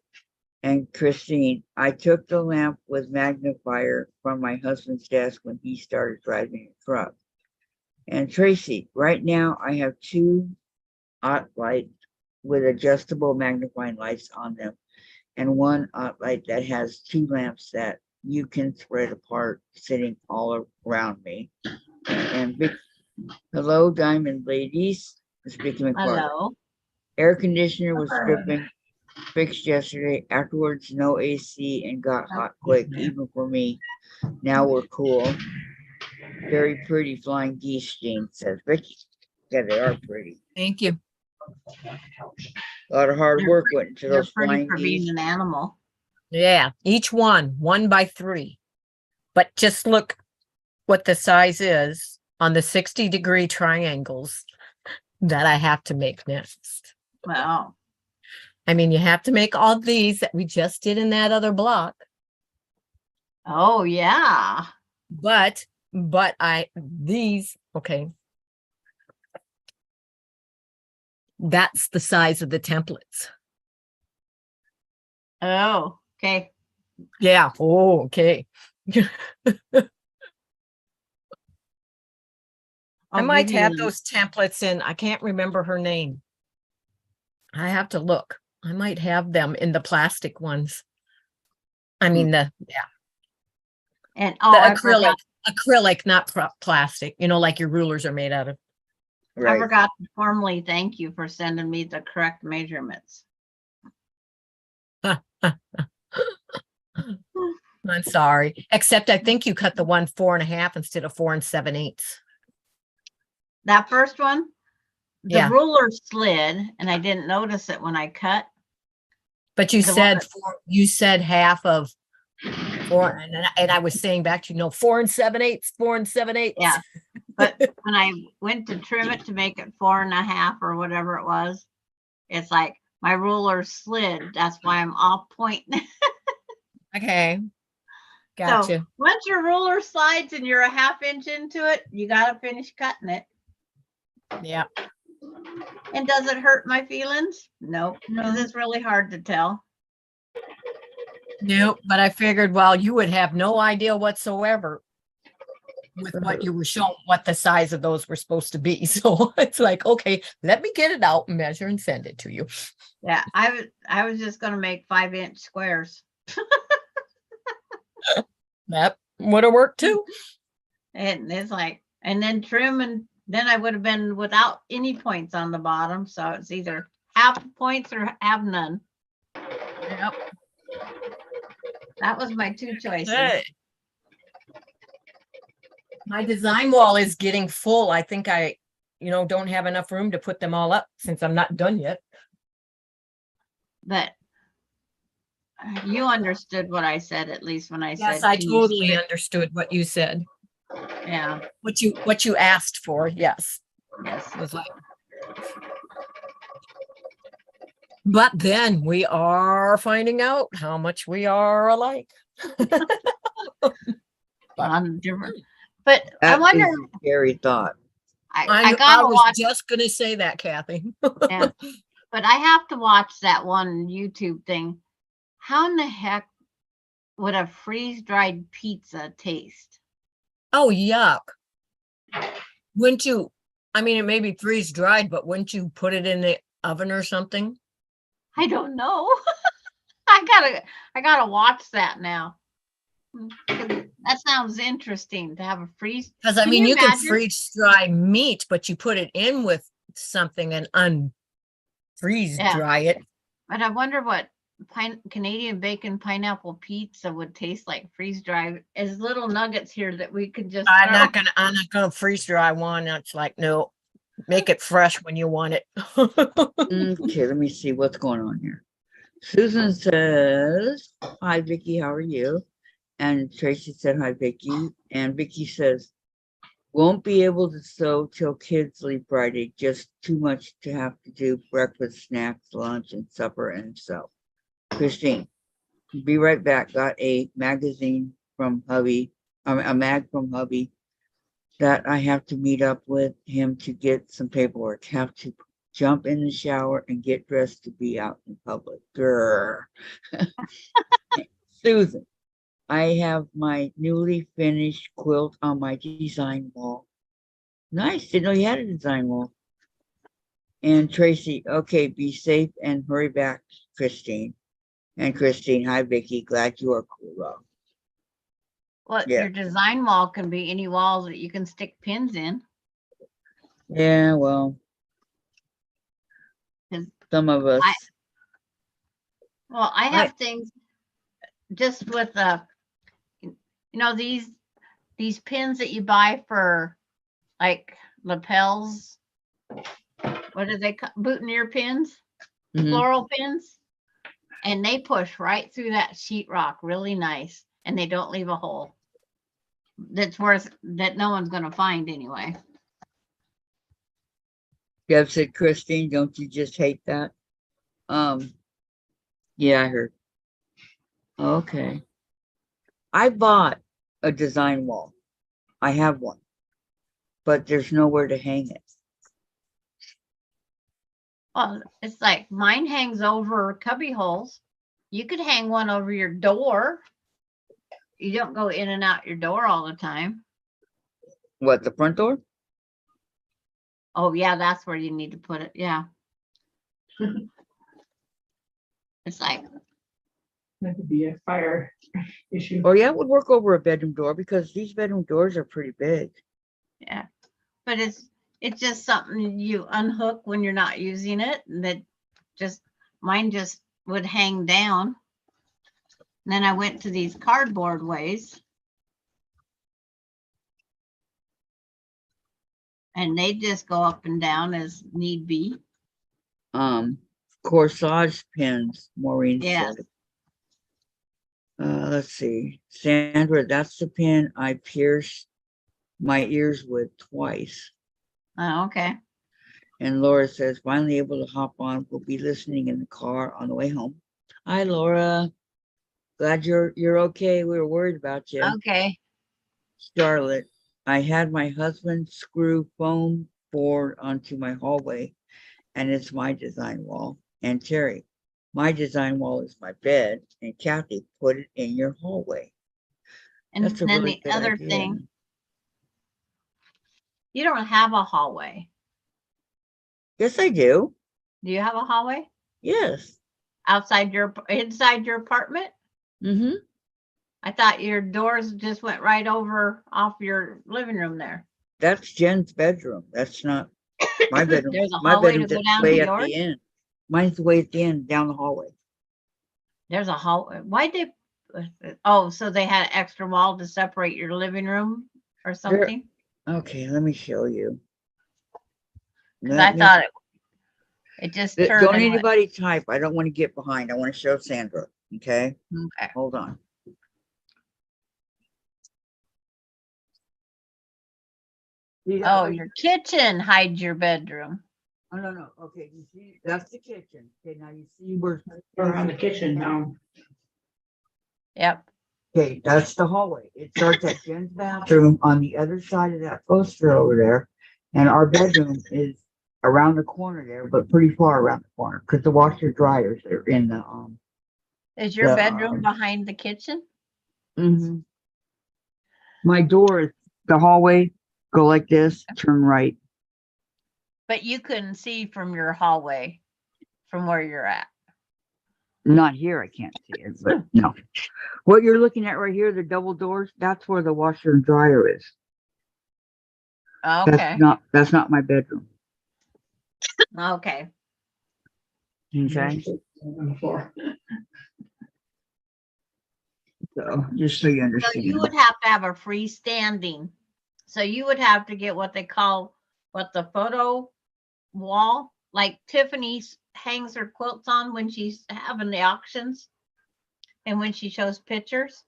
And Christine, I took the lamp with magnifier from my husband's desk when he started driving a truck. And Tracy, right now I have 2 hot lights with adjustable magnifying lights on them, and 1 hot light that has 2 lamps that you can spread apart sitting all around me. And big hello, Diamond Ladies. Speaking of hello. air conditioner was stripping, fixed yesterday. Afterwards, no AC and got hot quick, even for me. Now we're cool. Very pretty flying geese, Jean says. Vicky, yeah, they are pretty. Thank you. A lot of hard They're work went into They're those pretty flying for being geese. an animal. Yeah, each one by 3. But just look what the size is on the 60-degree triangles that I have to make next. Well, I mean, you have to make all these that we just did in that other block, oh yeah. but these, okay. That's the size of the templates. Oh, okay. Yeah. Oh, okay. I I'll might give you have the- those templates in. I can't remember her name. I have to look. I might have them in the plastic ones. I mean, the and the oh, acrylic, not plastic, like your rulers are made out of. I Right. forgot to formally thank you for sending me the correct measurements. I'm sorry, except I think you cut the one 4.5 instead of 4 7/8. That first one, the Yeah. ruler slid and I didn't notice it when I cut. But you The one said that- you said half of 4, and I was saying back to 4 7/8, 4 7/8. Yeah. But when I went to trim it to make it 4.5 or whatever it was, it's like my ruler slid. That's why I'm off point. Okay. So Gotcha. once your ruler slides and you're a 1/2 inch into it, you got to finish cutting it. Yeah. And does it hurt my feelings? No, because No. it's really hard to tell. Nope. But I figured, well, you would have no idea whatsoever with what you were showing, what the size of those were supposed to be. So it's like, okay, let me get it out, measure, and send it to you. Yeah, I was just gonna make 5-inch squares. That would have worked too. And it's like, and then trim, and then I would have been without any points on the bottom. So it's either half points or have none. Yep. That was my 2 choices. Hey. My design wall is getting full. I think I, don't have enough room to put them all up since I'm not done yet. But you understood what I said, at least when I Yes, said. I can you totally strip- understood what you said. Yeah, What you asked for. Yes. yes. It was like. But then we are finding out how much we are alike. On different, but I That wonder, is a scary thought. I I gotta was watch, just gonna say that, Kathy. yeah, but I have to watch that one YouTube thing. How in the heck would a freeze-dried pizza taste? Oh, yuck. Wouldn't you, I mean, it may be freeze dried, but wouldn't you put it in the oven or something? I don't know. I gotta watch that now. 'Cause that sounds interesting to have a freeze. Because I Can mean, you you can imagine? freeze dry meat, but you put it in with something and unfreeze Yeah. dry it. But I wonder what Canadian bacon pineapple pizza would taste like freeze dried as little nuggets here that we could just I'm throw. not gonna freeze dry one. That's like, no, make it fresh when you want it. Okay, let me see what's going on here. Susan says, hi, Vicky, how are you? And Tracy said, hi, Vicky. And Vicky says, won't be able to sew till kids leave Friday. Just too much to have to do breakfast, snacks, lunch, and supper and sew. Christine, be right back. Got a magazine from hubby, a mag from hubby that I have to meet up with him to get some paperwork. Have to jump in the shower and get dressed to be out in public. Grr. Susan, I have my newly finished quilt on my design wall. Nice. Didn't know you had a design wall. And Tracy, okay, be safe and hurry back, Christine. And Christine, hi, Vicky. Glad you are cool. Well, Yeah. your design wall can be any wall that you can stick pins in. Yeah, well, 'Cause some of us. Well, I have things just with these pins that you buy for like lapels. What do they call boutonniere pins? Mhm. Floral pins. And they push right through that sheetrock really nice. And they don't leave a hole. That no one's gonna find anyway. Deb said, Christine, don't you just hate that? Yeah, I heard. Okay. I bought a design wall. I have one, but there's nowhere to hang it. Well, it's like mine hangs over cubby holes. You could hang one over your door. You don't go in and out your door all the time. What, the front door? Oh, yeah, that's where you need to put it. Yeah. It's like, That could be a fire issue. Oh, yeah, it would work over a bedroom door because these bedroom doors are pretty big. yeah. But it's just something you unhook when you're not using it. And that mine just would hang down. And then I went to these cardboard ways. And they just go up and down as need be. Corsage pins, Maureen Yes. said. Let's see. Sandra, that's the pin I pierced my ears with twice. Oh, okay. And Laura says, finally able to hop on. We'll be listening in the car on the way home. Hi, Laura. Glad you're okay. We were worried about you. Okay. Charlotte, I had my husband screw foam board onto my hallway, and it's my design wall. And Terry, my design wall is my bed, and Kathy, put it in your hallway. And That's a then really the good other idea. thing, you don't have a hallway. Yes, I do. Do you have a hallway Yes. inside your apartment? Mm-hmm. I thought your doors just went right over off your living room there. That's Jen's bedroom. That's not my bedroom. There's a My hallway to bedroom's go at down way to at yours? the end. Mine's way at the end, down the hallway. There's a hallway. Why did oh, so they had an extra wall to separate your living room or something? Okay, let me show you. 'Cause I thought it just turned Don't and went. anybody type. I don't want to get behind. I want to show Sandra. Okay, Okay. hold on. Oh, your kitchen hides your bedroom. Oh, no. Okay, you see, that's the kitchen. Okay, now you see where. Around the kitchen now. Yep. Okay, that's the hallway. It starts at Jen's bathroom on the other side of that poster over there. And our bedroom is around the corner there, but pretty far around the corner because the washer dryers are in Is your the, bedroom behind the kitchen? mhm. My door is the hallway, go like this, turn right. But you couldn't see from your hallway from where you're at. Not here, I can't see it, but no. What you're looking at right here, the double doors, that's where the washer and dryer is. Okay. That's not my bedroom. Okay. Okay. On the floor. So just so you So understand. you would have to have a freestanding. So you would have to get what they call the photo wall, like Tiffany hangs her quilts on when she's having the auctions and when she shows pictures.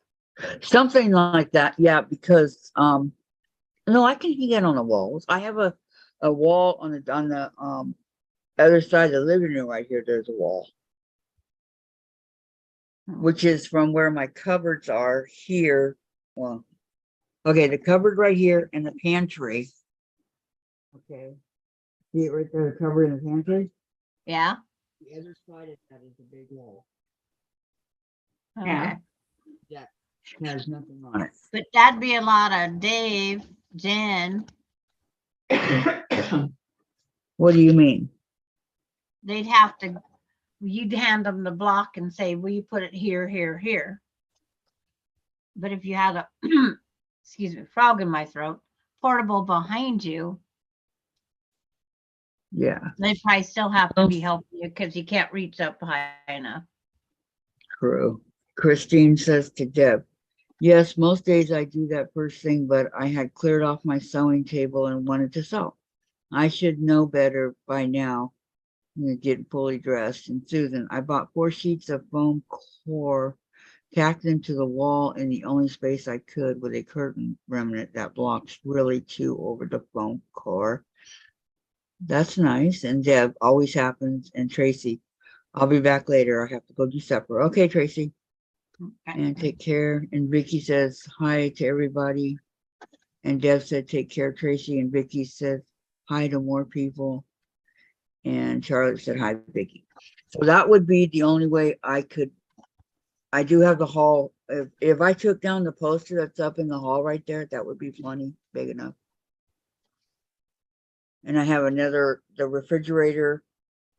Something like that, yeah, because no, I can hang it on the walls. I have a wall on the other side of the living room right here, there's a wall. Which is from where my cupboards are here. Well, okay, the cupboard right here and the pantry. Okay. See it right there, the cupboard in the pantry? Yeah. The other side of that is a big wall. Yeah. Okay. That has nothing on it. But that'd be a lot of Dave, Jen. What do you mean? They'd have to, you'd hand them the block and say, will you put it here, here, here? But if you had a, excuse me, frog in my throat, portable behind you, Yeah, they'd probably still have to be helping you because you can't reach up high enough. true. Christine says to Deb, yes, most days I do that first thing, but I had cleared off my sewing table and wanted to sew. I should know better by now. Getting fully dressed. And Susan, I bought 4 sheets of foam core, tacked them to the wall in the only space I could with a curtain remnant that blocks really 2 over the foam core. That's nice. And Deb, always happens. And Tracy, I'll be back later. I have to go do supper. Okay, Tracy. Okay. And take care. And Vicky says hi to everybody. And Deb said, take care, Tracy. And Vicky said hi to more people. And Charlotte said hi, Vicky. So that would be the only way I could. I do have the hall. If I took down the poster that's up in the hall right there, that would be plenty big enough. And I have another, the refrigerator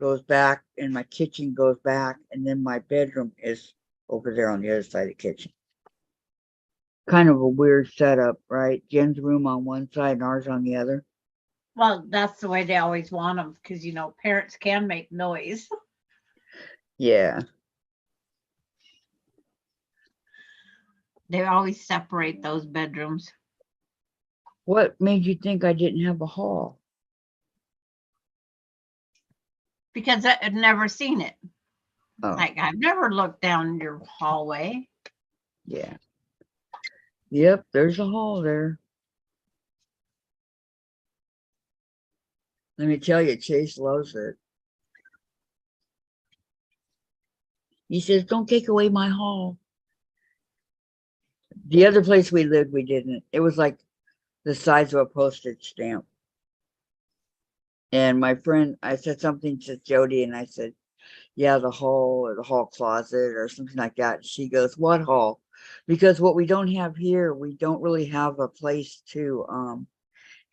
goes back and my kitchen goes back. And then my bedroom is over there on the other side of the kitchen. Kind of a weird setup, right? Jen's room on one side and ours on the other. Well, that's the way they always want them because, parents can make noise. Yeah. They always separate those bedrooms. What made you think I didn't have a hall? Because I've never seen it. Oh, Like, I've never looked down your hallway. yeah. Yep, there's a hall there. Let me tell you, Chase loves it. He says, don't take away my hall. The other place we lived, we didn't. It was like the size of a postage stamp. And my friend, I said something to Jody and I said, yeah, the hall or the hall closet or something like that. She goes, what hall? Because what we don't have here, we don't really have a place to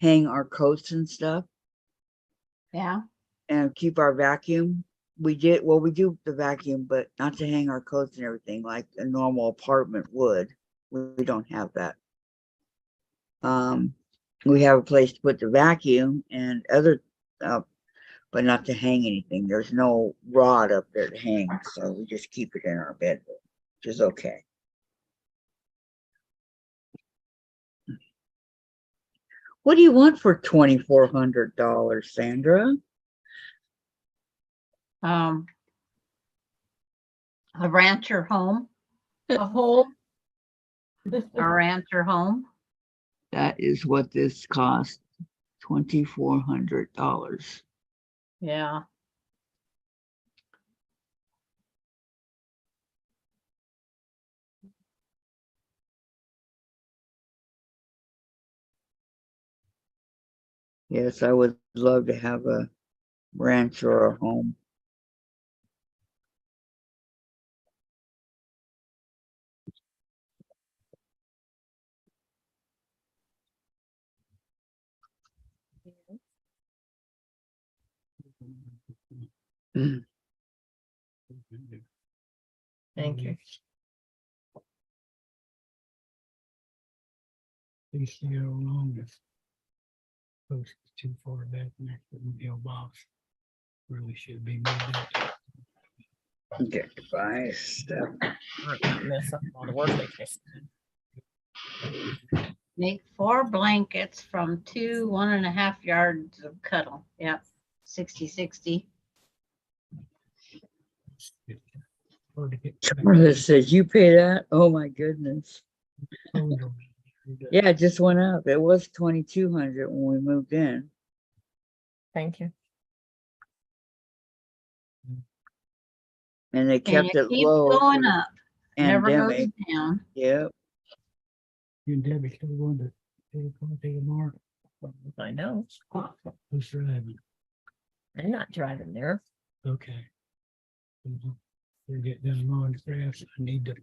hang our coats and stuff. Yeah. And keep our vacuum. We do the vacuum, but not to hang our coats and everything like a normal apartment would. We don't have that. We have a place to put the vacuum and other but not to hang anything. There's no rod up there to hang, so we just keep it in our bedroom, which is okay. What do you want for $2,400, Sandra? A rancher home. A hole. A rancher home. That is what this cost, $2,400. Yeah. Yes, I would love to have a ranch or a home. Thank you. Please stay along this. Post is too far back next to the mailbox. Really should be moved out. Okay, bye. Step. Mess up all the work they just. Make 4 blankets from 2 1.5 yards of cuddle. Yep. 60-60. Hard to get Charlotte says, you pay that? Oh my goodness. back. Yeah, it just went up. It was 2,200 when we moved in. Thank you. And they And kept it it keeps low going through up. Never goes pandemic. down. Yep. You and Debbie still going to take a mark. I know. Who's driving? I'm not driving there. Okay. We're getting done mowing the grass. I need to.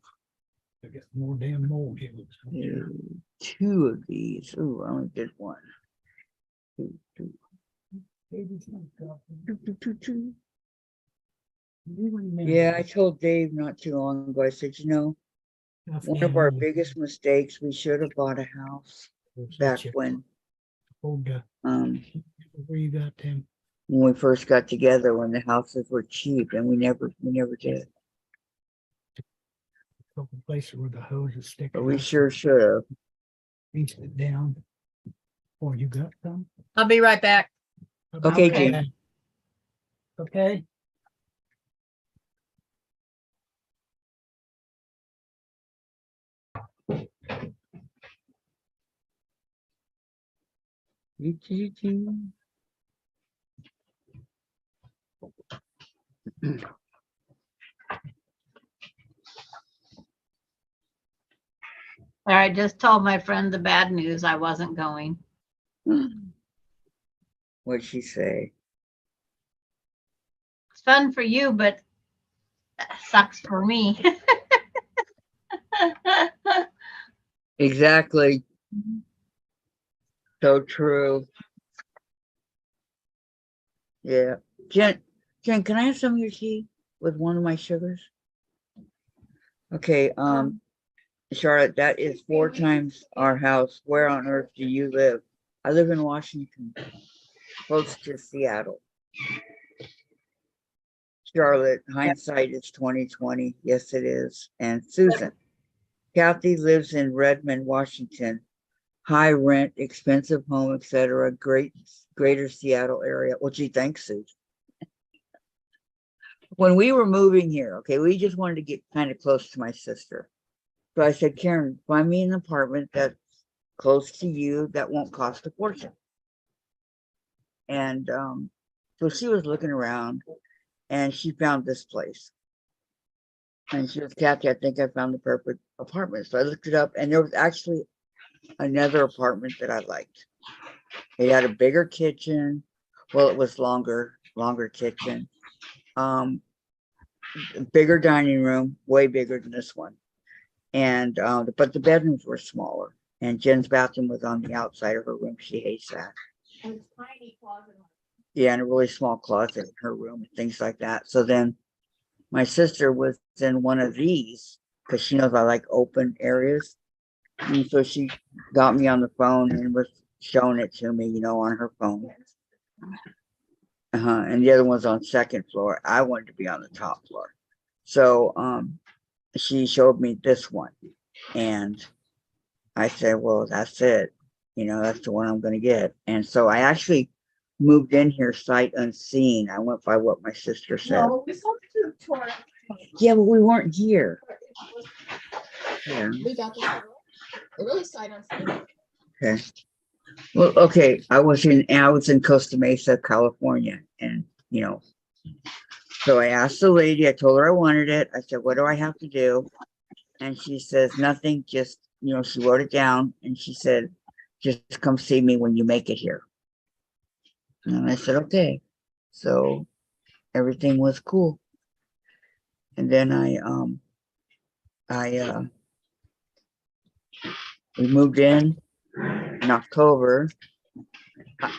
I got more damn mold here. Yeah, 2 of these. Ooh, I only did 1. 2, 2, 2, 2, 2. Yeah, I told Dave not too long ago, I said, you know, one of our biggest mistakes, we should have bought a house back when Where you got them? we first got together, when the houses were cheap, and we never did. Couple places where the hose is sticking. But we out. sure should have. East it down. Oh, you got some? I'll be right back. Okay, Okay. Jane. Okay. All right, just told my friend the bad news. I wasn't going. What'd she say? It's fun for you, but sucks for me. Exactly. So true. Yeah. Jen, can I have some of your tea with one of my sugars? Okay, Charlotte, that is 4 times our house. Where on earth do you live? I live in Washington, close to Seattle. Charlotte, hindsight is 2020. Yes, it is. And Susan, Kathy lives in Redmond, Washington. High rent, expensive home, etc. Greater Seattle area. Well, gee, thanks, Susan. When we were moving here, okay, we just wanted to get kind of close to my sister. So I said, Karen, find me an apartment that's close to you that won't cost a fortune. And so she was looking around and she found this place. And she was, Kathy, I think I found the perfect apartment. So I looked it up and there was actually another apartment that I liked. It had a bigger kitchen. Well, it was longer kitchen. Bigger dining room, way bigger than this one. And but the bedrooms were smaller. And Jen's bathroom was on the outside of her room. She hates that. And it's tiny closet. Yeah, and a really small closet in her room and things like that. So then my sister was in one of these because she knows I like open areas. And so she got me on the phone and was showing it to me, you know, on her phone. And the other one's on 2nd floor. I wanted to be on the top floor. So she showed me this one. And I said, well, that's it. You know, that's the one I'm going to get. And so I actually moved in here sight unseen. I went by what my sister said. No, we sold it to our. Yeah, but we weren't here. Yeah. We got this. It really sight unseen. Okay. Well, okay. I was in Costa Mesa, California, and you know, so I asked the lady. I told her I wanted it. I said, "What do I have to do?" And she says, "Nothing. Just you know." She wrote it down, and she said, "Just come see me when you make it here." And I said, okay. So everything was cool. And then we moved in October.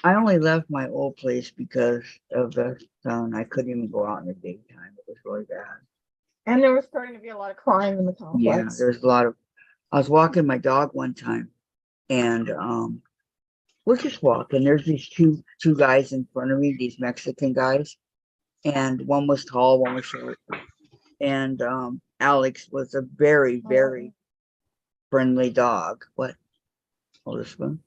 I only left my old place because of the sun. I couldn't even go out in the daytime. It was really bad. And there was starting to be a lot of crime in the Yeah, complex. there's a lot of. I was walking my dog one time, and we're just walking. There's these two guys in front of me, these Mexican guys, and one was tall, one was short. And Alex was a very, very friendly dog. What? Hold this one.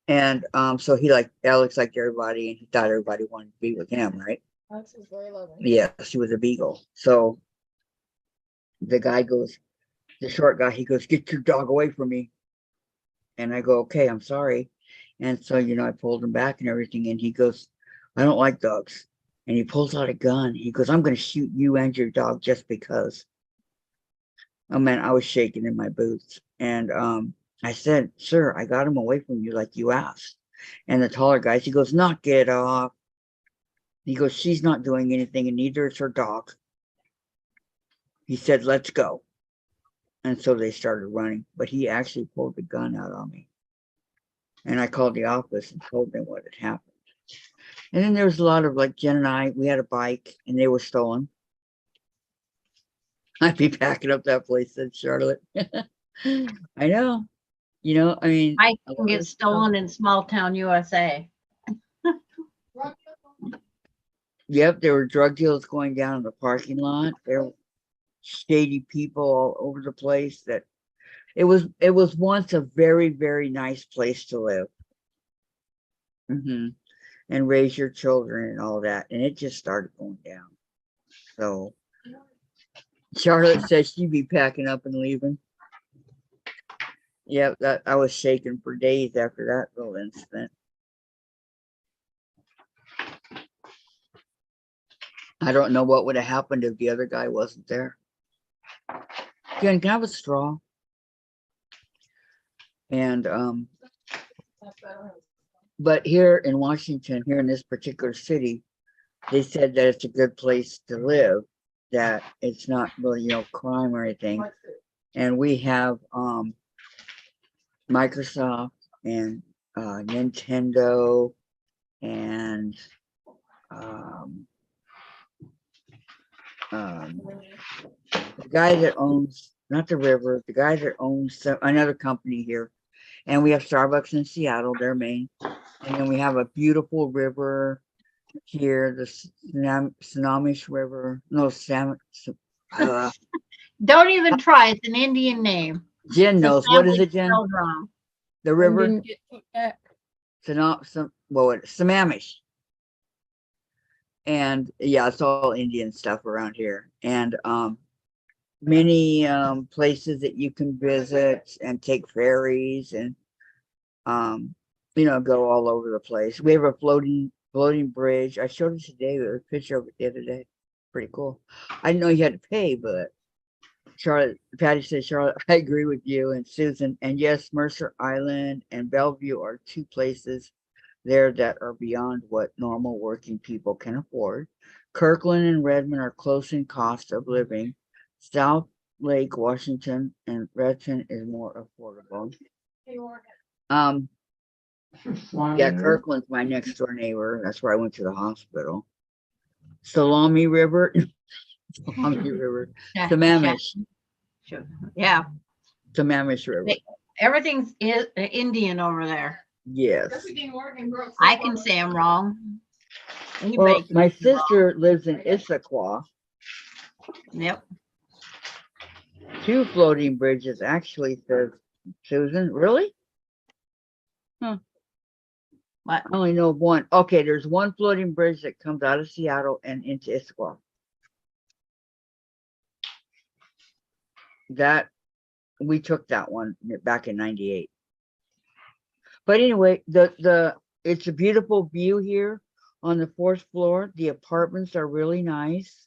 And so he liked Alex, liked everybody, and he thought everybody wanted to be with him, right? Alex was very loving. Yes, he was a beagle. So the guy goes, the short guy, he goes, "Get your dog away from me." And I go, "Okay, I'm sorry." And so, I pulled him back and everything. And he goes, "I don't like dogs." And he pulls out a gun. He goes, "I'm going to shoot you and your dog just because." Oh man, I was shaking in my boots. And I said, "Sir, I got him away from you like you asked." And the taller guy, he goes, "Knock it off." He goes, "She's not doing anything, and neither is her dog." He said, "Let's go." And so they started running, but he actually pulled the gun out on me. And I called the office and told them what had happened. And then there was a lot of, like, Jen and I, we had a bike and they were stolen. I'd be packing up that place in Charlotte. I know. I mean, I can get stolen in small town USA. Yep, there were drug deals going down in the parking lot. There were shady people all over the place. That it was once a very, very nice place to live. And raise your children and all that. And it just started going down. So Charlotte said she'd be packing up and leaving. Yeah, that I was shaking for days after that little incident. I don't know what would have happened if the other guy wasn't there. Jen, can I have a straw? And but here in Washington, here in this particular city, they said that it's a good place to live, that it's not really, crime or anything. And we have Microsoft and Nintendo and the guy that owns, not the river, the guy that owns another company here. And we have Starbucks in Seattle, their main. And then we have a beautiful river here, the Snohomish River. No, Don't even try. It's an Indian name. Jen knows. What is it, Jen? Spelled wrong. The river? Didn't get put back. Sammamish. And yeah, it's all Indian stuff around here. And many places that you can visit and take ferries and go all over the place. We have a floating bridge. I showed it today, a picture of it the other day. Pretty cool. I didn't know you had to pay, but Patty said, "Charlotte, I agree with you and Susan. And yes, Mercer Island and Bellevue are two places there that are beyond what normal working people can afford. Kirkland and Redmond are close in cost of living. South Lake, Washington, and Redmond is more affordable." Yeah, Kirkland's my next door neighbor. That's where I went to the hospital. Salami River. Salami River. Sammamish. Sure. Yeah. Sammamish River. Everything's Indian over there. Yes. I can say I'm wrong. Well, my sister lives in Issaquah. Yep. 2 floating bridges, actually, says Susan. Really? Huh. What? I only know of one. Okay, there's one floating bridge that comes out of Seattle and into Issaquah. That we took that one back in '98. But anyway, it's a beautiful view here on the 4th floor. The apartments are really nice.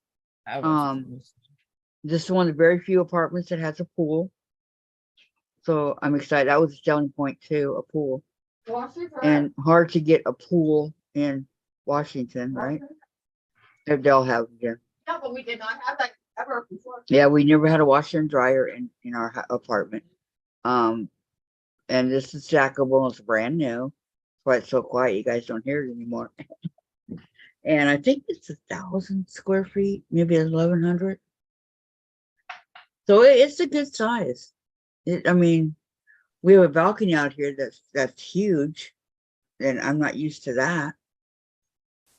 This is one of the very few apartments that has a pool. So I'm excited. That was a selling point too, a pool. Washington, right? and hard to get a pool in Washington, right? If they'll have it here. Yeah, but we did not have that ever before. Yeah, we never had a washer and dryer in our apartment. And this is stackable. It's brand new. Why it's so quiet. You guys don't hear it anymore. And I think it's 1,000 square feet, maybe 1,100. So it's a good size. I mean, we have a balcony out here that's huge, and I'm not used to that.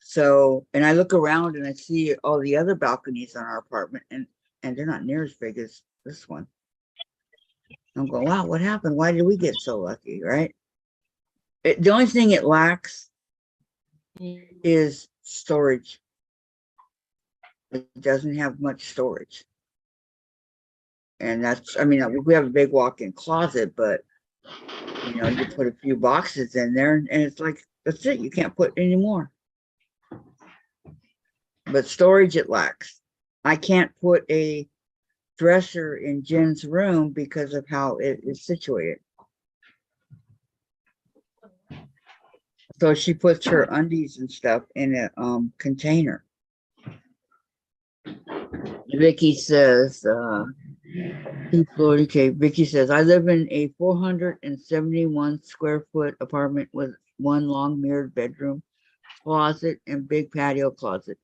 So, and I look around and I see all the other balconies on our apartment, and they're not near as big as this one. I'm going, wow, what happened? Why did we get so lucky, right? The only thing it lacks is storage. It doesn't have much storage. And that's, I mean, we have a big walk-in closet, but you know, you put a few boxes in there and it's like, that's it. You can't put any more. But storage it lacks. I can't put a dresser in Jen's room because of how it is situated. So she puts her undies and stuff in a container. Vicky says, okay, Vicky says, I live in a 471 square foot apartment with one long mirrored bedroom, closet, and big patio closet.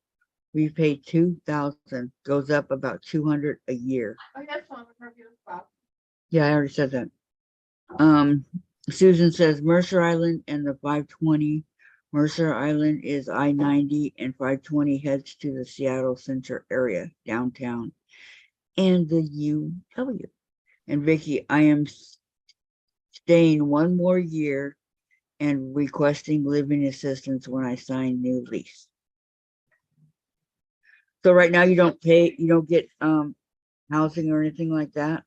We pay $2,000, goes up about $200 a year. Oh, that's one of her views, Bob. Yeah, I already said that. Susan says Mercer Island and the 520. Mercer Island is I-90 and 520 heads to the Seattle Center area, downtown, and the UW. And Vicky, I am staying one more year and requesting living assistance when I sign new lease. So right now you don't pay, you don't get housing or anything like that?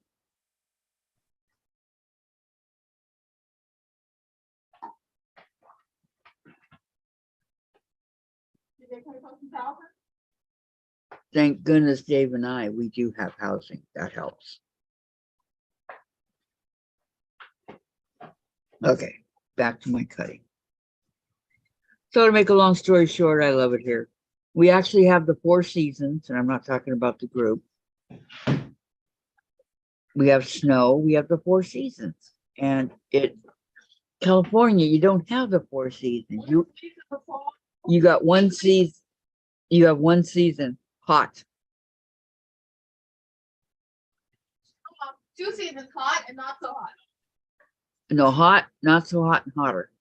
Did they pay $1,000? Thank goodness Dave and we do have housing. That helps. Okay, back to my cutting. So to make a long story short, I love it here. We actually have the 4 seasons, and I'm not talking about the group. We have snow, we have the 4 seasons. And California, you don't have the 4 seasons. You got one season, you have one season, hot. 2 seasons, hot and not so hot. No, hot, not so hot, and hotter.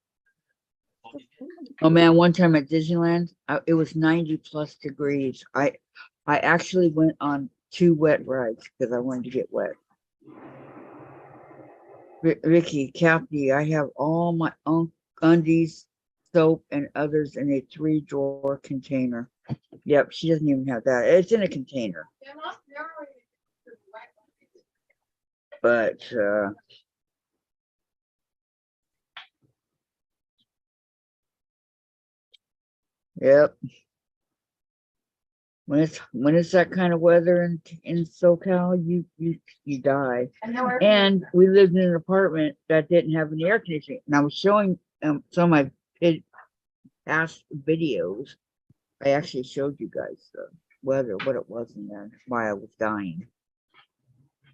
Oh man, one time at Disneyland, it was 90 plus degrees. I actually went on 2 wet rides because I wanted to get wet. Vicky, Kathy, I have all my own undies, soap, and others in a 3-drawer container. Yep, she doesn't even have that. It's in a container. But yep. When it's that kind of weather in SoCal, you die. And we lived in an apartment that didn't have any air conditioning. And I was showing some of my past videos. I actually showed you guys the weather, what it was in there, why I was dying.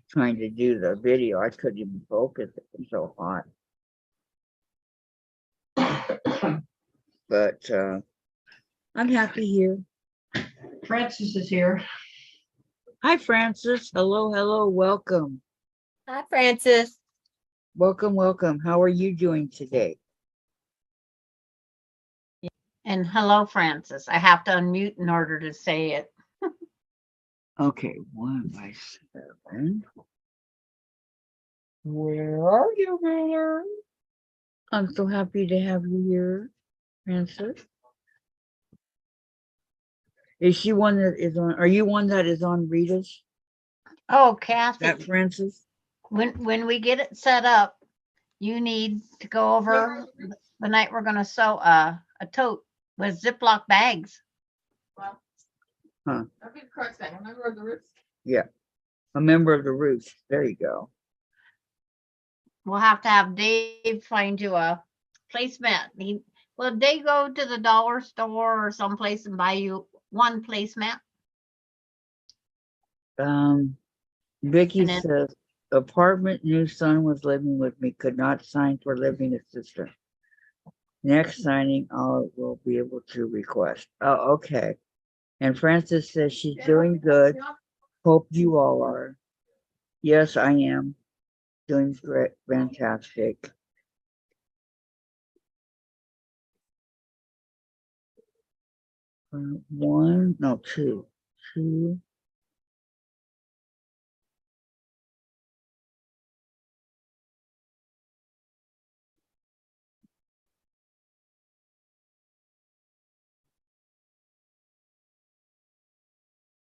Trying to do the video, I couldn't even focus. It was so hot. But I'm happy here. Francis is here. Hi, Francis. Hello, welcome. Hi, Francis. Welcome. How are you doing today? And hello, Francis. I have to unmute in order to say it. Okay, 1 by 7. Where are you, brother? I'm so happy to have you here, Francis. Is she one that is on? Are you one that is on Rita's? Oh, Kathy, That Francis? when we get it set up, you need to go over the night we're gonna sew a tote with Ziploc bags. Well, Huh. that'd be the correct thing. Remember the roots? Yeah, a member of the Roots. There you go. We'll have to have Dave find you a placemat. Well, they go to the dollar store or someplace and buy you one placemat. Vicky And then- says, apartment new son was living with me, could not sign for living assistant. Next signing, I will be able to request. Oh, okay. And Frances says she's doing good. Hope you all are. Yes, I am. Doing great, fantastic. One, no, two. Two.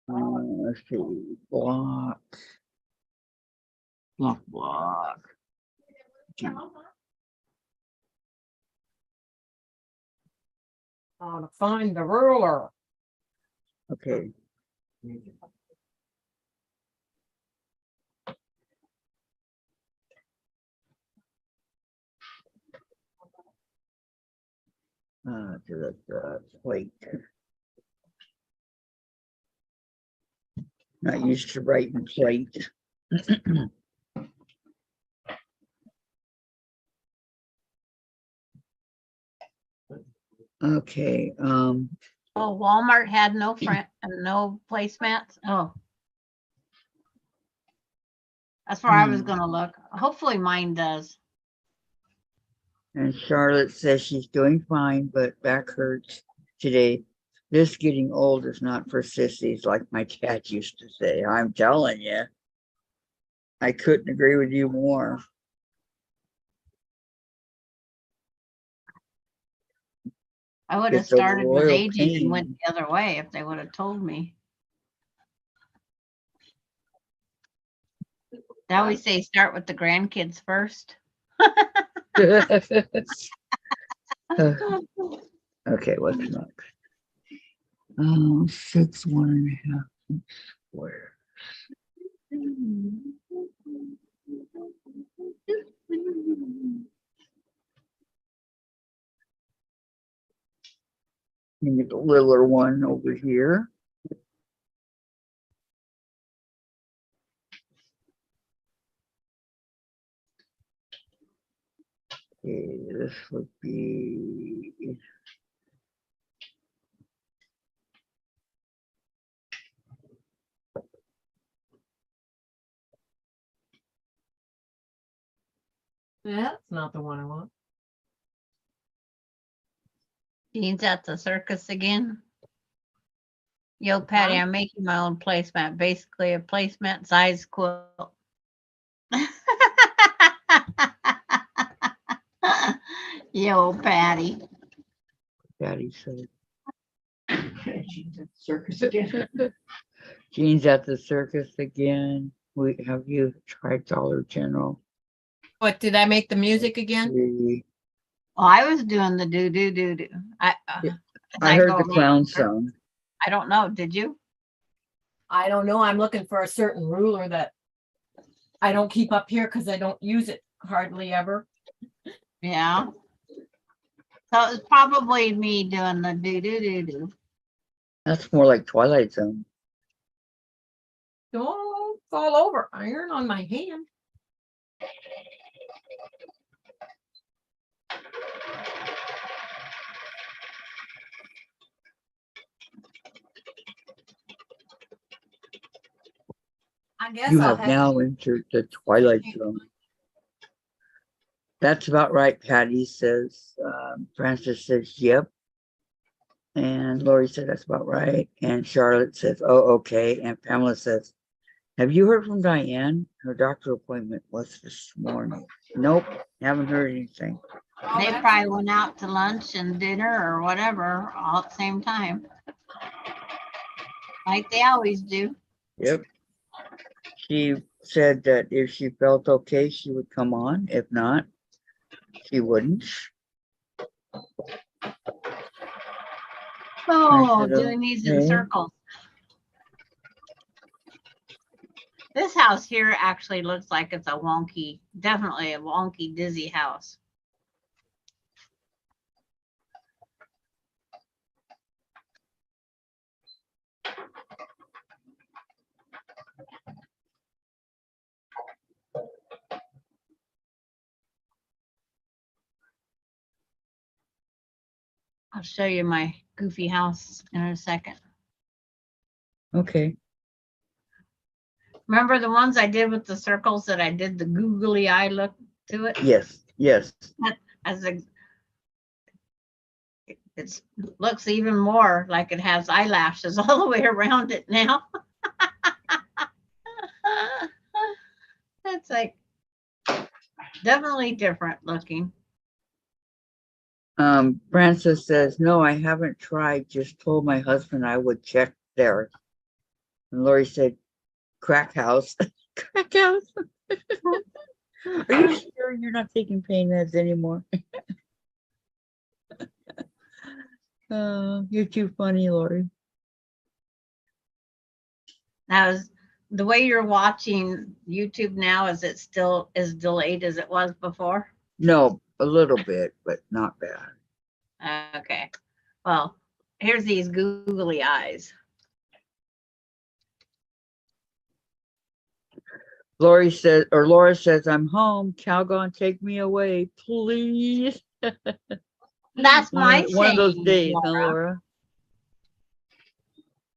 Let's see. Block. Block. How to find the ruler. Okay. To the plate. Not used to writing plate. Okay, Oh, Walmart had no placemats. Oh. That's where I was gonna look. Hopefully mine does. and Charlotte says she's doing fine, but back hurts today. This getting old is not for sissies, like my dad used to say. I'm telling you. I couldn't agree with you more. I would have It's a started with royal aging and went pain. the other way if they would have told me. They always say start with the grandkids first. Okay, what's next? 6 1.5 square. And get the littler one over here. Okay, this would be That's not the one I want. Jean's at the circus again. Yo, Patty, I'm making my own placemat, basically a placemat size quilt. Yo, Patty. Daddy said. She's at the circus again. Jean's at the circus again. Have you tried Dollar General? What, did I make the music again? Three. Oh, I was doing the do. I I heard go the around. clown song. I don't know. Did you? I don't know. I'm looking for a certain ruler that I don't keep up here because I don't use it hardly ever. Yeah. So it's probably me doing the do. That's more like Twilight Zone. Don't fall over. Iron on my hand. I guess You I'll have now entered the Twilight Zone. That's about right, Patty says. Francis says, yep. And Lori said, that's about right. And Charlotte says, oh, okay. And Pamela says, have you heard from Diane? Her doctor appointment was this morning. Nope, haven't heard anything. They probably went out to lunch and dinner or whatever all at the same time. Like they always do. Yep. She said that if she felt okay, she would come on. If not, she wouldn't. Oh, said, doing these in okay. circles. This house here actually looks like it's a wonky, definitely a wonky, dizzy house. I'll show you my goofy house in a second. Okay. Remember the ones I did with the circles that I did the googly eye look to it? Yes, yes. As a, it looks even more like it has eyelashes all the way around it now. That's like definitely different looking. Francis says, no, I haven't tried. Just told my husband I would check there. And Lori said, crack house. Crack house. Are you sure you're not taking pain meds anymore? You're too funny, Lori. Now, is the way you're watching YouTube now, is it still as delayed as it was before? No, a little bit, but not bad. Okay. Well, here's these googly eyes. Lori says, or Laura says, I'm home. Calgon, take me away, please. That's my One of those saying, days, huh, Laura. Laura?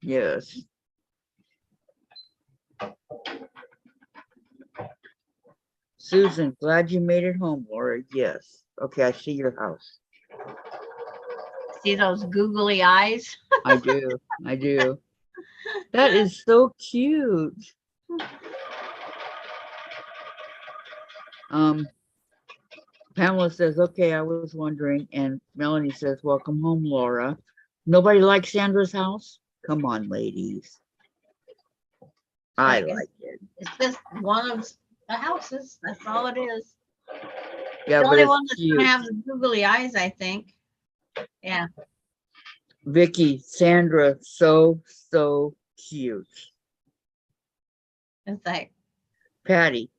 Yes. Susan, glad you made it home, Laura. Yes. Okay, I see your house. See those googly eyes? I do. I do. That is so cute. Pamela says, okay, I was wondering. And Melanie says, welcome home, Laura. Nobody likes Sandra's house? Come on, ladies. I like it. It's just one of the houses. That's all it is. Yeah, The but only it's one that's cute. gonna have the googly eyes, I think. Yeah. Vicky, Sandra, so cute. It's like, Patty,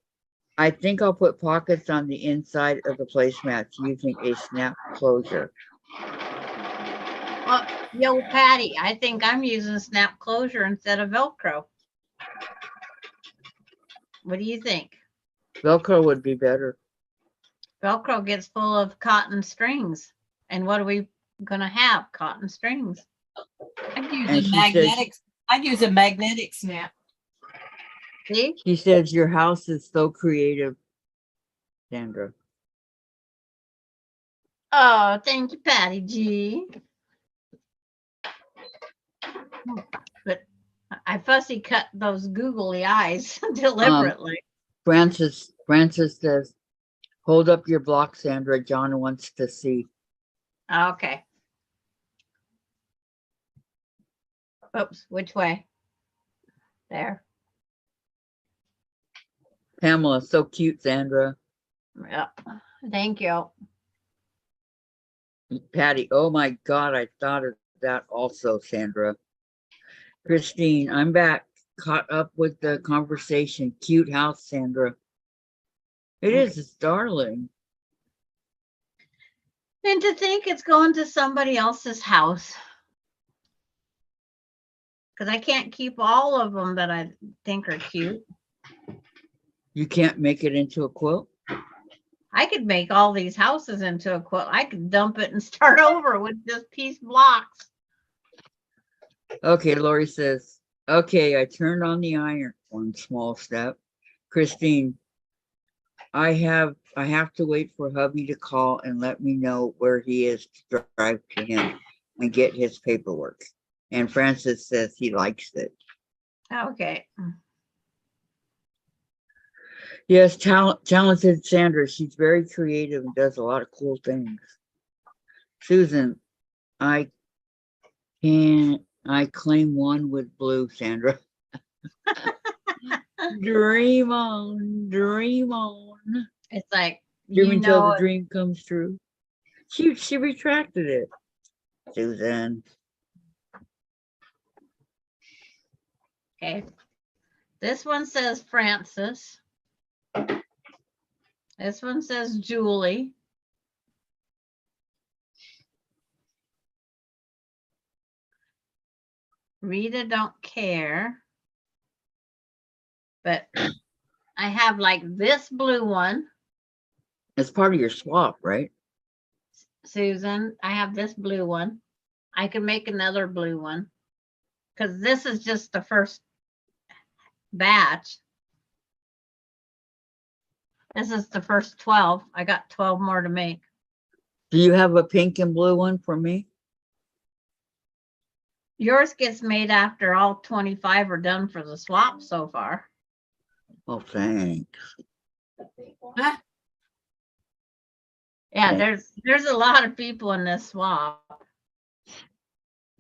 I think I'll put pockets on the inside of the placemats using a snap closure. well, yo, Patty, I think I'm using snap closure instead of Velcro. What do you think? Velcro would be better. Velcro gets full of cotton strings. And what are we gonna have? Cotton strings. I'd use And a she magnetic. I'd use a magnetic snap. See? She says your house is so creative, Sandra. Oh, thank you, Patty G. But I fussy cut those googly eyes deliberately. Francis says, hold up your block, Sandra. John wants to see. Okay. Oops, which way? There. Pamela, so cute, Sandra. Yep. Thank you. Patty, oh my God, I thought of that also, Sandra. Christine, I'm back. Caught up with the conversation. Cute house, Sandra. It is, it's darling. And to think it's going to somebody else's house. Because I can't keep all of them that I think are cute. You can't make it into a quilt? I could make all these houses into a quilt. I could dump it and start over with just piece blocks. Okay, Lori says, okay, I turned on the iron. One small step. Christine, I have to wait for hubby to call and let me know where he is to drive to him and get his paperwork. And Francis says he likes it. Okay. Yes, talented Sandra. She's very creative and does a lot of cool things. Susan, I claim one with blue, Sandra. Dream on, dream on. It's like, Dream you until know, the dream comes true. She retracted it. Susan. okay. This one says Francis. This one says Julie. Rita don't care. But I have like this blue one. It's part of your swap, right? Susan, I have this blue one. I can make another blue one. Because this is just the first batch. This is the first 12. I got 12 more to make. Do you have a pink and blue one for me? Yours gets made after all 25 are done for the swap so far. Oh, thanks. Yeah, Okay. there's a lot of people in this swap.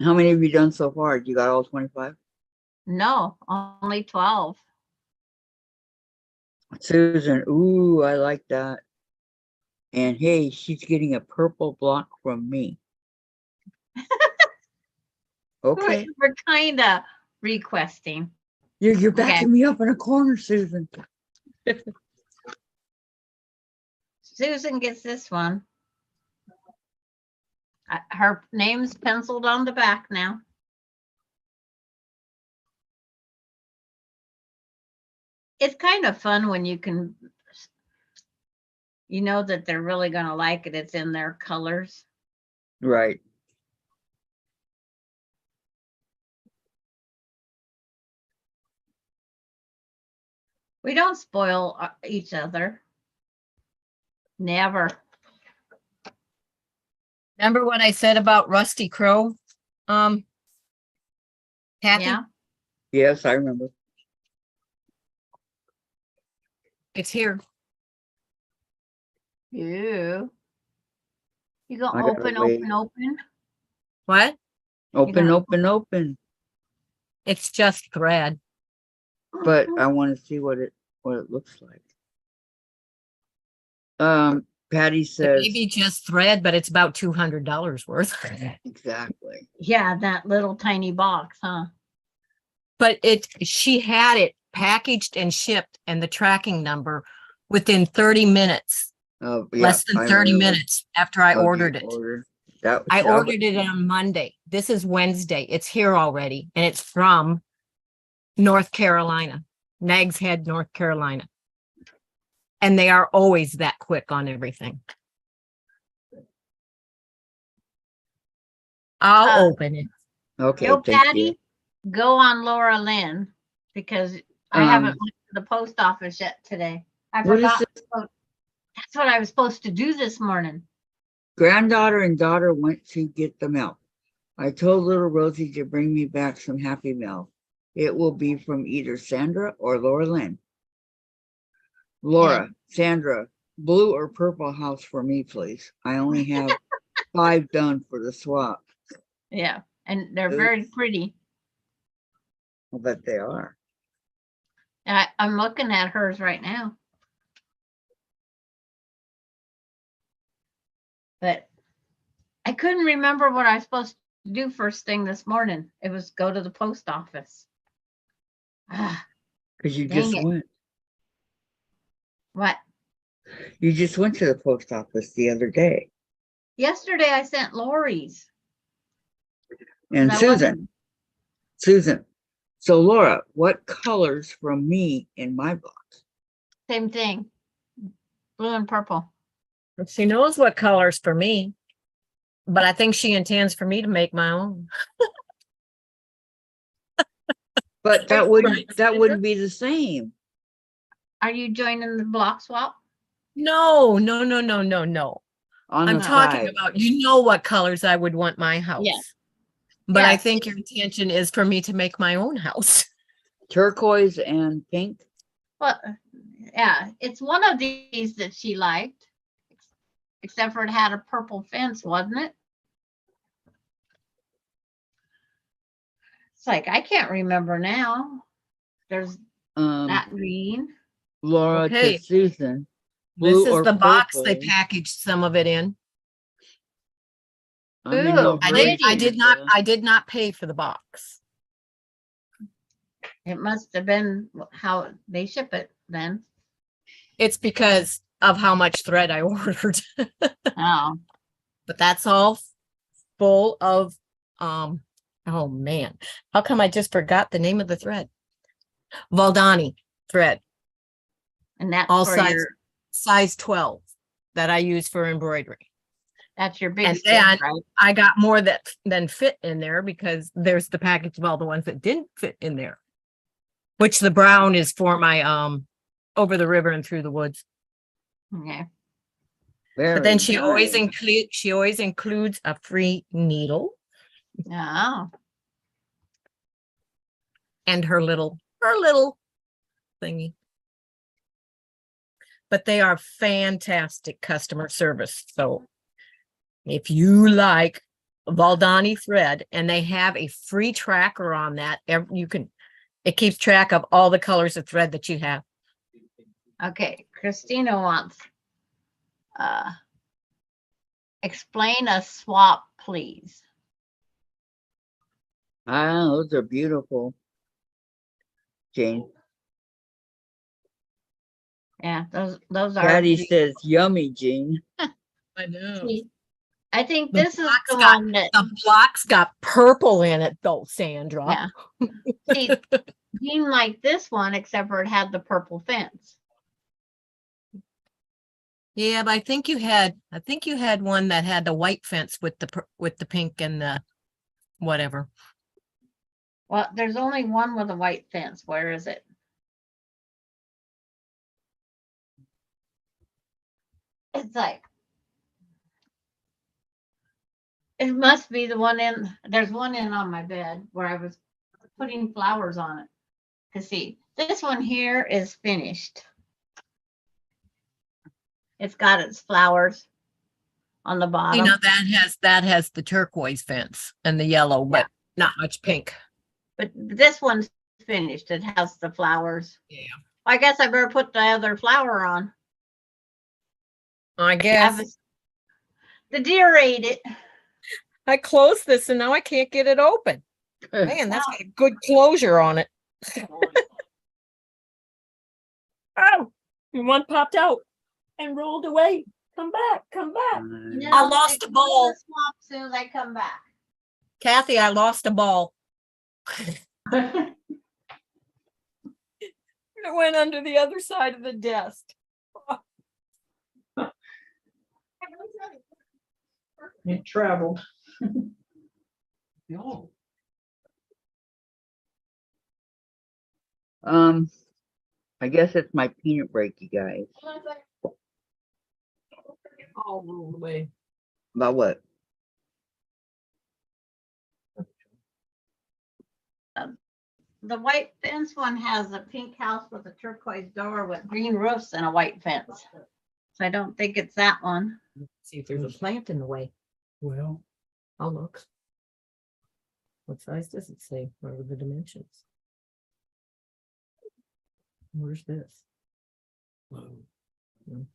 How many have you done so far? You got all 25? No, only 12. Susan, ooh, I like that. And hey, she's getting a purple block from me. Okay. We're kind of requesting. You're Okay. backing me up in a corner, Susan. Susan gets this one. Her name's penciled on the back now. It's kind of fun when you can, you know that they're really going to like it. It's in their colors. Right. We don't spoil each other. Never. Remember what I said about Rusty Crow? Kathy? Yeah. Yes, I remember. It's here. You go I gotta open, wait. open. What? Open, gonna- open, open. It's just thread. But I want to see what it looks like. Patty It says may be just thread, but it's about $200 worth. exactly. Yeah, that little tiny box, huh? But she had it packaged and shipped and the tracking number within 30 minutes, Oh, yeah, less than I 30 remember minutes after I how you ordered it. That I was- ordered it on Monday. This is Wednesday. It's here already, and it's from North Carolina, Nags Head, North Carolina. And they are always that quick on everything. I'll open it. Okay, Yo, thank Patty, you. go on Laura Lynn because I haven't went to the post office yet today. I What is forgot. this? That's what I was supposed to do this morning. Granddaughter and daughter went to get the milk. I told little Rosie to bring me back some Happy Meal. It will be from either Sandra or Laura Lynn. Laura, Sandra, blue or purple house for me, please. I only have 5 done for the swap. Yeah, and they're very pretty. I bet they are. I'm looking at hers right now. But I couldn't remember what I was supposed to do first thing this morning. It was go to the post office. Ah, Because you Dang just it. went. what? You just went to the post office the other day. Yesterday I sent Lori's. And That Susan. So Laura, what colors from me in my box? Same thing. Blue and purple. She knows what colors for me, but I think she intends for me to make my own. But that Right, wouldn't Sandra? be the same. Are you joining the block swap? No. On I'm the talking side. about, you know what colors I would want my house. Yes. But I Yes. think your intention is for me to make my own house. Turquoise and pink. Well, yeah, it's one of these that she liked, except for it had a purple fence, wasn't it? It's like, I can't remember now. There's that green. Laura Okay. to Susan. This Blue is or the box they purple? packaged some of it in. I'm in no Ooh, hurry, I did not Sandra. pay for the box. It must have been how they ship it then. It's because of how much thread I ordered. Oh, But that's all full of oh man, how come I just forgot the name of the thread? Valdani thread, and that's all for size your, size 12 that I use for embroidery. That's your big And stick, then right? I got more than fit in there because there's the package of all the ones that didn't fit in there. Which the brown is for my over the river and through the woods. Okay. But then Very nice. she always includes a free needle Oh, and her little thingy. But they are fantastic customer service. So if you like Valdani thread, and they have a free tracker on that, it keeps track of all the colors of thread that you have. okay. Christina wants, explain a swap, please. Ah, those are beautiful. Jane. Yeah, those are. Patty says, yummy, Jean. I know. I think The this is box the got- one that, The block's got purple in it though, Sandra. yeah. See, Jean liked this one, except for it had the purple fence. Yeah, but I think you had one that had the white fence with the pink and the whatever. Well, there's only one with a white fence. Where is it? It's like, it must be the one there's one on my bed where I was putting flowers on it. Cause see, this one here is finished. It's got its flowers on the You bottom. know, that has the turquoise fence and the yellow, but not much pink. But this one's finished. It has the flowers. Yeah. I guess I better put the other flower on. I guess The deer ate it. I closed this and now I can't get it open. Man, that's got a good closure on it. Oh, and one popped out and rolled away. Come back. No, I lost a ball. Swamp soon as I come back. Kathy, I lost a ball. It went under the other side of the desk. It traveled. No. I guess it's my peanut break, you guys. All rolled away. About what? The white fence one has a pink house with a turquoise door with green roofs and a white fence. So I don't think it's that one. See if there's a plant in the way. Well, I'll look. What size does it say? What are the dimensions? Where's this? well, It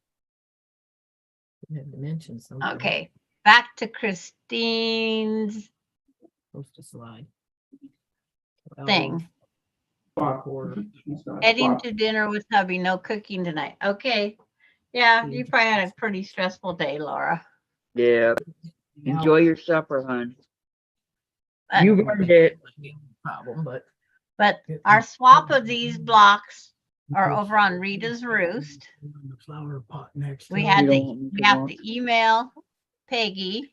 had dimensions. somewhere. Okay, back to Christine's Supposed to slide. thing. Quarter. Heading to dinner with hubby, no cooking tonight. Okay. Yeah, you probably had a pretty stressful day, Laura. Yeah. Yeah. Enjoy your supper, hon. But- You've earned it. Problem, but But our swap of these blocks are over on Rita's Roost. the flower pot next. We to had it. You to, don't want me we to have walk? to email Peggy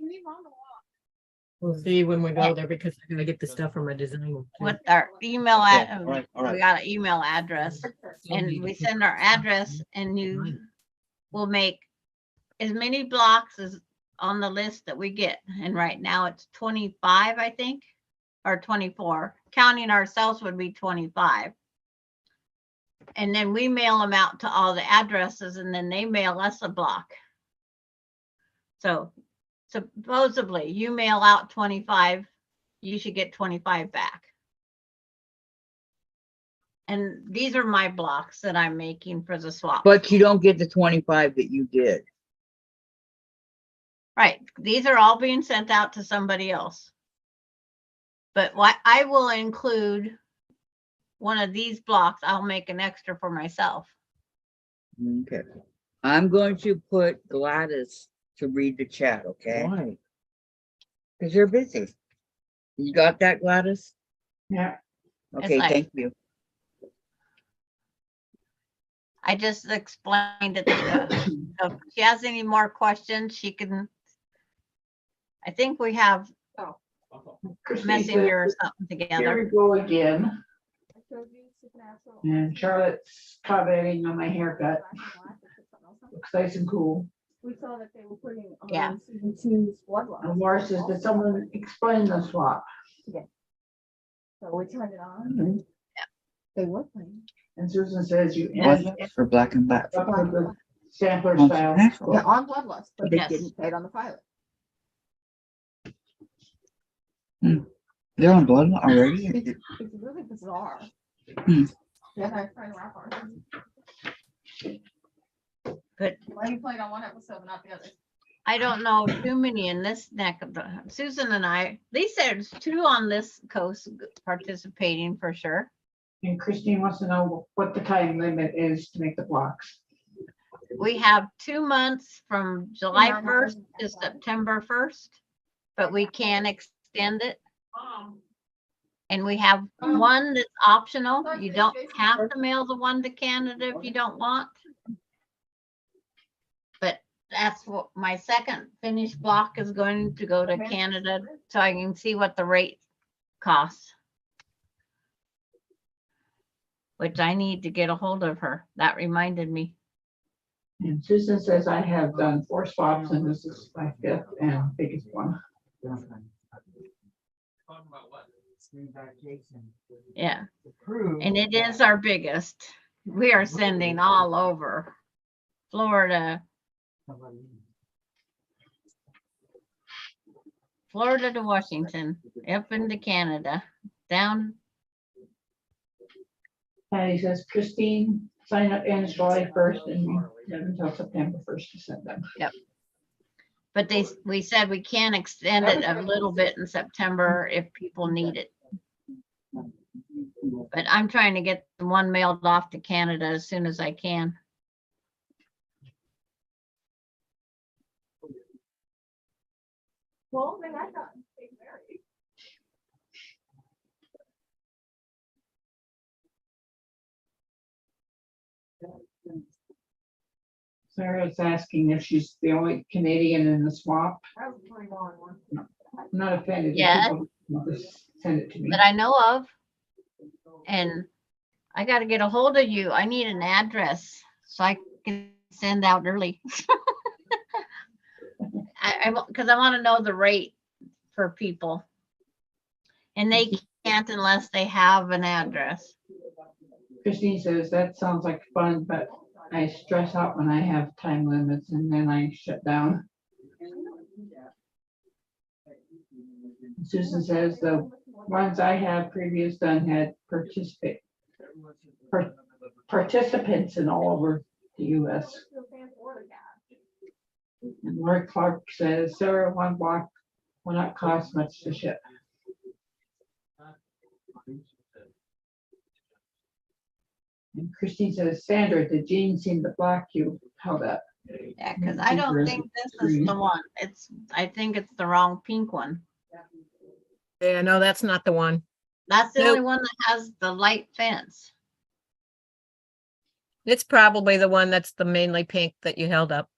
we'll see when we go there because I'm gonna get the stuff from my design. with our email Yeah, all right, all we right. got an email address, and we send our address, and you will make as many blocks as on the list that we get. And right now it's 25, I think, or 24. Counting ourselves would be 25. And then we mail them out to all the addresses, and then they mail us a block. So supposedly you mail out 25, you should get 25 back. And these are my blocks that I'm making for the swap. But you don't get the 25 that you did. Right, these are all being sent out to somebody else. But what I will include one of these blocks, I'll make an extra for myself. Okay. I'm going to put Gladys to read the chat, okay? Why? Because they're busy. You got that, Gladys? Yeah. Okay, like- thank you. I just explained it to her. So if she has any more questions, she can I think we have Christine messenger or says, something here together. we go again. I showed you supernatural. And Charlotte's commenting on my haircut. Looks nice and cool. We saw that they were putting Yeah. on season 2's bloodlines. And Laura says, did someone explain the swap? So we turned it on. And they were playing. And Susan says you Yes. added For black and black. up with the sampler On style. Supernatural. Yeah, on Bloodlust, but they Yes. didn't say it on the pilot. They're on blood already? It's really bizarre. Hmm. Then I tried to wrap our. But Why you playing on one episode but not the other? I don't know too many in this neck of the, Susan and I, Lisa, there's 2 on this coast participating for sure. And Christine wants to know what the time limit is to make the blocks. We have 2 months from July Yeah, 1st to that's fine. September 1st, but we can extend it. And we have one that's optional. You don't have to mail the one to Canada if you don't want. But that's what my second finished block is going to go to Canada, so I can see what the rate costs. Which I need to get a hold of her. That reminded me. And Susan says I have done 4 swaps and this is my 5th and biggest one. Yeah. And it is our biggest. We are sending all over Florida, Florida to Washington, up into Canada, down. Patty says Christine, sign up ends July 1st and we have until September 1st to send them. But we said we can extend it a little bit in September if people need it. But I'm trying to get the one mailed off to Canada as soon as I can. Well, then I got married. Sarah's asking if she's the only Canadian in the swap. I was putting on one. I'm not offended. if Yeah. people just Send it to me. That I know of. And I got to get a hold of you. I need an address so I can send out early. Because I want to know the rate for people. And they can't unless they have an address. Christine says, that sounds like fun, but I stress out when I have time limits and then I shut down. Susan says the ones I have previous done had participants in all over the US. And Lori Clark says, Sarah, one block will not cost much to ship. And Christine says, Sandra, did Jean seem the block you held up? Yeah, because I don't think this is the one. I think it's the wrong pink one. Yeah, no, that's not the one. That's the Nope. only one that has the light fence. It's probably the one that's the mainly pink that you held up.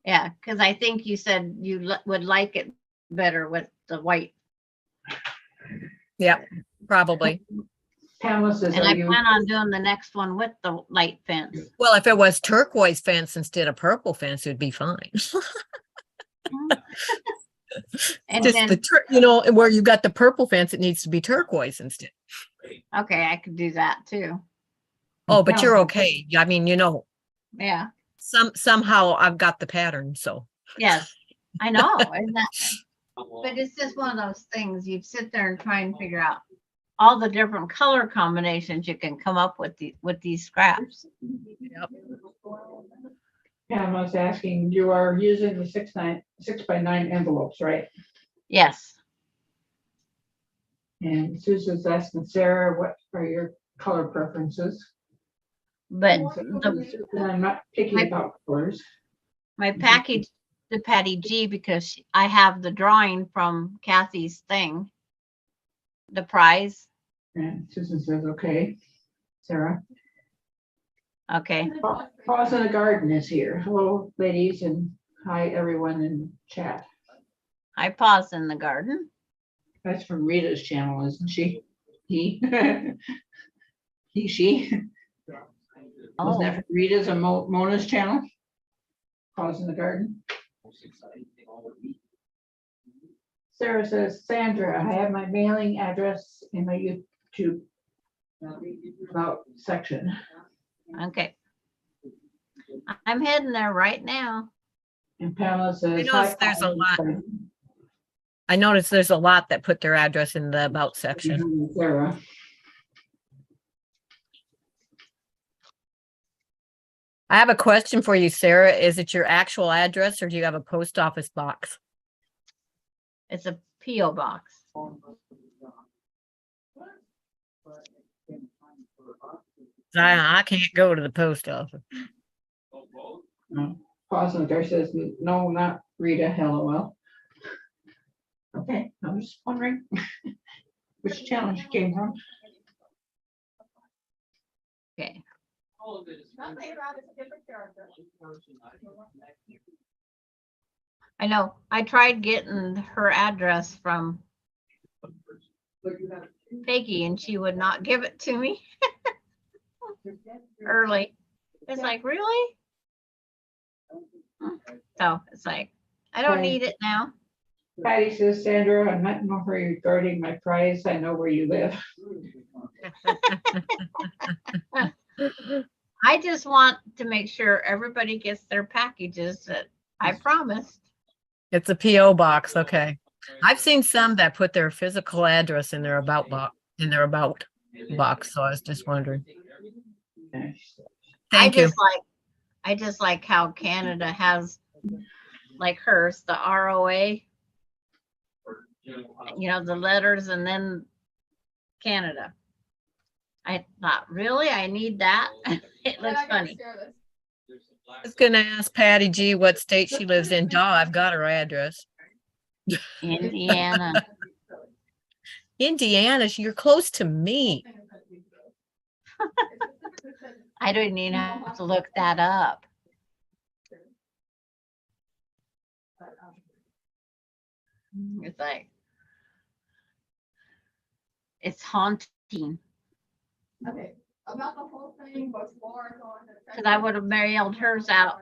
Yeah, because I think you said you would like it better with the white. Yeah, probably. Pamela says, And are I you, plan on doing the next one with the light fence. Well, if it was turquoise fence instead of purple fence, it'd be fine. And Just then, the, where you got the purple fence, it needs to be turquoise instead. okay, I could do that too. Oh, but you're Yeah. okay. I mean, Yeah, somehow I've got the pattern, so. yes, I know. Isn't that, but it's just one of those things you sit there and try and figure out all the different color combinations you can come up with these scraps. Yep. Pamela's asking, you are using the 6x9 envelopes, right? Yes, And Susan's asking Sarah, what are your color preferences? but And the I'm not picky about colors. my package to Patty G, because I have the drawing from Kathy's thing, the prize. And Susan says, okay. Sarah, Okay, Paws in the Garden is here. Hello, ladies, and hi, everyone in chat. I pause in the garden. That's from Rita's channel, isn't she? He. She. Wasn't Oh, that from Rita's or Mona's channel? Pause in the garden. Sarah says, Sandra, I have my mailing address in my YouTube about section. okay. I'm heading there right now. And Pamela says. noticed "Hi, there's a Colin." lot. I noticed there's a lot that put their address in the about section. Sarah. I have a question for you, Sarah. Is it your actual address or do you have a post office box? It's a P.O. box. I can't go to the post office. Pause in the garden says, no, not Rita, LOL. Okay, I was just wondering which channel she came from. Okay. Nothing about it's a different character. I know. I tried getting her address from Peggy and she would not give it to me early. It's like, really? So it's like, I don't need it now. Patty says, Sandra, I'm not regarding my prize. I know where you live. I just want to make sure everybody gets their packages that I promised. It's a PO box. Okay. I've seen some that put their physical address in their about box, So I was just wondering. Thank you. I just like how Canada has like hers, the ROA, the letters and then Canada. I thought, really? I need that? It looks funny. I was gonna ask Patty G what state she lives in. Duh, I've got her address. Indiana. Indiana, you're close to me. I don't even have to look that up. It's like, it's haunting. Okay, about the whole thing before. Because I would have mailed hers out.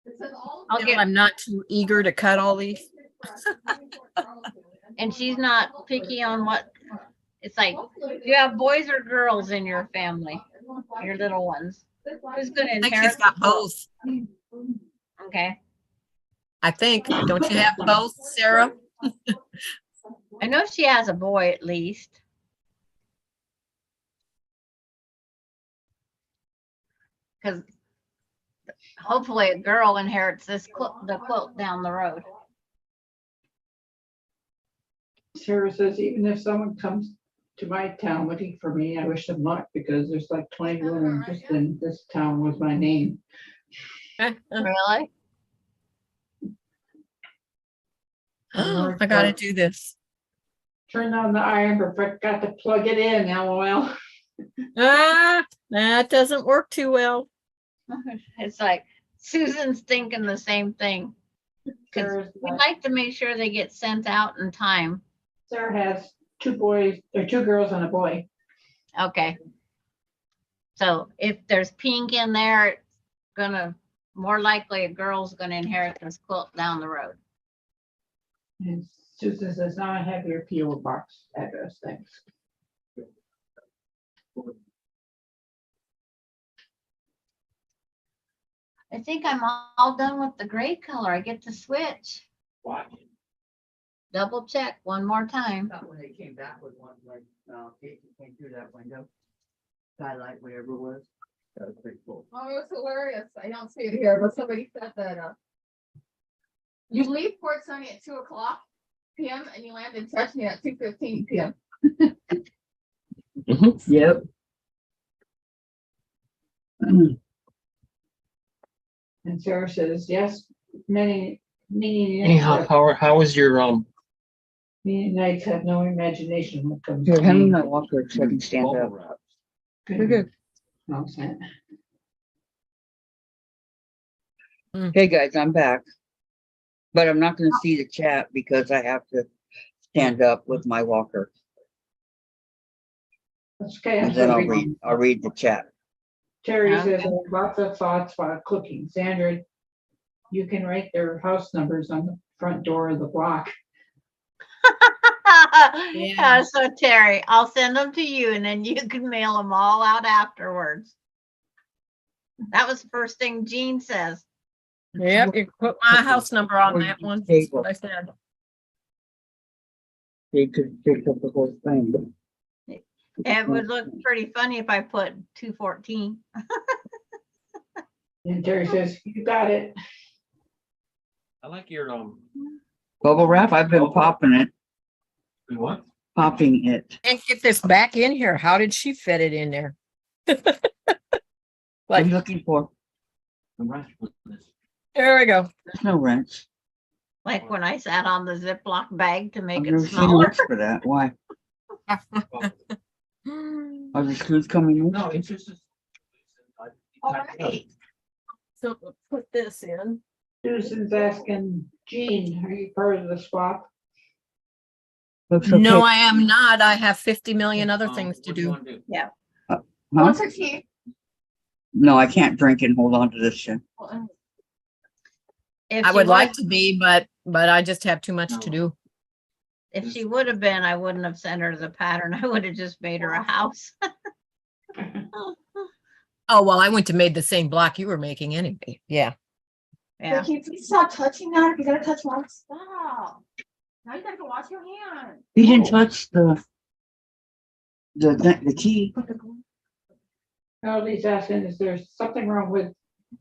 It says all. I'll get, I'm not too eager to cut all these. and she's not picky on what, it's like, do you have boys or girls in your family? Your little ones. Who's going to I think inherit? she's got both. Okay. I think. Don't you have both, Sarah? I know she has a boy at least. Because hopefully a girl inherits the quilt down the road. Sarah says, even if someone comes to my town looking for me, I wish them luck because there's like 20 women just in this town with my name. Really? I gotta do this. Turned on the iron, but forgot to plug it in, LOL. That doesn't work too well. It's like Susan's thinking the same thing. Because we'd like to make sure they get sent out in time. Sarah has 2 boys, or 2 girls and a boy. Okay. So if there's pink in there, it's gonna, more likely a girl's gonna inherit this quilt down the road. And Susan says, now I have your PO box address, thanks. I think I'm all done with the gray color. I get to switch. Double check one more time. When they came back with one, like, it came through that window. Skylight, whatever it was. That was pretty cool. Oh, it was hilarious. I don't see it here, but somebody said that, you leave Port Sunny at 2:00 p.m. and you land in Chechnya at 2:15 p.m. Yep. And Sarah says, yes, many Anyhow, how was your nights have no imagination when it comes Here, to hand me me. my walker so I can stand up. We're good. Well said. Hey guys, I'm back. But I'm not gonna see the chat because I have to stand up with my walker. Okay. And then I'll read the chat. Terry says, Okay. I have lots of thoughts while cooking. Sandra, you can write their house numbers on the front door of the block. Yeah. So Terry, I'll send them to you and then you can mail them all out afterwards. That was the first thing Jean says. Yep, you put my house number on that one. That's what I said. They could pick up the whole thing. It would look pretty funny if I put 214. And Terry says, you got it. I like your, Bubble wrap, I've been popping it, what? popping it. And get this back in here. How did she fit it in there? What are you Like, looking for? The rest was this. there we go. There's no wrench. Like when I sat on the Ziploc bag to I've make never it seen a smaller. wrench for that. Why? Are the screws coming in? No, it's just. All right. So we'll put this in. Susan's asking, Jean, are you part of the swap? Looks No, okay. I am not. I have 50 million other things to do. Huh? What's her tea? No, I can't drink and hold on to this shit. If I she would like was- to be, but I just have too much to do. If she would have been, I wouldn't have sent her the pattern. I would have just made her a house. Oh, well, I went to made the same block you were making anyway. Yeah. Yeah. Vicky, please stop touching that. You gotta touch my stuff. Now you gotta go wash your hands. You didn't touch the key. Melody's asking, is there something wrong with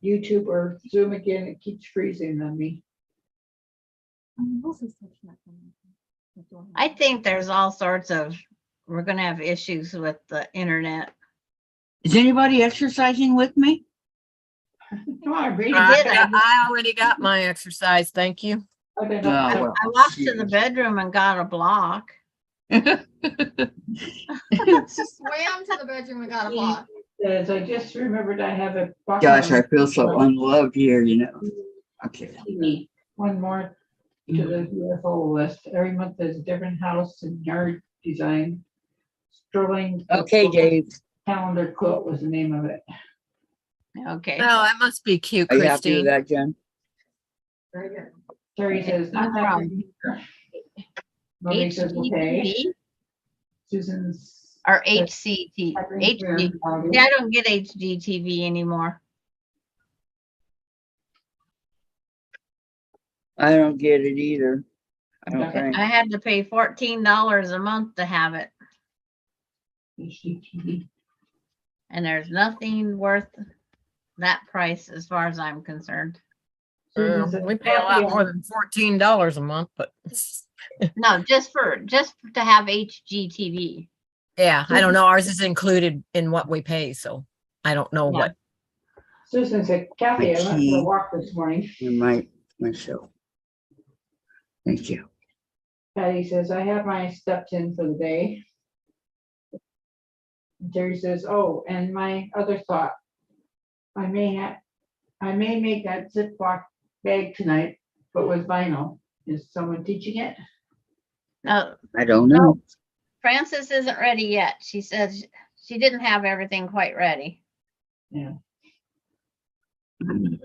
YouTube or Zoom again? It keeps freezing on me. I think there's all sorts of, we're gonna have issues with the internet. Is anybody exercising with me? Come on, read I it. did, I already got my exercise. Thank you. I've been Oh, up I well, walked to the jeez. bedroom and got a block. She swam to the bedroom and got a block. Says, I just remembered I have a. box Gosh, I on feel so unloved here, you know. Okay. TV. One more to the UFO list. Every month there's a different house and yard design. Sterling. Okay, Dave. Calendar quilt was the name of it. Okay. Oh, that must be cute, Are you happy with Christine. that, Jen? Very good. Terry says, not No happy. Nobody says, okay. HGTV Susan's. or HCT, HD. Yeah, I don't get HGTV anymore. I don't get it either. I don't Okay. think. I had to pay $14 a month to have it, HGTV. and there's nothing worth that price as far as I'm concerned. Susan says, We pay a lot more than $14 a month, but No, just to have HGTV. yeah, I don't know. Ours is included in what we pay, so I don't know Yeah. what. Susan said, Kathy, I went for a Key. walk this morning. Myself. Thank you. Patty says, I have my steps in for the day. And Terry says, oh, and my other thought, I may make that Ziploc bag tonight, but with vinyl. Is someone teaching it? No, I don't know. Frances isn't ready yet. She says she didn't have everything quite ready.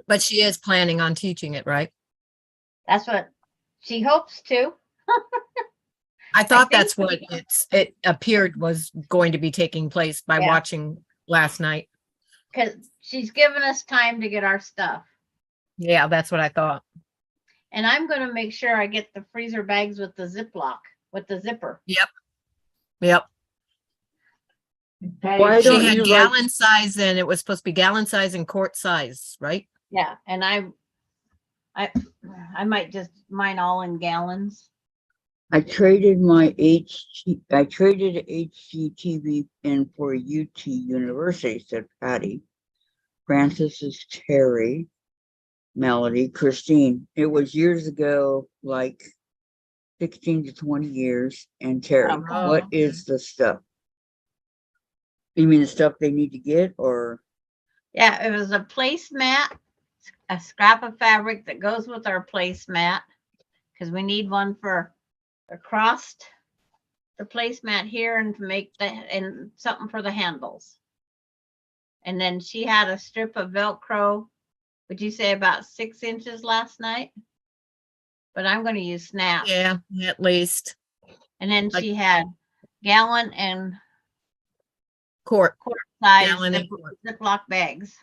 But she is planning on teaching it, right? That's what she hopes to. I thought think that's what it appeared was going to be taking place by Yeah. watching last night. Because she's given us time to get our stuff. Yeah, that's what I thought. And I'm going to make sure I get the freezer bags with the Ziploc, with the zipper. Yep. Patty Why She don't had you gallon size and it was supposed to be gallon size and quart size, right? Yeah. And I might just mine all in gallons. I traded HGTV in for UT University, said Patty. Francis is Terry. Melody, Christine. It was years ago, like 16 to 20 years. And Terry, Oh. what is the stuff? You mean the stuff they need to get, or? Yeah. It was a placemat, a scrap of fabric that goes with our placemat, because we need one for across the placemat here and to make the, and something for the handles. And then she had a strip of Velcro, would you say about 6 inches last night? But I'm going to use snap. Yeah, at least. And then Like- she had gallon and Quart. quart size Gallon and quart. Ziploc bags.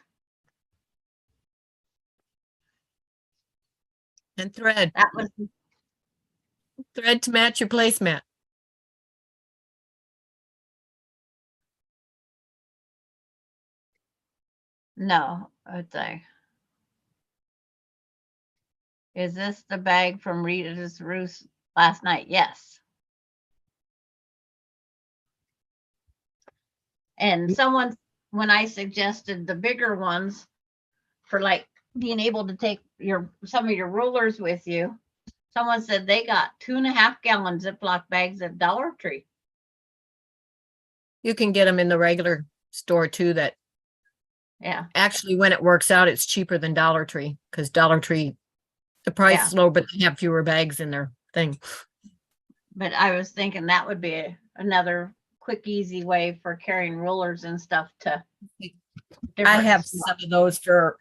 And thread. That was, Thread to match your placemat. no, it's a. Is this the bag from Rita's Roost last night? Yes. And someone, when I suggested the bigger ones for like being able to take some of your rulers with you, someone said they got 2.5 gallon Ziploc bags at Dollar Tree. You can get them in the regular store too. That Yeah. actually, when it works out, it's cheaper than Dollar Tree because Dollar Tree, the price Yeah. is low, but they have fewer bags in their thing. But I was thinking that would be another quick, easy way for carrying rulers and stuff to. I different have stuff. some of those for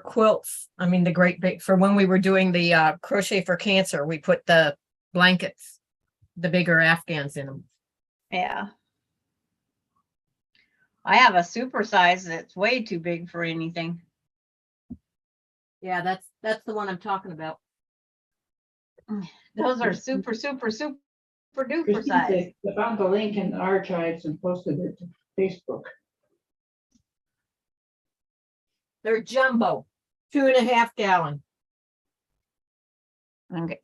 quilts. I mean, the great big, for when we were doing the crochet for cancer, we put the blankets, the bigger Afghans in them. Yeah. I have a super size that's way too big for anything. Yeah, that's the one I'm talking about. Those are super, super, super duper Christine size. said, I found the link in the archives and posted it to Facebook. They're jumbo, 2.5 gallon. Okay.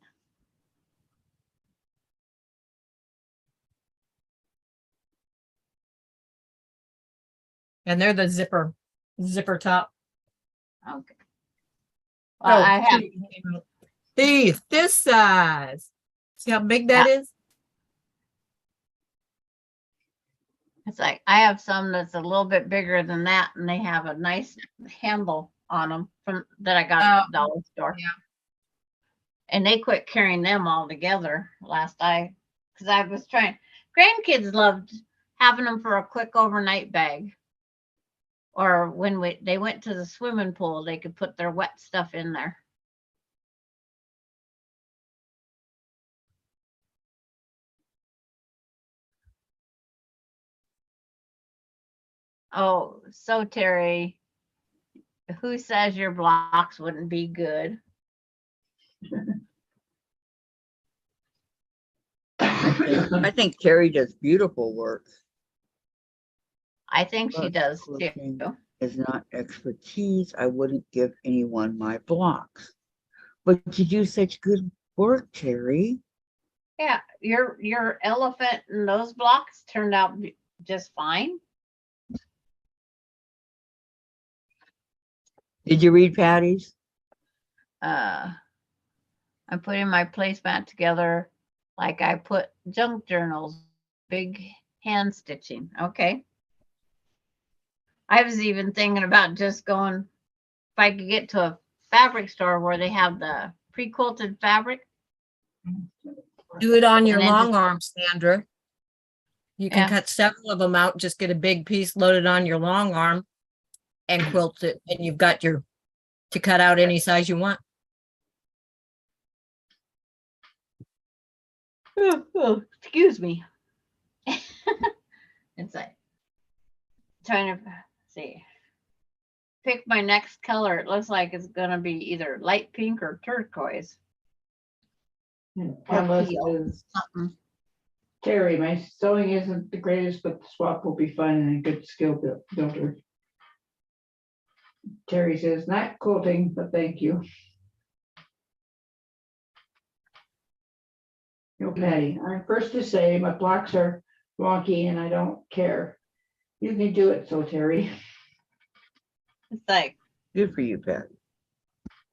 And they're the zipper top. Okay. Well, I have, this size. See how big that is? it's like, I have some that's a little bit bigger than that and they have a nice handle on them that I got at the dollar store. yeah. And they quit carrying them all together because I was trying, grandkids loved having them for a quick overnight bag. Or when they went to the swimming pool, they could put their wet stuff in there. Oh, so Terry, who says your blocks wouldn't be good? I think Terry does beautiful work. I think she But does too. quilting is not expertise. I wouldn't give anyone my blocks. But you do such good work, Terry. Yeah, your elephant and those blocks turned out just fine. Did you read Patty's? I'm putting my placemat together like I put junk journals, big hand stitching. Okay. I was even thinking about just going, if I could get to a fabric store where they have the pre-quilted fabric. Do it on your And then long arm, Sandra. You can Yeah. cut several of them out, just get a big piece loaded on your long arm and quilt it, and you've got to cut out any size you want. Oh, excuse me. It's like trying to see. Pick my next color. It looks like it's gonna be either light pink or turquoise. And Or Pamela teal. says, Something. Terry, my sewing isn't the greatest, but the swap will be fun and a good skill builder. Terry says, not quilting, but thank you. No, Patty, I'm first to say my blocks are wonky and I don't care. You can do it, so Terry. It's like Good for you, Patty.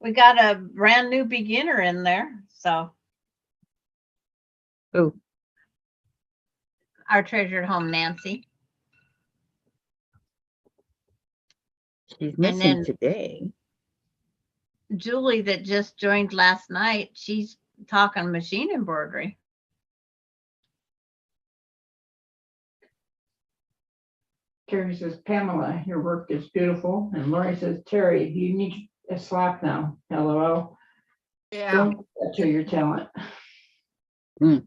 we got a brand new beginner in there. So Oh, our treasured home, Nancy. she's missing then- today. Julie that just joined last night, she's talking machine embroidery. Terry says, Pamela, your work is beautiful. And Lori says, Terry, you need a slap now. LOL. Don't to your talent. Hmm.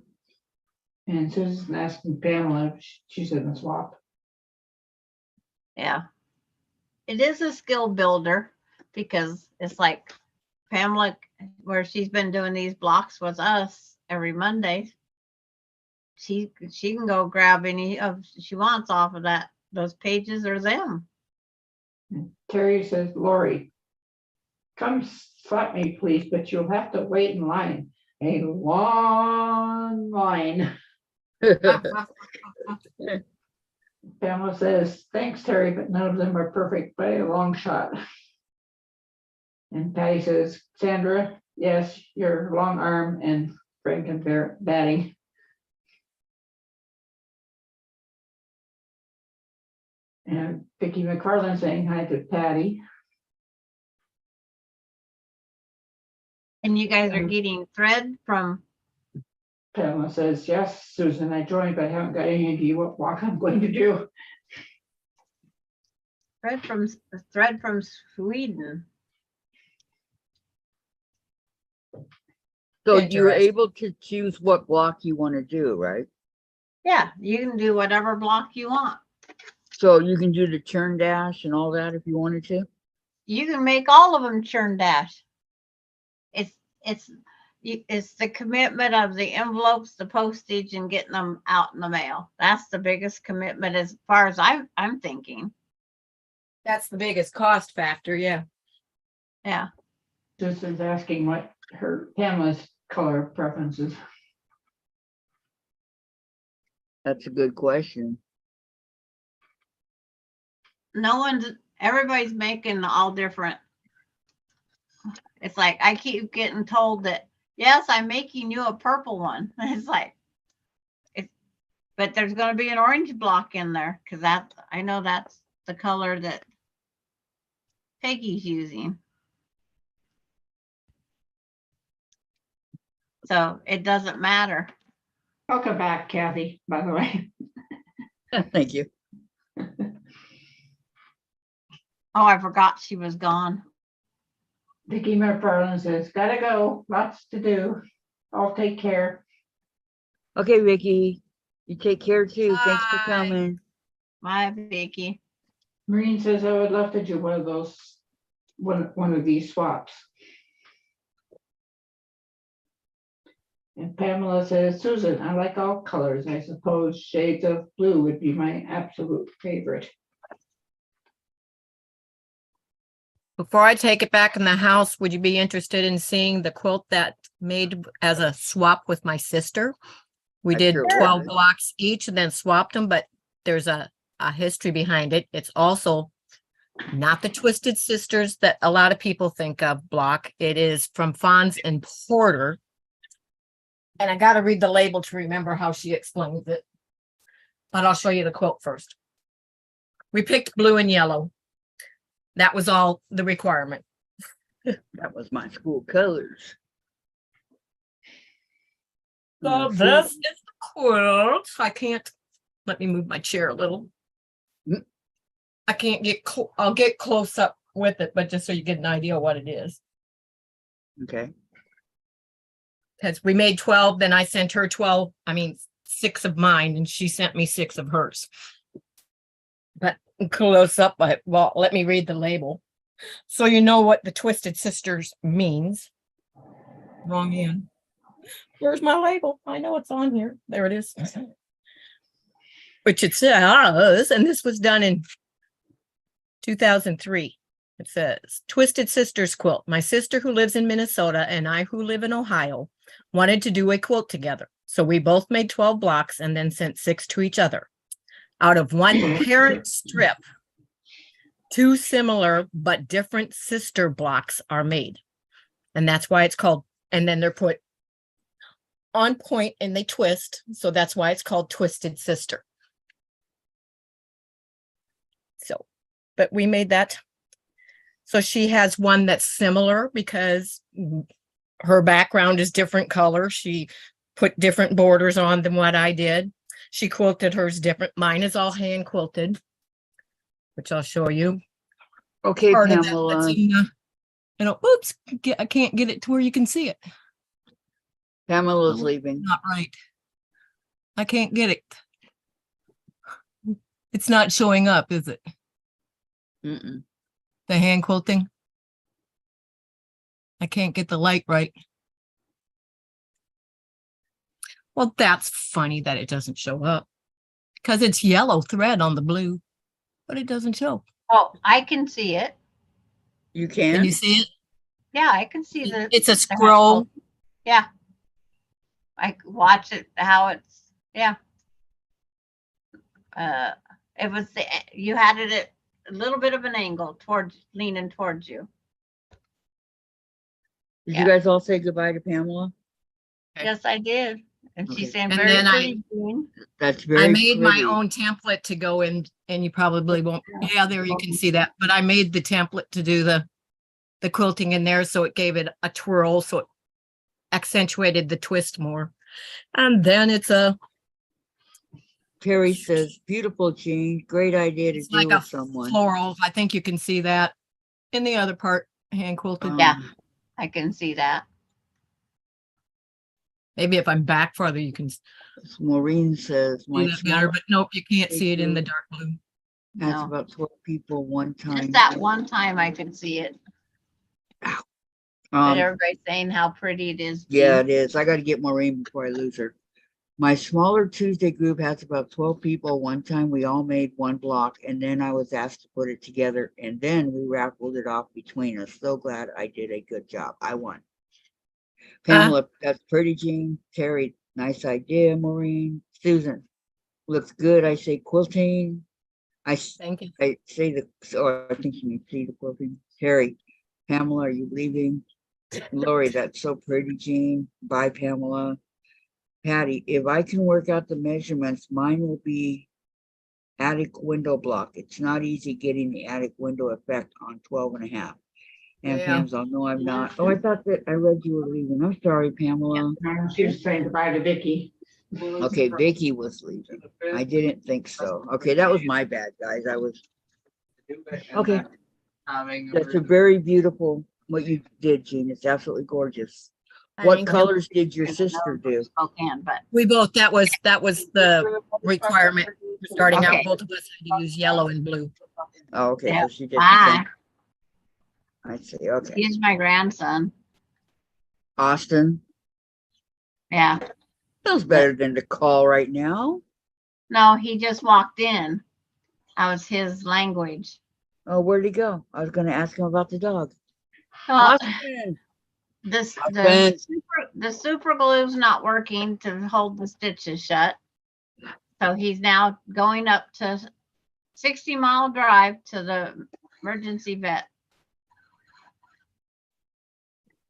And Susan's asking Pamela if she's in the swap. Yeah. It is a skill builder because it's like Pamela, where she's been doing these blocks with us every Monday. She can go grab any of she wants off of those pages or them. Terry says, Lori, come slap me, please, but you'll have to wait in line. A long line. Pamela says, thanks, Terry, but none of them are perfect by a long shot. And Patty says, Sandra, yes, your long arm and Frank and batting. And Vicki McFarland saying hi to Patty. And you guys are getting thread from Pamela says, yes, Susan, I joined, but I haven't got any idea what walk I'm going to do. thread from Sweden. So you're Interesting. able to choose what block you want to do, right? Yeah, you can do whatever block you want. So you can do the churn dash and all that if you wanted to. You can make all of them churn dash. It's the commitment of the envelopes, the postage, and getting them out in the mail. That's the biggest commitment as far as I'm thinking. That's the biggest cost factor, yeah. Yeah. Susan's asking what her Pamela's color preferences. That's a good question. Everybody's making all different. It's like I keep getting told that, yes, I'm making you a purple one. It's like, but there's going to be an orange block in there because I know that's the color that Peggy's using. So it doesn't matter. Welcome back, Kathy, by the way. Thank you. Oh, I forgot she was gone. Vicki McFarland says, gotta go, lots to do. I'll take care. Okay, Vicky, you take care too. Thanks for Bye. coming. My Vicky. Maureen says, I would love to do one of those, one of these swaps. And Pamela says, Susan, I like all colors. I suppose shades of blue would be my absolute favorite. Before I take it back in the house, would you be interested in seeing the quilt that made as a swap with my sister? We I did sure 12 would. blocks each and then swapped them, but there's a history behind it. It's also not the Twisted Sisters that a lot of people think of block. It is from Fons and Porter. And I got to read the label to remember how she explains it. But I'll show you the quilt first. We picked blue and yellow. That was all the requirement. That was my school colors. So this is the quilt. I can't, let me move my chair a little. Mm. I can't get, I'll get close up with it, but just so you get an idea of what it is. Okay. Because we made 12, then I sent her 6 of mine, and she sent me 6 of hers. But close up, well, let me read the label. So you know what the Twisted Sisters means. Wrong end. Where's my label? I know it's on here. There it is. Which it says, and this was done in 2003. It says, Twisted Sisters quilt. My sister who lives in Minnesota and I who live in Ohio wanted to do a quilt together. So we both made 12 blocks and then sent 6 to each other. Out of one parent strip, 2 similar but different sister blocks are made. And that's why it's called, and then they're put on point and they twist. So that's why it's called Twisted Sister. So, but we made that. So she has one that's similar because her background is different color. She put different borders on than what I did. She quilted hers different. Mine is all hand quilted, which I'll show you. Okay, Part of that Pamela. that's in the, oops, I can't get it to where you can see it. Pamela's leaving. Not right. I can't get it. It's not showing up, is it? Mm-mm. The hand quilting. I can't get the light right. Well, that's funny that it doesn't show up because it's yellow thread on the blue, but it doesn't show. Oh, I can see it. You Can can? you see it? Yeah, I can see the. It's a the scroll. Yeah. I c- watch it, how it's, yeah. It was, you had it at a little bit of an angle towards, leaning towards you. Did Yeah. you guys all say goodbye to Pamela? Okay. Yes, I did. And Okay. she's saying And very then pretty. Jean. That's very I made my pretty. own template to go in, and you probably won't. Yeah, there you can see that. But I made the template to do the quilting in there, so it gave it a twirl, so it accentuated the twist more. And then it's Terry says, beautiful, Jean. Great idea to it's do like a with someone. floral. I think you can see that in the other part, hand quilted. Yeah. I can see that. Maybe if I'm back farther, you can see Maureen says, my that better. small But nope, you can't see it in the dark blue. has No. about 12 people one time. Just that one time I could see it. But everybody's saying how pretty it is. Yeah, Jean. it is. I got to get Maureen before I lose her. My smaller Tuesday group has about 12 people. One time we all made one block, and then I was asked to put it together, and then we raffled it off between us. So glad I did a good job. I won. Pamela, that's pretty, Jean. Terry, nice idea, Maureen. Susan, looks good. I say quilting. Thank you. I say the, so I think you see the quilting. Terry, Pamela, are you leaving? Lori, that's so pretty, Jean. Bye, Pamela. Patty, if I can work out the measurements, mine will be attic window block. It's not easy getting the attic window effect on 12 and a half. And Yeah. Pam's all, no, I'm not. Oh, I thought that I read you were leaving. I'm sorry, Pamela. She was saying goodbye to Vicky. Okay, Vicky was leaving. I didn't think so. Okay, that was my bad, guys. I was, okay. That's a very beautiful, what you did, Jean. It's absolutely gorgeous. What Thank you. colors did your sister do? Spokane, but We both, that was the requirement. Starting out, Okay. both of us had to use yellow and blue. Oh, okay, Yeah. so she did. the bye. same. I see, okay. He's my grandson. Austin, Yeah. feels better than to call right now. No, he just walked in. That was his language. Oh, where'd he go? I was gonna ask him about the dog. Well, Austin, the super glue's not working to hold the stitches shut. So he's now going up to 60-mile drive to the emergency vet.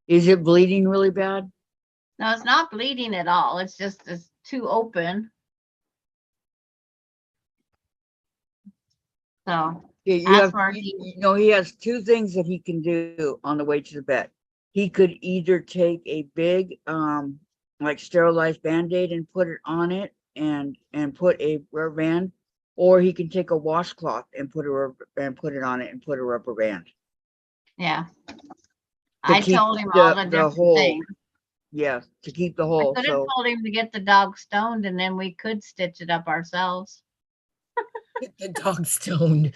is it bleeding really bad? No, it's not bleeding at all. It's just it's too open. So Yeah, you That's have, where you know, he has two things that he can do on the way to the vet. He could either take a big, like sterilized Band-Aid and put it on it and put a rubber band, or he can take a washcloth and put it on it and put a rubber band. yeah, To I keep told him all the different hole. things. Yeah, to keep the I hole. could have So, told him to get the dog stoned and then we could stitch it up ourselves. The dog stoned.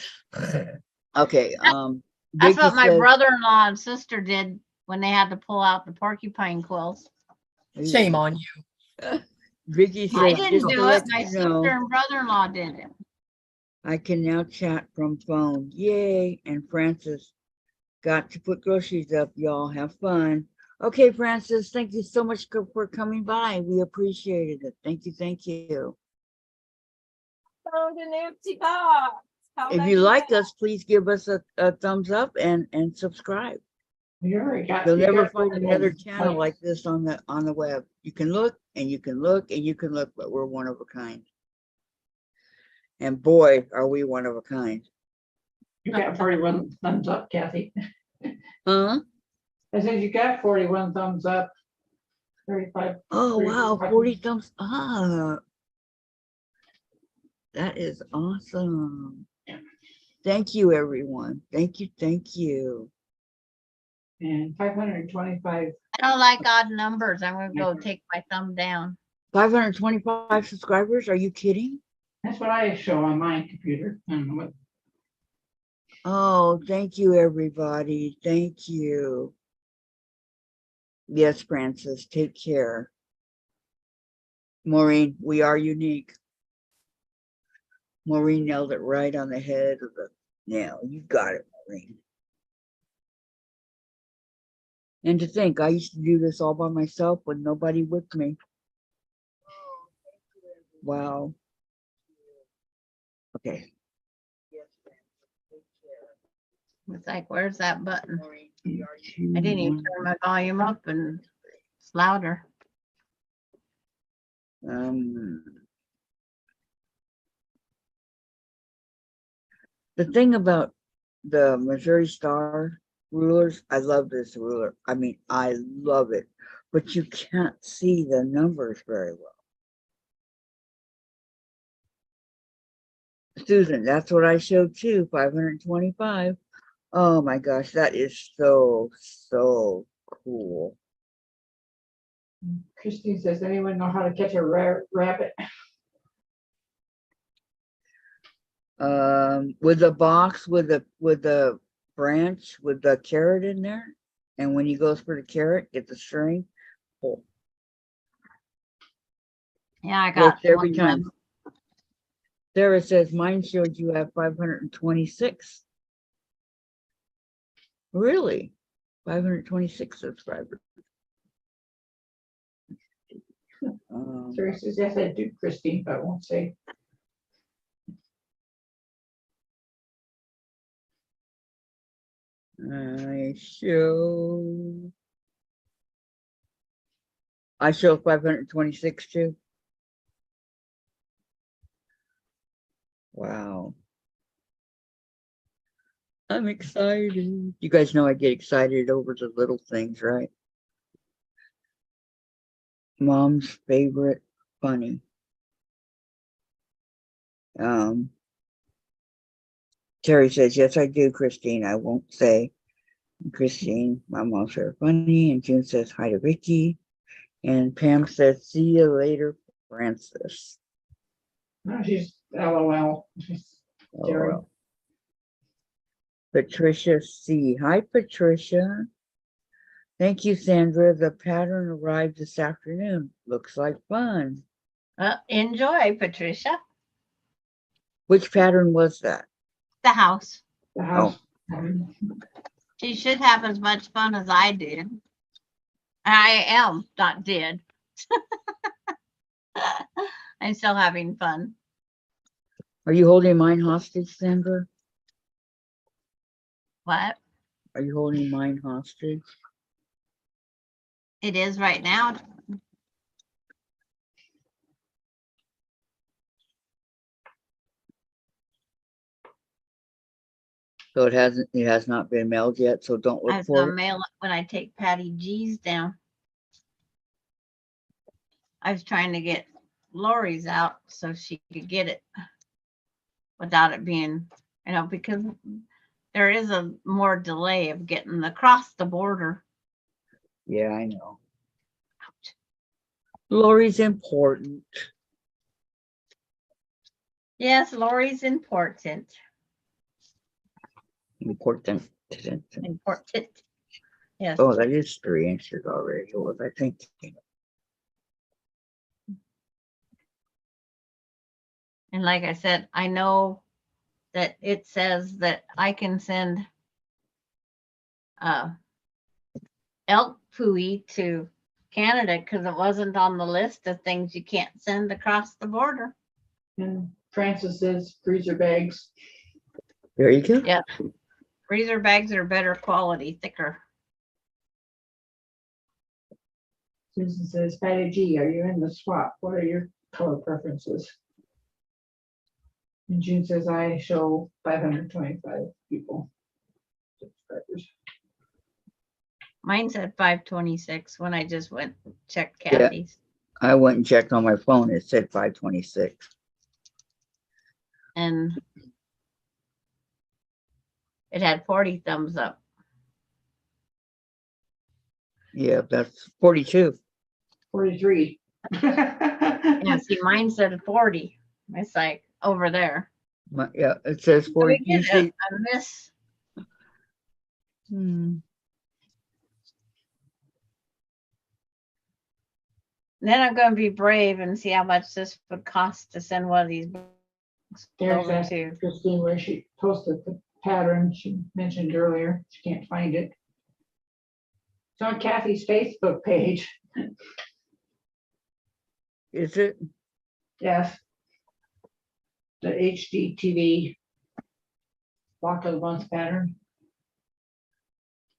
okay, That's Vicky what my says- brother-in-law and sister did when they had to pull out the porcupine quills. Shame on you. Vicky says, I didn't just do to it. let My you sister know, and brother-in-law did it. I can now chat from phone. Yay. And Francis got to put groceries up. Y'all have fun. Okay, Francis, thank you so much for coming by. We appreciated it. Thank you. Thank you. Found an empty box. How'd If I you do like that? us, please give us a thumbs up and subscribe. You already got. You'll you never got find one of another those channel like plates. this on the web. You can look and you can look and you can look, but we're one of a kind. And boy, are we one of a kind. You got 41 thumbs up, Kathy. Huh? I said you got 41 thumbs up. 35. Oh, wow, 35. 40 thumbs up. That is awesome. Thank you, everyone. Thank you, thank you. And 525. I don't like odd numbers. I'm gonna go take my thumb down. 525 subscribers? Are you kidding? That's what I show on my computer. I don't know what. Oh, thank you, everybody. Thank you. Yes, Francis, take care. Maureen, we are unique. Maureen nailed it right on the head of the nail. You got it, Maureen. And to think, I used to do this all by myself with nobody with me. Wow. Okay. It's like, where's that button? I didn't I even turn my volume up and it's louder. The thing about the Missouri Star rulers, I love this ruler. I mean, I love it, but you can't see the numbers very well. Susan, that's what I showed too, 525. Oh my gosh, that is so, so cool. Christine says, anyone know how to catch a rabbit? With the box with the branch with the carrot in there, and when he goes for the carrot, get the string. Pull. Yeah, I got Works every one time. left. Sarah says mine showed you have 526. Really? 526 subscribers. Terry says, yes, I do, Christine, but I won't say. I show 526 too. Wow. I'm excited. You guys know I get excited over the little things, right? Mom's favorite bunny. Terry says, yes, I do, Christine. I won't say. Christine, my mom's favorite bunny. And June says, hi to Ricky. And Pam says, see you later, Francis. No, she's LOL. Terry. LOL. Patricia C. Hi, Patricia. Thank you, Sandra. The pattern arrived this afternoon. Looks like fun. Enjoy, Patricia. Which pattern was that? The house. The house. She should have as much fun as I did. I am, not did. I'm still having fun. Are you holding mine hostage, Sandra? What? Are you holding mine hostage? It is right now. So it has not been mailed yet, so don't I look was for gonna it. mail it when I take Patty G's down. I was trying to get Lori's out so she could get it without it being, because there is a more delay of getting across the border. Yeah, I know. Lori's important. Yes, Lori's important. Important. Important. Yes. Oh, that is 3 inches already. What was I thinking? And like I said, I know that it says that I can send elk pooey to Canada because it wasn't on the list of things you can't send across the border. And Francis says freezer bags. There you go. Yeah. Freezer bags are better quality, thicker. Susan says, Patty G, are you in the swap? What are your color preferences? And June says I show 525 people. Subscribers. Mine said 526 when I just went and checked Yeah. Kathy's. I went and checked on my phone. It said 526. And it had 40 thumbs up. Yeah, that's 42. 43. Yeah, see, mine said 40. It's like over there. Yeah, it says So 40. we You get a see, miss. Then I'm going to be brave and see how much this would cost to send one of these books There's over that to. Christine where she posted the pattern she mentioned earlier. She can't find it. It's on Kathy's Facebook page. is it? Yes. The HDTV block of the month pattern.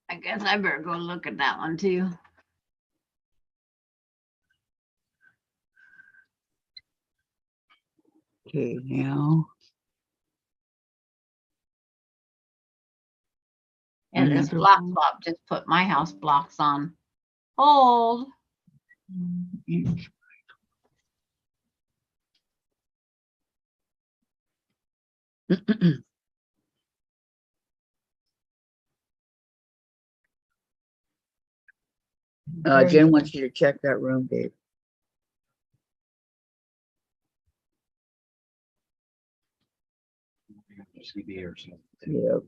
I guess I better go look at that one too. Okay, now. And this Another block one. swap just put my house blocks on hold. Jen wants you to check that room, Dave. CB or something. Yeah.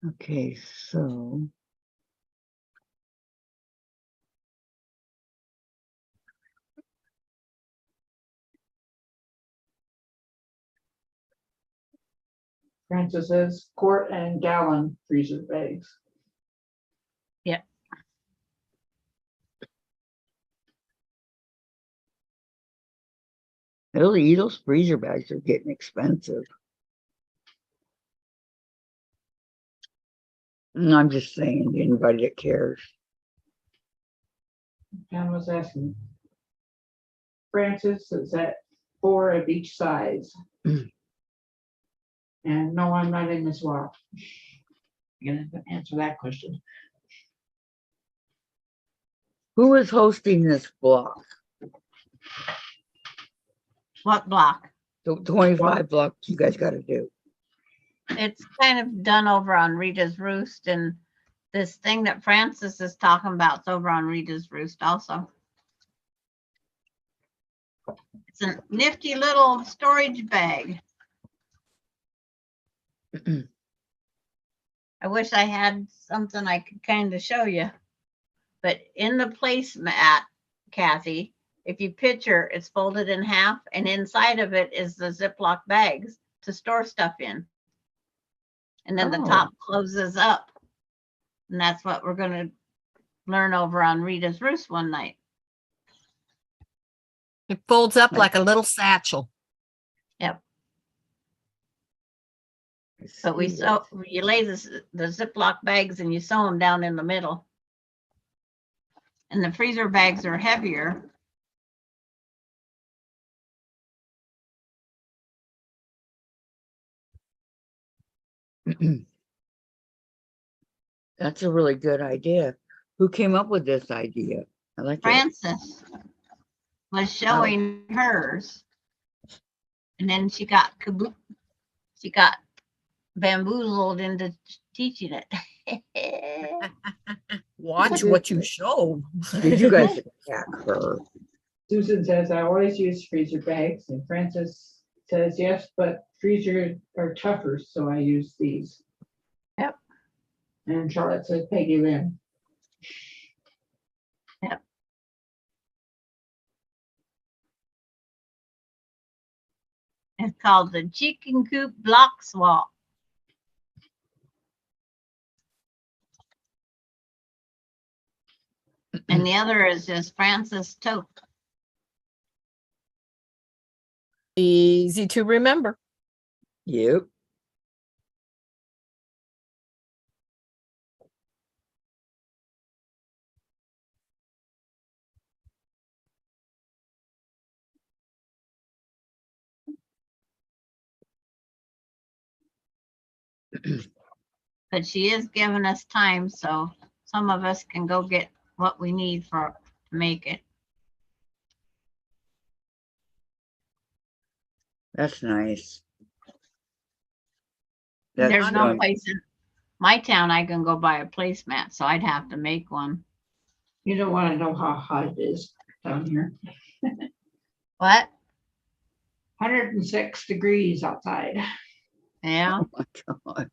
Okay, so. Francis says quart and gallon freezer bags. Really, those freezer bags are getting expensive. I'm just saying, anybody that cares. Pam was asking. Francis is at 4 of each size. And no, I'm not in this walk. You're gonna have to answer that question. Who is hosting this block? What block? The 25 blocks you guys got to do. It's kind of done over on Rita's Roost, and this thing that Francis is talking about is over on Rita's Roost also. It's a nifty little storage bag. I wish I had something I could kind of show you. But in the placemat, Kathy, if you picture, it's folded in half, and inside of it is the Ziploc bags to store stuff in. And then the top closes up. And that's what we're going to learn over on Rita's Roost one night. It folds up like a little satchel. Yep. But we sew, you lay the Ziploc bags and you sew them down in the middle. And the freezer bags are heavier. That's a really good idea. Who came up with this idea? I like it. Frances was showing hers. And then she got bamboozled into teaching it. Watch what you show. Did you guys attack her? Susan says, I always use freezer bags, and Francis says, yes, but freezers are tougher, so I use these. Yep. And Charlotte says, Peggy Lynn. Yep. It's called the Chicken Coop Block Swap. And the other is just Francis Tote. Easy to remember. Yep. But she is giving us time, so some of us can go get what we need for to make it. That's nice. There's no um, place in my town I can go buy a placemat, so I'd have to make one. You don't want to know how hot it is down here. What? 106 degrees outside. Yeah. oh my God.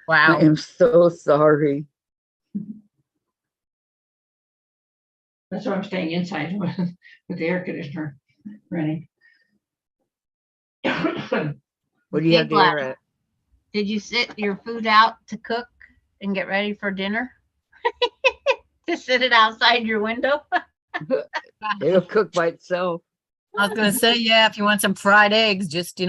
I Wow. am so sorry. That's why I'm staying inside with the air conditioner running. What do you Hey, have the air Gladys, at? did you sit your food out to cook and get ready for dinner? To sit it outside your window? It'll cook by itself. I was gonna say, yeah, if you want some fried eggs, just, Hey,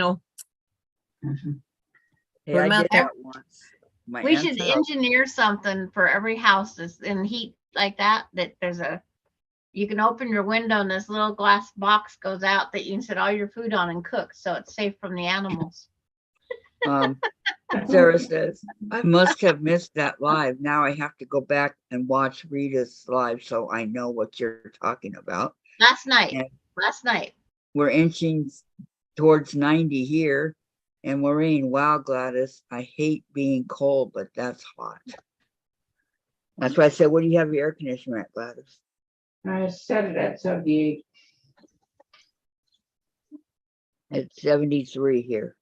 Put 'em I out did there. that once. My We aunt's should house- engineer something for every house that's in heat like that, that you can open your window and this little glass box goes out that you can set all your food on and cook, so it's safe from the animals. Sarah says, I must have missed that live. Now I have to go back and watch Rita's live so I know what you're talking about. Last night, Yeah. last night. We're inching towards 90 here. And Maureen, wow, Gladys, I hate being cold, but that's hot. That's why I said, what do you have your air conditioner at, Gladys? I set it at 78. It's 73 here.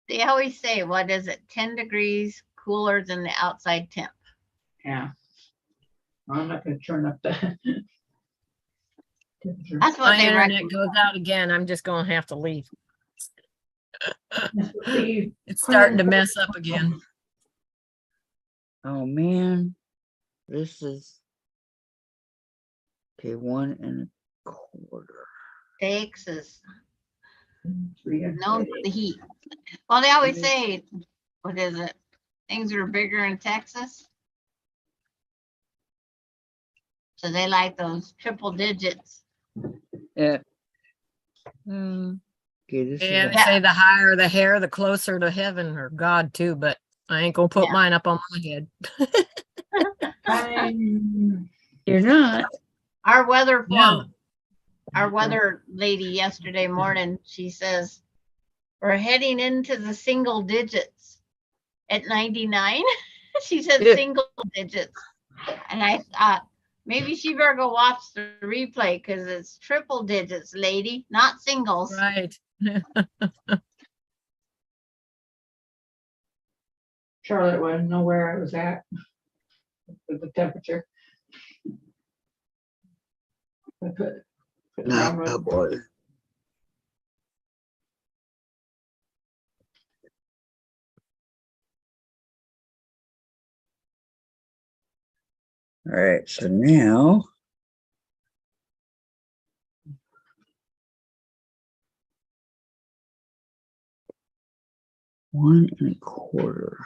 They always say, what is it, 10 degrees cooler than the outside temp? Yeah. I'm not gonna turn up the temperature. That's what my they internet recommend. goes out again. I'm just gonna have to leave. See, It's starting to mess up again. Oh man, this is okay, 1 1/4. Texas, three known for the heat. Well, they always say, what is it? Things are bigger in Texas. So they like those triple digits. Yeah. Okay, this Yeah, is they say the higher the hair, the closer to heaven or God too, but I ain't gonna put Yeah. mine up on my head. you're not. Our weather No. our weather lady yesterday morning, she says, we're heading into the single digits at 99. She said Yeah. single digits. And I thought, maybe she better go watch the replay because it's triple digits, lady, not singles. Right. Charlotte wanted to know where I was at with the temperature. I put it down Oh real boy. quick. All right, so now one and a quarter.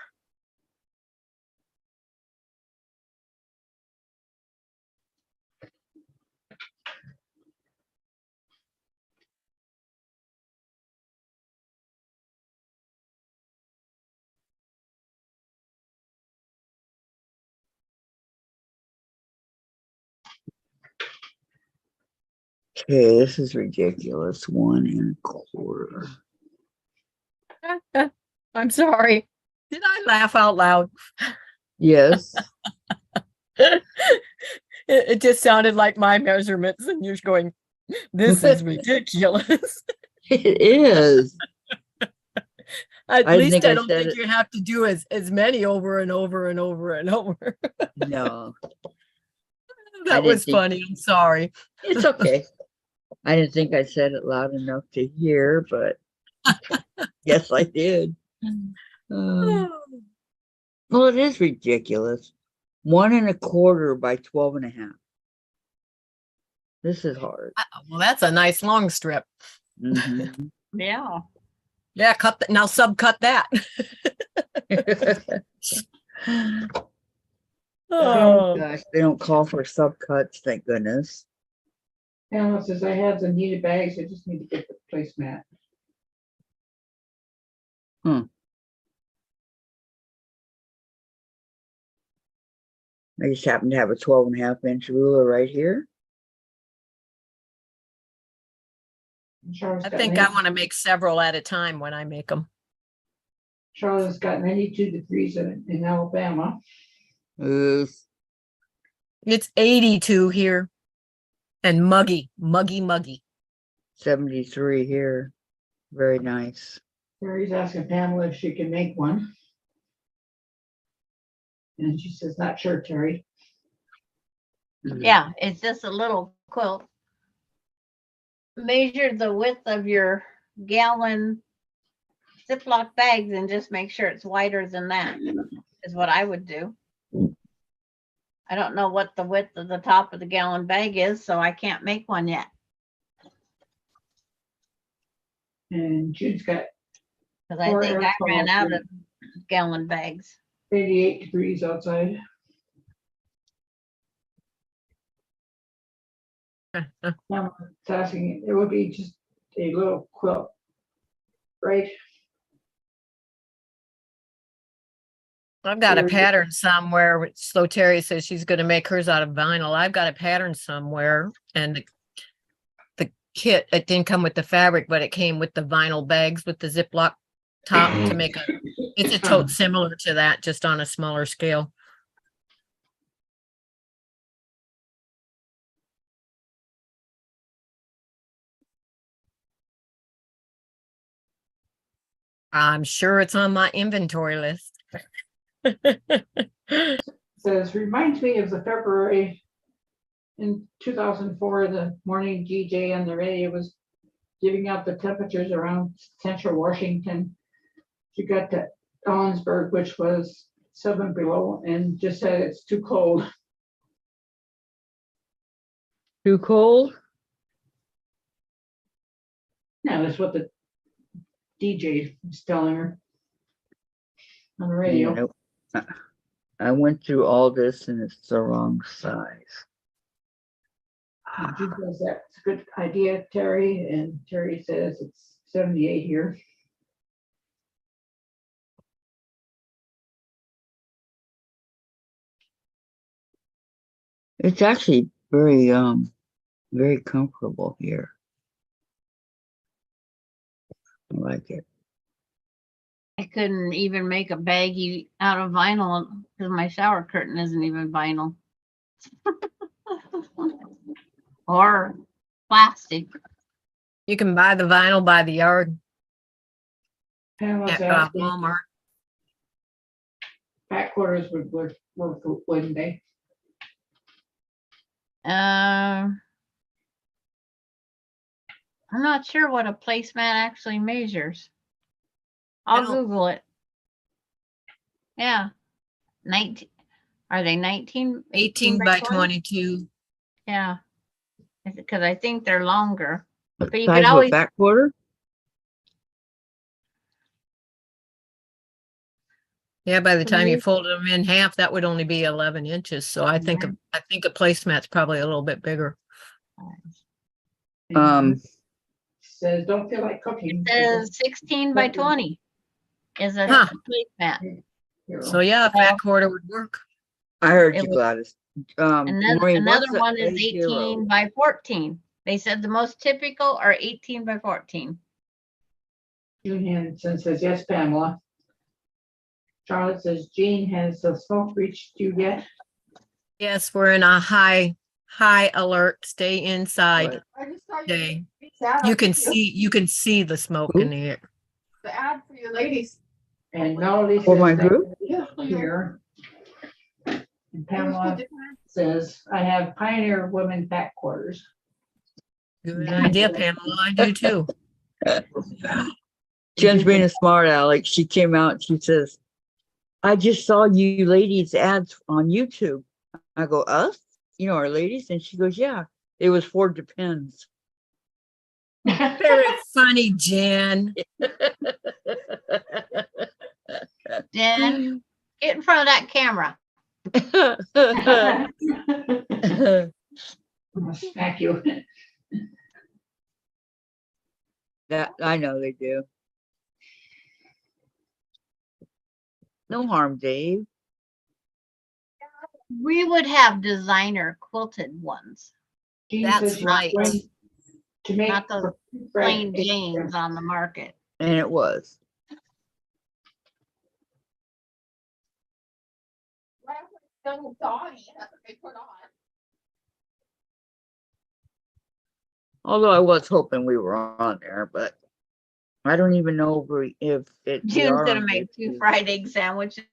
Okay, this is ridiculous. 1 1/4. I'm sorry. Did I laugh out loud? Yes, It just sounded like my measurements, and you're going, this is ridiculous. it is. At I least think I I don't said think it. you have to do as many over and over and over and over. No, That didn't was think- funny. I'm sorry. it's okay. I didn't think I said it loud enough to hear, but yes, I did. Well, it is ridiculous. 1 1/4 by 12 1/2. This is hard. Well, that's a nice long strip. Mhm. Yeah. Yeah, cut that. Now subcut that. Oh Oh, gosh, they don't call for subcuts, thank goodness. Pamela says, I have the needed bags, I just need to get the placemat. I just happen to have a 12.5-inch ruler right here. Charlotte's I got think 90 I want to make several at a time when I make them. Charlotte's got 92 degrees in Alabama. Ooh, It's 82 here and muggy. 73 here. Very nice. Terry's asking Pamela if she can make one. And she says, not sure, Terry. Yeah, it's just a little quilt. Measure the width of your gallon Ziploc bags and just make sure it's wider than that, is what I would do. I don't know what the width of the top of the gallon bag is, so I can't make one yet. And Jude's got Because I Or think air I ran out quality. of gallon bags. 88 degrees outside. Pamela's asking, it would be just a little quilt, right? I've got a Terry- pattern somewhere. So Terry says she's going to make hers out of vinyl. I've got a pattern somewhere, and the kit, it didn't come with the fabric, but it came with the vinyl bags with the Ziploc top to make a. It's a tote similar to that, just on a smaller scale. I'm sure it's on my inventory list. Says, reminds me of the February in 2004, the morning DJ on the radio was giving out the temperatures around central Washington. You got to Ellensburg, which was 7 below, and just said it's too cold. Too cold? Now that's what the DJ was telling her on the radio. Nope. I went through all this and it's the wrong size. And Jude says that's a good idea, Terry, and Terry says it's 78 here. It's actually very comfortable here. I like it. I couldn't even make a baggie out of vinyl because my shower curtain isn't even vinyl. Or plastic. You can buy the vinyl by the yard Pamela's at asking, Walmart. back quarters would work, wouldn't they? I'm not sure what a placemat actually measures. I'll don't- Google it. Yeah. 19. Are they 19? 18 by 22. Yeah. Because I think they're longer. What But you size could of a always, back quarter? Yeah, by the time you Mhm. folded them in half, that would only be 11 inches. So I think a placemat's probably a little bit bigger. And says, don't feel like cooking. it says 16 by 20 is a Huh. placemat. So yeah, a fat quarter would work. I heard It you, was- Gladys. Another Maureen, what's the one is A0? 18 by 14. They said the most typical are 18 by 14. June Hanson says, yes, Pamela. Charlotte says, Jean, has the smoke reached you yet? Yes, we're in a high alert. Stay inside What? I just saw you. day. It's ad You on can YouTube. you can see the smoke Who? in the air. The ad for your ladies. And Melody For says, my thank group? Yeah. you here. And It was Pamela good. says, I have Pioneer Women back quarters. Good idea, Pamela. I do too. Jen's being a smart aleck. She came out and she says, I just saw you ladies ads on YouTube. I go, us? You know, our ladies? And she goes, yeah, it was for Depends. Very funny, Jen. Jen, get in front of that camera. I'm gonna smack you. That I know they do. No harm, Dave. We would have designer quilted ones, Jean That's says she's right. going To make not those plain Janes on the market. And it was. Why don't we go with Donnie? That's what they put on. Although I was hoping we were on there, but I don't even know if it. we June's are gonna on make there. 2 fried egg sandwiches.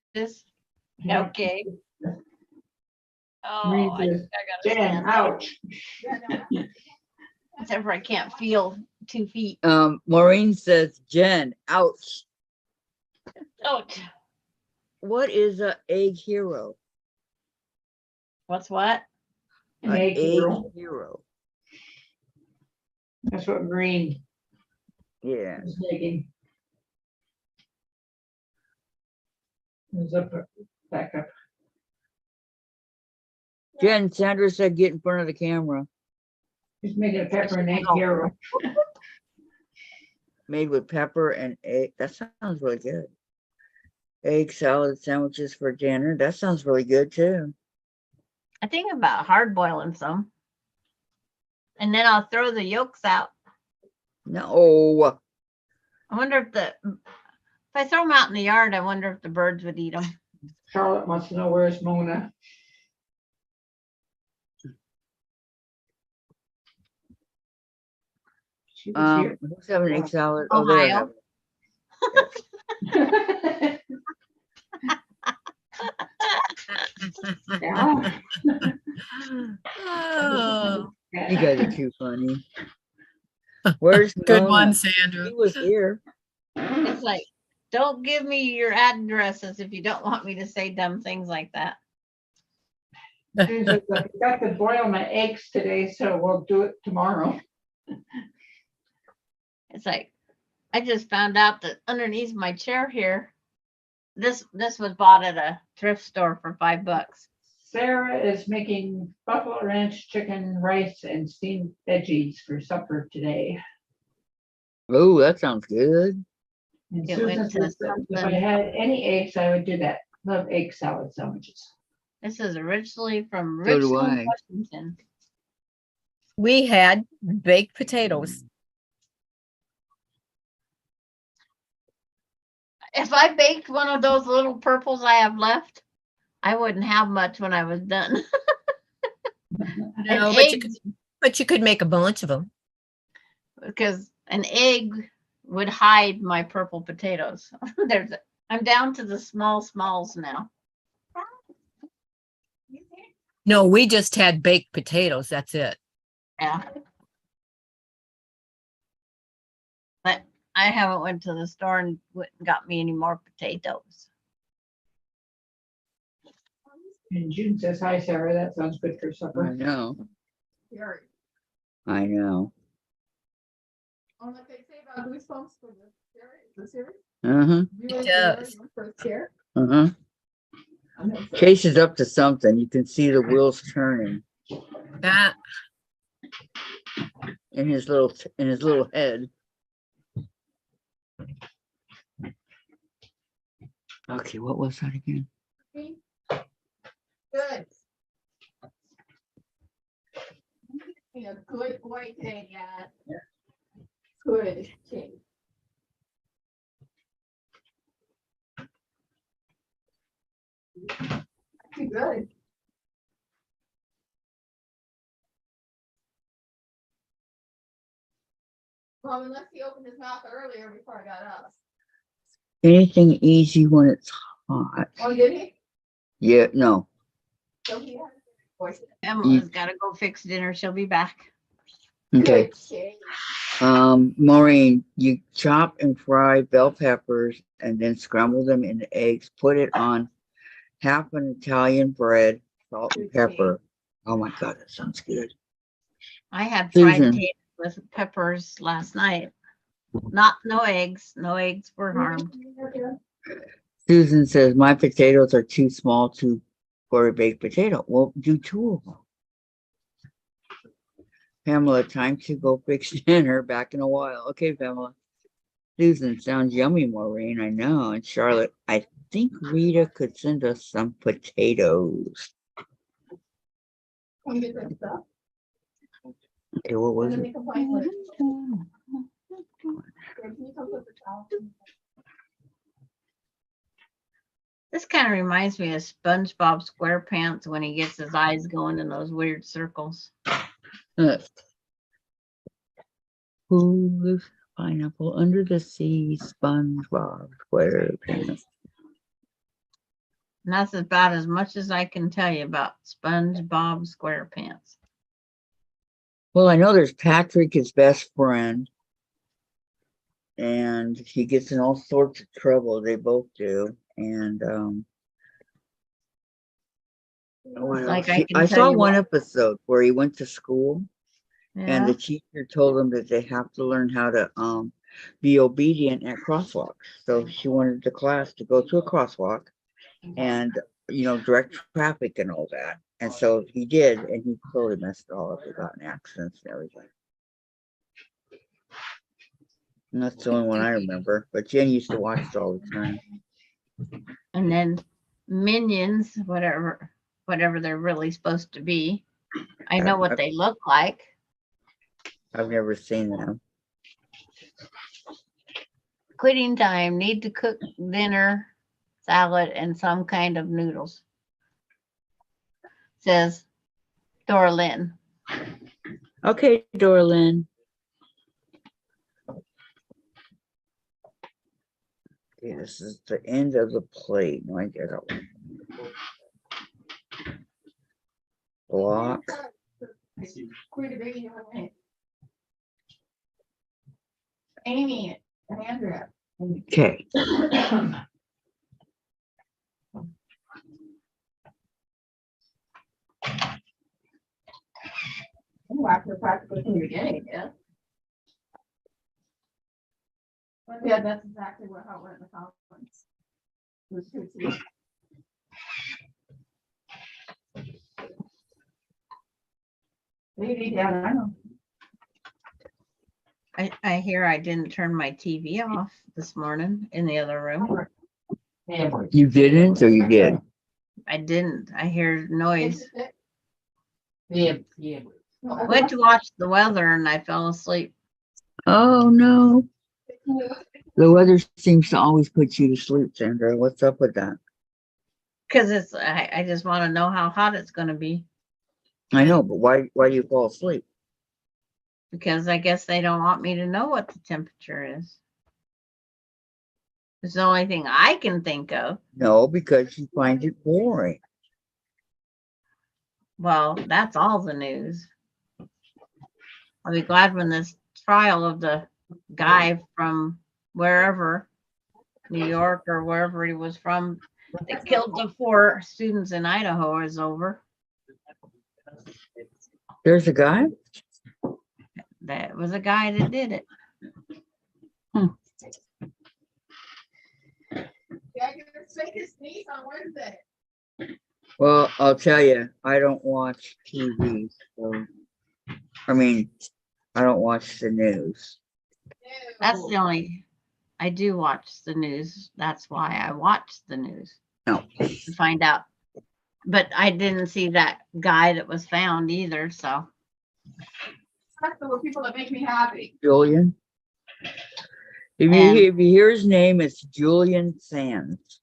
Yeah. Okay. Oh, Maureen I says, gotta Jen, stand up. ouch. Yeah, no. Except for I can't feel 2 feet. Maureen says, Jen, ouch. Ouch. What is a egg hero? What's what? An An egg hero. hero. That's what Green Yeah. is making. It's up, back up. Jen, Sandra said get in front of the camera. He's making a pepper and egg Oh. hero. Made with pepper and egg. That sounds really good. Egg salad sandwiches for dinner. That sounds really good too. I think about hard boiling some. And then I'll throw the yolks out. No. I wonder if I throw them out in the yard, I wonder if the birds would eat them. Charlotte wants to know where's Mona. She was here. Who's having egg salad? Oh, there. I have Ohio. it. Yeah. Oh, You guys are too funny. Where's good Mona? one, Sandra. He was here. It's like, don't give me your addresses if you don't want me to say dumb things like that. She says, I forgot to boil my eggs today, so we'll do it tomorrow. It's like, I just found out that underneath my chair here, this was bought at a thrift store for $5. Sarah is making buffalo ranch chicken, rice, and steamed veggies for supper today. Oh, that sounds good. And It Susan went to says that if I something. had any eggs, I would do that. Love egg salad sandwiches. This is originally from So do Richland, I. Washington. We had baked potatoes. If I baked one of those little purples I have left, I wouldn't have much when I was done. No, An but you could make a bunch of them. because an egg would hide my purple potatoes. I'm down to the smalls now. No, we just had baked potatoes. That's it. Yeah. But I haven't went to the store and got me any more potatoes. And June says, hi, Sarah. That sounds good for I supper. know. Very. I know. On what they say about goosebumps for the series. Uh-huh. You were does. there, you were first here. Uh-huh. I'm gonna say- Chase is up to something. You can see the wheels turning That in his little head. Okay, what was that again? Good. Yeah, good boy today, yeah. Good kid. Too good. Well, unless he opened his mouth earlier before I got up. Anything easy when it's hot. Oh, did he? Yeah, no. So he had a good voice. Emily's got to go fix dinner. She'll be back. Okay. Good kid. Maureen, you chop and fry bell peppers and then scramble them into eggs. Put it on half an Italian bread, salt and pepper. Oh my God, that sounds good. I had fried Susan. potatoes with peppers last night. No eggs. No eggs were harmed. Susan says, my potatoes are too small for a baked potato. Well, do two of them. Pamela, time to go fix dinner. Back in a while. Okay, Pamela. Susan, sounds yummy, Maureen. I know. And Charlotte, I think Rita could send us some potatoes. Can you get that stuff? Okay, what was And then it? they complain with it. Here, can you come put the towel? This kind of reminds me of SpongeBob SquarePants when he gets his eyes going in those weird circles. Who lives pineapple under the sea? SpongeBob SquarePants. And that's about as much as I can tell you about SpongeBob SquarePants. Well, I know there's Patrick, his best friend, and he gets in all sorts of trouble. They both do. And what Like else? I can I tell saw you one what- episode where he went to school and Yeah. the teacher told them that they have to learn how to be obedient at crosswalks. So she wanted the class to go to a crosswalk and direct traffic and all that. And so he did, and he totally messed it all up. He got in accidents and everything. And that's the only one I remember. But Jen used to watch it all the time. And then Minions, whatever they're really supposed to be. I know what they look like. I've never seen them. Quitting time, need to cook dinner, salad, and some kind of noodles. Says Dora Lynn. Okay, Dorlin. Okay, this is the end of the plate. No, I get it. Block. Quit a baby, Amy and Andrea. Okay. Oh, after practically from the beginning, yeah. But yeah, that's exactly how it went in the conference. It was too sweet. Maybe, yeah, I know. I hear I didn't turn my TV off this morning in the other room. You didn't, or you did? I didn't. I hear noise. Yeah. Went to watch the weather and I fell asleep. Oh no. The weather seems to always put you to sleep, Sandra. What's up with that? Because I just want to know how hot it's going to be. I know, but why do you fall asleep? Because I guess they don't want me to know what the temperature is. It's the only thing I can think of. No, because you find it boring. Well, that's all the news. I'll be glad when this trial of the guy from wherever, New York or wherever he was from, that killed the 4 students in Idaho is over. There's a guy? That was a guy that did it. Yeah, I'm gonna take his niece on Wednesday. Well, I'll tell you, I don't watch TV. So, I don't watch the news. That's the only, I do watch the news. That's why I watch the news. No. To find out. But I didn't see that guy that was found either, so. That's the people that make me happy. Julian? If you hear his name, it's Julian Sands.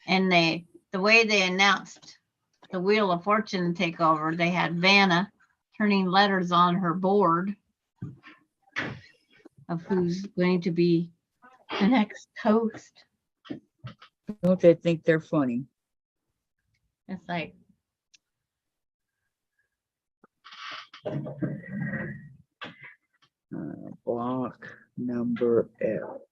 And the way they announced the Wheel of Fortune takeover, they had Vanna turning letters on her board of who's going to be the next host. Don't they think they're funny? It's like, Block number L.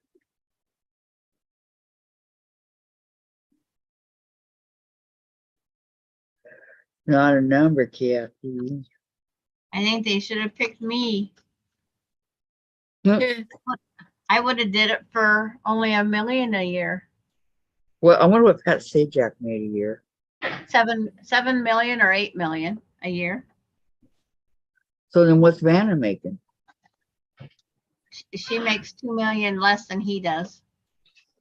Not a number, Kathy. I think they should have picked me. Yep. Yeah. I would have did it for only $1 million a year. Well, I wonder what Pat Sajak made a year. 7 million or 8 million a year. So then what's Vanna making? She makes 2 million less than he does.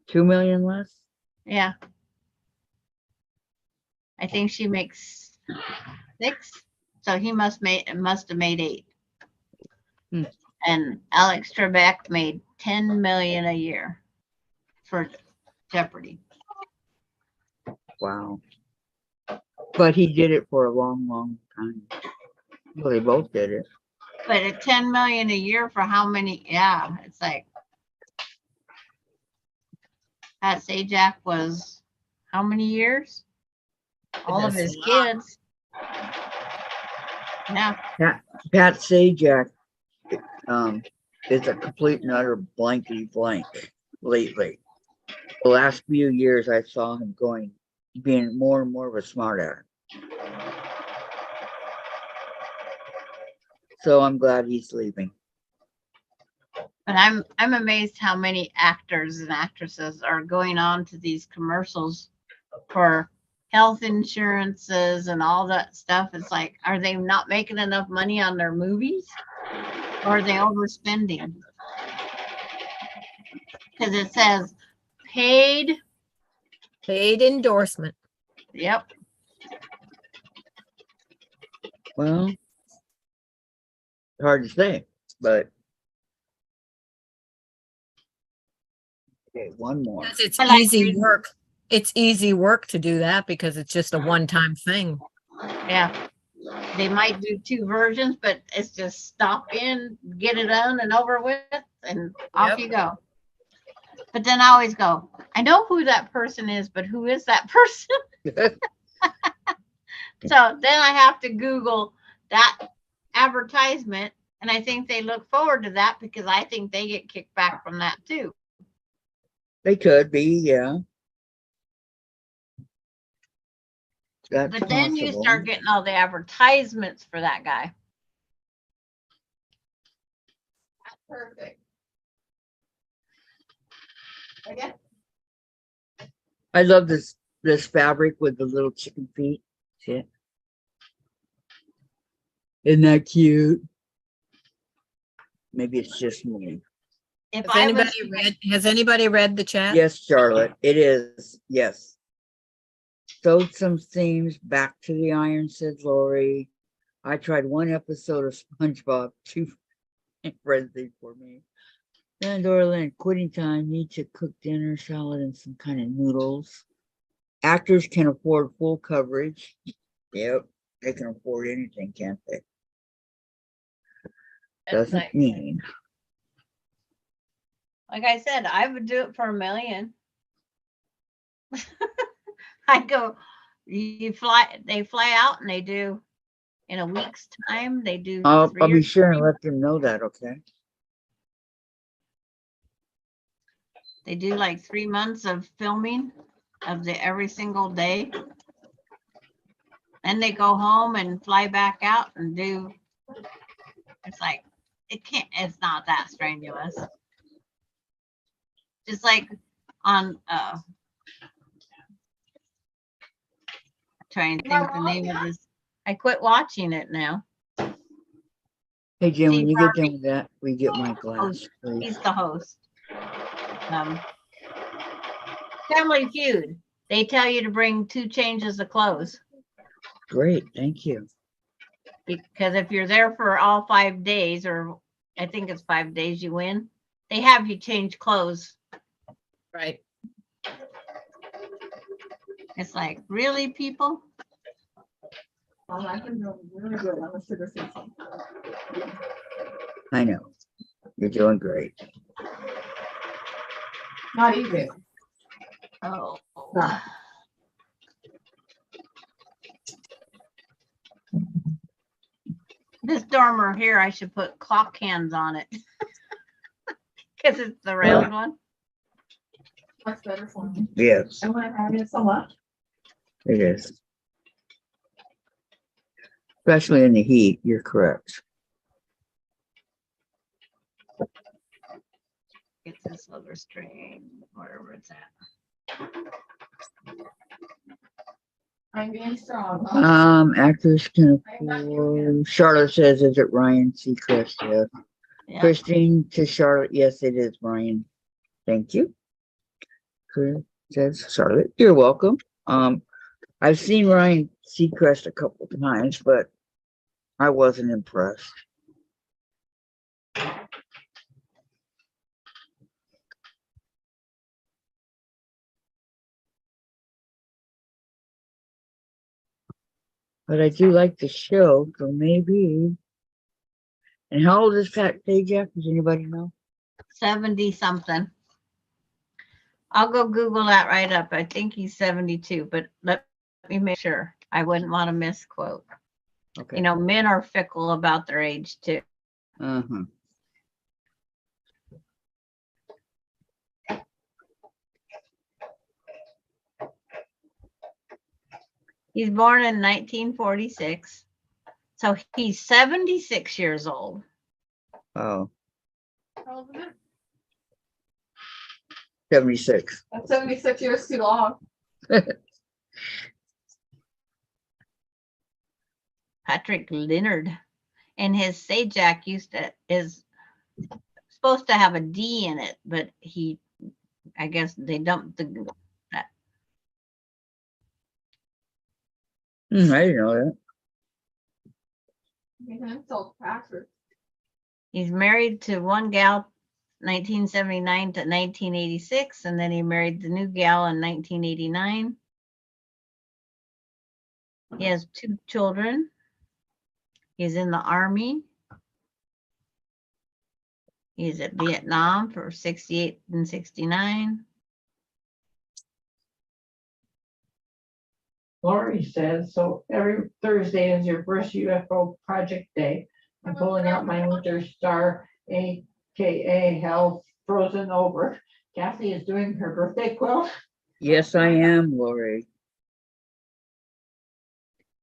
2 million less? Yeah. I think she makes 6. So he must have made 8. Hmm. And Alex Trebek made 10 million a year for Jeopardy. Wow. But he did it for a long, long time. Well, they both did it. But at 10 million a year for how many? Yeah, it's like Pat Sajak was how many years? All of Goodness, his a lot. kids. Yeah. Pat Sajak is a complete and utter blankety blank lately. The last few years I saw him being more and more of a smart aleck. So I'm glad he's leaving. But I'm amazed how many actors and actresses are going on to these commercials for health insurances and all that stuff. It's like, are they not making enough money on their movies? Or are they overspending? Because it says paid. Paid endorsement. Yep. Well, hard to say, but okay, one more. Because it's I like easy reading- work. It's easy work to do that because it's just a one-time thing. Yeah. They might do 2 versions, but it's just stop in, get it done and over with, and off Yep. you go. But then I always go, I know who that person is, but who is that person? So then I have to Google that advertisement. And I think they look forward to that because I think they get kicked back from that too. They could be, yeah. That's But then you possible. start getting all the advertisements for that guy. That's perfect. Okay. I love this fabric with the little chicken feet. See it? Isn't that cute? Maybe it's just me. If Has I anybody was, read, has anybody read the chat? Yes, Charlotte, it is. Yes. Sewed some seams back to the iron, said Lori. I tried one episode of SpongeBob, 2 frenzy for me. Then Dorlin, quitting time, need to cook dinner, salad, and some kind of noodles. Actors can afford full coverage. Yep, they can afford anything, can't they? it's Doesn't mean. like I said, I would do it for $1 million. I go, they fly out and they do in a week's time, they do I'll 3 be or sure and let them know that, okay? they do like 3 months of filming of the every single day. Then they go home and fly back out and do. It's like it's not that strenuous. Just like on trying to think the name of this. I quit watching it now. Hey, Jim, when Steve you get done with that, we get my glass, Host. please. He's the host. Family Feud. They tell you to bring 2 changes of clothes Great, thank you. because if you're there for all 5 days, or I think it's 5 days, you win. They have you change clothes. Right. It's like, really, people? Well, I can go really good on the sugar free. I know. You're doing great. Not easy. Oh. No. This dormer here, I should put clock hands on it. Because it's the round one. Much better for me. Yes, And when I have it so much. it is. Especially in the heat, you're correct. It's a silver string, wherever it's at. I'm being strong. Actors can afford. Charlotte says, is it Ryan Seacrest? Yes. Yeah. Christine to Charlotte. Yes, it is Ryan. Thank you. Chris says, Charlotte, you're welcome. I've seen Ryan Seacrest a couple of times, but I wasn't impressed. But I do like the show, so maybe. And how old is Pat Sajak? Does anybody know? 70 something. I'll go Google that right up. I think he's 72, but let me make sure. I wouldn't want to misquote. Okay. You know, men are fickle about their age too. Uh-huh. He's born in 1946. So he's 76 years old. Oh, How old is it? 76. That's 76 years too long. Patrick Leonard. And his Sajak is supposed to have a D in it, but I guess they dumped that. I didn't know that. Insult Patrick. He's married to one gal 1979 to 1986, and then he married the new gal in 1989. He has 2 children. He's in the Army. He's at Vietnam for 68 and 69. Lori says, so every Thursday is your first UFO project day. I'm pulling out my winter star, AKA hell frozen over. Kathy is doing her birthday quilt. Yes, I am, Lori.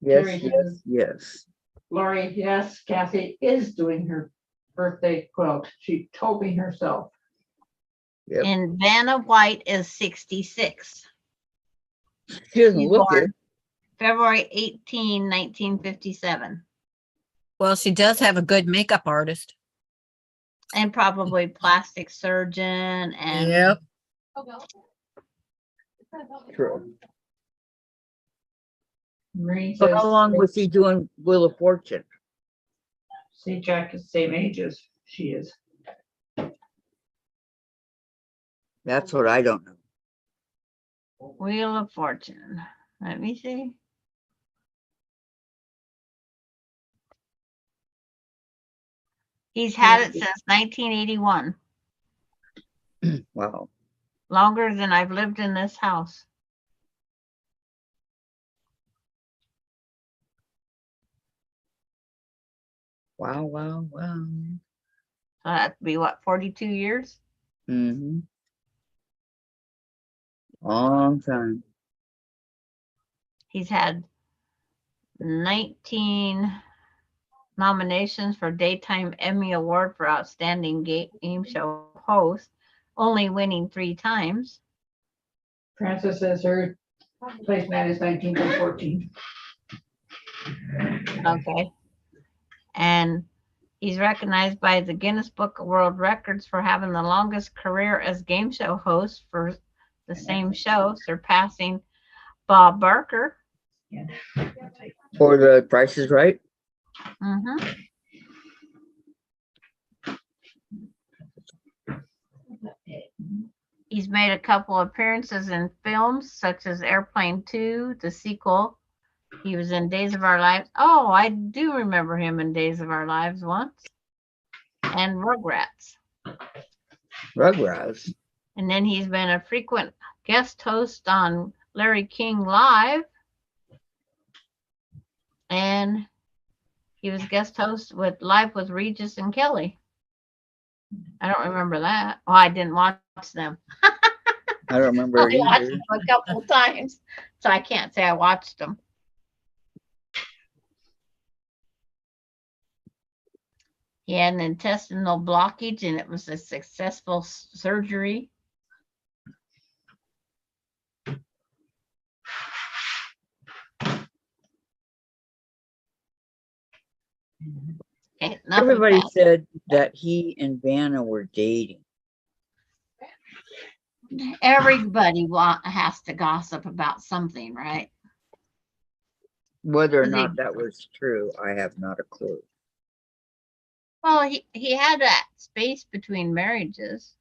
Yes, Terry yes, says, yes. Lori, yes, Kathy is doing her birthday quilt. She told me herself. Yep. And Vanna White is 66. She doesn't She's look born it. February 18, 1957. Well, she does have a good makeup artist. And probably plastic surgeon and Yep. Oh, no. Is that about the True. Maureen So says, how long was he doing Wheel of Fortune? see, Jack is the same age as she is. That's what I don't know. Wheel of Fortune. Let me see. He's had it since 1981. Wow. Longer than I've lived in this house. Wow, wow, wow. So that'd be what, 42 years? Mm-hmm. Long time. He's had 19 nominations for Daytime Emmy Award for Outstanding Game Show Host, only winning 3 times. Frances says her placement is 19 to 14. Okay. And he's recognized by the Guinness Book of World Records for having the longest career as game show host for the same show, surpassing Bob Barker. For the Price is Right? Mm-hmm. He's made a couple appearances in films such as Airplane 2, the sequel. He was in Days of Our Lives. Oh, I do remember him in Days of Our Lives once. And Rugrats. Rugrats. And then he's been a frequent guest host on Larry King Live. And he was guest host with Live with Regis and Kelly. I don't remember that. Oh, I didn't watch them. I don't remember I it watched either. them a couple times, so I can't say I watched them. He had an intestinal blockage and it was a successful surgery. Okay, enough of Everybody that. said that he and Vanna were dating. Everybody has to gossip about something, right? Whether or Does he- not that was true, I have not a clue. Well, he had that space between marriages.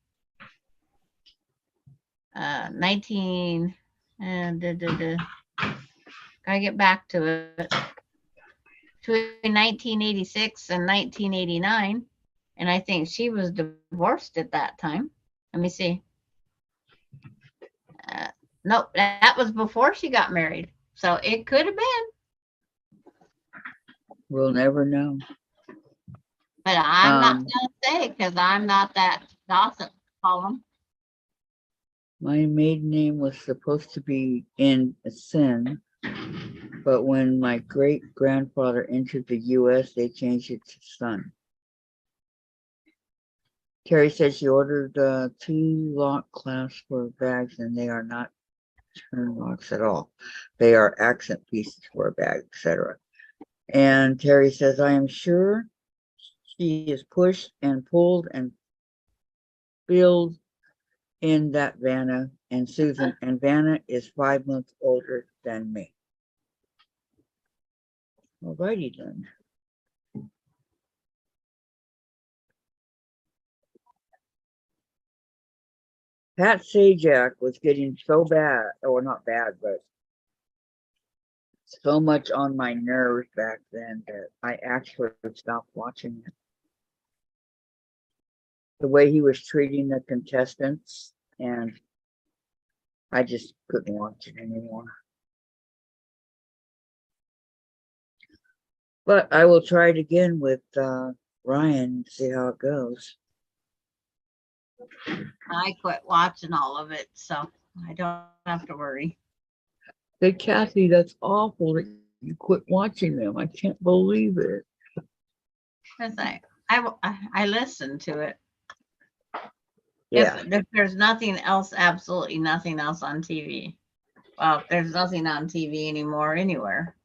19 and gotta get back to it. Between 1986 and 1989, and I think she was divorced at that time. Let me see. Nope, that was before she got married, so it could have been, We'll never know. but I'm not Um, gonna say because I'm not that gossip column. My maiden name was supposed to be in Sin, but when my great grandfather entered the US, they changed it to Son. Terry said she ordered 2 lock clasps for bags, and they are not turn locks at all. They are accent pieces for a bag, etc. And Terry says, I am sure she is pushed and pulled and filled in that Vanna and Susan, and Vanna is 5 months older than me. Alrighty then. Pat Sajak was getting so bad, or not bad, but so much on my nerves back then that I actually stopped watching it. The way he was treating the contestants, and I just couldn't watch it anymore. But I will try it again with Ryan and see how it goes. I quit watching all of it, so I don't have to worry. Hey, Kathy, that's awful that you quit watching them. I can't believe it. Cause I listen to it. Yeah. If there's nothing else, absolutely nothing else on TV. Well, there's nothing on TV anymore anywhere.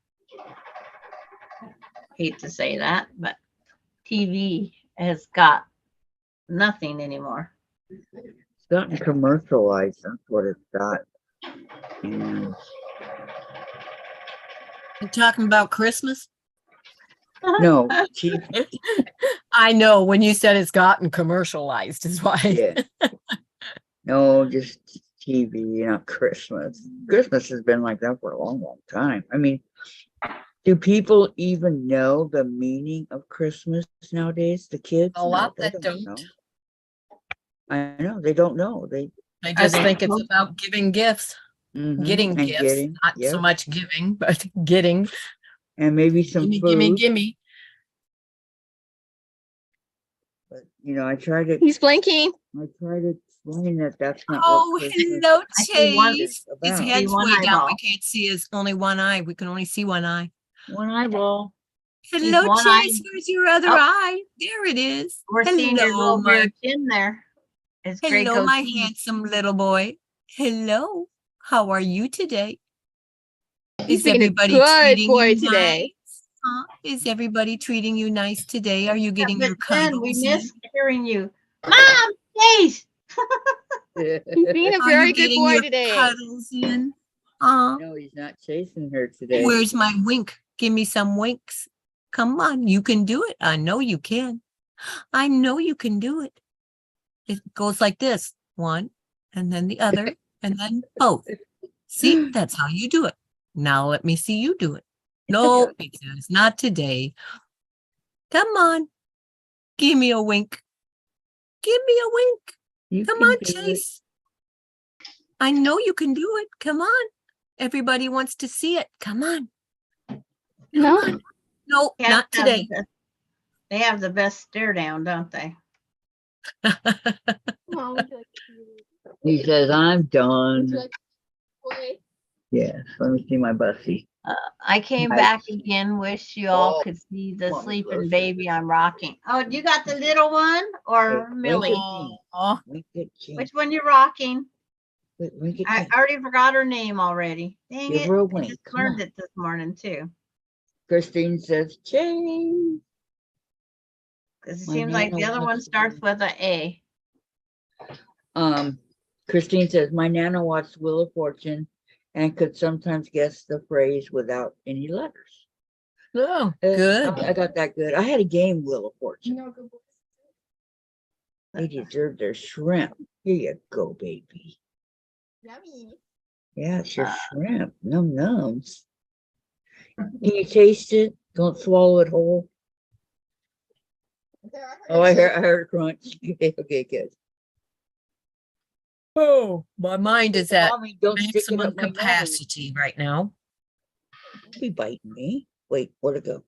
Hate to say that, but TV has got nothing anymore. It's gotten commercialized. That's what it's got. And You talking about Christmas? no, TV. I know when you said it's gotten commercialized is why. Yeah. No, just TV, not Christmas. Christmas has been like that for a long, long time. I mean, do people even know the meaning of Christmas nowadays? The kids? A No, lot they that don't don't. know. I know they don't know. They I Are just they think it's supposed- about giving gifts, getting and gifts, getting, not so yep, much giving, but getting. and maybe some Gimme, food. gimme, gimme. But you know, I try to blinking. explain that that's not Oh, what Christmas hello, I see one- is Chase. His about. head's one way down. eyeball. We can't see his only one eye. We can only see one eye. One eyeball. Hello, one Chase. eye. Where's your other Oh. eye? There it is. We're seeing your Hello, little bare chin there. It's great. hello, my handsome little boy. Hello. How are you today? He's Is being a everybody good treating boy you today. nice? Huh? Is everybody treating you nice today? Are you getting your Jen, we cuddles in? miss hearing you. Mom, please. He's being a Are very you good getting boy your today. cuddles in? No, he's not chasing her today. Where's my wink? Give me some winks. Come on, you can do it. I know you can. I know you can do it. It goes like this. One, and then the other, and then both. See, that's how you do it. Now let me see you do it. No, it says not today. Come on. Give me a wink. Give me a wink. You Come can on, do it. Chase. I know you can do it. Come on. Everybody wants to see it. Come on. No. Come on. No, Yeah, not today. They have the best stare down, don't they? He says, I'm done. Boy. Yes, let me see my bussy. I came Nice. back again. Wish you all Oh, could see the come on, sleeping closer. baby I'm rocking. Oh, you got the little one or Hey, Millie? Oh, Wink at Jen. Which one you rocking? Wink at I Jen. already forgot her name already. Dang Give it. her a I wink. just Come learned on. it this morning too. Christine says, Jane. Because it My seems like the Nana other one wants starts to- with a A. Christine says, my Nana watched Wheel of Fortune and could sometimes guess the phrase without any letters. Oh, good. I got that good. I had a game, Wheel of Fortune. No, good boy. They deserve their shrimp. Here you go, baby. Yummy. Yeah, it's your shrimp. Num nums. Can you taste it? Don't swallow it whole. There, heard Oh, it. I heard a crunch. Okay, good. Oh, my mind is at Mommy, don't stick it maximum up my nose. capacity right now. Don't be biting me. Wait, where'd it go?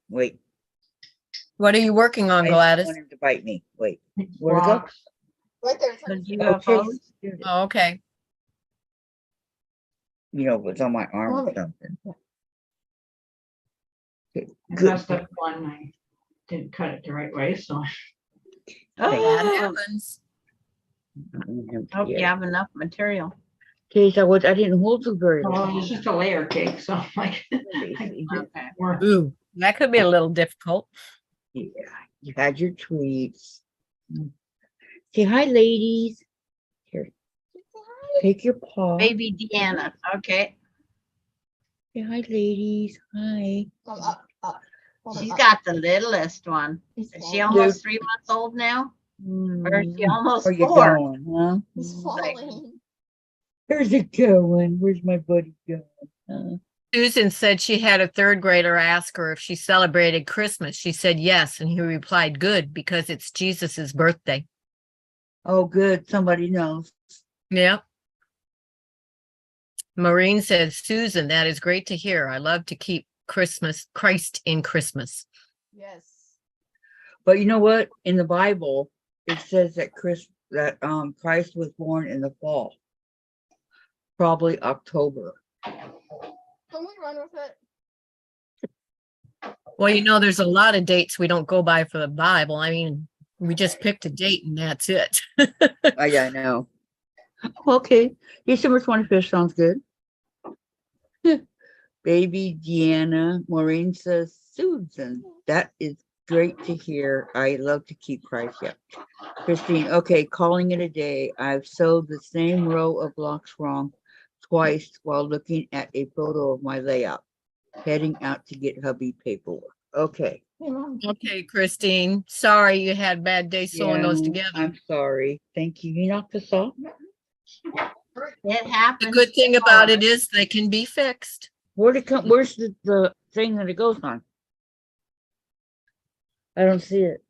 Wait, What are you working on, I don't Gladys? want him to bite me. Wait, where'd it go? Blocks. Right there. The It's UFOs. Okay. Oh, okay. You know, it's on my arm or Mommy. something. Okay, I good. messed up one. I didn't cut it the right way, so. That Oh, happens. hope you have enough material. Okay, so I didn't hold you very Well, long. it's just a layer cake, so I'm like. Okay. More. Ooh, that could be a little difficult. Yeah, you had your treats. Say hi, ladies. Here, take your paw. Baby Deanna. Okay. Say hi, ladies. Hi. up. Hold it She's up. got the littlest one. He's Is she falling. almost 3 months old now? Or is she almost Where you 4? going, huh? He's falling. Where's it going? Where's my buddy going? Susan said she had a third grader ask her if she celebrated Christmas. She said yes, and he replied, good, because it's Jesus's birthday. Oh, good. Somebody knows. Yeah. Maureen said, Susan, that is great to hear. I love to keep Christ in Christmas. Yes. But you know what? In the Bible, it says that Christ was born in the fall, probably October. Can we run with it? Well, you know, there's a lot of dates we don't go by for the Bible. I mean, we just picked a date and that's it. Oh, yeah, I know. Okay, December 25th sounds good. Baby Deanna, Maureen says, Susan, that is great to hear. I love to keep Christ. Yeah. Christine, okay, calling it a day. I've sewed the same row of blocks wrong twice while looking at a photo of my layout, heading out to get hubby paperwork. Okay. Hey, Mom. Okay, Christine. Sorry you had a bad day sewing those Yeah, together. I'm sorry. Thank you. You knocked us off? It The happens. good thing about it is they can be fixed. Where'd it come? Where's the thing that it goes on? I don't see it.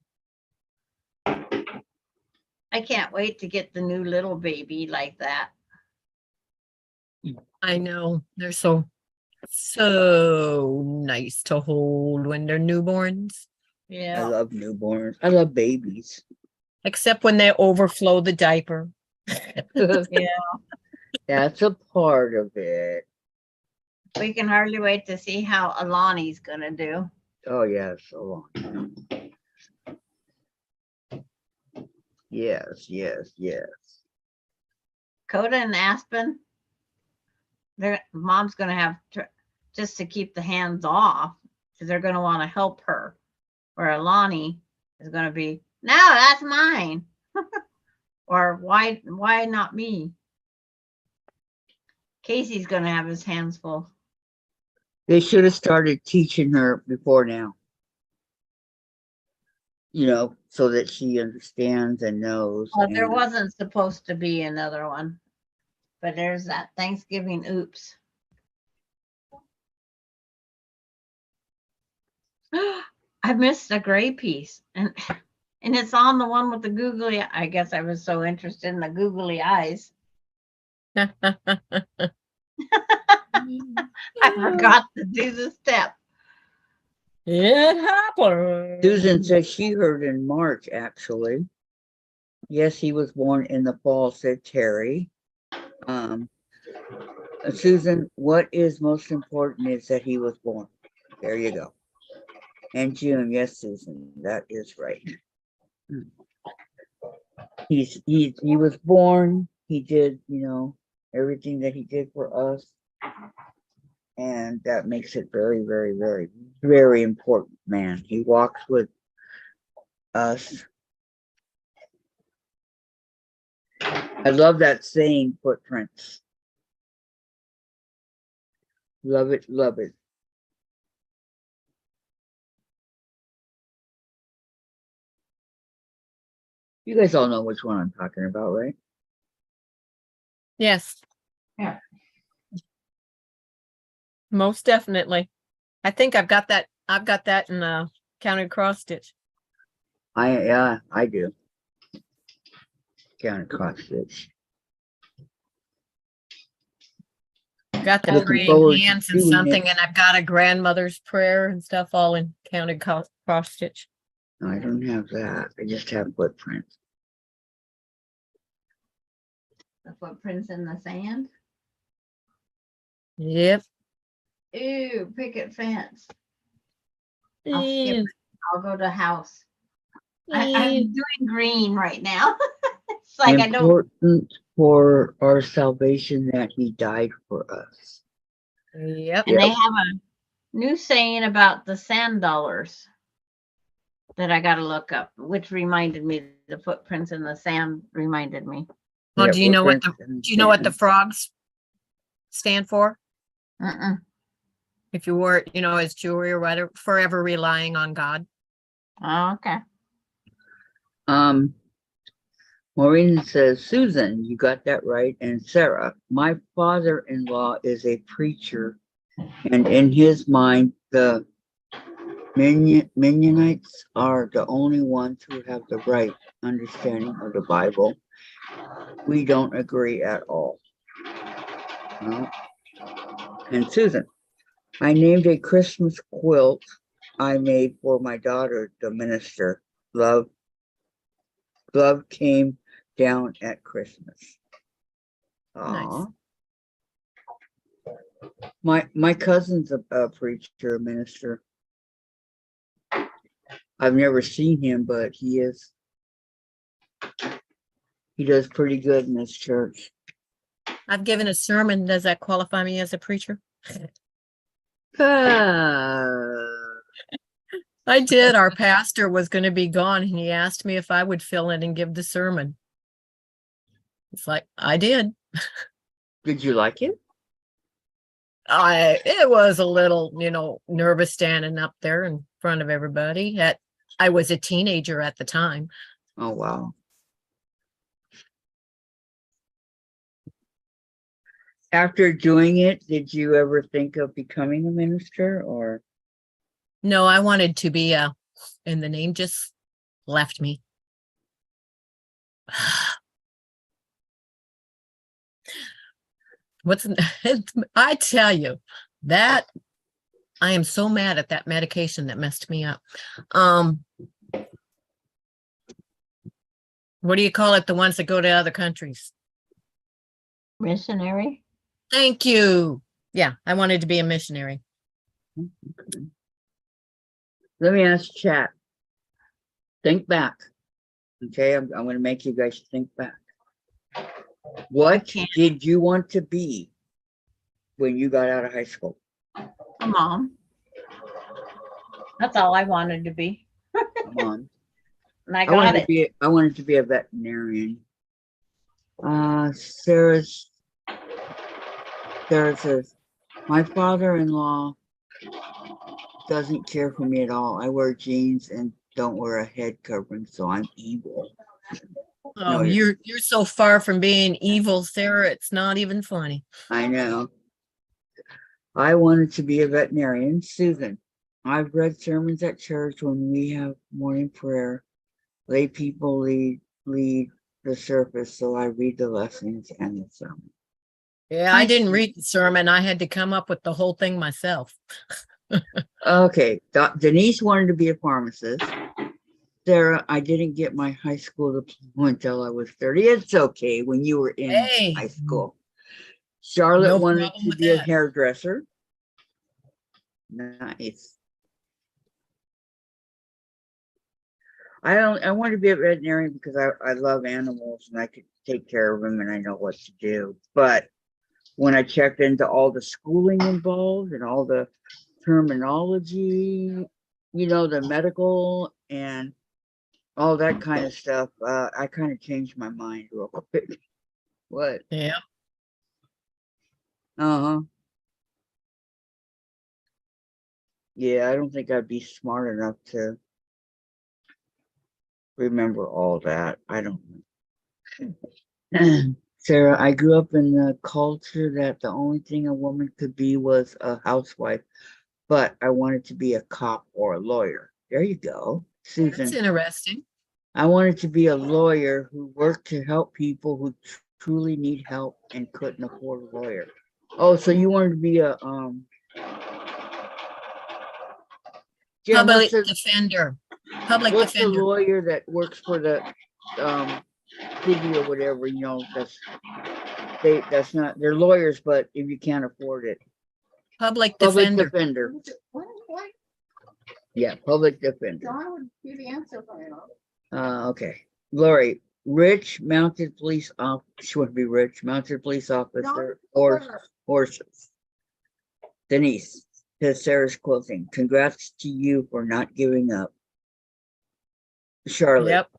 I can't wait to get the new little baby like that. I know. They're so nice to hold when they're newborns. I Yeah. love newborns. I love babies. Except when they overflow the diaper. Yeah. That's a part of it. We can hardly wait to see how Alani's gonna do. Oh, yeah, so long. Yes, yes, yes. Coda and Aspen, their mom's gonna have to, just to keep the hands off, because they're gonna want to help her. Where Alani is gonna be, no, that's mine. Or why not me? Casey's gonna have his hands full. They should have started teaching her before now. You know, so that she understands and knows. Well, there and- wasn't supposed to be another one, but there's that Thanksgiving oops. I missed a gray piece, and it's on the one with the googly. I guess I was so interested in the googly eyes. I forgot to do the step. It happened. Susan said she heard in March, actually. Yes, he was born in the fall, said Terry. Susan, what is most important is that he was born. There you go. And June, yes, Susan, that is right. He was born. He did, you know, everything that he did for us. And that makes it very, very, very, very important, man. He walks with us. I love that saying, footprints. Love it, love it. You guys all know which one I'm talking about, right? Yes. Yeah. Most definitely. I think I've got that in counted cross stitch. Yeah, I do. Counted cross stitch. Got the Looking praying forward to hands and doing it. something, and I've got a grandmother's prayer and stuff all in counted cross stitch. No, I don't have that. I just have footprints. The footprints in the sand. Yep. Ew, picket fence. I'll skip it. I'll go to house. I'm doing green right now. It's like I don't. Important for our salvation that he died for us. Yep. And they have a new saying about the sand dollars that I got to look up, which reminded me, the footprints in the sand reminded me. Well, Yeah, do you know what footprints in do you know what the sand. frogs stand for? Mm-mm. If you wore it, as jewelry or whatever, forever relying on God. Oh, okay. Maureen says, Susan, you got that right. And Sarah, my father-in-law is a preacher, and in his mind, the Mennonites are the only ones who have the right understanding of the Bible. We don't agree at all. No. And Susan, I named a Christmas quilt I made for my daughter, the minister. Love came down at Christmas. Aww. Nice. My cousin's a preacher, a minister. I've never seen him, but he does pretty good in this church. I've given a sermon. Does that qualify me as a preacher? I did. Our pastor was going to be gone, and he asked me if I would fill in and give the sermon. It's like, I did. Did you like it? It was a little, nervous standing up there in front of everybody. I was a teenager at the time. Oh, wow. After doing it, did you ever think of becoming a minister or? No, I wanted to be and the name just left me. I tell you that I am so mad at that medication that messed me up. What do you call it? The ones that go to other countries. Missionary. Thank you. Yeah, I wanted to be a missionary. Okay. Let me ask chat. Think back. Okay, I'm going to make you guys think back. What did you want to be when you got out of high school? A mom. That's all I wanted to be. Come on. And I got it. I wanted to be a veterinarian. Sarah says, my father-in-law doesn't care for me at all. I wear jeans and don't wear a head covering, so I'm evil. Oh, No, you're so far from being evil, Sarah. It's not even funny. I know. I wanted to be a veterinarian. Susan, I've read sermons at church when we have morning prayer. Lay people lead the service, so I read the lessons and the sermon. Yeah, I didn't read the sermon. I had to come up with the whole thing myself. Okay, Denise wanted to be a pharmacist. Sarah, I didn't get my high school diploma until I was 30. It's okay when you were in high school. Charlotte No wanted problem to with be a that. hairdresser. Nice. I want to be a veterinarian because I love animals and I could take care of them and I know what to do. But when I checked into all the schooling involved and all the terminology, the medical and all that kind of stuff, I kind of changed my mind real quick. What? Yeah. Uh-huh. Yeah, I don't think I'd be smart enough to remember all that. I don't know. Sarah, I grew up in the culture that the only thing a woman could be was a housewife, but I wanted to be a cop or a lawyer. There you go. That's Susan, interesting. I wanted to be a lawyer who worked to help people who truly need help and couldn't afford a lawyer. Oh, so you wanted to be a Jim, Public defender. Public what's the defender. lawyer that works for the city or whatever, that's not, they're lawyers, but if you can't afford it. Public Public defender. defender. What? Yeah, public defender. Dawn would be the answer for you. Okay. Lori, rich mounted police officer would be rich mounted police officer or horses. Denise, to Sarah's quilting. Congrats to you for not giving up. Charlotte. Yep.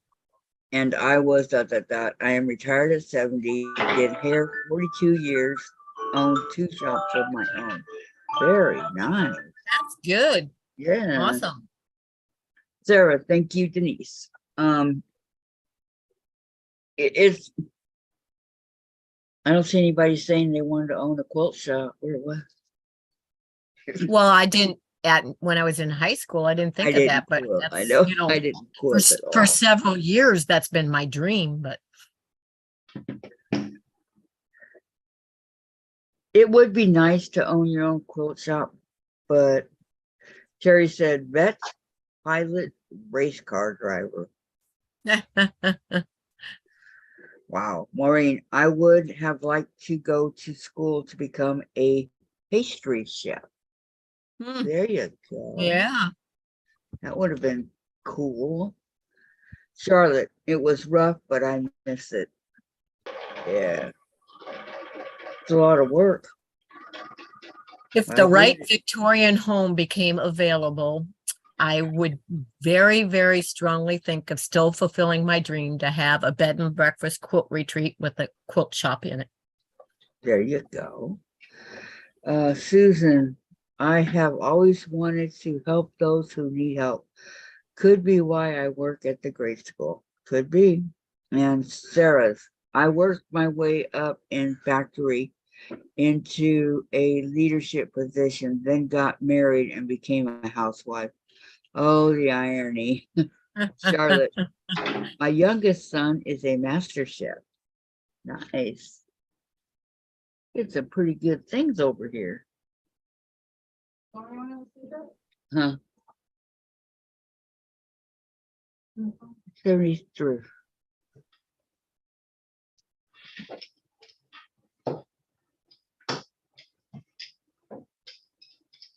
And I was I am retired at 70, did hair 42 years, owned 2 shops of my own. Very nice. That's good. Yeah. Awesome. Sarah, thank you, Denise. It's I don't see anybody saying they wanted to own a quilt shop or what. Well, I didn't when I was in high school, I didn't think of that, but quilt. that's, I know you know, I didn't for, quilt at all. for several years, that's been my dream, but It would be nice to own your own quilt shop, but Terry said vet, pilot, race car driver. Wow. Maureen, I would have liked to go to school to become a pastry chef. Hmm, There you go. yeah. That would have been cool. Charlotte, it was rough, but I miss it. Yeah. It's a lot of work. If I the right agree. Victorian home became available, I would very, very strongly think of still fulfilling my dream to have a bed and breakfast quilt retreat with a quilt shop in it. There you go. Susan, I have always wanted to help those who need help. Could be why I work at the grade school. Could be. And Sarah's, I worked my way up in factory into a leadership position, then got married and became a housewife. Oh, the irony. Charlotte, my youngest son is a master chef. Nice. Get some pretty good things over here. Huh? 73.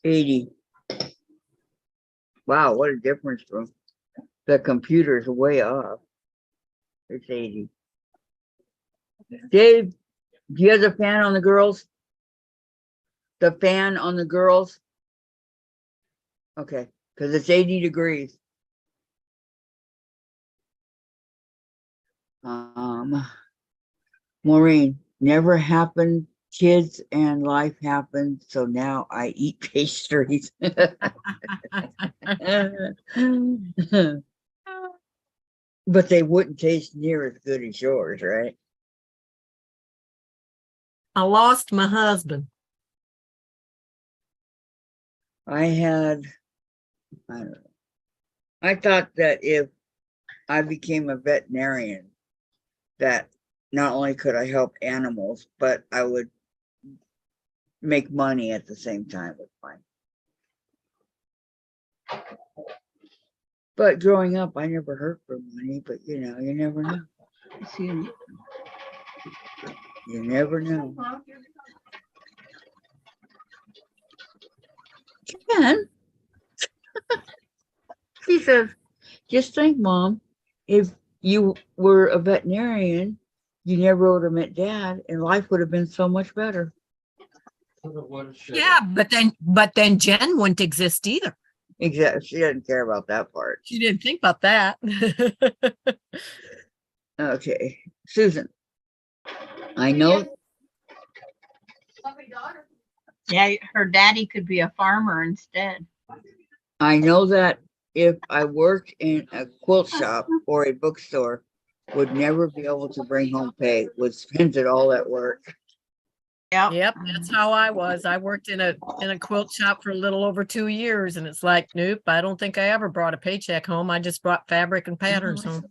$80. Wow, what a difference from the computer's way off. It's 80. Dave, do you have the fan on the girls? The fan on the girls? Okay, because it's 80 degrees. Maureen, never happened. Kids and life happened, so now I eat pastries. But they wouldn't taste near as good as yours, right? I lost my husband. I don't know. I thought that if I became a veterinarian, that not only could I help animals, but I would make money at the same time with mine. But growing up, I never hurt for money, but you never know. You never know. Ken, she says, just think, Mom, if you were a veterinarian, you never would have met Dad, and life would have been so much better. Yeah, but then Jen wouldn't exist either. Exactly. She doesn't care about that part. She didn't think about that. Okay, Susan. I know. Lovely daughter. Yeah, her daddy could be a farmer instead. I know that if I worked in a quilt shop or a bookstore, would never be able to bring home pay. Would spend it all at work. Yep. Yep, that's how I was. I worked in a quilt shop for a little over 2 years, and it's like, nope, I don't think I ever brought a paycheck home. I just brought fabric and patterns home.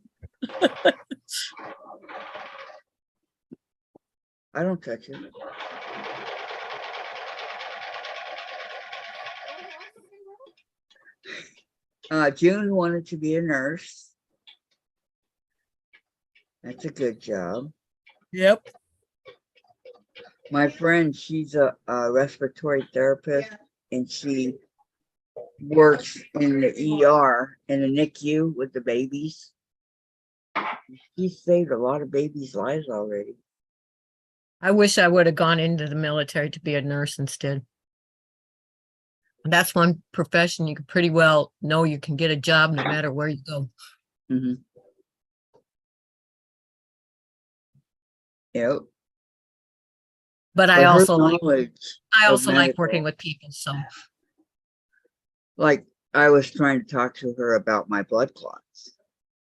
I don't touch it. June wanted to be a nurse. That's a good job. Yep. My friend, she's a respiratory therapist, and she works in the ER in the NICU with the babies. She saved a lot of babies' lives already. I wish I would have gone into the military to be a nurse instead. That's one profession you could pretty well know you can get a job no matter where you go. Mm-hmm. Yep. But But I her also like knowledge I of also like working medical- with people. So like I was trying to talk to her about my blood clots.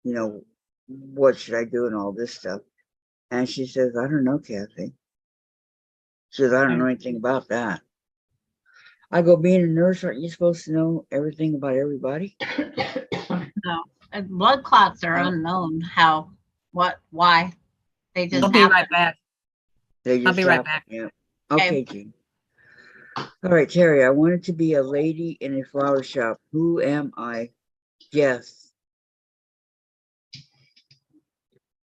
You know, what should I do and all this stuff. And she says, I don't know, Kathy. She says, I don't know anything about that. I go, being a nurse, aren't you supposed to know everything about everybody? No, blood clots are No. unknown. How, what, why? They just I'll be happen. right back. They just I'll be right happen, back. Yeah. Okay. Okay, Jean. All right, Terry, I wanted to be a lady in a flower shop. Who am I? Yes.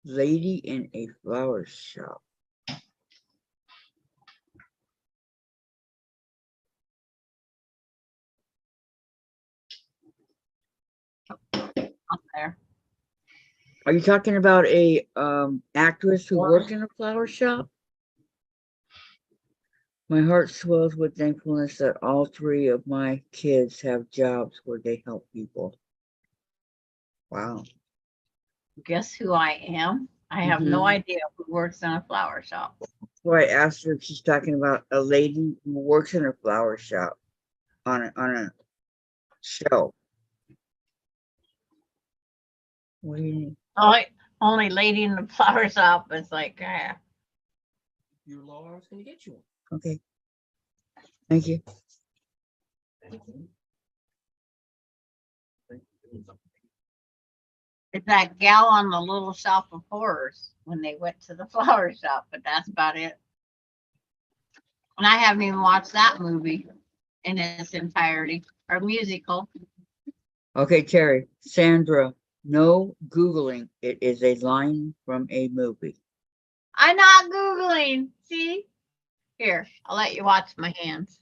Lady in a flower shop. Up there. Are you talking about a actress who worked in a flower shop? My heart swells with thankfulness that all 3 of my kids have jobs where they help people. Wow. Guess who I am? I have no Mhm. idea who works in a flower shop. So I asked her if she's talking about a lady who works in a flower shop on a show. What do you mean? Only lady in the flower shop is like, Your lawyer's gonna get you one. Okay. Thank you. it's that gal on the Little Shop of Horrors when they went to the flower shop, but that's about it. And I haven't even watched that movie in its entirety or musical. Okay, Terry. Sandra, no Googling. It is a line from a movie. I'm not Googling. See? Here, I'll let you watch my hands.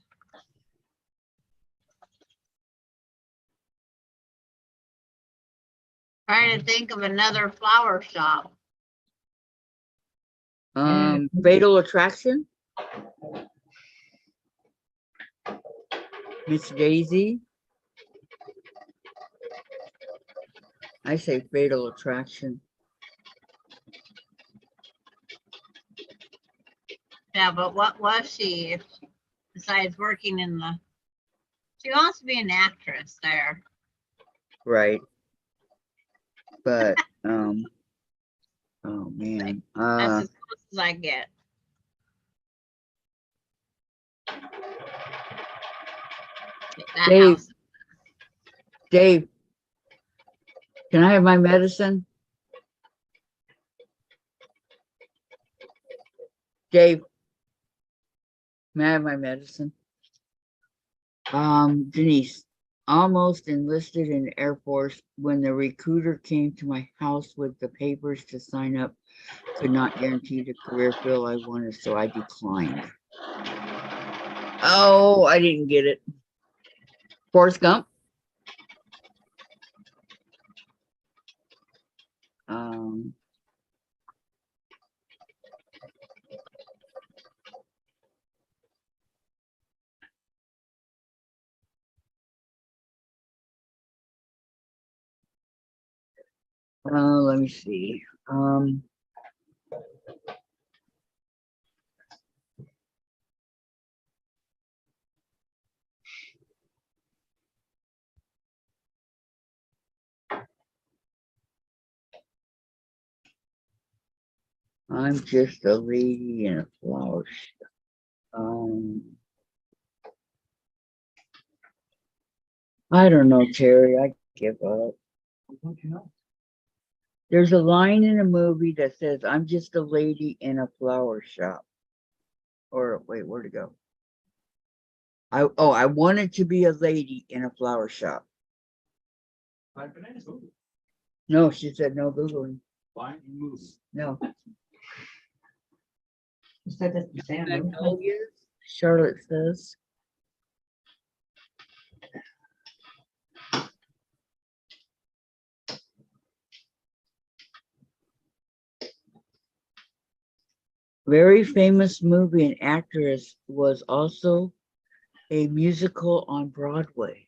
Trying to think of another flower shop. Fatal Attraction. Miss Daisy. I say Fatal Attraction. Yeah, but what was she besides working in the? She wants to be an actress there. Right. But oh man. That's as close as I get. That Dave. house. Dave, can I have my medicine? Dave, may I have my medicine? Denise, almost enlisted in the Air Force when the recruiter came to my house with the papers to sign up. Could not guarantee the career field I wanted, so I declined. Oh, I didn't get it. Forrest Gump. Let me see. I'm just a lady in a flower shop. I don't know, Terry. I give up. Don't you know? There's a line in a movie that says, "I'm just a lady in a flower shop." Or wait, where'd it go? I wanted to be a lady in a flower shop. Five bananas. Ooh, No, she said no Googling. fine, you move. No. You said that to Sandra. Magnolias, Charlotte says. Very famous movie and actress, was also a musical on Broadway.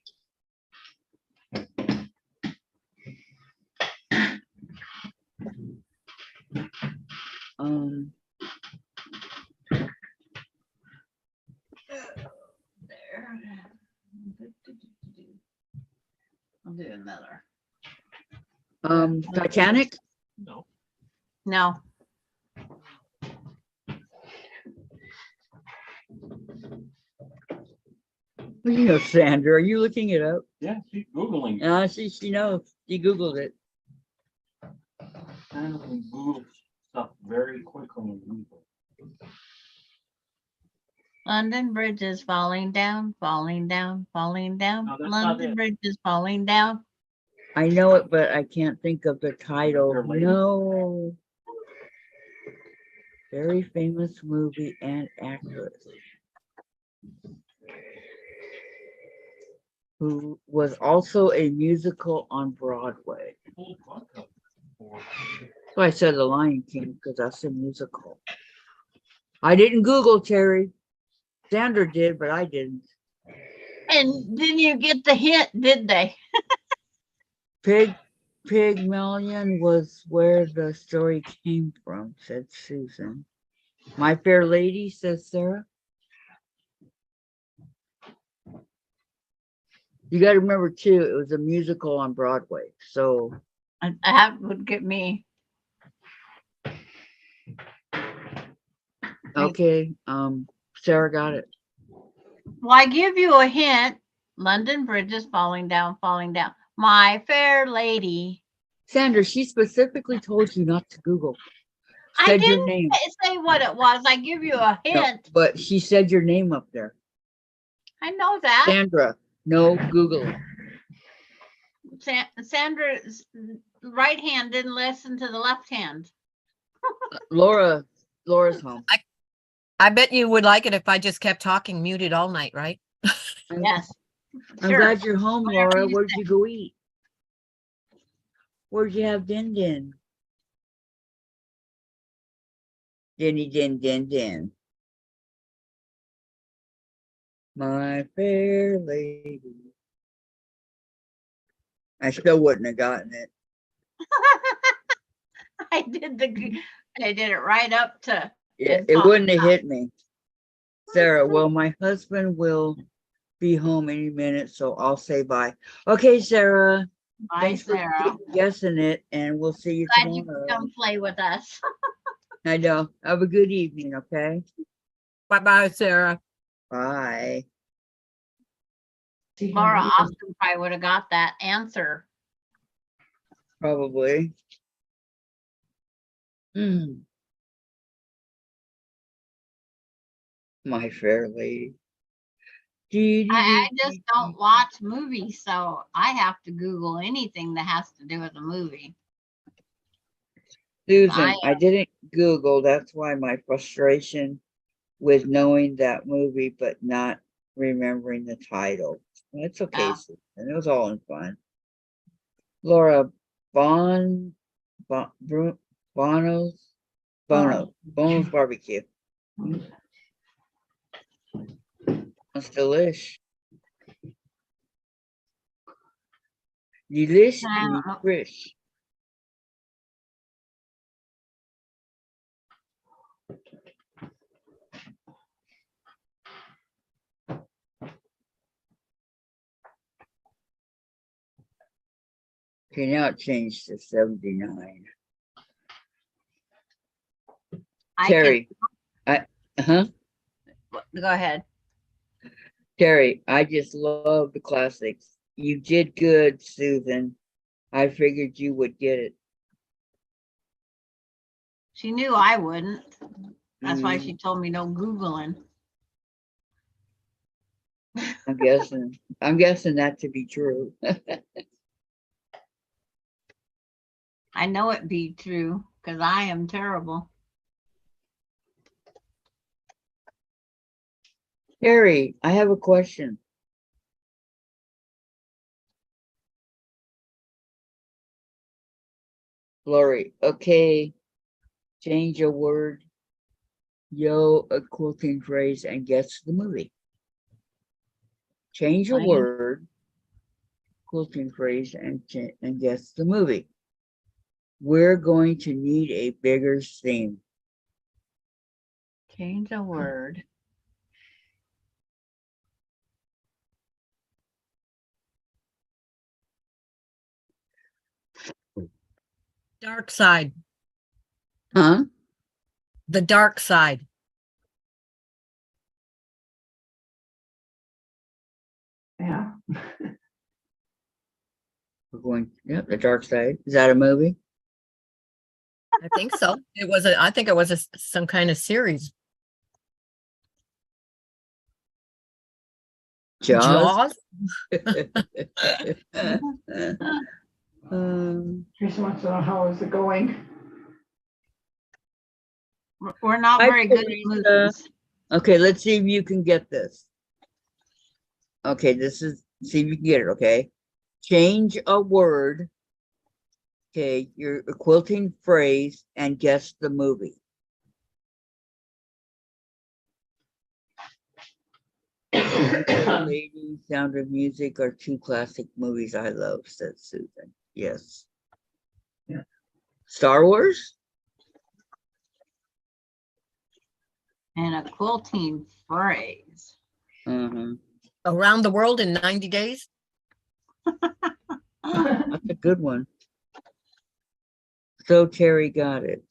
There. I'll do another. Titanic. No. No. You know, Sandra, are you looking it up? Yeah, she's Googling. She knows. She Googled it. I can Google stuff very quickly and Google. London Bridge is falling down, falling down, falling down. No, that's not London it. Bridge is falling down. I know it, but I can't think of the title. Fair Lady? No. Very famous movie and actress who was also a musical on Broadway. Full vodka. So I said The Lion King because that's a musical. I didn't Google, Terry. Sandra did, but I didn't. And didn't you get the hint, did they? Pygmalion was where the story came from, said Susan. My Fair Lady, says Sarah. You got to remember too, it was a musical on Broadway. So That would get me. okay, Sarah got it. Well, I give you a hint. London Bridge is falling down, falling down. My Fair Lady. Sandra, she specifically told you not to Google. I Said your didn't name. say what it was. I give you a No, hint. but she said your name up there. I know that. Sandra, no Google. Sandra's right hand didn't listen to the left hand. Laura's home. I bet you would like it if I just kept talking muted all night, right? Yes. I'm Sure. glad you're home, Whatever Laura. you Where'd say. you go eat? Where'd you have din din? Dinny din din din. My Fair Lady. I still wouldn't have gotten it. I did it right up to. Yeah, and it talk. wouldn't have hit me. Sarah, well, my husband will be home any minute, so I'll say bye. Okay, Sarah. Bye, Thanks for Sarah. guessing it, and we'll see you Glad you could tomorrow. come play with us. I know. Have a good evening, okay? Bye-bye, Sarah. Bye. Laura Austin probably would have got that answer. Probably. My Fair Lady. I just don't watch movies, so I have to Google anything that has to do with a movie. Susan, I didn't Google. That's why my frustration with knowing that movie, but not remembering the title. It's okay, Yeah. Susan. It was all in fun. Laura, Bono's barbecue. That's delish. Delish I and don't know. fresh. Okay, now it changed to 79. I Terry, huh? Go ahead. Terry, I just love the classics. You did good, Susan. I figured you would get it. She knew I wouldn't. That's why Mm, she told me no Googling. I'm guessing that to be true. I know it be true because I am terrible. Terry, I have a question. Lori, okay, change a word, a quilting phrase, and guess the movie. Change a Plain. word, quilting phrase, and guess the movie. We're going to need a bigger theme. Change a word. Dark side. Huh? The dark side. Yeah. We're going, yep, the dark side. Is that a movie? I think so. I think it was some kind of series. Jaws? Just wants to know how is it going? We're not Hi, very good at Teresa. movies. Okay, let's see if you can get this. Okay, see if you can get it, okay? Change a word. Okay, your quilting phrase and guess the movie. Lady, Sound of Music are two classic movies I love, said Susan. Yes. Yeah. Star Wars? And a quilting phrase. Uh-huh. Around the World in 90 Days. That's a good one. So Terry got it.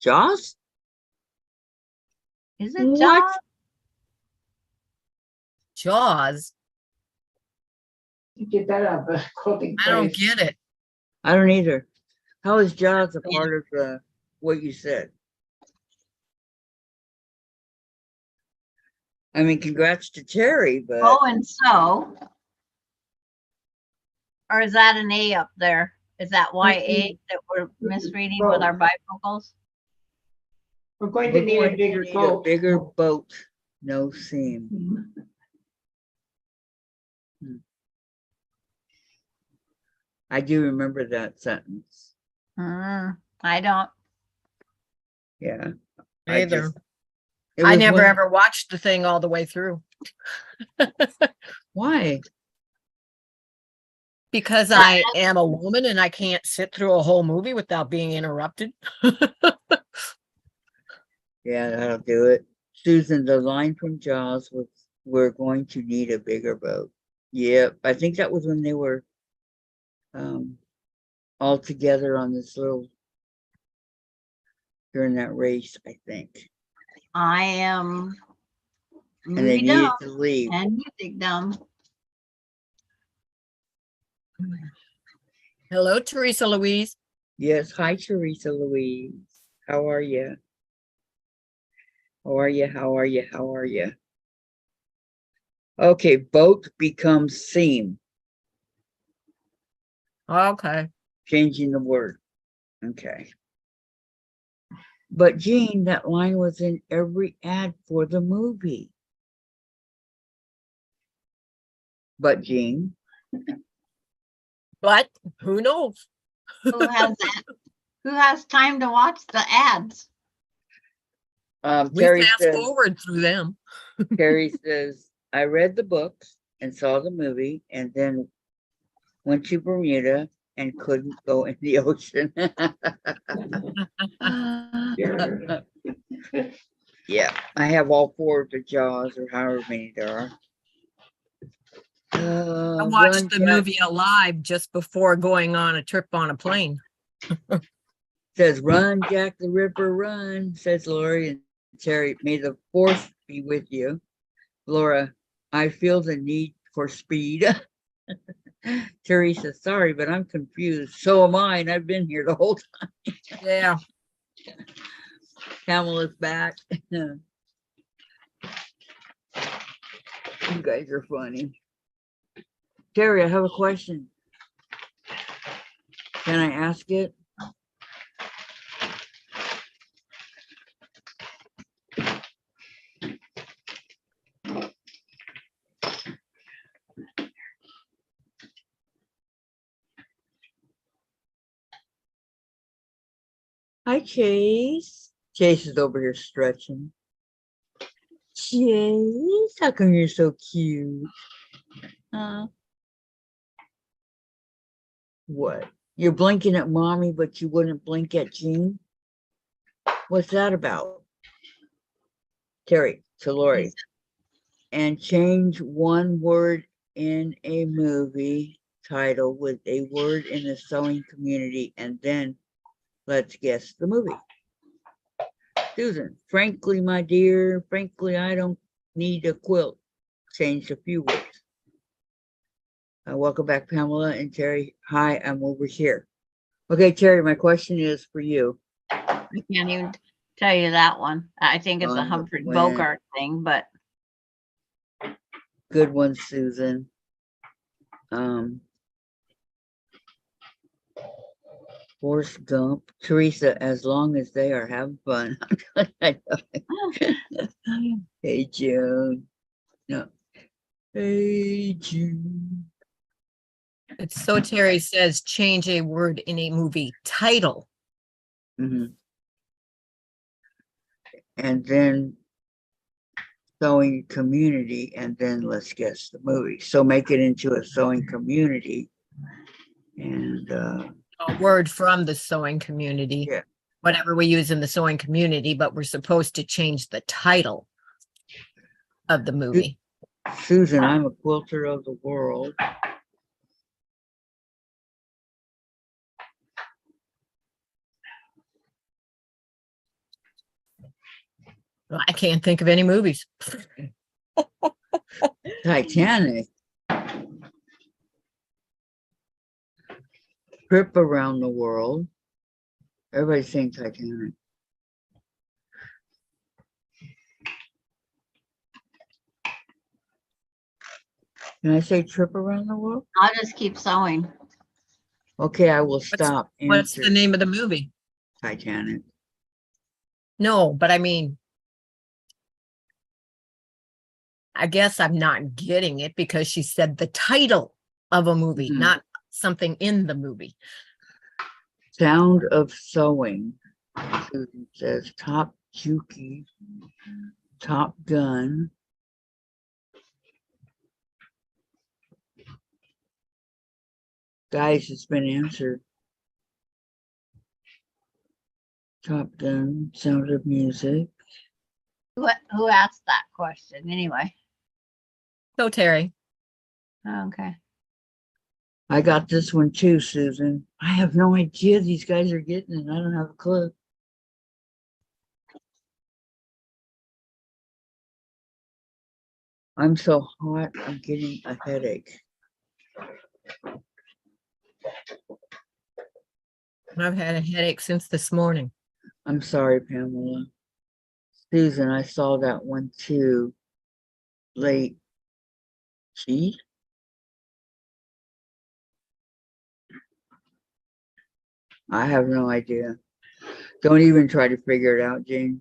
Jaws? Is it What? Jaws? Jaws. You get that out of the quilting I don't phrase. get it. I don't either. How is Jaws a part of what you said? I mean, congrats to Terry, but Oh, and so. Or is that an A up there? Is that YA that we're misreading with our bifocals? We're going we're to need going a bigger to need boat. a bigger boat. No seam. Mhm. I do remember that sentence. I don't. Yeah. Either. It I was never when- ever watched the thing all the way through Why? because I am a woman and I can't sit through a whole movie without being interrupted. Yeah, that'll do it. Susan, the line from Jaws was, "We're going to need a bigger boat." Yep, I think that was when they were all together on this little during that race, I think. I am And they movie needed dumb to leave. and music dumb. Hello, Teresa Louise. Yes, hi Teresa Louise. How are you? How are you? How are you? How are you? Okay, boat becomes seam. Okay. Changing the word. Okay. But Jean, that line was in every ad for the movie. But Jean. But who knows? Who has that? Who has time to watch the ads? We Terry fast says, forward through them. Terry says, I read the books and saw the movie and then went to Bermuda and couldn't go in the ocean. Yeah, I have all 4 of the jaws or however many there are. I Run, watched the Jack, movie Alive just before going on a trip on a plane. says run, Jack the Ripper, run, says Lori. And Terry, may the force be with you. Laura, I feel the need for speed. Teresa, sorry, but I'm confused. So am I, and I've been here the whole time. Yeah. Pamela's back. You guys are funny. Terry, I have a question. Can I ask it? Hi, Chase. Chase is over here stretching. Chase, how come you're so cute? What? You're blinking at mommy, but you wouldn't blink at Jean? What's that about? Terry, to Lori. And change one word in a movie title with a word in the sewing community, and then let's guess the movie. Susan, frankly, my dear, frankly, I don't need a quilt. Changed a few words. Welcome back, Pamela and Terry. Hi, I'm over here. Okay, Terry, my question is for you. I can't even tell you that one. I think it's a On the Humphrey plan. Bogart thing, but Good one, Susan. Forrest Gump, Teresa, as long as they are having fun. Hey, June. No. Hey, June. It's so Terry says change a word in a movie title. Mhm. And then sewing community, and then let's guess the movie. So make it into a sewing community. And A word from the sewing community. Yeah. Whatever we use in the sewing community, but we're supposed to change the title of the movie. Susan, I'm a quilter of the world. I can't think of any movies. Titanic. Trip around the world. Everybody's saying Titanic. Can I say trip around the world? I'll just keep sewing. Okay, I will stop. What's the Answer name of the movie? Titanic. No, but I mean, I guess I'm not getting it because she said the title of a movie, Mhm. not something in the movie. Sound of Sewing. Susan says Top Juki. Top Gun. Guys, it's been answered. Top Gun, Sound of Music. Who asked that question anyway? So Terry, Oh, okay. I got this one too, Susan. I have no idea these guys are getting it. I don't have a clue. I'm so hot, I'm getting a headache. I've had a headache since this morning. I'm sorry, Pamela. Susan, I saw that one too. Late. Gee. I have no idea. Don't even try to figure it out, Jane.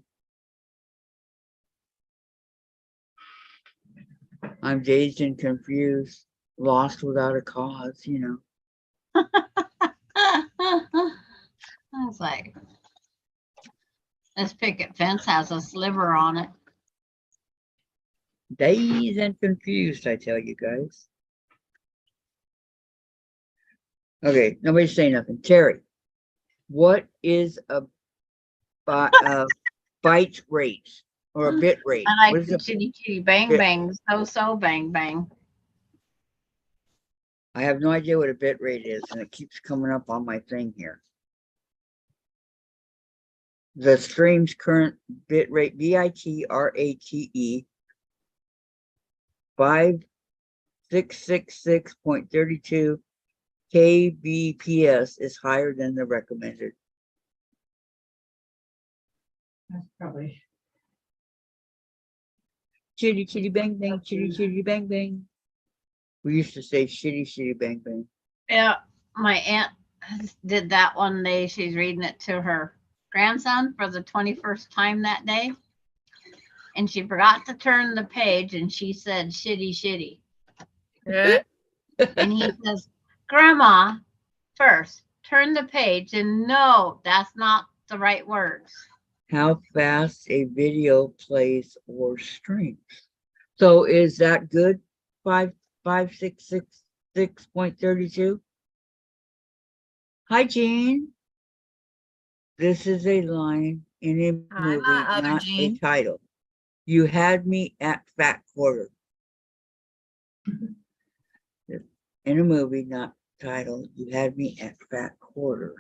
I'm dazed and confused, lost without a cause, you know. I was like, this picket fence has a sliver on it. Dazed and confused, I tell you guys. Okay, nobody's saying nothing. Terry, what is a byte rate or a bit rate. I What like is the a chitty chitty bang bit? bang, so bang bang. I have no idea what a bit rate is, and it keeps coming up on my thing here. The stream's current bit rate, bitrate, 5666.32 kbps is higher than the recommended. That's probably, Chitty chitty bang bang, chitty chitty bang bang. We used to say shitty shitty bang bang. Yeah, my aunt did that one day. She's reading it to her grandson for the 21st time that day. And she forgot to turn the page and she said shitty shitty. Yeah. And he says, Grandma, first turn the page. And no, that's not the right words. How fast a video plays or streams. So is that good? 5666.32. Hi, Jean. This is a line in a Hi, movie, my other not a Jean. title. You had me at fat quarter. In a movie, not title. You had me at fat quarter.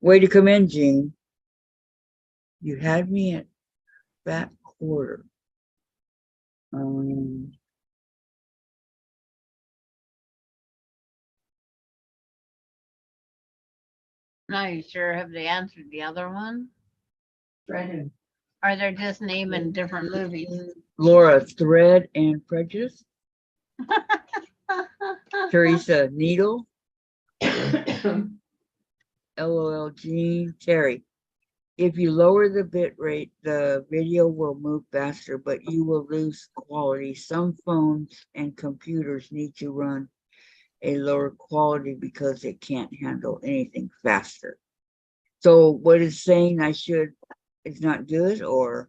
Way to come in, Jean. You had me at fat quarter. Now you sure have they answered the other one? Brandon, Or they're just naming different movies? Laura, Thread and Prejudice. Teresa, Needle. LOL, Jean, Terry. If you lower the bit rate, the video will move faster, but you will lose quality. Some phones and computers need to run a lower quality because it can't handle anything faster. So what is saying I should, it's not good, or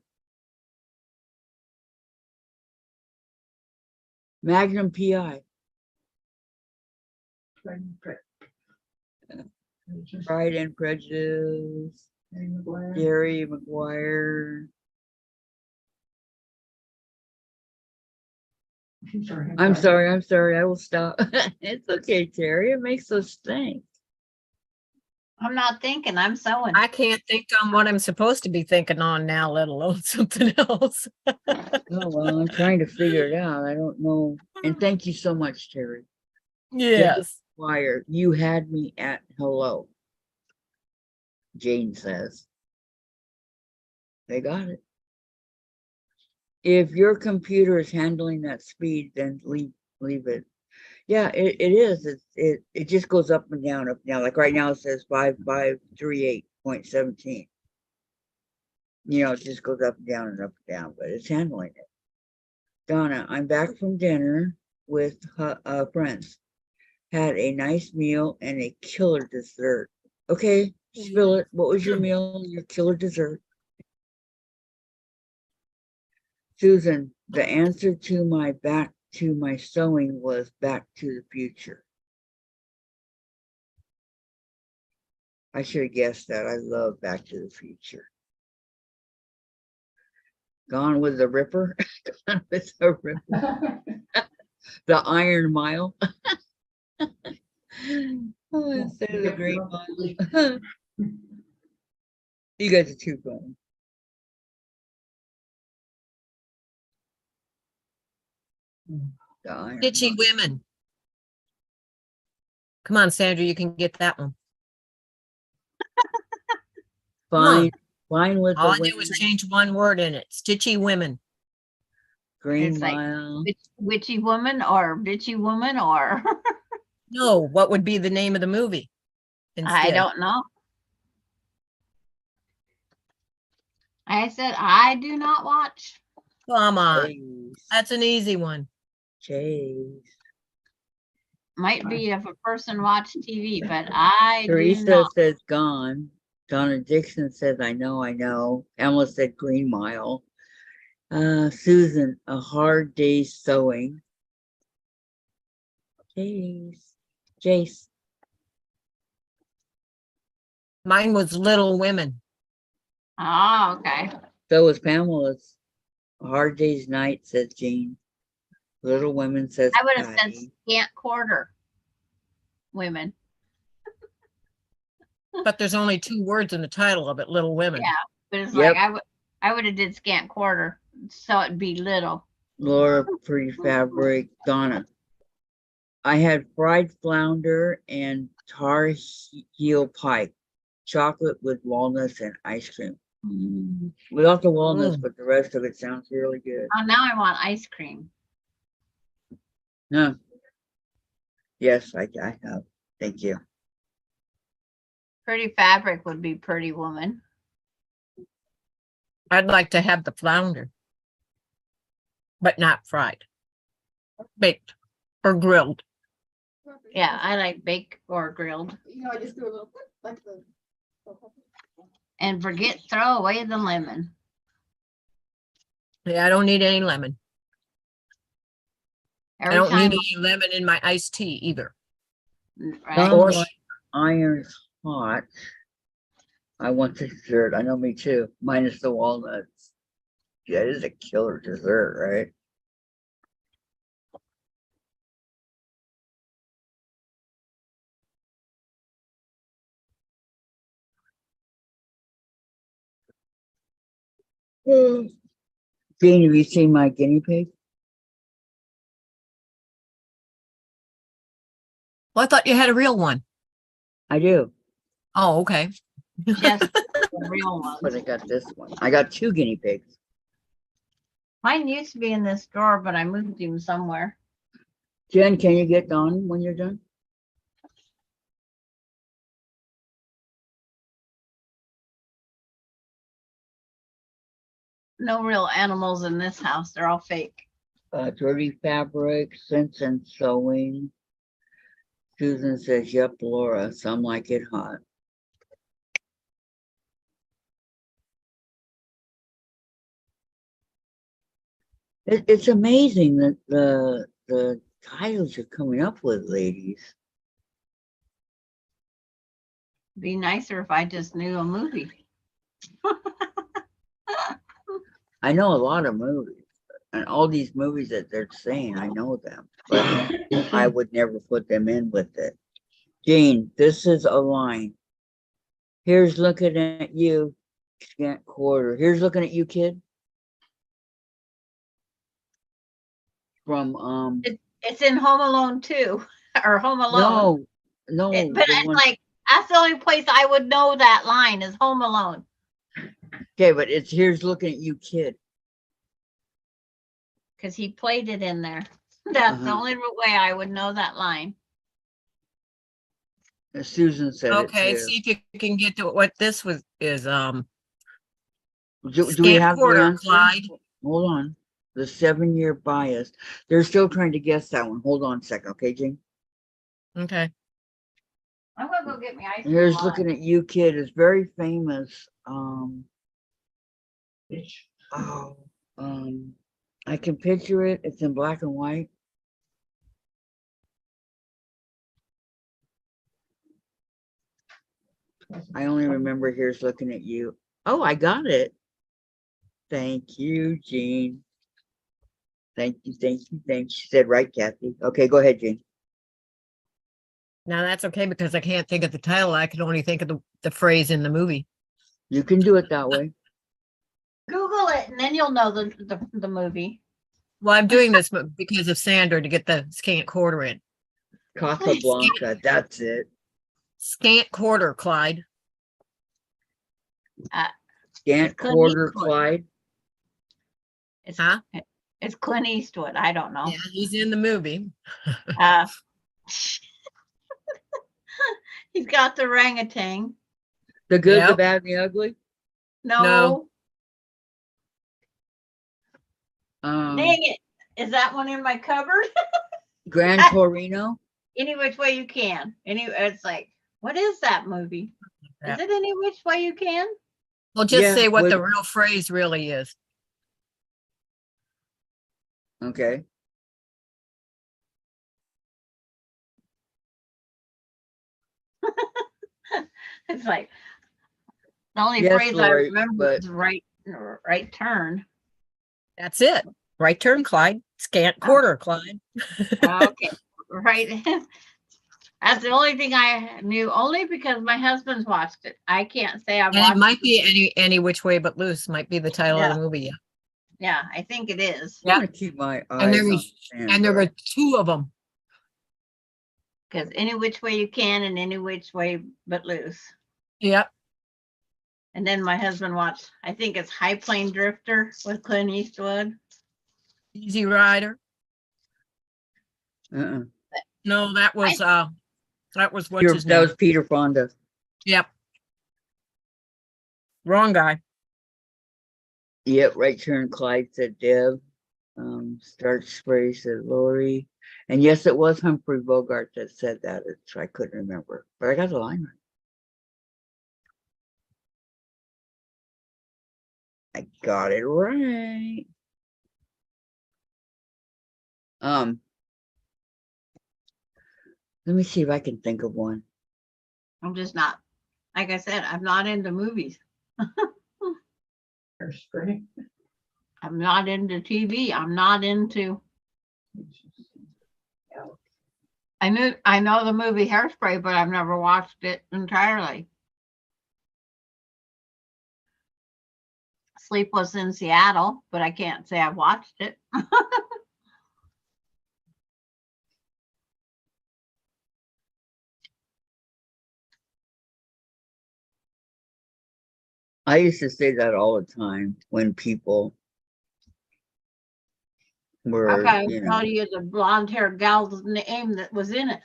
Magnum PI, Pride and Prejudice, Jerry Maguire. I'm sorry, I will stop. It's okay, Terry. It makes us think. I'm not thinking, I'm sewing. I can't think on what I'm supposed to be thinking on now, let alone something else. Oh, well, I'm trying to figure it out. I don't know. And thank you so much, Terry. Yes. Wire, you had me at hello. Jane says. They got it. If your computer is handling that speed, then leave it. Yeah, it is. It just goes up and down, up and down. Like right now it says 5538.17. You know, it just goes up and down and up and down, but it's handling it. Donna, I'm back from dinner with friends. Had a nice meal and a killer dessert. Okay, spill it. What was your meal and your killer dessert? Susan, the answer to my back to my sewing was Back to the Future. I should have guessed that. I love Back to the Future. Gone with the Ripper. Gone with the Ripper. The Iron Mile. Oh, instead of the Great Mile. You guys are too funny. The Iron Bitchy Mile. women. Come on, Sandra, you can get that one. Fine, fine with All the I did was women. change one word in it. Stitchy women. Green It's like Mile. witchy woman or bitchy woman or No, what would be the name of the movie? I Instead? don't know. I said I do not watch. Come on. Chase. That's an easy one. Chase. Might be if a person watched TV, but I do Teresa not. says gone. Donna Dixon says, I know. Emma said Green Mile. Susan, a hard day's sewing. Jace. Mine was Little Women. Oh, okay. So was Pamela's. A Hard Day's Night, says Jean. Little Women, says I would have said Patty. scant quarter women. But there's only 2 words in the title of it, Little Women. Yeah. But it's Yep. like I would have did scant quarter, so it'd be little. Laura, Pretty Fabric, Donna. I had fried flounder and tar heel pie, chocolate with walnuts and ice cream. Without the walnuts, Mm. but the rest of it sounds really good. Oh, now I want ice cream. No. Yes, I have. Thank you. Pretty fabric would be pretty woman. I'd like to have the flounder, but not fried, baked or grilled. Yeah, I like baked or grilled. You know, I just do a little, like the. And throw away the lemon. Yeah, I don't need any lemon. I Every don't time, need any lemon in my iced tea either. right? Or Iron's hot. I want the dessert. I know, me too. Minus the walnuts. Yeah, it is a killer dessert, right? Jane, have you seen my guinea pig? Well, I thought you had a real one. I do, Oh, okay. Just the real but I ones. got this one. I got 2 guinea pigs. Mine used to be in this drawer, but I moved him somewhere. Jen, can you get Don when you're done? No real animals in this house. They're all fake. Dirty fabric, Sense and Sewing. Susan says, yep, Laura, some like it hot. It's amazing that the titles you're coming up with, ladies. Be nicer if I just knew a movie. I know a lot of movies, and all these movies that they're saying, I know them, but I would never put them in with it. Jane, this is a line. Here's looking at you, scant quarter. Here's looking at you, kid. From It's in Home Alone 2 or Home Alone. no, But the it's one, like, that's the only place I would know that line is Home Alone. okay, but it's here's looking at you, kid. Because he played it in there. That's the Uh-huh. only way I would know that line. Susan said Okay, it too. see if you can get to what this is. Do we Scant have the quarter, answer? Clyde. Hold on. The 7-year bias. They're still trying to guess that one. Hold on a second, okay, Jane? Okay. I'm gonna go get me ice cream. Here's while looking at you, kid. Is very famous. I can picture it. It's in black and white. I only remember here's looking at you. Oh, I got it. Thank you, Jean. Thank you, thank you, thank you. She said right, Kathy. Okay, go ahead, Jean. Now that's okay because I can't think of the title. I can only think of the phrase in the movie. You can do it that way. Google it and then you'll know the movie. Well, I'm doing this because of Sandra to get the scant quarter in. Casablanca, that's it. Scant quarter, Clyde. Scant Clint quarter, Eastwood. Clyde. It's, Huh? it's Clint Eastwood. I don't know. Yeah, he's in the movie. He's got the orangutan. The good, the Yep. bad, and the ugly. No. Um, Dang it. Is that one in my cupboard? Gran Torino. Any which way you can. It's like, what is that movie? Is it Any Which Way You Can? Well, just Yeah, say what with- the real phrase really is. Okay. It's like, The only Yes, phrase I Lori, remember but- is right turn. That's it. Right turn, Clyde. Scant quarter, Clyde. Okay, right. That's the only thing I knew, only because my husband's watched it. I can't say I've And watched it might be any which way but loose. Might be the title of Yeah. the movie. Yeah. Yeah, I think it is. I'm gonna keep my And there eyes on was and there Sandra. were two of them. Because any which way you can and any which way but loose. Yep. And then my husband watched, I think it's High Plane Drifter with Clint Eastwood. Easy Rider. Uh-uh. No, that was what's his That name. was Peter Fonda. Yep. Wrong guy. Yep, right turn, Clyde, said Deb. Start spray, said Lori. And yes, it was Humphrey Bogart that said that. I couldn't remember, but I got the line right. I got it right. Let me see if I can think of one. I'm just not, like I said, I'm not into movies. Hairspray. I'm not into TV. I'm not into, I know the movie Hairspray, but I've never watched it entirely. Sleepless in Seattle, but I can't say I've watched it. I used to say that all the time when people were, Okay, you know, I'll tell you the blonde haired gal's name that was in it.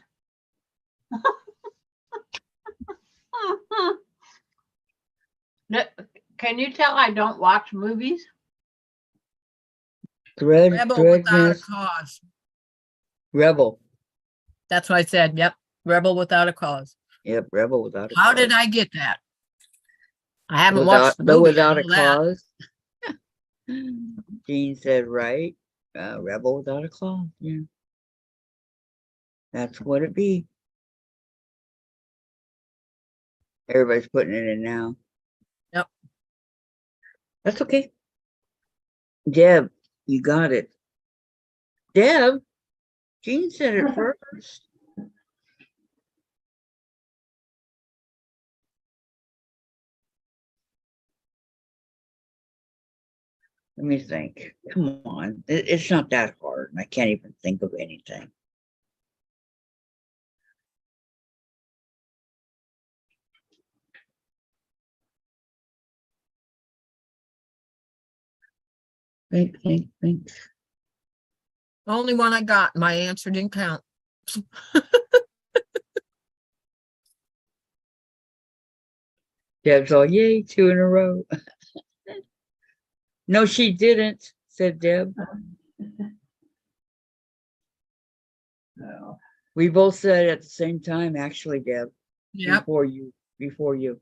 No, can you tell I don't watch movies? Rebel without a Threadness, cause. Rebel. That's what I said. Yep. Rebel without a cause. Yep, Rebel without a How cause. did I get that? I haven't watched the But movie. without I a know that. cause. Jean said right. Rebel without a cause. Yeah. That's what it be. Everybody's putting it in now. Yep. That's okay. Deb, you got it. Deb, Jean said it first. Let me think. Come on. It's not that hard. I can't even think of anything. Think. Only one I got. My answer didn't count. Deb's all, yay, 2 in a row. No, she didn't, said Deb. No. We both said it at the same time, actually, Deb. Yep. Before you.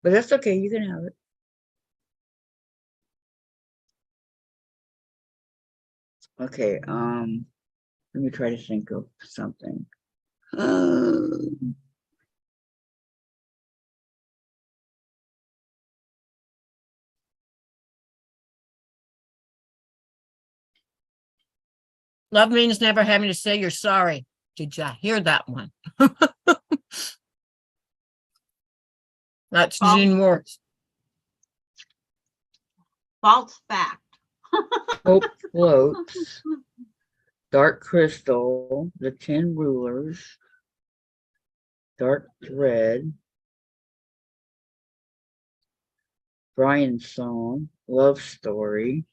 But that's okay, you can have it. Okay, let me try to think of something. Love means never having to say you're sorry. Did you hear that one? That's False. Jean Words. False fact. Hope floats. Dark crystal, the 10 rulers, dark thread, Brian's song, love story.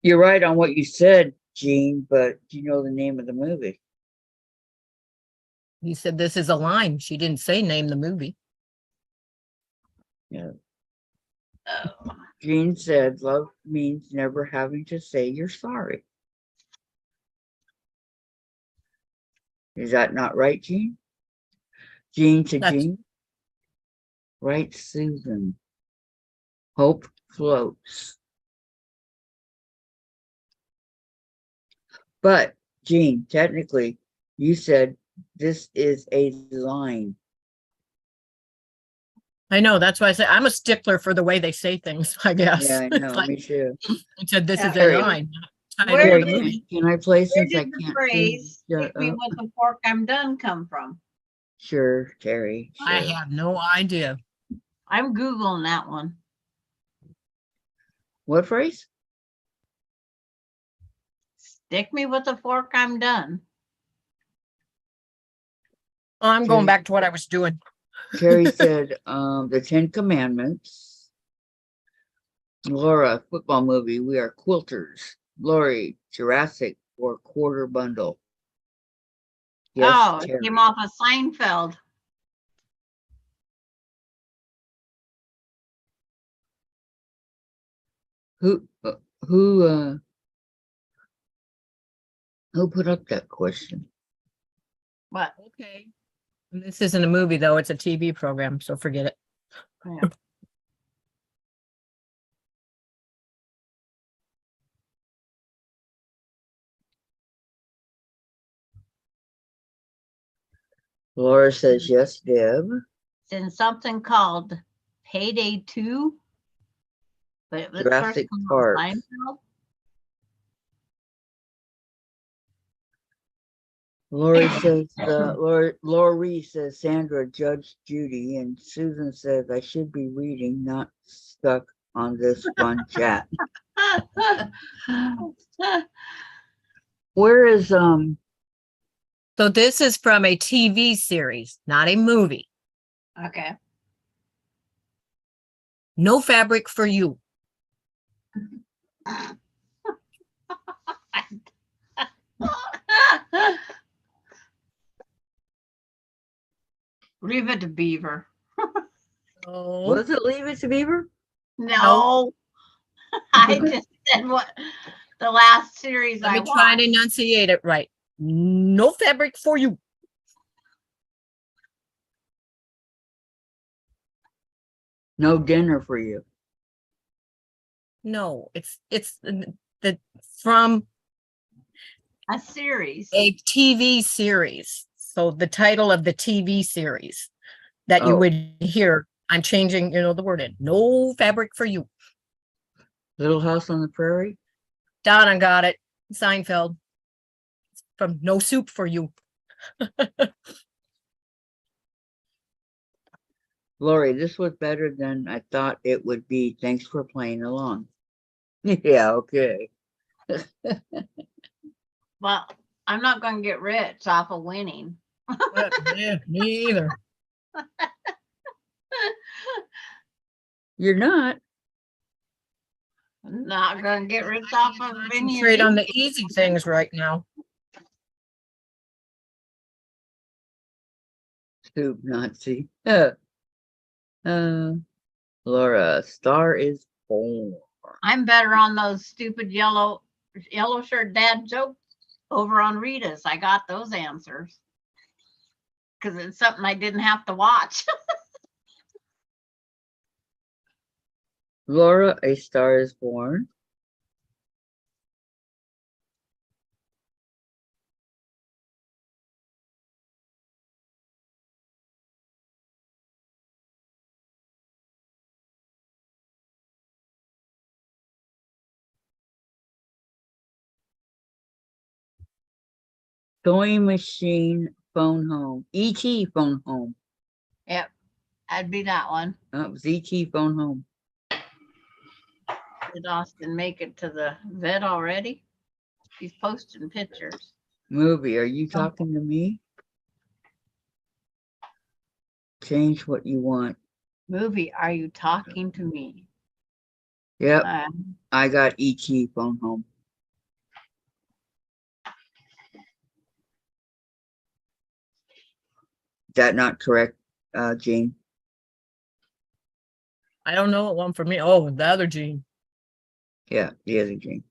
You're right on what you said, Jean, but do you know the name of the movie? He said this is a line. She didn't say name the movie. Yeah. Oh, Jean said love means never having to say you're sorry. Is that not right, Jean? Jean to That's- Jean? Right, Susan. Hope floats. But, Jean, technically, you said This is a line. I know, that's why I say I'm a stickler for the way they say things, I guess. Yeah, I It's know, like, me too. it said this is a Terry. line, not title Where of the did- movie. Can I play Where since I did the can't? phrase, Shut "Stick me up. with the fork, I'm done" come from? Sure, Terry. I Sure. have no idea. I'm Googling that one. What phrase? Stick me with the fork, I'm done. I'm going Terry- back to what I was doing. Terry said, the 10 Commandments. Laura, football movie. We are quilters. Lori, Jurassic or quarter bundle. Yes, Oh, it Terry. came off of Seinfeld. Who who put up that question? But Okay. This isn't a movie though, it's a TV program, so forget it. yeah. Laura says yes, Deb. It's in something called Payday 2. But it was first Jurassic come on Park. Seinfeld. Lori says Lori says Sandra, Judge Judy, and Susan says I should be reading, not stuck on this fun chat. Where is So this is from a TV series, not a movie. Okay. No Fabric for You. Leave it to Beaver. Oh, was it Leave It to Beaver? No. I just said what the last series let I me try and watched. enunciate it right. No Fabric for You. No dinner for you. No, it's the from A series. a TV series. So the title of the TV series that you Oh. would hear, I'm changing, the word in. No Fabric for You. Little House on the Prairie. Donna got it. Seinfeld. From No Soup for You. Lori, this was better than I thought it would be. Thanks for playing along. Yeah, okay. Well, I'm not going to get rich off of winning. Yeah, me either. You're not. I'm not going to get rich off of winning. Concentrate on the easy things right now. Soup Nazi. Laura, Star is Born. I'm better on those stupid yellow shirt dad jokes over on Rita's. I got those answers because it's something I didn't have to watch. Laura, A Star is Born. Sewing machine, phone home. E.T. phone home. Yep, I'd be that one. That was E.T. phone home. Did Austin make it to the vet already? He's posting pictures. Movie, are you talking to me? Change what you want. Movie, are you talking to me? Yep, Uh, I got E.T. phone home. Is that not correct, Jane? I don't know what one for me. Oh, the other Gene. Yeah, the other Jane.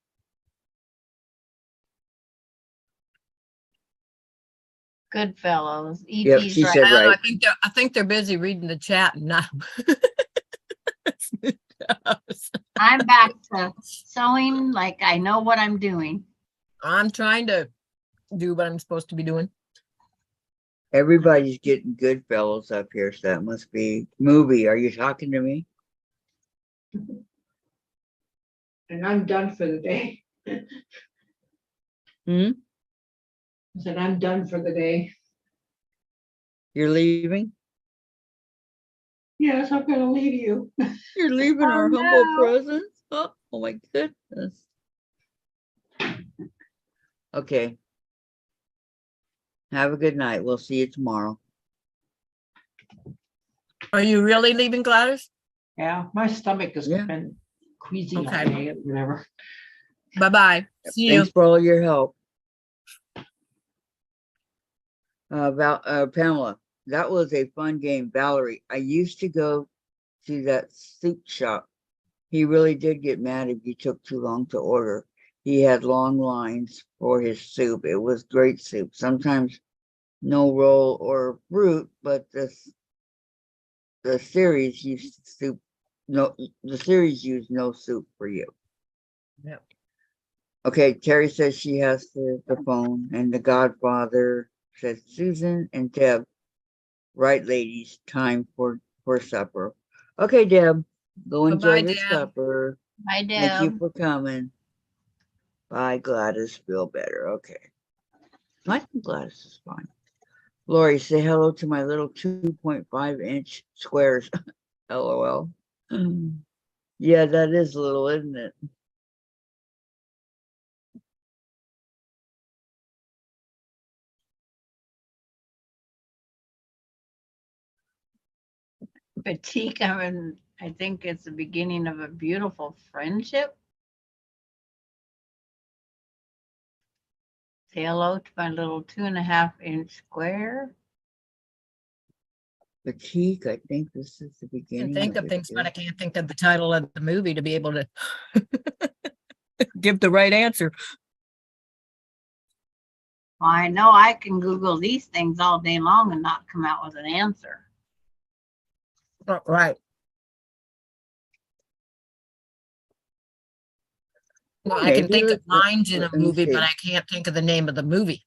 Goodfellas. Yep, E.T.'s she right. said I don't know, right. I think they're busy reading the chat and not. I'm back to sewing like I know what I'm doing. I'm trying to do what I'm supposed to be doing. Everybody's getting good fellows up here, so that must be movie. Are you talking to me? And I'm done for the day. Hmm? I said, I'm done for the day. You're leaving? Yes, I'm gonna leave you. You're leaving Oh, our humble no. presence? Oh my goodness. Okay. Have a good night. We'll see you tomorrow. Are you really leaving, Gladys? Yeah, my stomach has Yeah. been queasy all Okay. day, whatever. Bye-bye. See you. Thanks for all your help. Pamela, that was a fun game. Valerie, I used to go to that soup shop. He really did get mad if you took too long to order. He had long lines for his soup. It was great soup. Sometimes no roll or fruit, but the series used soup. No, the series used no soup for you. Yep. Okay, Terry says she has the phone, and the Godfather says Susan and Deb, right, ladies, time for supper. Okay, Deb, go enjoy Bye-bye, your Deb. supper. Hi, Thank you Deb. for coming. Bye, Gladys. Feel better. Okay. I think Gladys is fine. Lori, say hello to my little 2.5-inch squares. LOL. Yeah, that is little, isn't it? Batik, I think it's the beginning of a beautiful friendship. Say hello to my little 2.5-inch square. Batik, I think this is the I can beginning think of of a things, but I gift. can't think of the title of the movie to be able to give the right answer. Well, I know I can Google these things all day long and not come out with an answer. Right. Well, I can Maybe think of lines in a let me movie, but see. I can't think of the name of the movie.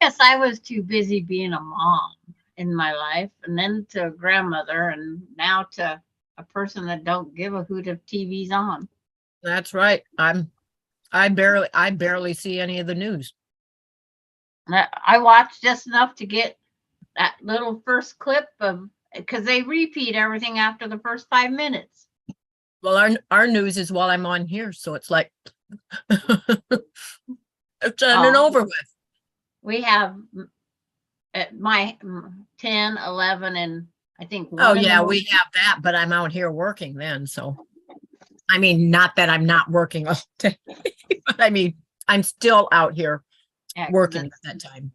Yes, I was too busy being a mom in my life, and then to a grandmother, and now to a person that don't give a hoot if TV's on. That's right. I barely see any of the news. I watched just enough to get that little first clip of, because they repeat everything after the first 5 minutes. Well, our news is while I'm on here, so it's like it's done and Oh. over with. We have at my 10, 11, and I think Oh one in the yeah, we morning. have that, but I'm out here working then, so I mean, not that I'm not working all day, but I mean, I'm still out here Yeah, 'cause working at it's- that time.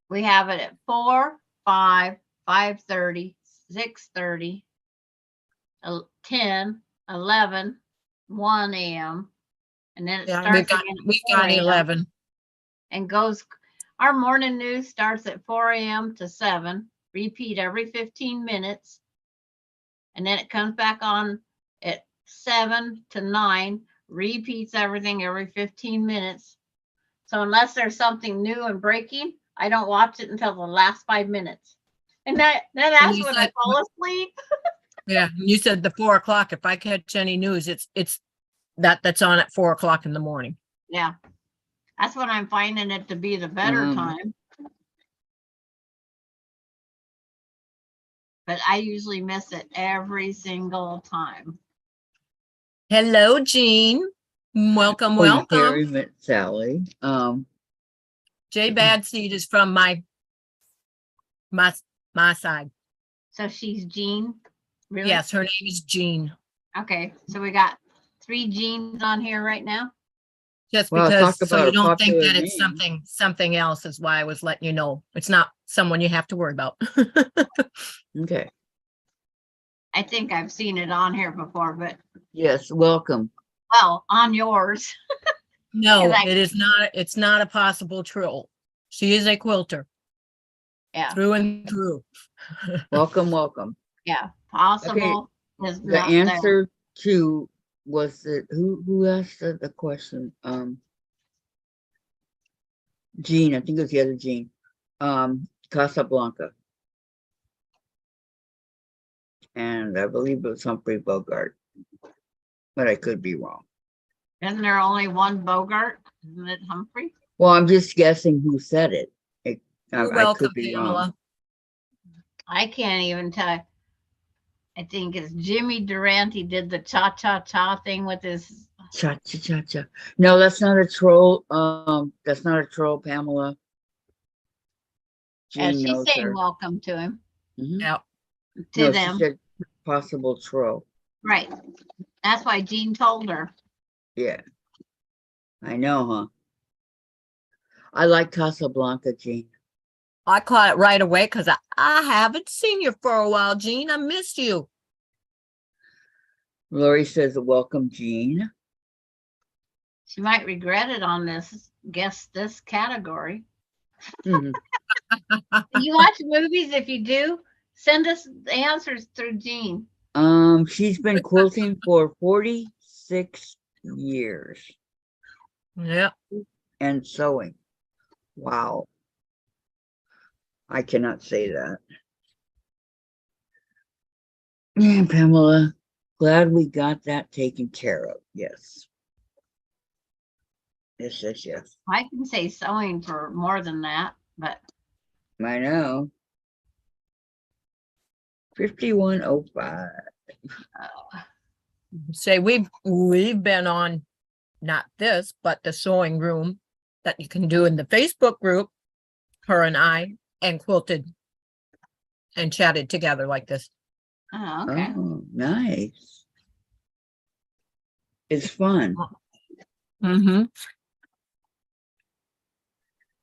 We have it at 4, 5, 5:30, 6:30, 10, 11, 1 a.m. And then it Yeah, starts again at we've 4 got a.m. 11. and goes. Our morning news starts at 4 a.m. to 7, repeat every 15 minutes. And then it comes back on at 7 to 9, repeats everything every 15 minutes. So unless there's something new and breaking, I don't watch it until the last 5 minutes. And that's you when I said- fall asleep. Yeah, you said the 4 o'clock. If I catch any news, it's that's on at 4 o'clock in the morning. Yeah. That's when I'm finding it to be the better time. But I usually miss it every single time. Hello, Jean. Welcome, welcome. Terry met Sally. Jay Badseed is from my side. So she's Jean. Really? Yes, her name is Jean. Okay. So we got 3 Jeans on here right now. Just Well, because, talk so about you a don't think popular that it's name. something else is why I was letting you know. It's not someone you have to worry about. Okay. I think I've seen it on here before, but Yes, welcome. well, on yours. No, Like- it is not. It's not a possible troll. She is a quilter Yeah. through and through. Welcome, welcome. Yeah. Possible is The not there. answer to was it who asked the question? Jean, I think it was the other Jean. Casablanca. And I believe it was Humphrey Bogart. But I could be wrong. Isn't there only one Bogart? Isn't it Humphrey? Well, I'm just guessing who said it. You're I welcome, could be Pamela. wrong. I can't even tell. I think it's Jimmy Durante did the cha-cha-cha thing with his. Cha cha cha cha. No, that's not a troll. That's not a troll, Pamela. Jean She's knows saying her. welcome to him, Mhm. Yeah. to No, them. she said possible troll. Right. That's why Jean told her. Yeah. I know, huh? I like Casablanca, Jean. I caught it right away because I haven't seen you for a while, Jean. I missed you. Lori says, welcome, Jean. She might regret it on this category. Mhm. You watch movies? If you do, send us the answers through Jean. She's been quilting for 46 years Yeah. and sewing. Wow. I cannot say that. Yeah, Pamela, glad we got that taken care of. Yes. Yes, yes, yes. I can say sewing for more than that, but I know. 5105. Say we've been on not this, but the sewing room that you can do in the Facebook group, her and I, and quilted and chatted together like this. oh, okay. Oh, nice. It's fun. Mm-hmm.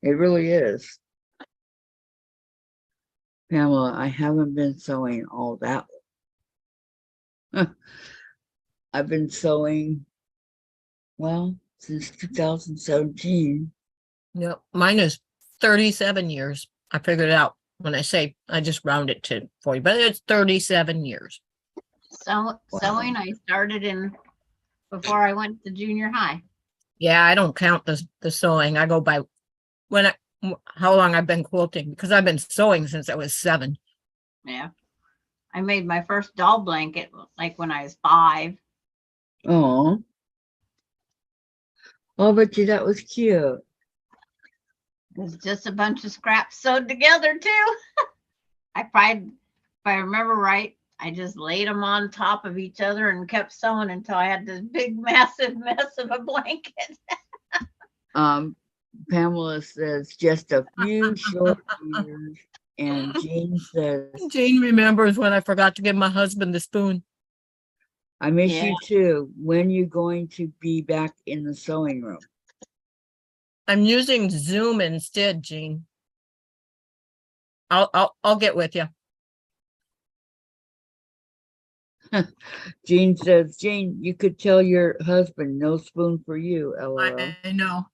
It really is. Pamela, I haven't been sewing all that. I've been sewing, well, since 2017. Yep. Mine is 37 years. I figured it out. When I say I just round it to 40, but it's 37 years. So sewing, I started before I went to junior high. Yeah, I don't count the sewing. I go by how long I've been quilting because I've been sewing since I was 7. Yeah. I made my first doll blanket like when I was 5. Oh. Oh, but you, that was cute. It was just a bunch of scraps sewed together too. If I remember right, I just laid them on top of each other and kept sewing until I had this big, massive mess of a blanket. Pamela says just a few short years. And Jean says, Jane remembers when I forgot to give my husband the spoon. I miss Yeah. you too. When you going to be back in the sewing room? I'm using Zoom instead, Jean. I'll get with you. Jean says, Jean, you could tell your husband no spoon for you, LOL. I know.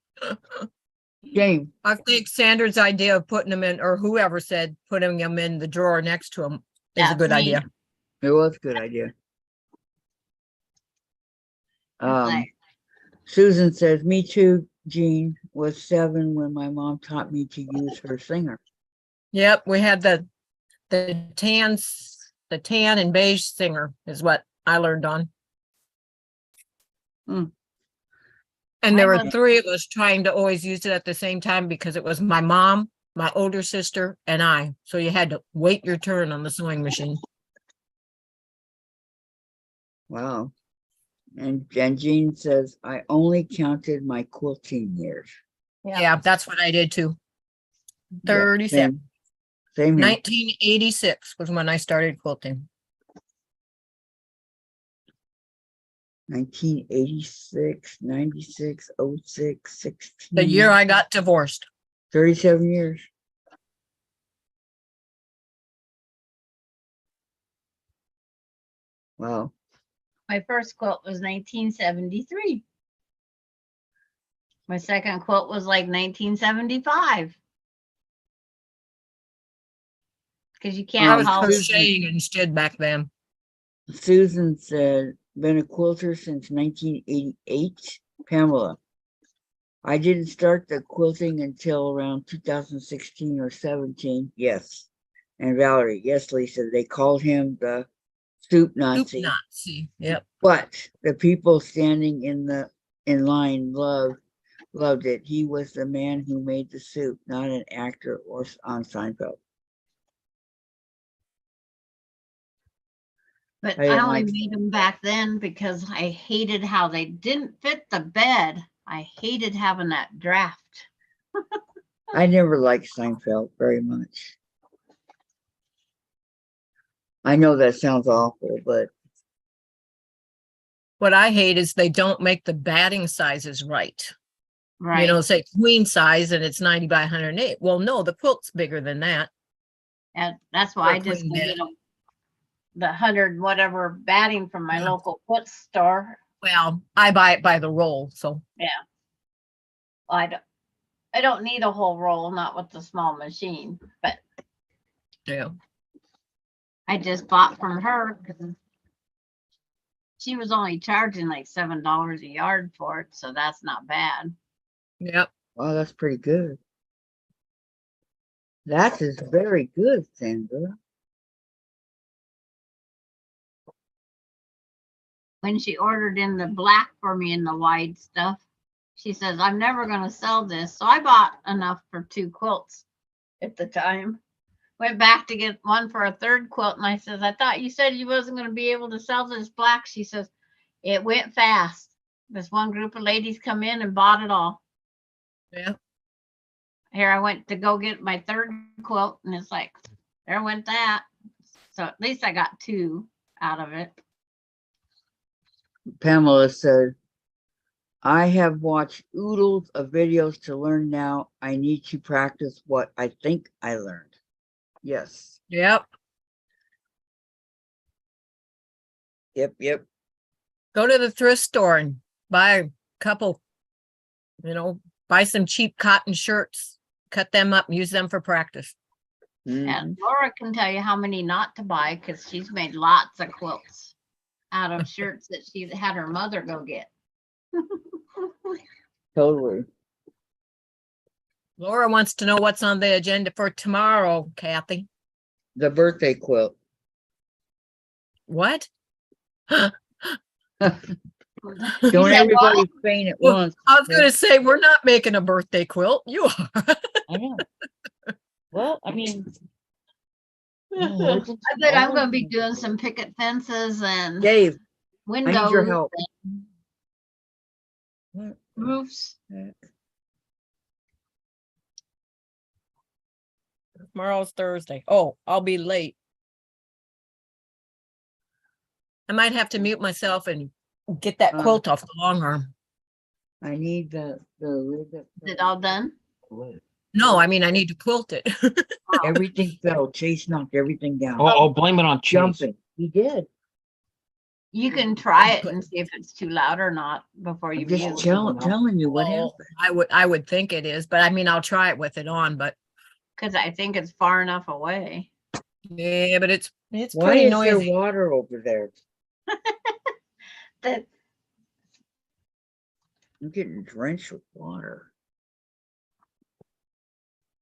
Jane, I think Sandra's idea of putting them in, or whoever said putting them in the drawer next to him is a That's good me. idea. it was a good idea. Like, Susan says, me too, Jean, was 7 when my mom taught me to use her singer. Yep, we had the tan and beige singer is what I learned on. Hmm. And there Mine were was- 3 of us trying to always use it at the same time because it was my mom, my older sister, and I. So you had to wait your turn on the sewing machine. Wow. And Jean says, I only counted my quilting years. Yeah, that's what I did too. Yeah, 37. Same here. 1986 was when I started quilting. 1986, 96, 06, 16. The year I got divorced. 37 years. Wow. my first quilt was 1973. My second quilt was like 1975. Because you I can't was call it. crocheting instead back then. Susan said, been a quilter since 1988. Pamela, I didn't start the quilting until around 2016 or 17. Yes. And Valerie, yes, Lisa, they called him the soup Soup Nazi. Nazi. Yep. But the people standing in line loved it. He was the man who made the soup, not an actor or on Seinfeld. But I I didn't only like- made them back then because I hated how they didn't fit the bed. I hated having that draft. I never liked Seinfeld very much. I know that sounds awful, but What I hate is they don't make the batting sizes right. Right. You know, say queen size and it's 90 by 108. Well, no, the quilt's bigger than that. And that's For why a I just queen go bed. get the 100 whatever batting from my Yeah. local quilt store. Well, I buy it by the roll. So I don't need a whole roll, not with the small machine, but yeah. I just bought from her because she was only charging like $7 a yard for it, so that's not bad. Yep. wow, that's pretty good. That is very good, Sandra. When she ordered in the black for me in the wide stuff, she says, I'm never going to sell this. So I bought enough for 2 quilts at the time. Went back to get one for a 3rd quilt. And I says, I thought you said you wasn't going to be able to sell this black. She says, it went fast. This one group of ladies come in and bought it all. Yeah. Here I went to go get my 3rd quilt, and it's like, there went that. So at least I got 2 out of it. Pamela said, I have watched oodles of videos to learn now. I need to practice what I think I learned. Yes. Yep. Yep. Go to the thrift store and buy a couple, buy some cheap cotton shirts, cut them up and use them for practice. Mhm. And Laura can tell you how many not to buy because she's made lots of quilts out of shirts that she had her mother go get. Totally. Laura wants to know what's on the agenda for tomorrow, Kathy. The birthday quilt. What? Don't You said everybody faint at Well, once. I was going to say, we're not making a birthday quilt. You are. I know. Well, I mean. I bet I'm going to be doing some picket fences and Dave, I windows, need your help. roofs. Tomorrow's Thursday. Oh, I'll be late. I might have to mute myself and get that quilt off the long arm. I need the lid that Is it all done? No, I mean, I need to quilt it. everything fell. Chase knocked everything down. Oh, blame it on Chase. Jumping. He did. You can try it and see if it's too loud or not before you I'm just mute. telling you what Well, happened. I would think it is, but I mean, I'll try it with it on, but Because I think it's far enough away. yeah, but it's Why pretty is noisy. there water over there? That I'm getting drenched with water.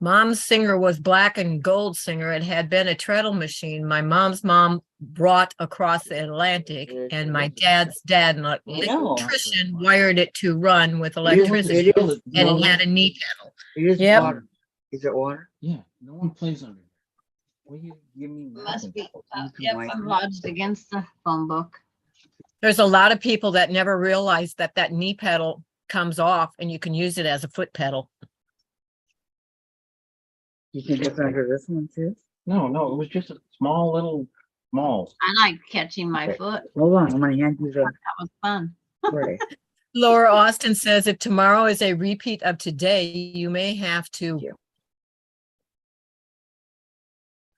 Mom's singer was Black and Gold singer. It had been a treadle machine. My mom's mom brought across the Atlantic, and my dad's dad, an electrician, wired it to run with electricity, It is, and it had a knee pedal. it is Yep. water. Is it water? Yeah, no one plays under. Will you give me? must be. You can Yep, wipe I'm it. lodged against the phone book. There's a lot of people that never realize that that knee pedal comes off and you can use it as a foot pedal. You think it's under this one too? No, it was just a small little mall. I like catching my Okay. foot. Hold on, I'm gonna hand you the That was fun. tray. Laura Austin says if tomorrow is a repeat of today, you may have to Yeah.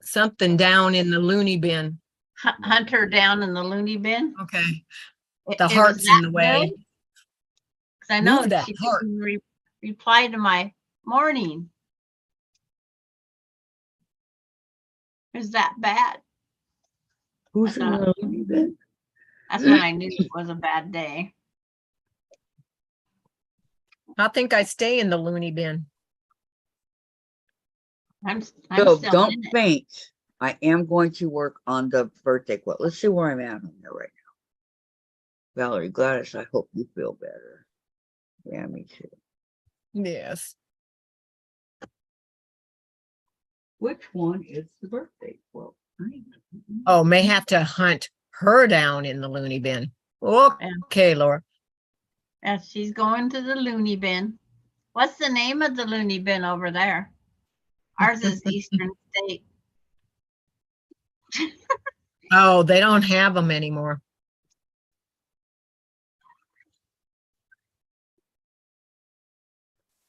something down in the loony bin. Hunt her down in the loony bin. Okay. It- The it was heart's in that the way. good? 'Cause I know Move that she heart. didn't reply to my morning. Is that bad? Who's in the loony bin? That's when I knew it was a bad day. I think I stay in the loony bin. I'm So still don't in it. faint. I am going to work on the birthday quilt. Let's see where I'm at on there right now. Valerie, Gladys, I hope you feel better. Yeah, me too. Yes. Which one is the birthday quilt? Oh, may have to hunt her down in the loony bin. Okay, Laura. Yes, she's going to the loony bin. What's the name of the loony bin over there? Ours is Eastern State. Oh, they don't have them anymore.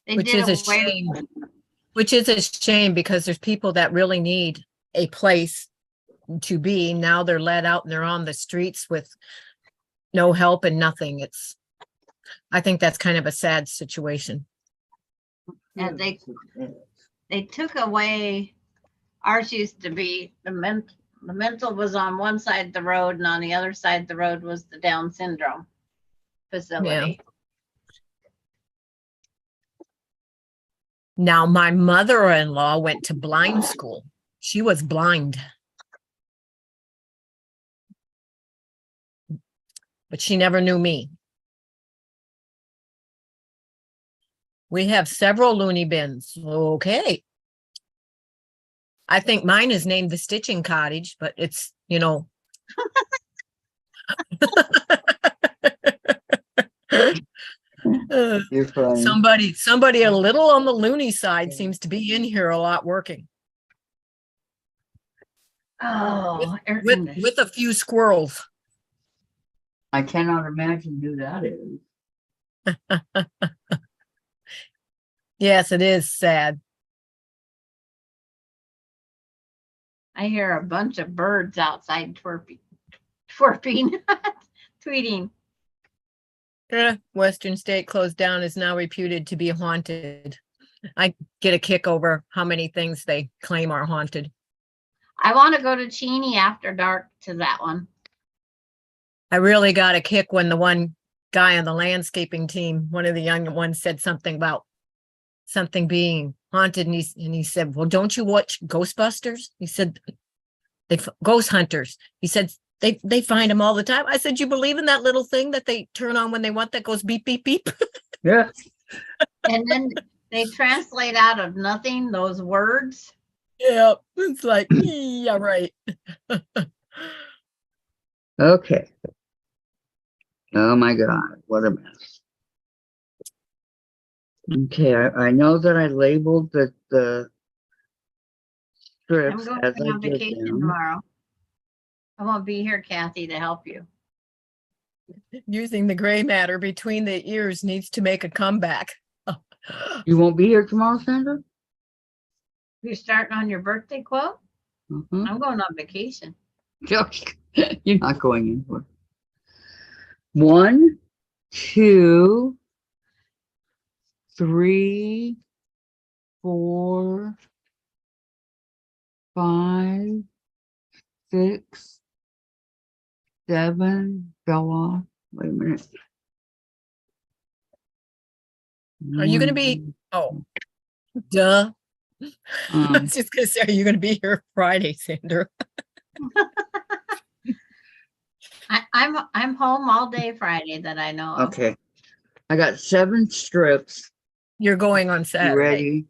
They Which did is a away with shame. Which is a shame because there's people that really need a place to be. Now they're let out and they're on the streets with no help and nothing. I think that's kind of a sad situation. and they took away, ours used to be the mental was on one side of the road and on the other side of the road was the Down syndrome facility. Now, my mother-in-law went to blind school. She was blind. But she never knew me. We have several loony bins. Okay. I think mine is named the Stitching Cottage, but it's, You're funny. somebody a little on the loony side seems to be in here a lot working Oh, air with conditioning. a few squirrels. I cannot imagine who that is. Yes, it is sad. I hear a bunch of birds outside twerping, tweeting. Western State closed down is now reputed to be haunted. I get a kick over how many things they claim are haunted. I want to go to Cheney after dark to that one. I really got a kick when the one guy on the landscaping team, one of the young ones, said something about something being haunted, and he said, "Well, don't you watch Ghostbusters?" He said, "Ghost hunters." He said, "They find them all the time." I said, "You believe in that little thing that they turn on when they want that goes beep beep beep?" Yeah. And then they translate out of nothing those words. Yeah, it's like, yeah, right. Okay. Oh my God, what a mess. Okay, I know that I labeled the I'm strips going as I on did vacation them. tomorrow. I won't be here, Kathy, to help you. Using the gray matter between the ears needs to make a comeback. You won't be here tomorrow, Sandra? You're starting on your birthday quote? Mhm. I'm going on vacation. You're not going anywhere. 1, 2, 3, 4, 5, 6, 7, fell off. Wait a minute. Are you going to be? Oh, duh. I was just going to say, are you going to be here Friday, Sandra? I'm home all day Friday that I know of. Okay. I got 7 strips You're going on Saturday.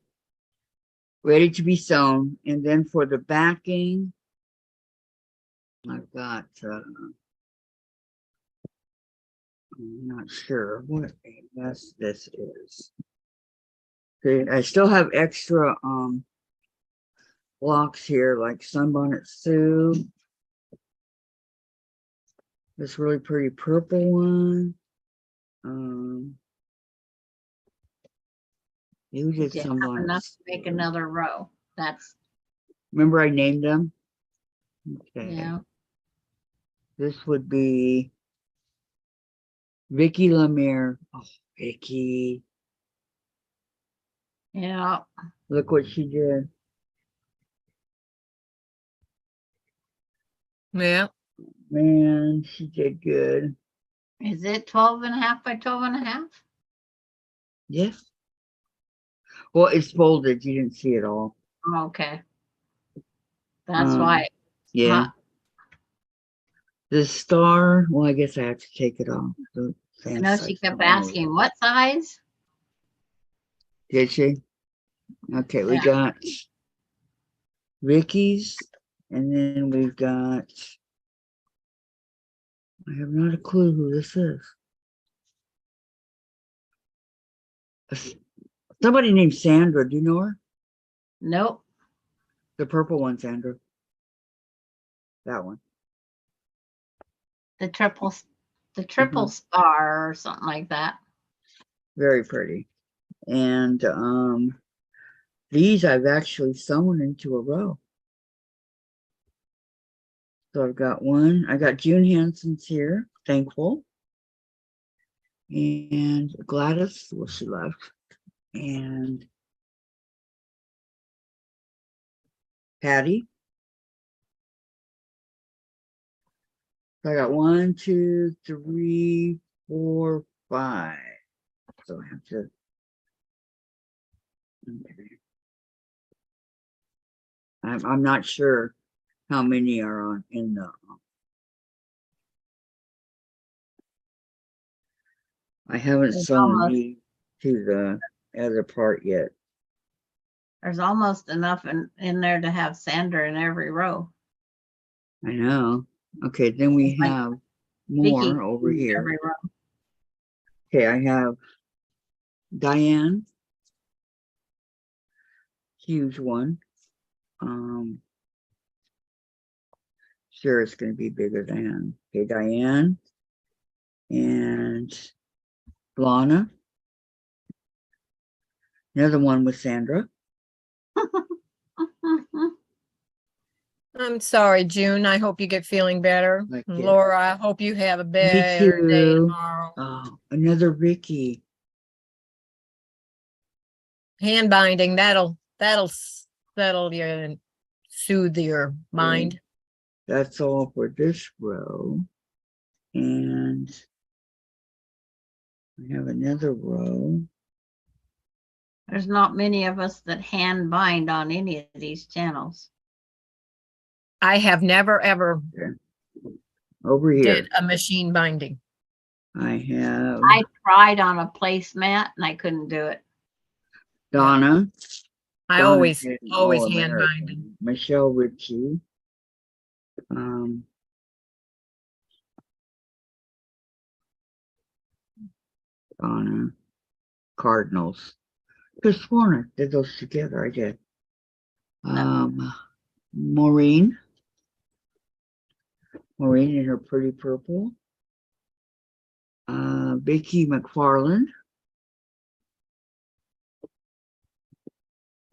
ready to be sewn. And then for the backing, I've got, I'm not sure what a mess this is. Okay, I still have extra blocks here, like Sunbonnet Sue. This really pretty purple one. You did You have Sunbonnet enough to make Sue. another row. That's, Remember I named them? Okay. yeah. This would be Vicky Lemire. Oh, Vicky. Yeah. Look what she did. Yeah. Man, she did good. Is it 12 and a half by 12 and a half? Yes. Well, it's folded. You didn't see it all. Okay. That's Um, why. Yeah. Huh. The star. Well, I guess I have to take it off. The I sand know she side's kept not on. asking what size. Did she? Okay, we Yeah. got Ricky's, and then we've got. I have not a clue who this is. Somebody named Sandra. Do you know her? Nope. The purple one, Sandra. That one. The triple star or something like that. Very pretty. And these I've actually sewn into a row. So I've got one. I got June Hanson's here. Thankful. And Gladys, well, she left. And Patty. So I got 1, 2, 3, 4, 5. So I have to. Okay. I'm not sure how many are on in the. I haven't There's sewn almost, these to the other part yet. there's almost enough in there to have Sandra in every row. I know. Okay, then we Like have Vicky more over in here. every row. Okay, I have Diane. Huge one. Sure, it's going to be bigger than. Okay, Diane and Lana. Another one with Sandra. I'm sorry, June. I hope you get feeling better. Like it. Laura, I hope you have a Me better day too. tomorrow. Oh, another Ricky. Hand binding, that'll settle you and soothe your mind. That's all for this row. And we have another row. There's not many of us that hand bind on any of these channels. I have never ever Over here. did a machine binding. I have I tried on a placemat and I couldn't do it. Donna. I Donna always did an hand All-American. binding. Michelle Ritchie. Donna. Cardinals. Chris Warner did those together. I did. Maureen. Maureen in her pretty purple. Vicky McFarland.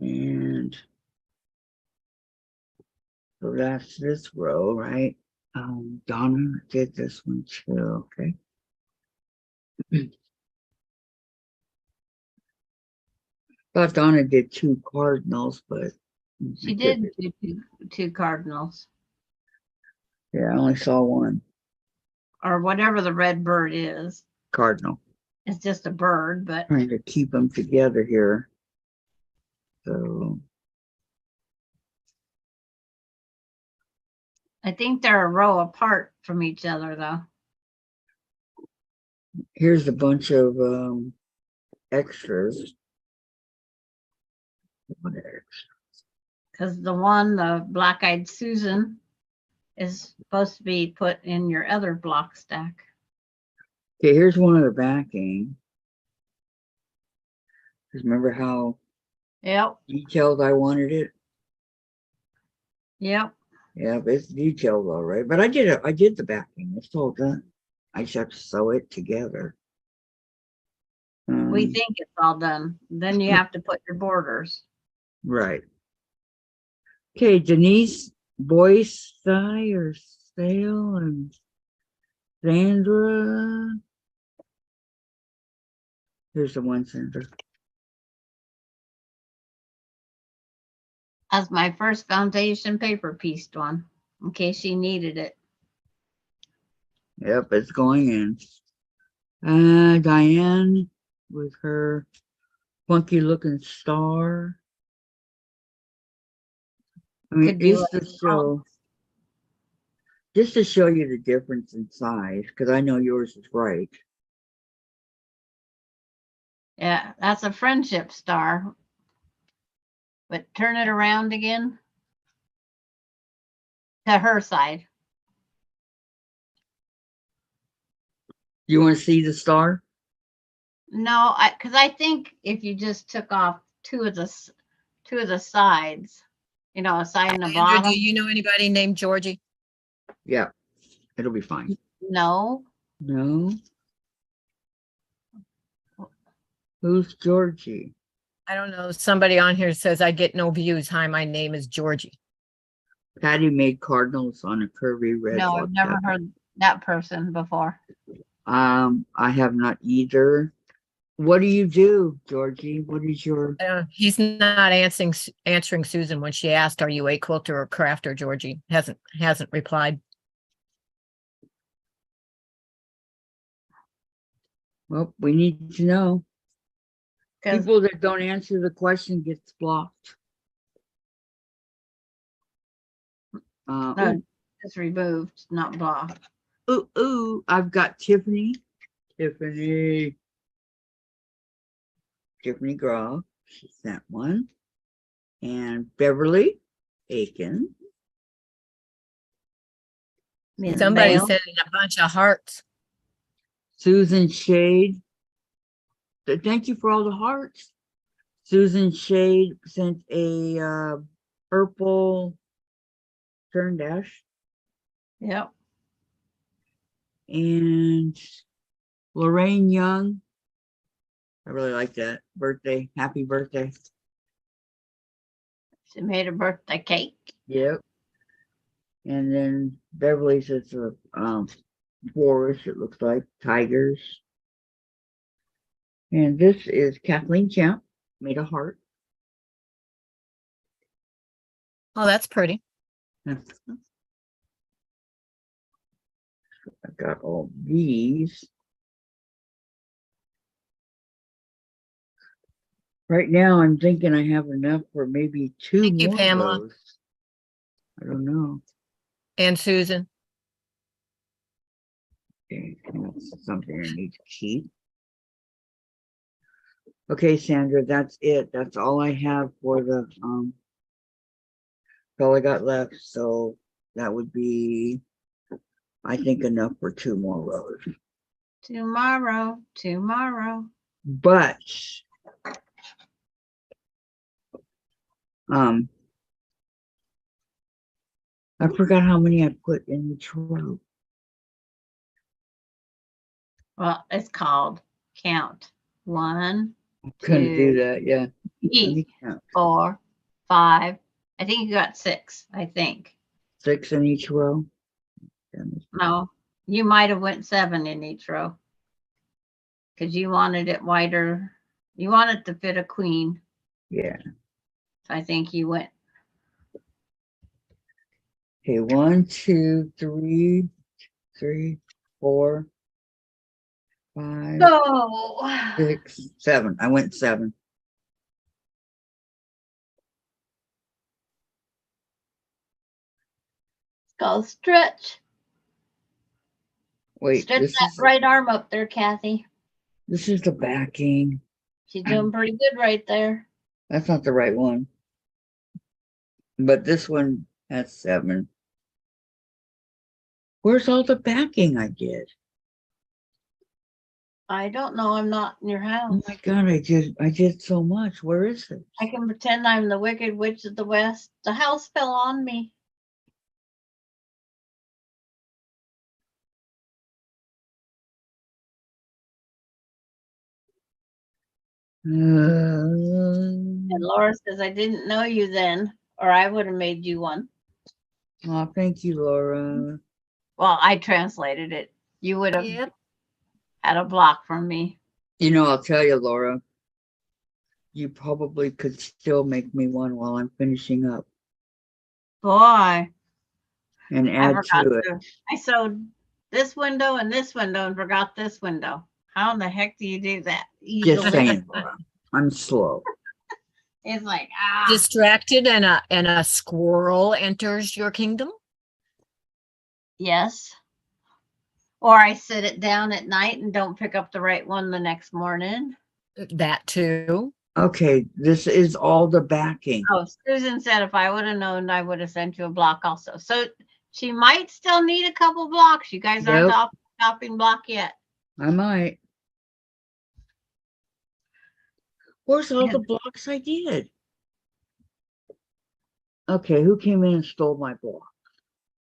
And so that's this row, right? Donna did this one too, okay. Thought Donna did 2 cardinals, but She did do two cardinals yeah, I only saw one or whatever the red bird is. cardinal. It's just a bird, but Trying to keep them together here. So I think they're a row apart from each other though. here's a bunch of extras. What extra? Because the black-eyed Susan is supposed to be put in your other block stack. Okay, here's one of the backing. Just remember how Yep, detailed I wanted it? yep. Yeah, it's detailed all right. But I did the backing. It's all done. I just have to sew it together. We think it's all done. Then you have to put your borders. Right. Okay, Denise Boyce or Sale and Sandra. Here's the one, Sandra. That's my first foundation paper pieced one, in case she needed it. Yep, it's going in. Diane with her funky looking star. I mean, Could be just to show, just to show you the difference in size, because I know yours is right. Yeah, that's a friendship star. But turn it around again to her side. You want to see the star? No, because I think if you just took off two of the sides, you know, a side and a Sandra, bottom. do you know anybody named Georgie? Yeah, it'll be fine. No, No. Who's Georgie? I don't know. Somebody on here says I get no views. Hi, my name is Georgie. Patty made cardinals on a curvy red. no, I've never heard that person before. I have not either. What do you do, Georgie? What is your? He's not answering Susan when she asked, "Are you a quilter or crafter?" Georgie hasn't replied. Well, we need to know. 'Cause- People that don't answer the question gets blocked. no, it's removed, not blocked. Ooh, I've got Tiffany Groff, she sent one. And Beverly Aiken. Somebody Mail. sent in a bunch of hearts. Susan Shade. Thank you for all the hearts. Susan Shade sent a purple turn dash. Yep. And Lorraine Young. I really like that. Birthday. Happy birthday. She made a birthday cake. Yep. And then Beverly says forest, it looks like tigers. And this is Kathleen Champ, made a heart. Oh, that's pretty. I got all these. Right now, I'm thinking I have enough for maybe two Thank you, more Pamela. rows. I don't know. And Susan. Okay, that's something I need to keep. Okay, Sandra, that's it. That's all I have for the that's all I got left. So that would be, I think, enough for two more rows. Tomorrow. But I forgot how many I put in each row. Well, it's called count. 1, Couldn't do 2, that, yeah. Let 3, me count. 4, 5. I think you got 6, I think. 6 in each row. No, you might have went 7 in each row. Because you wanted it wider. You want it to fit a queen. Yeah. I think you went. Okay, 1, 2, 3, 4, 5, No. 6, 7. I went 7. Go stretch. Wait, Stretch this that is right arm up there, Kathy. the backing. She's doing pretty good right there. That's not the right one. But this one has 7. Where's all the backing I did? I don't know. I'm not in your Oh house. my god, I did so much. Where is it? I can pretend I'm the Wicked Witch of the West. The house fell on me. And Laura says, I didn't know you then, or I would have made you one. Oh, thank you, Laura. Well, I translated it. You would have Yep. had a block from me. You know, I'll tell you, Laura, you probably could still make me one while I'm finishing up Boy, and I add forgot to it. to. I sewed this window and forgot this window. How in the heck do you do that? Just Easily. saying, Laura. I'm slow. It's like, Distracted and a squirrel enters your kingdom? yes. Or I sit it down at night and don't pick up the right one the next morning. That too. Okay, this is all the backing. Oh, Susan said if I would have known, I would have sent you a block also. So she might still need a couple blocks. You guys aren't Yep. off the chopping block yet. I might. Where's all Yeah. the blocks I did? Okay, who came in and stole my block?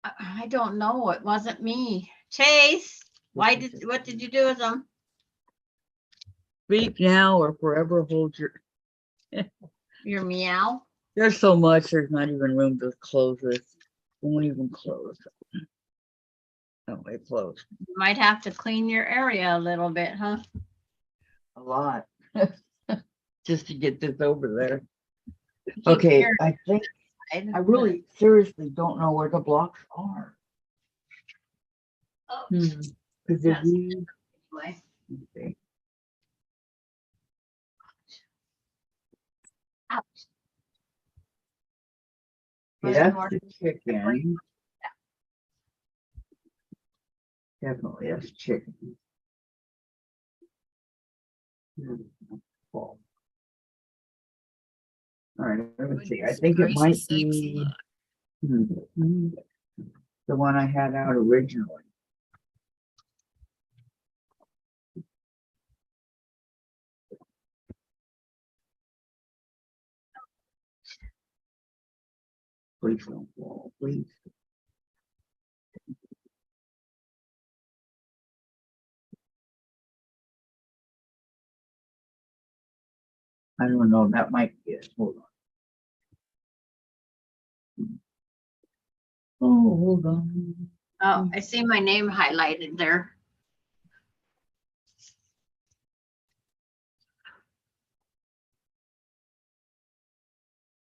I don't know. It wasn't me. Chase, what did you do with them? Speak now or forever hold your. Your meow? There's so much, there's not even room to close this. Won't even close. Oh, it closed. You might have to clean your area a little bit, huh? A lot. Just to get this over there. Keep Okay, your I think, side. I really seriously don't know where the blocks are. Oh, Because if Yes. you. anyway. Okay. Ouch. Okay, that's the chicken. Definitely, that's chicken. All right, let me see. I Goodness think it might gracious sakes be alive. the one I had out originally. Please don't fall, please. I don't know, that might be it. Hold on. Oh, hold on. Oh, I see my name highlighted there.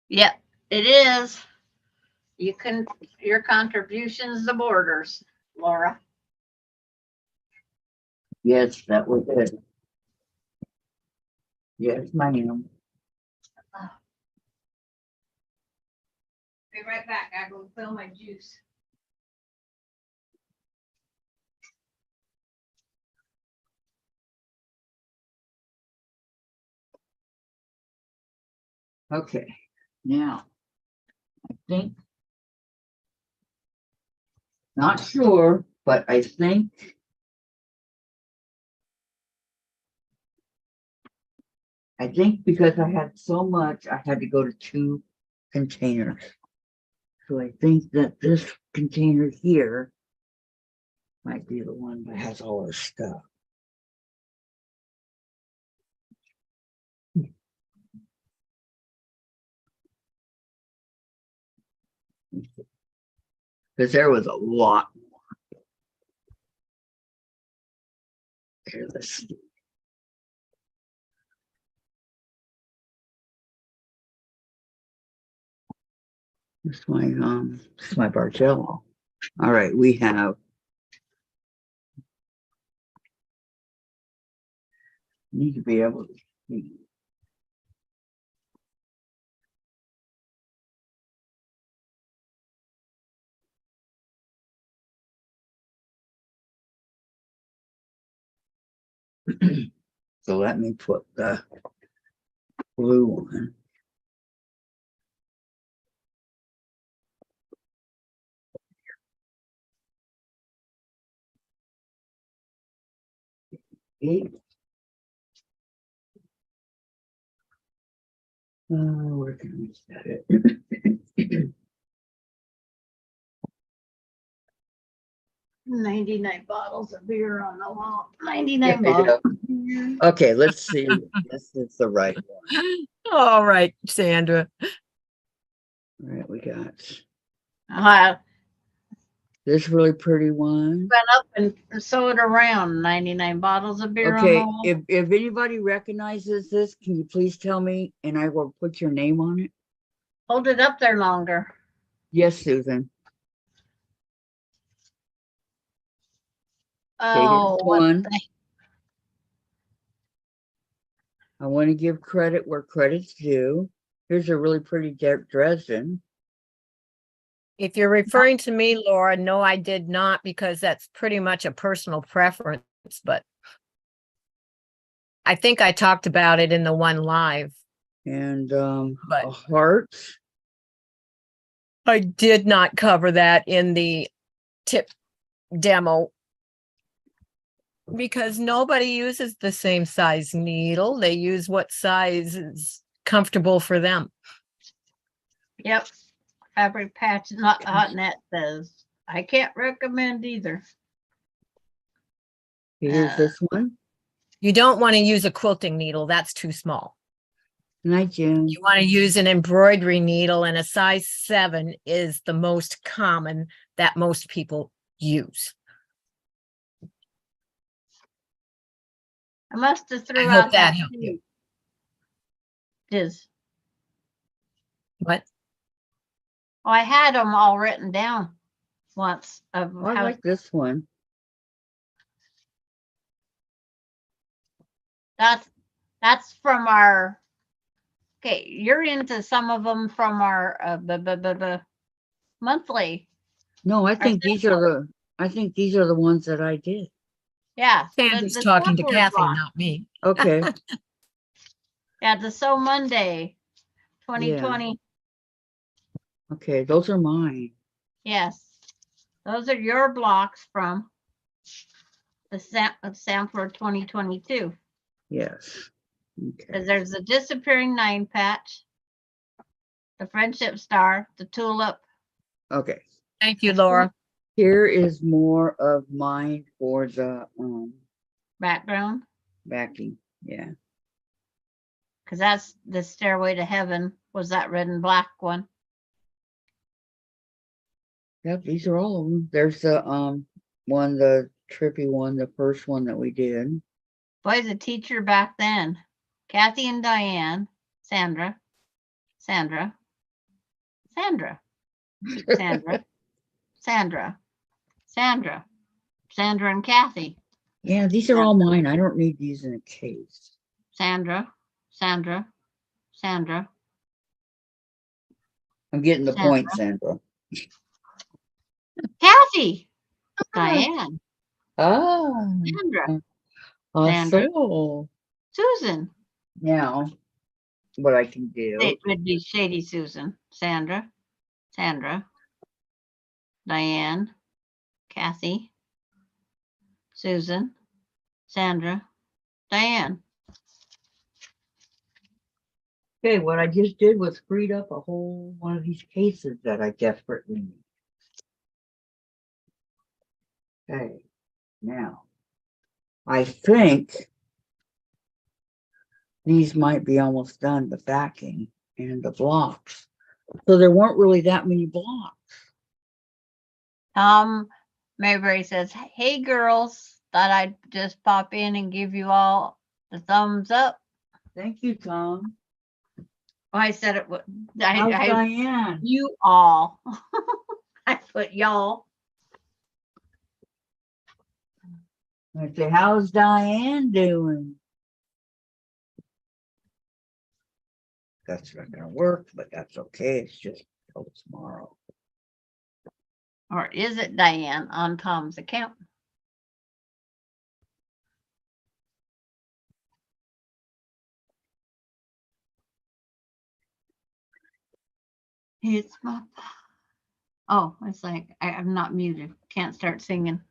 Yep, it is. You can, your contributions, the borders, Laura. Yes, that was it. Yes, ma'am. Be right back. I go fill my juice. Okay, now, I think, not sure, but I think because I had so much, I had to go to 2 containers. So I think that this container here might be the one that has all our stuff. Because there was a lot more. Here, let's see. This is my Bargello. All right, we have need to be able to see. So let me put the blue one. Eight. Where can we set it? 99 bottles of beer on the wall. 99 There you bottles. go. Okay, let's see. This is the right one. All right, Sandra. All right, we got I this really pretty one. went up and sewed around 99 bottles of beer on the Okay, wall. if anybody recognizes this, can you please tell me and I will put your name on it? Hold it up there longer. Yes, Susan. Okay, here's Oh, what one. the- I want to give credit where credit's due. Here's a really pretty Dresden. If you're referring to me, Laura, no, I did not, because that's pretty much a personal preference, but I think I talked about it in the one live. And But- a heart. I did not cover that in the tip demo because nobody uses the same size needle. They use what size is comfortable for them. Yep. Fabric patch, not hot net says, I can't recommend either. Here's this one. You don't want to use a quilting needle. That's too small. Night, Jim. You want to use an embroidery needle, and a size 7 is the most common that most people use. I must have threw I hope out that that helped you. sheet. Diz. What? Oh, I had them all written down once of I how, like this one. that's from our, okay, you're into some of them from our monthly. No, I think these are the ones that I did. Yeah. Sandra's the talking to sampler Kathy, block. not me. Okay. Yeah, the Sew Monday 2020. Okay, those are mine. Yes. Those are your blocks from the sampler 2022. Yes. Okay. Because there's the disappearing 9 patch, the friendship star, the tulip. Okay. Thank you, Laura. Here is more of mine for the Background, backing. Yeah. because that's the Stairway to Heaven, was that red and black one. Yep, these are all of them. There's the one, the trippy one, the first one that we did. Boy, the teacher back then, Kathy and Diane, Sandra, Sandra, Sandra, Sandra, Sandra, Sandra, Sandra and Kathy, Yeah, these are all mine. I don't need these in a case. Sandra, Sandra, Sandra, I'm getting the Sandra. point, Sandra. Kathy, Diane, Ah. Sandra, Sandra. So Susan. now what I can do. It would be Shady Susan, Sandra, Sandra, Diane, Kathy, Susan, Sandra, Diane. Okay, what I just did was freed up a whole one of these cases that I desperately need. Okay, now I think these might be almost done, the backing and the blocks. So there weren't really that many blocks. Tom Mayberry says, hey girls, thought I'd just pop in and give you all the thumbs up. Thank you, Tom. Oh, I said it would. How's I Diane? you all. I put y'all. I say, how's Diane doing? That's not gonna work, but that's okay. It's just till tomorrow. Or is it Diane on Tom's account? It's my. Oh, it's like I'm not muted. Can't start singing.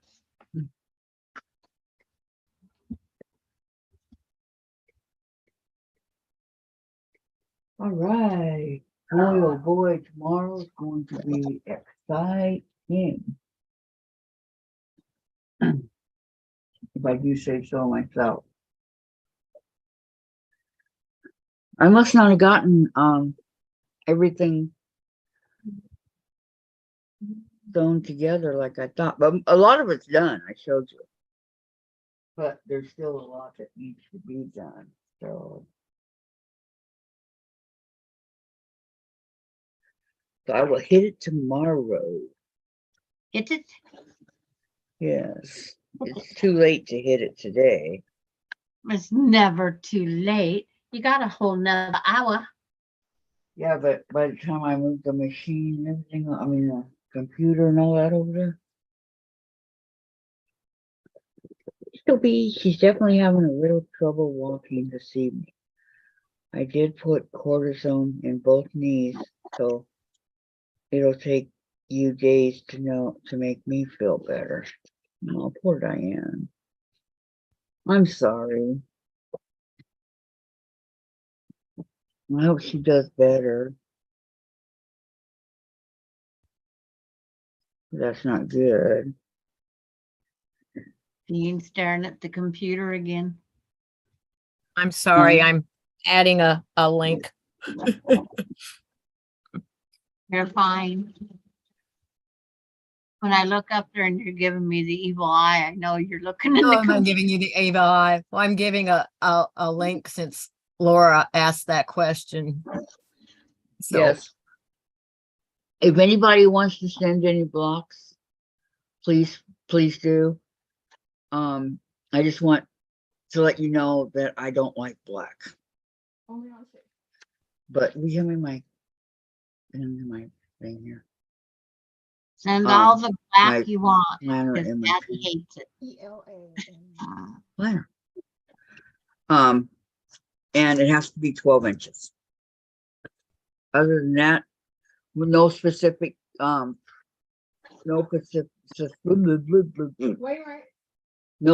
All right. Boy, oh boy, tomorrow is going to be exciting. If I do say so myself. I must not have gotten everything sewn together like I thought, but a lot of it's done. I showed you, but there's still a lot that needs to be done. So I will hit it tomorrow. Hit it. Yes, it's too late to hit it today. It's never too late. You got a whole nother hour. Yeah, but by the time I move the machine and everything, I mean, the computer and all that over there. She's definitely having a little trouble walking this evening. I did put cortisone in both knees, so it'll take you days to make me feel better. Oh, poor Diane. I'm sorry. I hope she does better. That's not good. Dean staring at the computer again. I'm sorry, Mhm. I'm adding a link. You're fine. When I look up there and you're giving me the evil eye, I know you're looking in No, the I'm not computer. giving you the Ava eye. Well, I'm giving a link since Laura asked that question. So Yes. If anybody wants to send any blocks, please do. I just want to let you know that I don't like black. Only on six. But we have my thing here. Send all the my black you want, Planner because and my Daddy hates it. ELA. planner. And it has to be 12 inches. Other than that, with no specific, no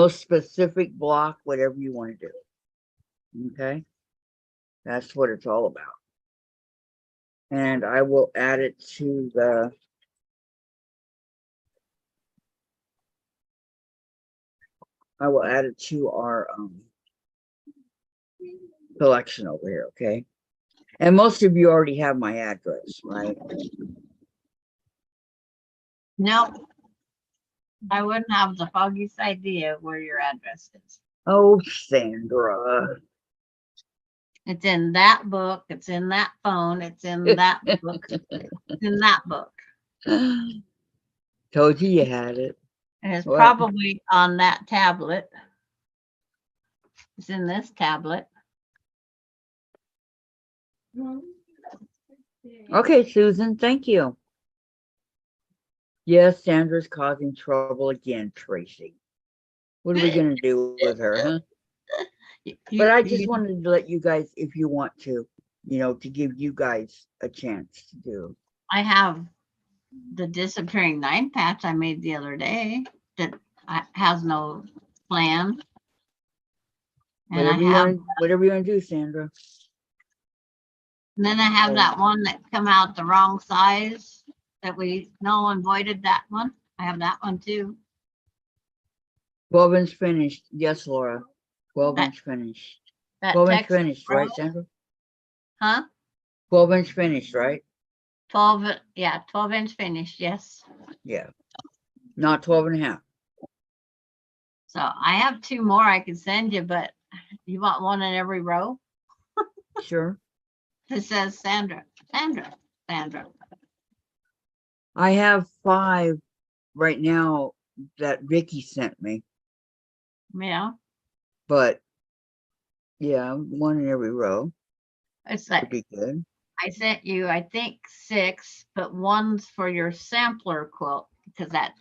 specific block, whatever you want to do. Okay. That's what it's all about. And I will add it to our collection over here, okay? And most of you already have my address, right? Nope. I wouldn't have the foggiest idea where your address is. Oh, Sandra. It's in that book, it's in that phone, it's in that book, it's in that book. Told you had it. And it's What? probably on that tablet. It's in this tablet. Okay, Susan, thank you. Yes, Sandra's causing trouble again, Tracy. What are we going to do with her, huh? But I just wanted to let you guys, if you want to, to give you guys a chance to do. I have the disappearing 9 patch I made the other day that has no plan. And Whatever you want to do, Sandra. And then I have that one that come out the wrong size that no one voided that one. I have that one too. 12 inch finished. Yes, Laura. 12 That- inch finished. That 12 inch text, finished, right, Sandra? huh? 12 inch finished, right? 12 inch finish, yes. Yeah. Not 12 and a half. So I have 2 more I can send you, but you want one in every row? Sure. It says Sandra, Sandra, Sandra. I have 5 right now that Vicky sent me, Yeah, but yeah, one in every row it's would like be good. I sent you, I think 6, but one's for your sampler quilt because that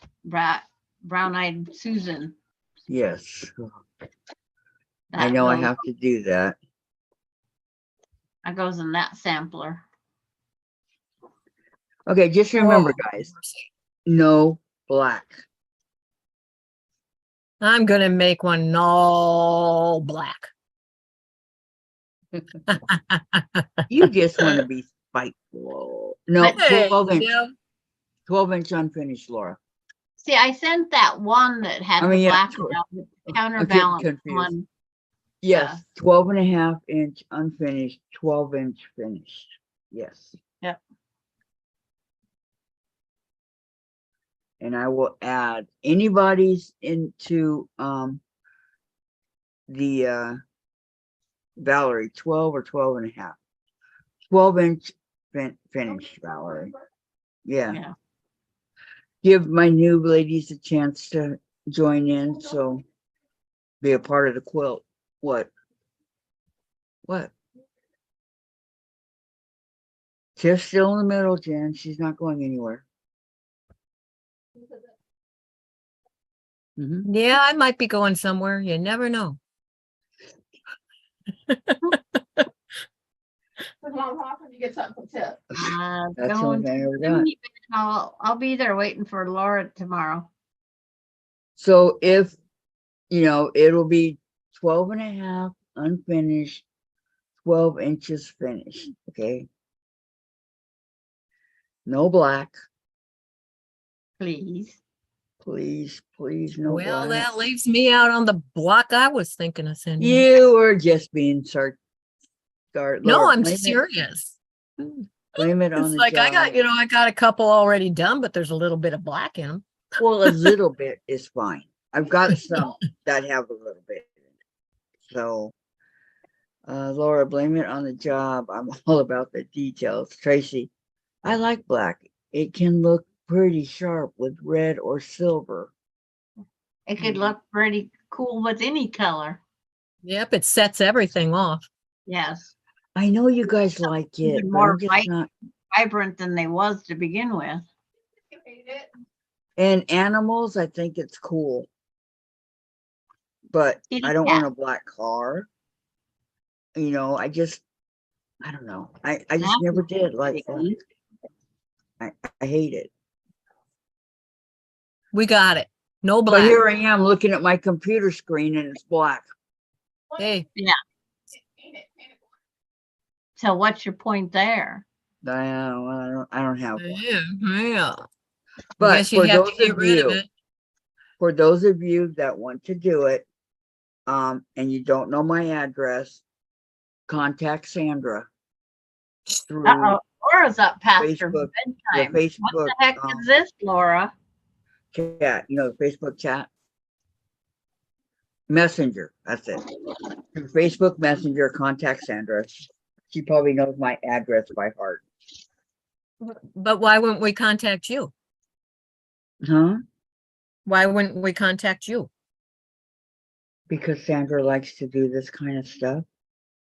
brown-eyed Susan. Yes. I that know I goes- have to do that. That goes in that sampler. Okay, just remember, guys, no black. I'm gonna make one all black. You just want to be spiteful. No, Hey, 12 inch. yeah. 12 inch unfinished, Laura. See, I sent that one that had I mean, the yeah, black tw- around it, I'm getting counterbalance confused. one. Yes, 12 and a half inch unfinished, 12 inch finished. Yes. Yep. And I will add anybody's into the Valerie 12 or 12 and a half. 12 inch finished, Valerie. Yeah. Yeah. Give my new ladies a chance to join in, so be a part of the quilt. What? Tiff's still in the middle, Jen. She's not going anywhere. Mhm. Yeah, I might be going somewhere. You never know. Mom, how can you get something from Tip? That's the Going only thing I to ever the got. meeting. I'll be there waiting for Laura tomorrow. So if, it'll be 12 and a half unfinished, 12 inches finished, okay? No black, Please. please, no Well, black. that leaves me out on the block I was thinking of sending. You were just being start. No, Laura, I'm blame serious. Blame it on It's the like job. I got a couple already done, but there's a little bit of black in them. Well, a little bit is fine. I've got some that have a little bit. So, Laura, blame it on the job. I'm all about the details. Tracy, I like black. It can look pretty sharp with red or silver. It could look pretty cool with any color. Yep, it sets everything off. Yes. I know you guys like it, Even but more I'm just bright. not. Vibrant than they was to begin with. You hate it? And animals, I think it's cool. But Kitty I don't cat. want a black car. I don't know. I just That's never did like pretty. black. I hate it. We got it. No But black. here I am looking at my computer screen and it's black. Hey, Paint it, paint it. So what's your point there? I don't have one. yeah. But Guess you for have to those get of rid of you, it. for those of you that want to do it, and you don't know my address, contact Sandra through Uh-oh. Laura's up past her Facebook, the bedtime. What Facebook the heck is this, Laura? chat, the Facebook chat. Messenger, that's it. Through Facebook Messenger, contact Sandra. She probably knows my address by heart. But why wouldn't we contact you? Huh? Why wouldn't we contact you? Because Sandra likes to do this kind of stuff.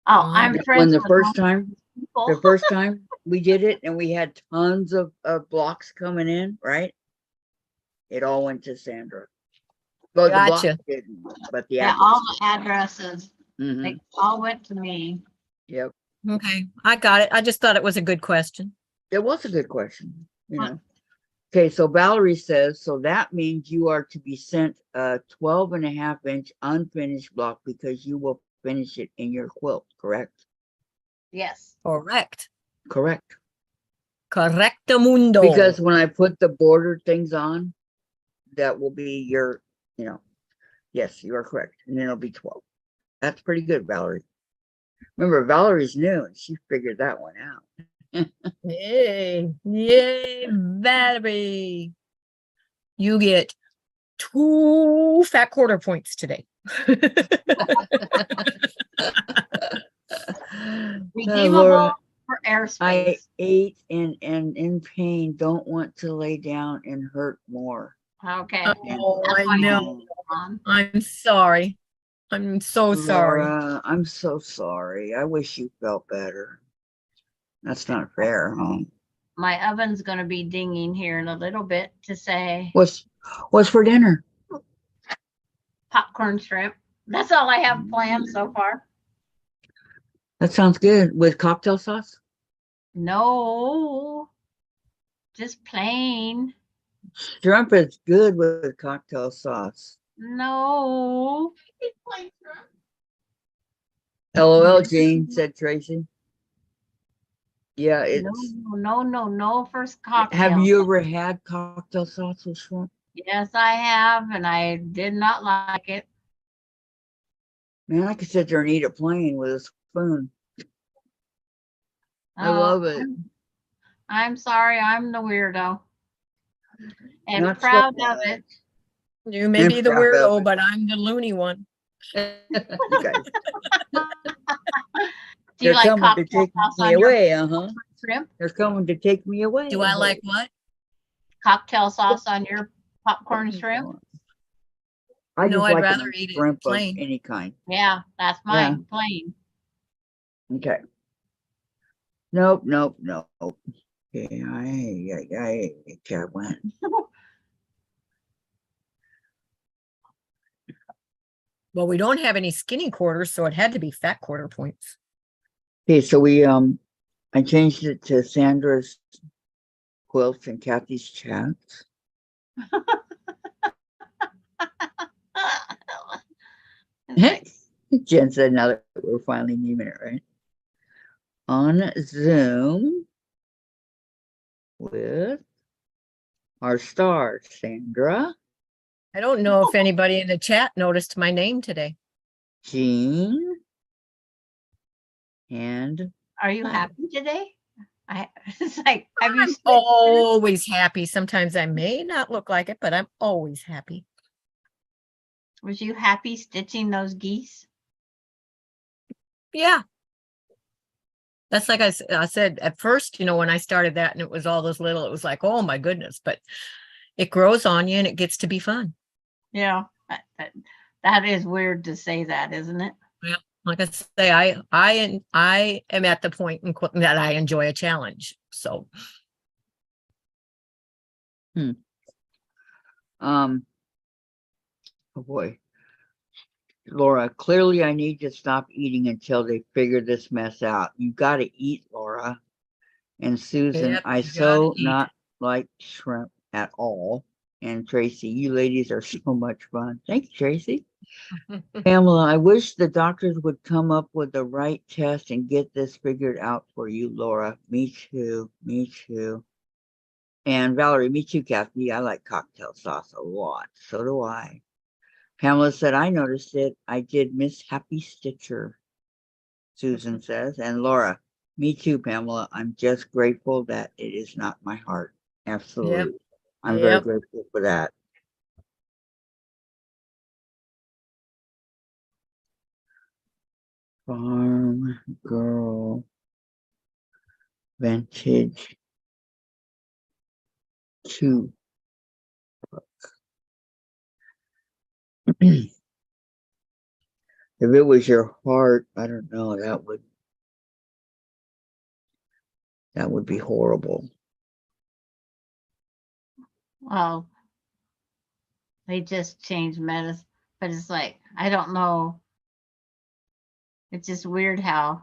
Oh, I'm When friends the with first most time people. we did it and we had tons of blocks coming in, right? It all went to Sandra. Well, the block Gotcha. didn't, but the Yeah, address. all the addresses, Mhm. they all went to me. Yep. Okay, I got it. I just thought it was a good question. It was a good question, Okay, so Valerie says, so that means you are to be sent a 12 and a half inch unfinished block because you will finish it in your quilt, correct? Yes. Correct. Correct. Correctamundo. Because when I put the border things on, that will be your, yes, you are correct. And then it'll be 12. That's pretty good, Valerie. Remember, Valerie's new and she figured that one out. Yay, Valerie. You get 2 fat quarter points today. Redeemable Laura, for I airspace. ate and in pain, don't want to lay down and hurt more. Okay. Oh, That's I why you know. don't go on. I'm sorry. I'm so sorry. Laura, I'm so sorry. I wish you felt better. That's not fair, huh? My oven's gonna be dinging here in a little bit to say What's for dinner? popcorn shrimp. That's all I have planned so far. That sounds good. With cocktail sauce? No, just plain. Shrimp is good with cocktail sauce. No. It's plain shrimp. LOL, Jane, said Tracy. Yeah, it's. No, first cocktail. Have you ever had cocktail sauce with shrimp? Yes, I have, and I did not like it. Man, I could sit there and eat it plain with a spoon. I Oh, love it. I'm sorry, I'm the weirdo. And Not so proud of much. it. You may I'm be the proud of weirdo, it. but I'm the loony one. You guys, Do you they're like coming to cocktail take sauce me on your away, shrimp? They're coming to take me away. Do I like what? Cocktail sauce on your popcorn shrimp? I No, just I'd like rather them eat it shrimp of plain. any kind. Yeah, that's mine, plain. Okay. Nope, nope, nope. Okay, I cat went. Well, we don't have any skinny quarters, so it had to be fat quarter points. Okay, so I changed it to Sandra's quilts and Kathy's chats. Jen said now that we're finally naming it right. On Zoom with our star, Sandra, I don't know if anybody in the chat noticed my name today. Jean, and Are you happy today? It's like, have you I'm slept? always happy. Sometimes I may not look like it, but I'm always happy. Was you happy stitching those geese? Yeah. That's like I said at first, when I started that and it was all this little, it was like, oh my goodness, but it grows on you and it gets to be fun. Yeah, that is weird to say that, isn't it? Yeah. Like I say, I am at the point in quilting that I enjoy a challenge. So oh boy. Laura, clearly I need to stop eating until they figure this mess out. You got to eat, Laura. And Susan, yep, I you gotta so eat. not like shrimp at all. And Tracy, you ladies are so much fun. Thanks, Tracy. Pamela, I wish the doctors would come up with the right test and get this figured out for you, Laura. Me too. Me too. And Valerie, me too, Kathy. I like cocktail sauce a lot. So do I. Pamela said, I noticed it. I did Miss Happy Stitcher, Susan says. And Laura, me too, Pamela. I'm just grateful that it is not my heart. Absolutely. I'm very Yep. grateful for that. Farm Girl Vintage 2. If it was your heart, I don't know, that would be horrible. Well, they just changed medicine, but it's like, I don't know. It's just weird how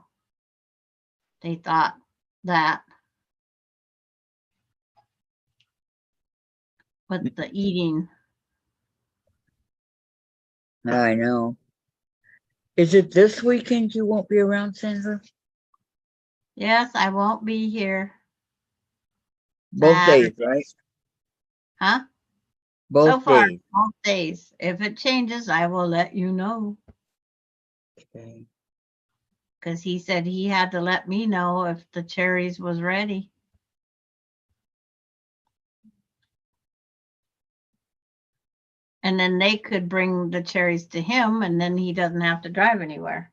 they thought that with the eating. I know. Is it this weekend you won't be around, Sandra? Yes, I won't be here. Both days, Saturday. right? Huh? Both So far, days. both days. If it changes, I will let you know. Okay. Because he said he had to let me know if the cherries was ready. And then they could bring the cherries to him, and then he doesn't have to drive anywhere.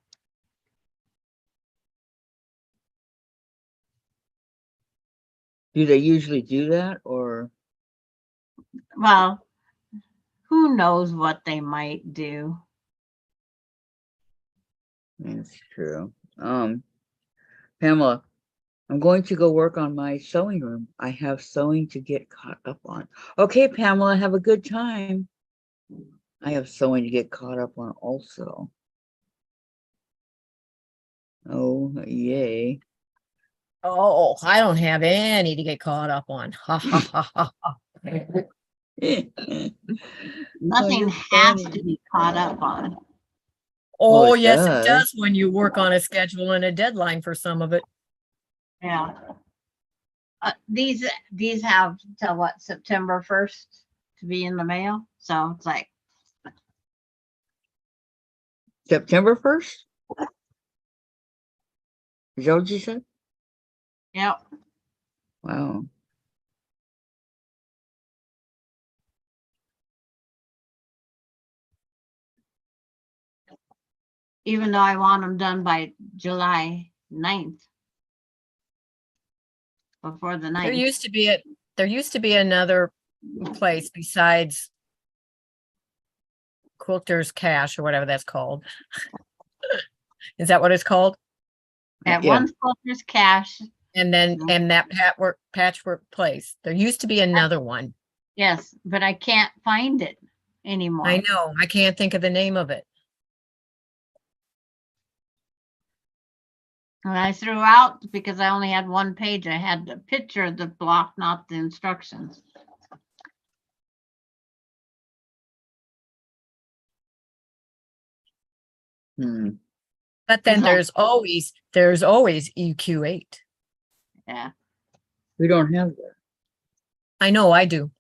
Do they usually do that, or? Well, who knows what they might do? That's true. Pamela, I'm going to go work on my sewing room. I have sewing to get caught up on. Okay, Pamela, have a good time. I have sewing to get caught up on also. Oh, yay. Oh, I don't have any to get caught up on. Ha ha ha ha. Nothing you're has funny. to be caught up on. Oh, it yes, it does. does when you work on a schedule and a deadline for some of it. Yeah. These have till what, September 1st to be in the mail. So it's like, September 1st? Is that what you said? yep. Wow. Even though I want them done by July 9th. Before the 9th. There used to be another place besides Quilter's Cash or whatever that's called. Is that what it's called? At Yeah. one Quilter's Cash, And then, No. and that patchwork place. There used to be another one. Yes, but I can't find it anymore. I know, I can't think of the name of it. And I threw out because I only had one page. I had the picture of the block, not the instructions. Hmm. But then It's like- there's always EQ8. Yeah. We don't have that. I know, I do.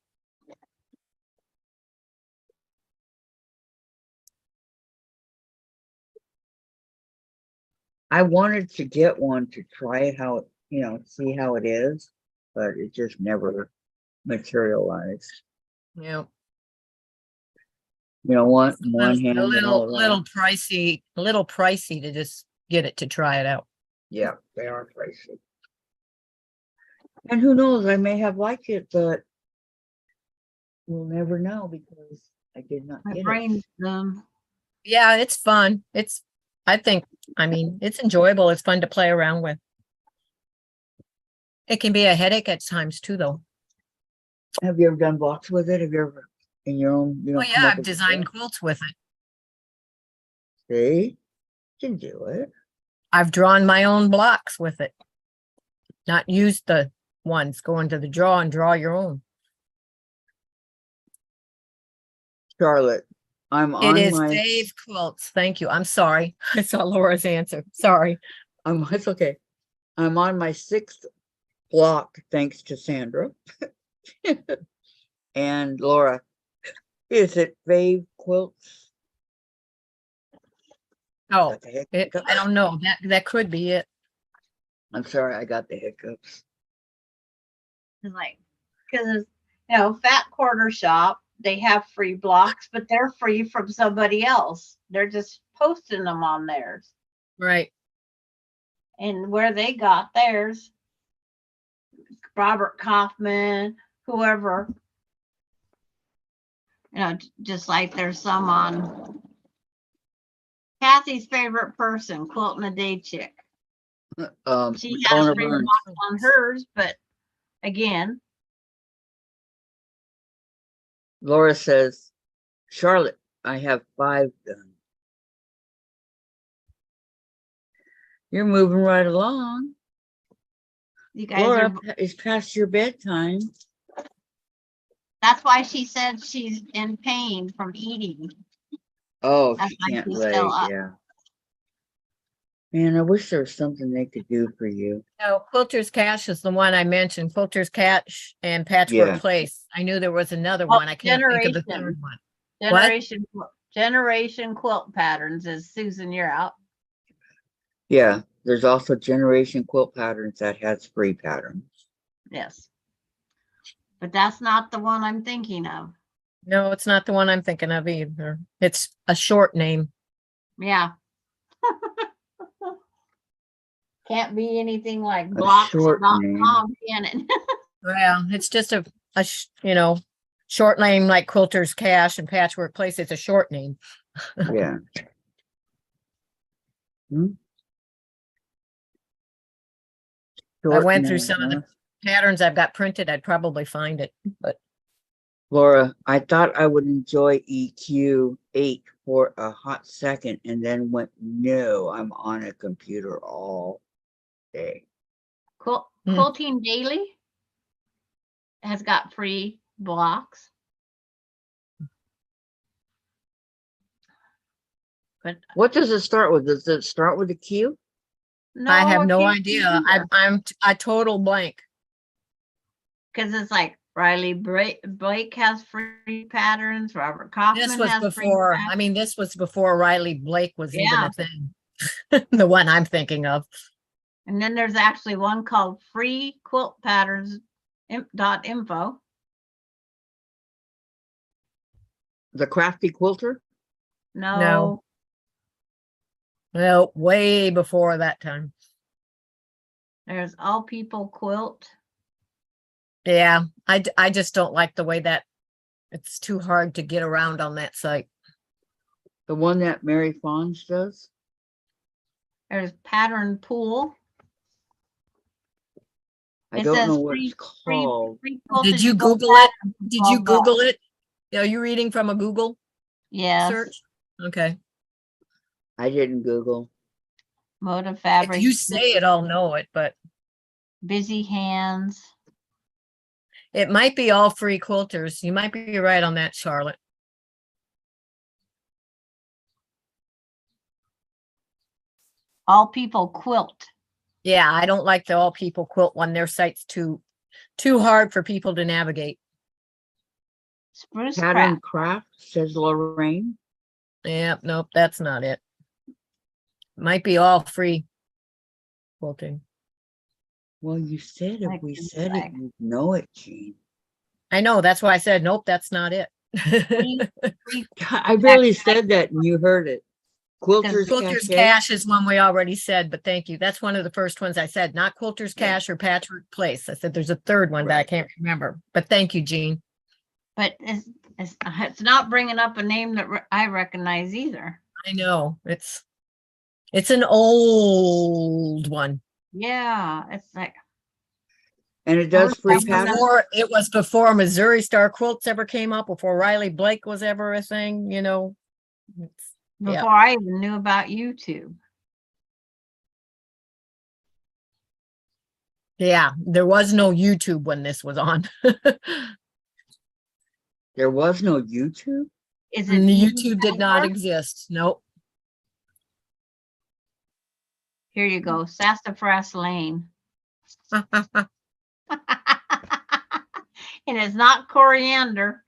I wanted to get one to try it how, see how it is, but it just never materialized. Yeah. One hand A and little, all little that. pricey to just get it to try it out. Yeah, they are pricey. And who knows, I may have liked it, but we'll never know because I did not My get it. brain's Yeah, it's fun. I mean, it's enjoyable. It's fun to play around with. It can be a headache at times too, though. Have you ever done blocks with it? Have you ever in your own, Oh come yeah, up I've with a designed set? quilts with it. See? You can do it. I've drawn my own blocks with it. Not used the ones, go into the draw and draw your own. Charlotte, It is Dave Quilts. Thank you. I'm sorry. I saw Laura's answer. Sorry. It's okay. I'm on my 6th block, thanks to Sandra. And Laura, is it Fave Quilts? Oh, Got the hiccups. I don't know. That could be it. I'm sorry, I got the hiccups. like, because, Fat Quarter Shop, they have free blocks, but they're free from somebody else. They're just posting them on theirs. Right. And where they got theirs, Robert Kaufman, whoever, just like there's some on Kathy's favorite person, Quilting a Day Chick. She has Eleanor free Burns. blocks on hers, but again, Laura says, Charlotte, I have 5 done. You're moving right along. you guys Laura, are, it's past your bedtime. that's why she said she's in pain from eating. Oh, That's she why can't she's lay. still up. Yeah. Man, I wish there was something they could do for you. No, Quilter's Cash is the one I mentioned. Quilter's Cash and Patchwork Yeah. Place. I knew there was another Well, one. I can't think of the third one. Generation Quilt Patterns is Susan, you're out. Yeah. There's also Generation Quilt Patterns that has free patterns. Yes. But that's not the one I'm thinking of. No, it's not the one I'm thinking of either. It's a short name. Yeah. Can't be anything like short name. blocks.com, can it? Well, it's just a short name like Quilter's Cash and Patchwork Place. It's a short name. Yeah. I went through Short some of name, the patterns I've got printed. I'd probably find it, but Laura, I thought I would enjoy EQ8 for a hot second and then went, no, I'm on a computer all day. Quilting Daily has got free blocks. But What does it start with? Does it start with a Q? no, I have no can't idea. either. I'm a total blank. Because it's like Riley Blake has free patterns. Robert Kaufman This was has free before, patterns. I mean, this was before Riley Blake was even Yeah. a thing. The one I'm thinking of. And then there's actually one called Free Quilt Patterns .info. The Crafty Quilter? No. Well, way before that time. There's All People Quilt. Yeah, I just don't like the way that it's too hard to get around on that site. The one that Mary Fons does? There's Pattern Pool. I It don't says know what it's free called. quilted Did you gold Google it? pattern for Did you 12 bucks. Google it? Are you reading from a Google Yes, search? Okay. I didn't Google. motive If fabric, you say it, I'll know it, but busy hands. it might be all free quilters. You might be right on that, Charlotte. All people quilt. Yeah, I don't like the all people quilt one. Their site's too hard for people to navigate. Spruce Pattern craft. craft, says Lorraine. Yep, nope, that's not it. Might be all free quilting. Well, you said if Like we this said it, bag. you'd know it, Jean. I know, that's why I said, nope, that's not it. Free I barely said that and you heard it. Quilters Quilters Cache. Cash is one we already said, but thank you. That's one of the first ones I said, not Quilters Yeah. Cash or Patchwork Place. I said there's a third one, but I Right. can't remember. But thank you, Jean. But it's not bringing up a name that I recognize either. I know it's an old one. Yeah, it's like And it does free It's pattern. It was before Missouri Star Quilts ever came up, before Riley Blake was ever a thing, you know. Yeah. before I even knew about YouTube. Yeah, there was no YouTube when this was on. There was no YouTube. Is And it the even YouTube did not Sandra? exist. Nope. Here you go, Sassafras Lane. And it's not coriander.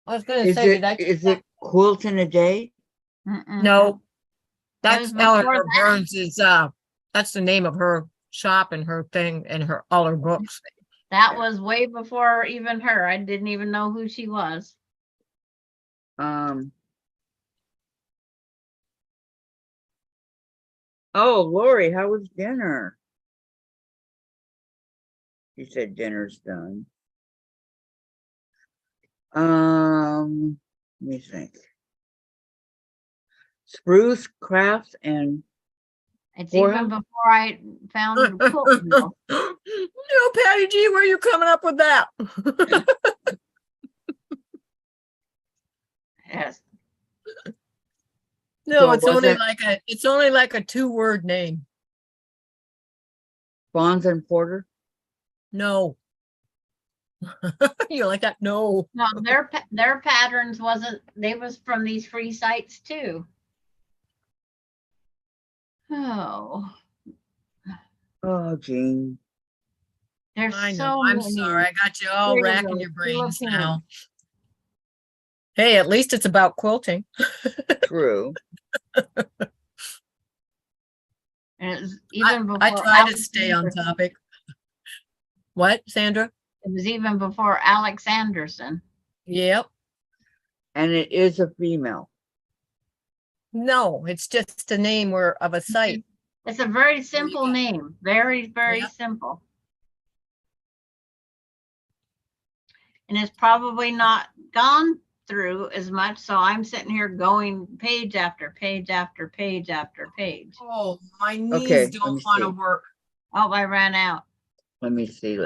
I was gonna Is say, it quilt in a day? Mm-mm. No, That that's was before Eleanor that. Burns is that's the name of her shop and her thing and all her books. That was way before even her. I didn't even know who she was. Oh, Lori, how was dinner? She said dinner's done. Let me think. Spruce crafts and It's Or even how- before I found quilt mill. No, Patty G, where are you coming up with that? Yes. No, So it's was only it- like a 2-word name. Bonds and Porter. No. You like that? No. No, their patterns they was from these free sites too. Oh, Oh, Jean. there's I know. so I'm many. sorry. I got you all Here you racking go. your Look brains here. now. Hey, at least it's about quilting. True. And it's even before I try to Alex stay on Anderson. topic. What, Sandra? It was even before Alex Anderson. Yep. And it is a female. No, it's just a name of a site. It's a very simple name. Very, very Yeah. simple. And it's probably not gone through as much. So I'm sitting here going page after page after page after page. Oh, my knees Okay, let don't me want to see. work. Oh, I ran out. Let me see.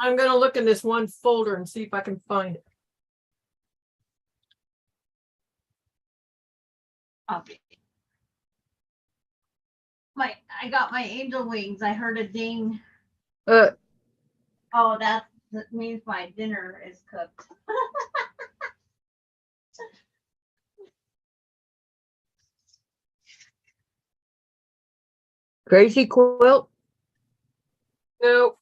I'm gonna look in this one folder and see if I can find it. Okay. I got my angel wings. I heard a ding. Uh, Oh, that means my dinner is cooked. Crazy Quilt. No.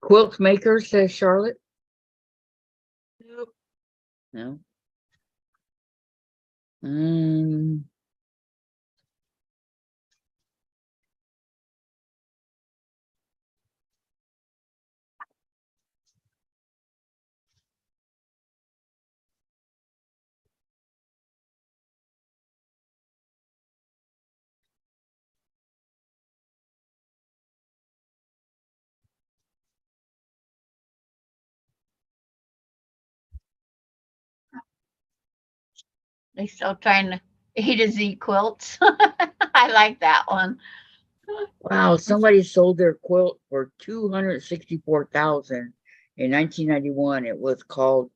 Quilt maker, says Charlotte. Nope. No. They still trying to A to Z quilts. I like that one. Wow, somebody sold their quilt for 264,000 in 1991. It was called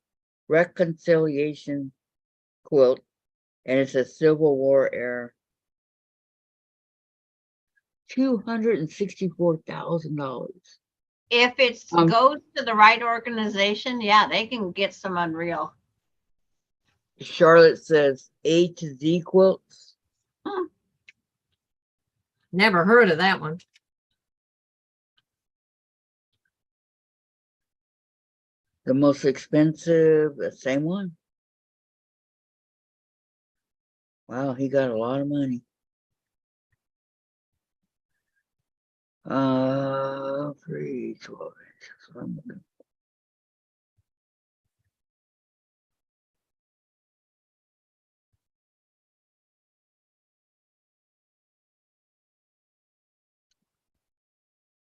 Reconciliation Quilt, and it's a Civil War era. $264,000. If it Um, goes to the right organization, yeah, they can get some unreal. Charlotte says A to Z quilts. Never heard of that one. The most expensive, the same one. Wow, he got a lot of money. 3, 12 inches. I'm looking.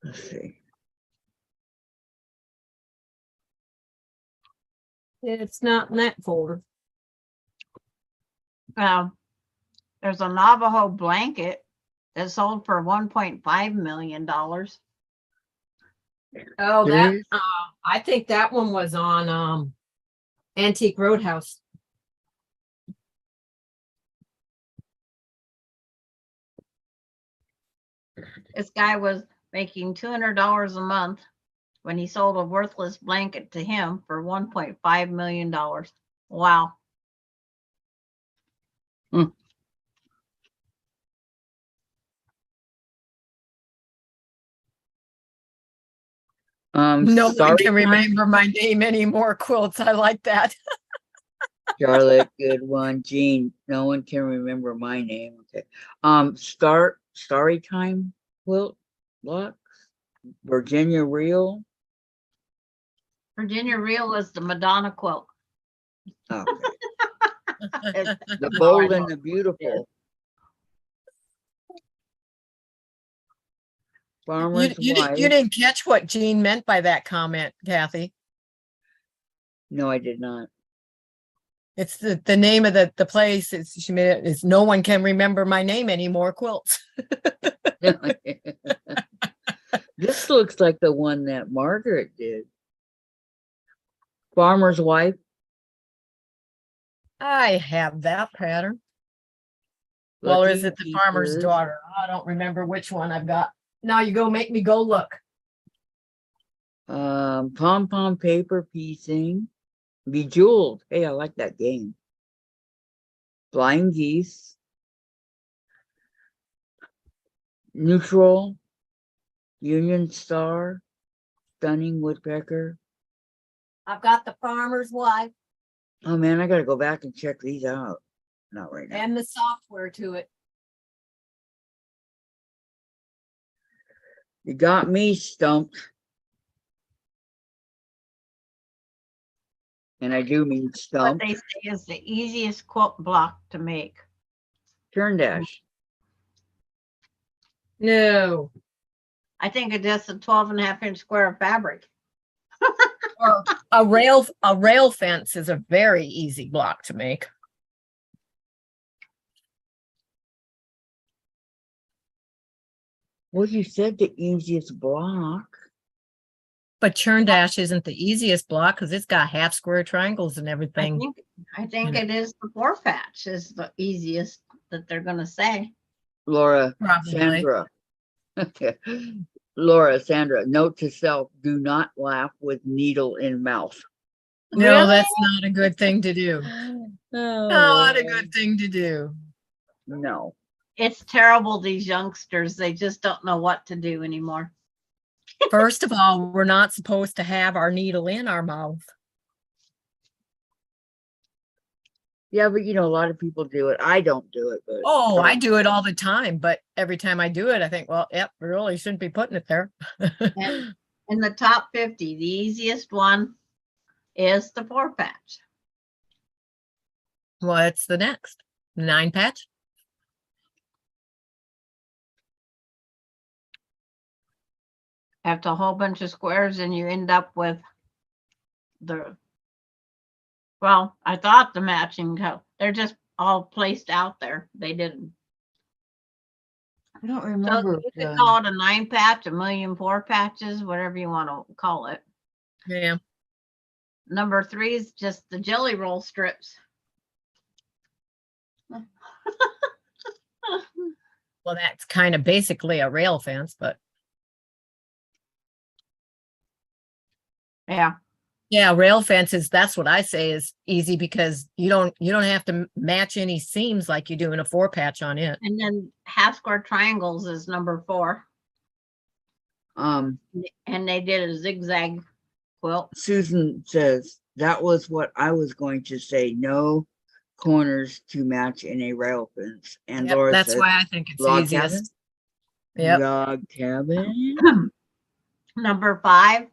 Let's see. It's not in that folder. There's a Navajo blanket that sold for $1.5 million. Oh, There that is? I think that one was on Antique Roadhouse. This guy was making $200 a month when he sold a worthless blanket to him for $1.5 million. Wow. No one Sorry, can remember my name anymore. Quilts. I like that. Charlotte, good one. Jean, no one can remember my name. Okay. Starry Time quilt blocks. Virginia Real. Virginia Reel was the Madonna quilt. Okay. It's- The No, I Bold and know. the Beautiful. Farmer's Wife. You didn't catch what Jean meant by that comment, Kathy. No, I did not. It's the name of the place. She made it is no one can remember my name anymore. Quilts. This looks like the one that Margaret did. Farmer's Wife. I have that pattern. Or Lucky is it the farmer's Pieces. daughter? I don't remember which one I've got. Now you go make me go look. Pom pom paper piecing. Bejeweled. Hey, I like that game. Blind Geese. Neutral. Union Star. Stunning Woodpecker. I've got the farmer's wife Oh man, I gotta go back and check these out. Not right now. and the software to it. You got me stumped. And I do mean What stumped. they say is the easiest quilt block to make. Turn dash. No. I think it's just a 12.5-inch square of fabric. Or a rail fence is a very easy block to make. Well, you said the easiest block. But churn dash isn't the easiest block because it's got half square triangles and everything. I think it is the 4-patch is the easiest that they're gonna say. Laura, Probably. Sandra. Laura, Sandra, note to self, do not laugh with needle in mouth. No, Really? that's not a good thing to do. Not a good thing to do. No. It's terrible, these youngsters. They just don't know what to do anymore. First of all, we're not supposed to have our needle in our mouth. Yeah, but you know, a lot of people do it. I don't do it, but Oh, I do it all the time, but every time I do it, I think, well, yep, we really shouldn't be putting it there. In the top 50, the easiest one is the 4-patch. What's the next? 9-patch? After a whole bunch of squares and you end up with the, well, I thought the matching color. They're just all placed out there. They didn't. I don't So remember. you could call it a 9 patch, a million 4 patches, whatever you want to call it. Yeah. Number 3 is just the jelly roll strips. Well, that's kind of basically a rail fence, but Yeah. yeah, rail fences, that's what I say is easy because you don't have to match any seams like you do in a 4 patch on it. And then half square triangles is number 4. And they did a zigzag quilt. Susan says, that was what I was going to say. No corners to match in a rail fence. And Yep, Laura that's says, why I think it's log easiest. Yep. log cabin. Number 5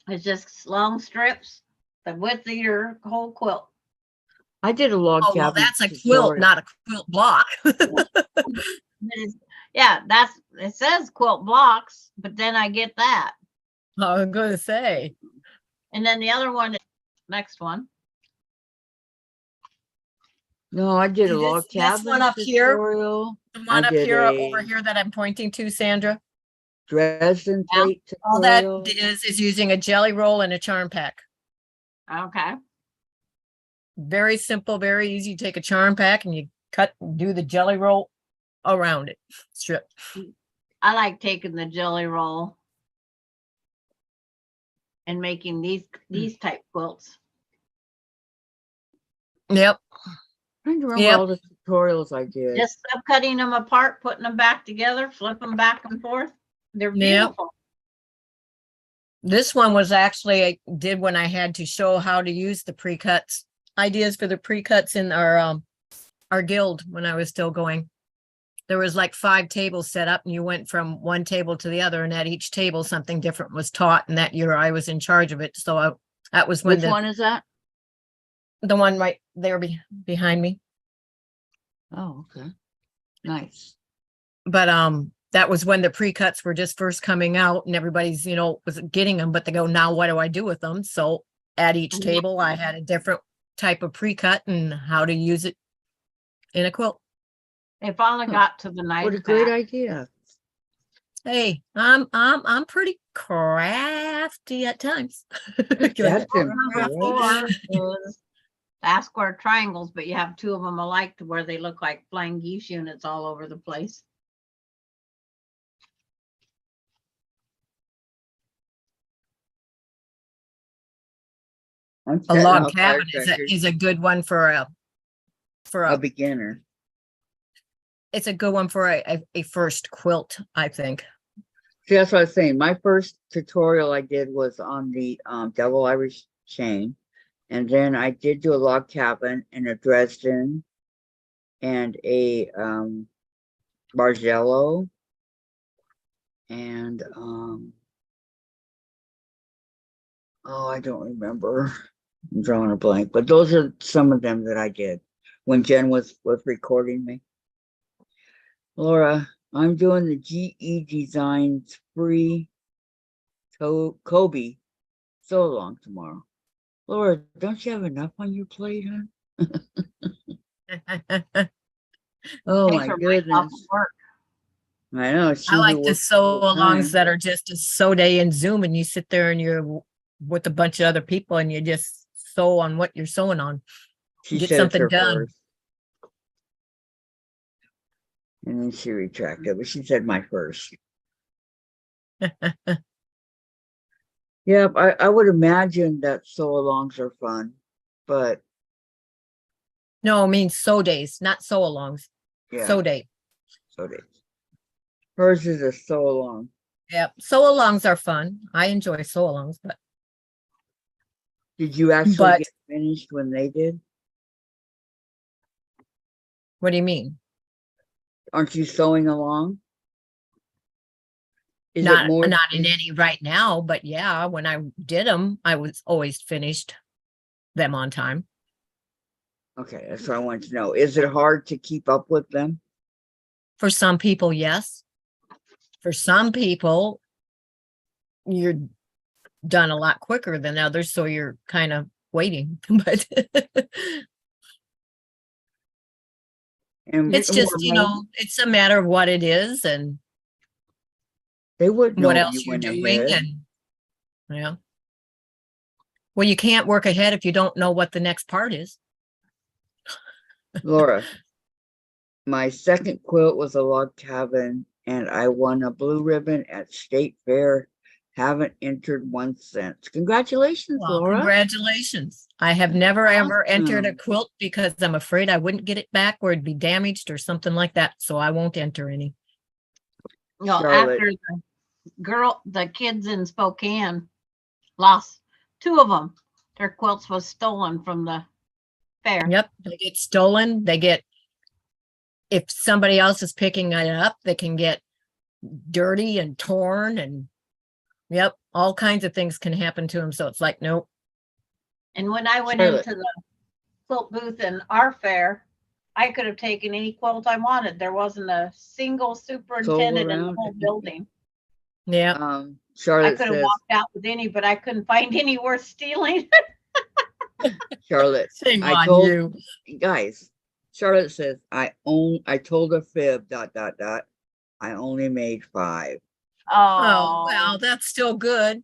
is just long strips, the width of your whole quilt. I did a log Oh, well, cabin. that's a quilt, tutorial. not a quilt block. Yeah, it says quilt blocks, but then I get that. I was going to say. And then the other one, next one. No, I did a See, log this cabin one up here? tutorial. The one I up did here, over a- here that I'm pointing to, Sandra. Dresden Yeah. plate All that tutorial. is using a jelly roll and a charm pack. Okay. Very simple, very easy. Take a charm pack and you do the jelly roll around it. Strip. I like taking the jelly roll and making these type quilts. Yep. Trying to remember Yep. all the tutorials I did. Just cutting them apart, putting them back together, flip them back and forth. They're Yep. beautiful. This one was actually I did when I had to show how to use the pre-cuts, ideas for the pre-cuts in our guild when I was still going. There was like 5 tables set up and you went from one table to the other, and at each table something different was taught, and that year I was in charge of it. So that was when Which one is that? the one right there behind me. Oh, okay. Nice. But that was when the pre-cuts were just first coming out and everybody's, was getting them, but they go, now what do I do with them? So at each Mhm. table, I had a different type of pre-cut and how to use it in a quilt. They finally Huh. got to the nice What a great pack. idea. Hey, I'm pretty crafty at times. That's Number impressive. 4 is half square triangles, but you have 2 of them alike to where they look like flying geese units all over the place. I'm A setting log out cabin firecrackers. is a good one for A a beginner. it's a good one for a first quilt, I think. See, that's what I was saying. My first tutorial I did was on the double Irish chain. And then I did do a log cabin and a Dresden and a Bargello and oh, I don't remember. I'm drawing a blank, but those are some of them that I did when Jen was recording me. Laura, I'm doing the GE Designs free Kobe so long tomorrow. Laura, don't you have enough on your plate, huh? Oh Takes my her right off goodness. of work. I know. She I who like the works sew full alongs time. that are just a sew day in Zoom and you sit there and you're with a bunch of other people and you just sew on what you're sewing on. She get said it's something her done. first. And then she retracted, but she said my first. Yep, I would imagine that sew alongs are fun, but No, I mean sew days, not sew alongs. yeah, Sew day. so days. Hers is a sew along. Yep. Sew alongs are fun. I enjoy sew alongs, but Did you actually But- get finished when they did? what do you mean? Aren't you sewing along? Is it Not more? in any right now, but yeah, when I did them, I was always finished them on time. Okay, that's what I wanted to know. Is it hard to keep up with them? For some people, yes. For some people, you're done a lot quicker than others, so you're kind of waiting. But And It's more just, you money. know, it's a matter of what it is and They would know what if else you you're went doing ahead. and, yeah. Well, you can't work ahead if you don't know what the next part is. Laura, my second quilt was a log cabin and I won a blue ribbon at State Fair. Haven't entered one since. Congratulations, Well, Laura. congratulations. I have never ever entered a Awesome. quilt because I'm afraid I wouldn't get it back or it'd be damaged or something like that. So I won't enter any. No, Charlotte. after the kids in Spokane lost 2 of them. Their quilts was stolen from the fair. Yep, they get stolen. They get, if somebody else is picking it up, they can get dirty and torn and yep, all kinds of things can happen to them. So it's like, nope. And when I went Charlotte. into the quilt booth in our fair, I could have taken any quilt I wanted. There wasn't a single superintendent in the around. whole building. Yeah. I Charlotte could have says, walked out with any, but I couldn't find any worth stealing. Charlotte, Shame I on told you. guys, Charlotte says, I told a fib, ... I only made 5. Oh, Oh, well, that's still good.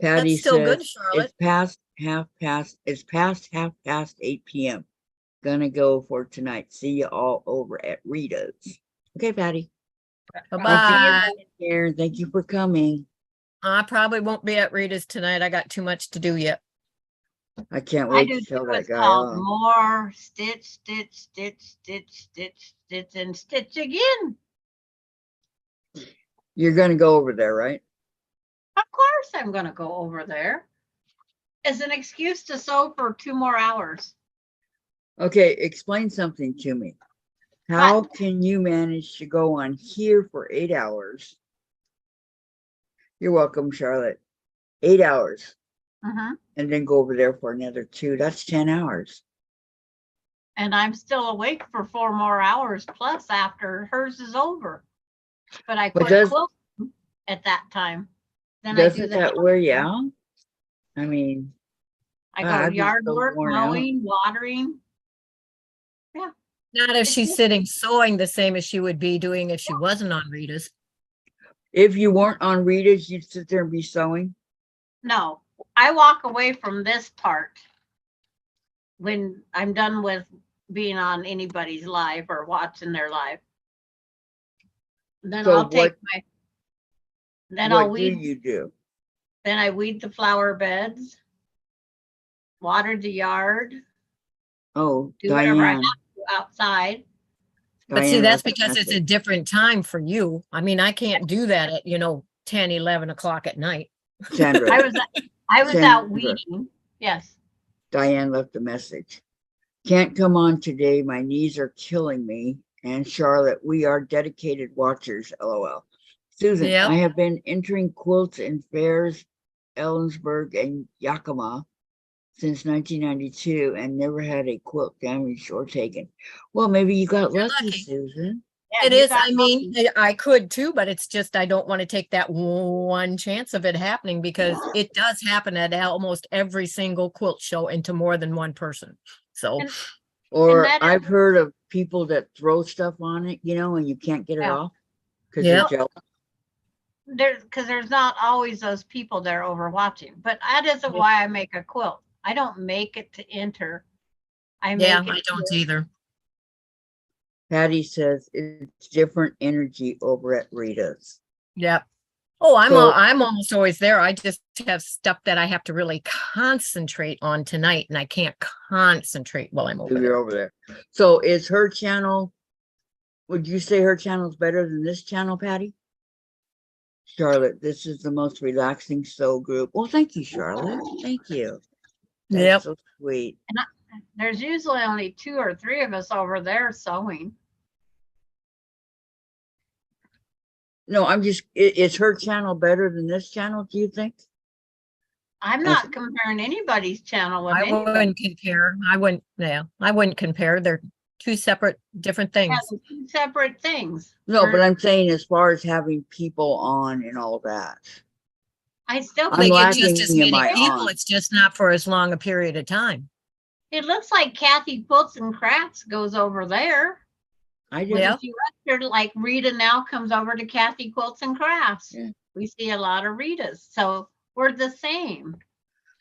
Patty That's still says, good, Charlotte. it's past half past 8 p.m. Gonna go for tonight. See you all over at Rita's. Okay, Patty. Bye-bye. Here, thank you for coming. I probably won't be at Rita's tonight. I got too much to do yet. I can't I wait do to show too. that It's guy called off. more stitch, stitch, stitch, stitch, stitch, stitch, and stitch again. You're gonna go over there, right? Of course I'm gonna go over there. As an excuse to sew for 2 more hours. Okay, explain something to me. How can you manage to go on here for 8 hours? You're welcome, Charlotte. 8 hours. And then go over there for another 2. That's 10 hours. And I'm still awake for 4 more hours plus after hers is over. But I But quit quilting at that time. Then I do Doesn't the that wear you out? I mean, I go I'd be yard so work, worn out. mowing, watering. Not if It's she's just- sitting sewing the same as she would be doing if she wasn't on Rita's. If you weren't on Rita's, you'd sit there and be sewing. No, I walk away from this part when I'm done with being on anybody's live or watching their live. Then So I'll take then I'll what do weed. you do? Then I weed the flower beds, water the yard, Oh, do whatever I have Diane. to outside. But see, Diane that's left a because it's a message. different time for you. I mean, I can't do that at, 10, 11 o'clock at night. Sandra. I was out Sandra. weeding. Yes. Diane left a message. Can't come on today. My knees are killing me. And Charlotte, we are dedicated watchers. LOL. Susan, Yep. I have been entering quilts in fairs, Ellensburg and Yakima since 1992 and never had a quilt damaged or taken. Well, maybe you got You're lucky, lucky. Susan. Yeah, It you is. got I mean, lucky. I could too, but it's just I don't want to take that one chance of it happening because it does happen at almost every single quilt show and to more than one person. So And- Or that is- I've heard of people that throw stuff on it, and you can't get it Yeah. off because Yeah. you're jealous. there's not always those people there over watching, but that isn't why I make a quilt. I don't make it to enter. I make yeah, it I don't to- either. Patty says it's different energy over at Rita's. Yep. Oh, So- I'm almost always there. I just have stuff that I have to really concentrate on tonight, and I can't concentrate while I'm over You're there. over there. So is her channel, would you say her channel is better than this channel, Patty? Charlotte, this is the most relaxing sew group. Well, thank you, Charlotte. Thank you. That's Yep. so sweet. There's usually only 2 or 3 of us over there sewing. No, I'm just, is her channel better than this channel, do you think? I'm not comparing anybody's channel with I anybody. wouldn't compare. I wouldn't compare. They're two separate, different things. Yeah, 2 separate things. No, but I'm saying as far as having people on and all that. I still I'm They think get lacking just as in many my people. aunt. It's just not for as long a period of time. it looks like Kathy Quilts and Crafts goes over there. I do. Yeah. If you lecture, like Rita now comes over to Kathy Quilts and Crafts. Yeah. We see a lot of Ritas, so we're the same.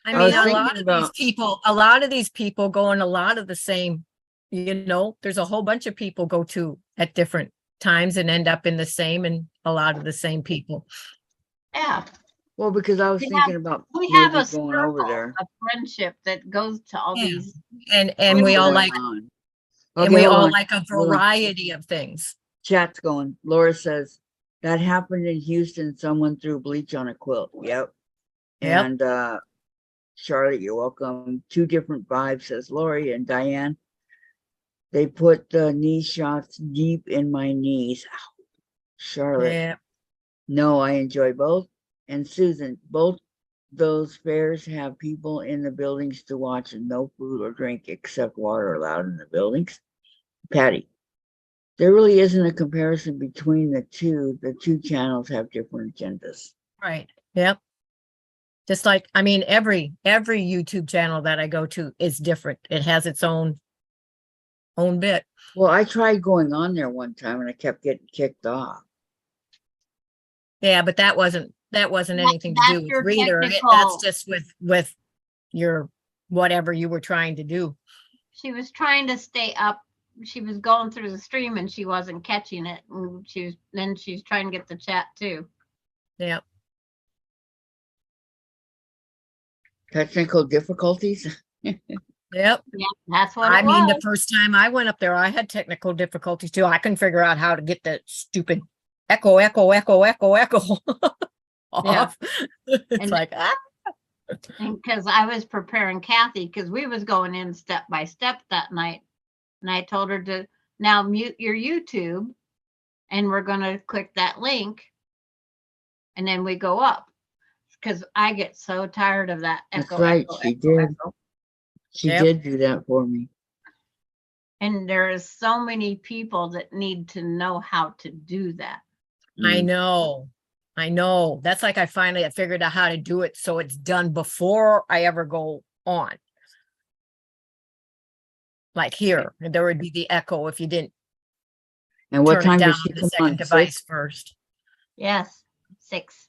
I I was mean, a thinking lot of about- a lot of these people go in a lot of the same, there's a whole bunch of people go to at different times and end up in the same, and a lot of the same people. Yeah, Well, because I was We thinking about we have maybe a going over circle there. of friendship that goes to all Yeah. these. And we all like, on. and Okay, we hold all on. like a Hold on. variety of things. Chat's going. Laura says that happened in Houston. Someone threw bleach on a quilt. Yep. Yep. And Charlotte, you're welcome. 2 different vibes, says Lori and Diane. They put the knee shots deep in my knees. Ow. Charlotte, Yeah. no, I enjoy both. And Susan, both those fairs have people in the buildings to watch and no food or drink except water allowed in the buildings. Patty, there really isn't a comparison between the two. The 2 channels have different agendas. Right. Yep. Just like, I mean, every YouTube channel that I go to is different. It has its own bit. Well, I tried going on there one time and I kept getting kicked off. Yeah, but that wasn't anything to That's do your with reader. technical- That's just with your whatever you were trying to do. She was trying to stay up. She was going through the stream and she wasn't catching it. And she's trying to get the chat too. Yeah. Technical difficulties. Yep. Yeah, that's what I it mean, was. the first time I went up there, I had technical difficulties too. I couldn't figure out how to get the stupid echo off. It's And- like, And because I was preparing Kathy, because we was going in step by step that night. And I told her to now mute your YouTube and we're going to click that link. And then we go up. Because I get so tired of that That's echo. right, echo, she echo, did. echo. She Yep. did do that for me. And there is so many people that need to know how to do that. I Mm. know. That's like I figured out how to do it so it's done before I ever go on. Like here, there would be the echo if you didn't And what turn it time down does she on the come second on? device 6? first. Yes, 6.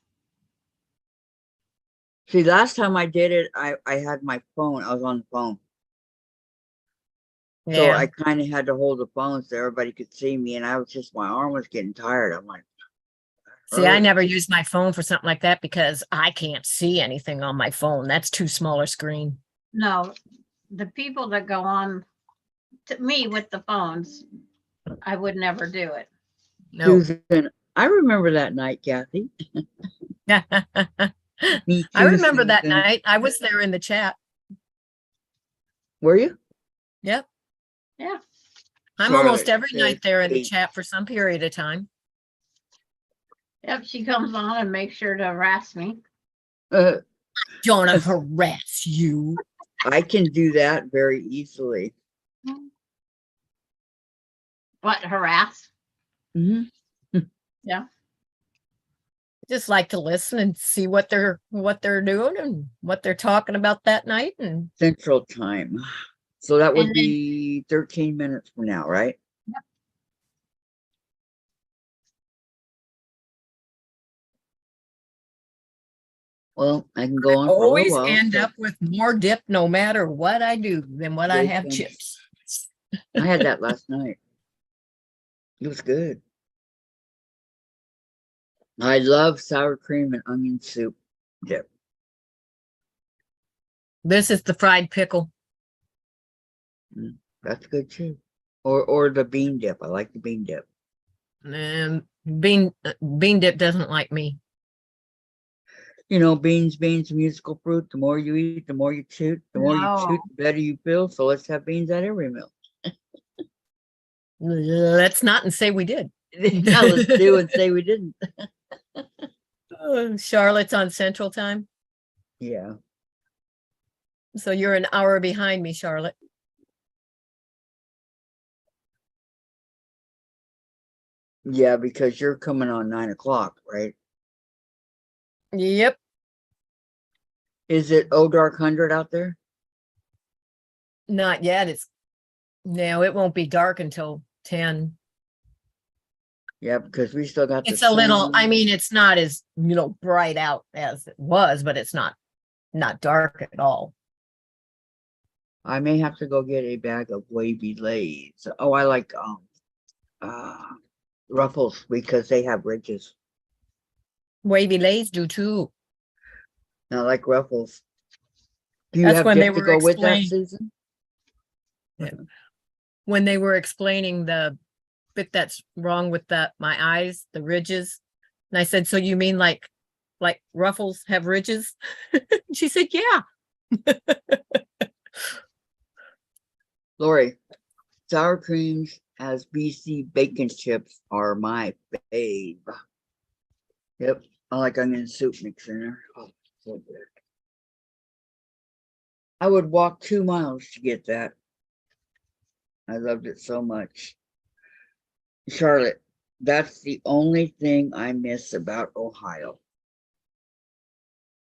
See, last time I did it, I had my phone. I was on the phone. So Yeah. I kind of had to hold the phone so everybody could see me. And my arm was getting tired. I'm like, See, I "Ugh." never use my phone for something like that because I can't see anything on my phone. That's too small a screen. No, the people that go on to me with the phones, I would never do it. No. Susan, I remember that night, Kathy. Me I too, remember that Susan. night. I was there in the chat. Were you? Yep. Yeah. I'm Charlotte almost every said night there in the 8. chat for some period of time. Yep, she comes on and makes sure to harass me. Don't harass you. I can do that very easily. What, harass? hmm Just like to listen and see what they're doing and what they're talking about that night. And Central time. So that would And then- be 13 minutes from now, right? Yep. Well, I can go on for a always little while. end so up with more dip no matter what I do than what I have Bacon. chips. I had that last night. It was good. I love sour cream and onion soup dip. This is the fried pickle. That's good too. Or the bean dip. I like the bean dip. And bean dip doesn't like me. You know, beans, musical fruit. The more you eat, the more you toot. The more you toot, the better you feel. So let's have beans at every meal. Let's not and say we did. Now let's do and say we didn't. Charlotte's on Central Time. Yeah. So you're an hour behind me, Charlotte. Yeah, because you're coming on 9 o'clock, right? Yep. Is it Oh Dark 100 out there? Not yet. It won't be dark until 10. Yeah, because we still got the It's a little, I sun. mean, it's not as, bright out as it was, but it's not dark at all. I may have to go get a bag of wavy lays. Oh, I like ruffles because they have ridges. Wavy lays do too. I like ruffles. Do you That's have when they dip to were go with that, explaining, Susan? when they were explaining the bit that's wrong with my eyes, the ridges. And I said, so you mean like ruffles have ridges? She said, yeah. Lori, sour creams as BC bacon chips are my fave. Yep, I like onion soup mix in there. Oh, so good. I would walk 2 miles to get that. I loved it so much. Charlotte, that's the only thing I miss about Ohio.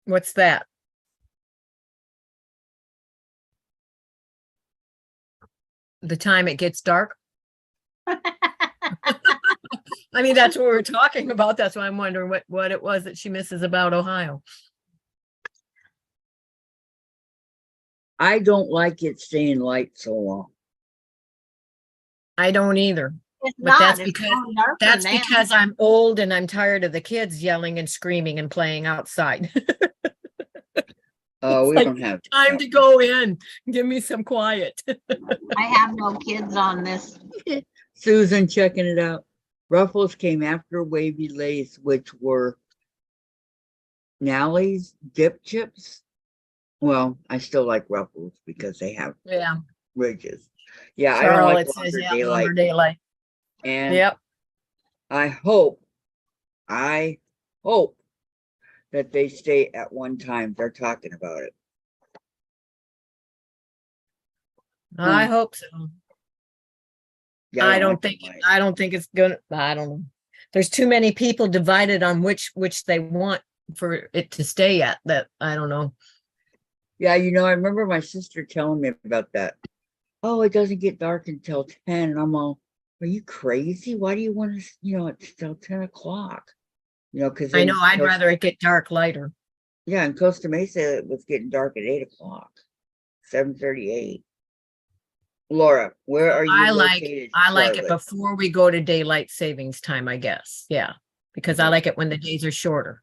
What's that? The time it gets dark? I mean, that's what we're talking about. That's why I'm wondering what it was that she misses about Ohio. I don't like it staying light so long. I don't either. It's But that's not. It's because going darker That's now. because I'm old and I'm tired of the kids yelling and screaming and playing outside. Oh, It's we like, don't have time to go in. Give me some quiet. I have no kids on this. Susan checking it out. Ruffles came after wavy lace, which were Nally's dip chips. Well, I still like Ruffles because they have Yeah. ridges. Yeah, I don't like Charlotte says, longer yeah, daylight. longer daylight. And Yep. I hope that they stay at one time. They're talking about it. I hope so. Yeah, I don't like think it light. I don't think it's gonna, I don't know. There's too many people divided on which they want for it to stay at, that I don't know. Yeah, I remember my sister telling me about that. Oh, it doesn't get dark until 10. And I'm all, are you crazy? Why do you want to, it's till 10 o'clock? Because I know, I'd rather it get dark lighter. Yeah, in Costa Mesa, it was getting dark at 8 o'clock, 7:38. Laura, where are you I like located? it Charlotte? before we go to daylight savings time, I guess. Yeah. Because I Okay. like it when the days are shorter.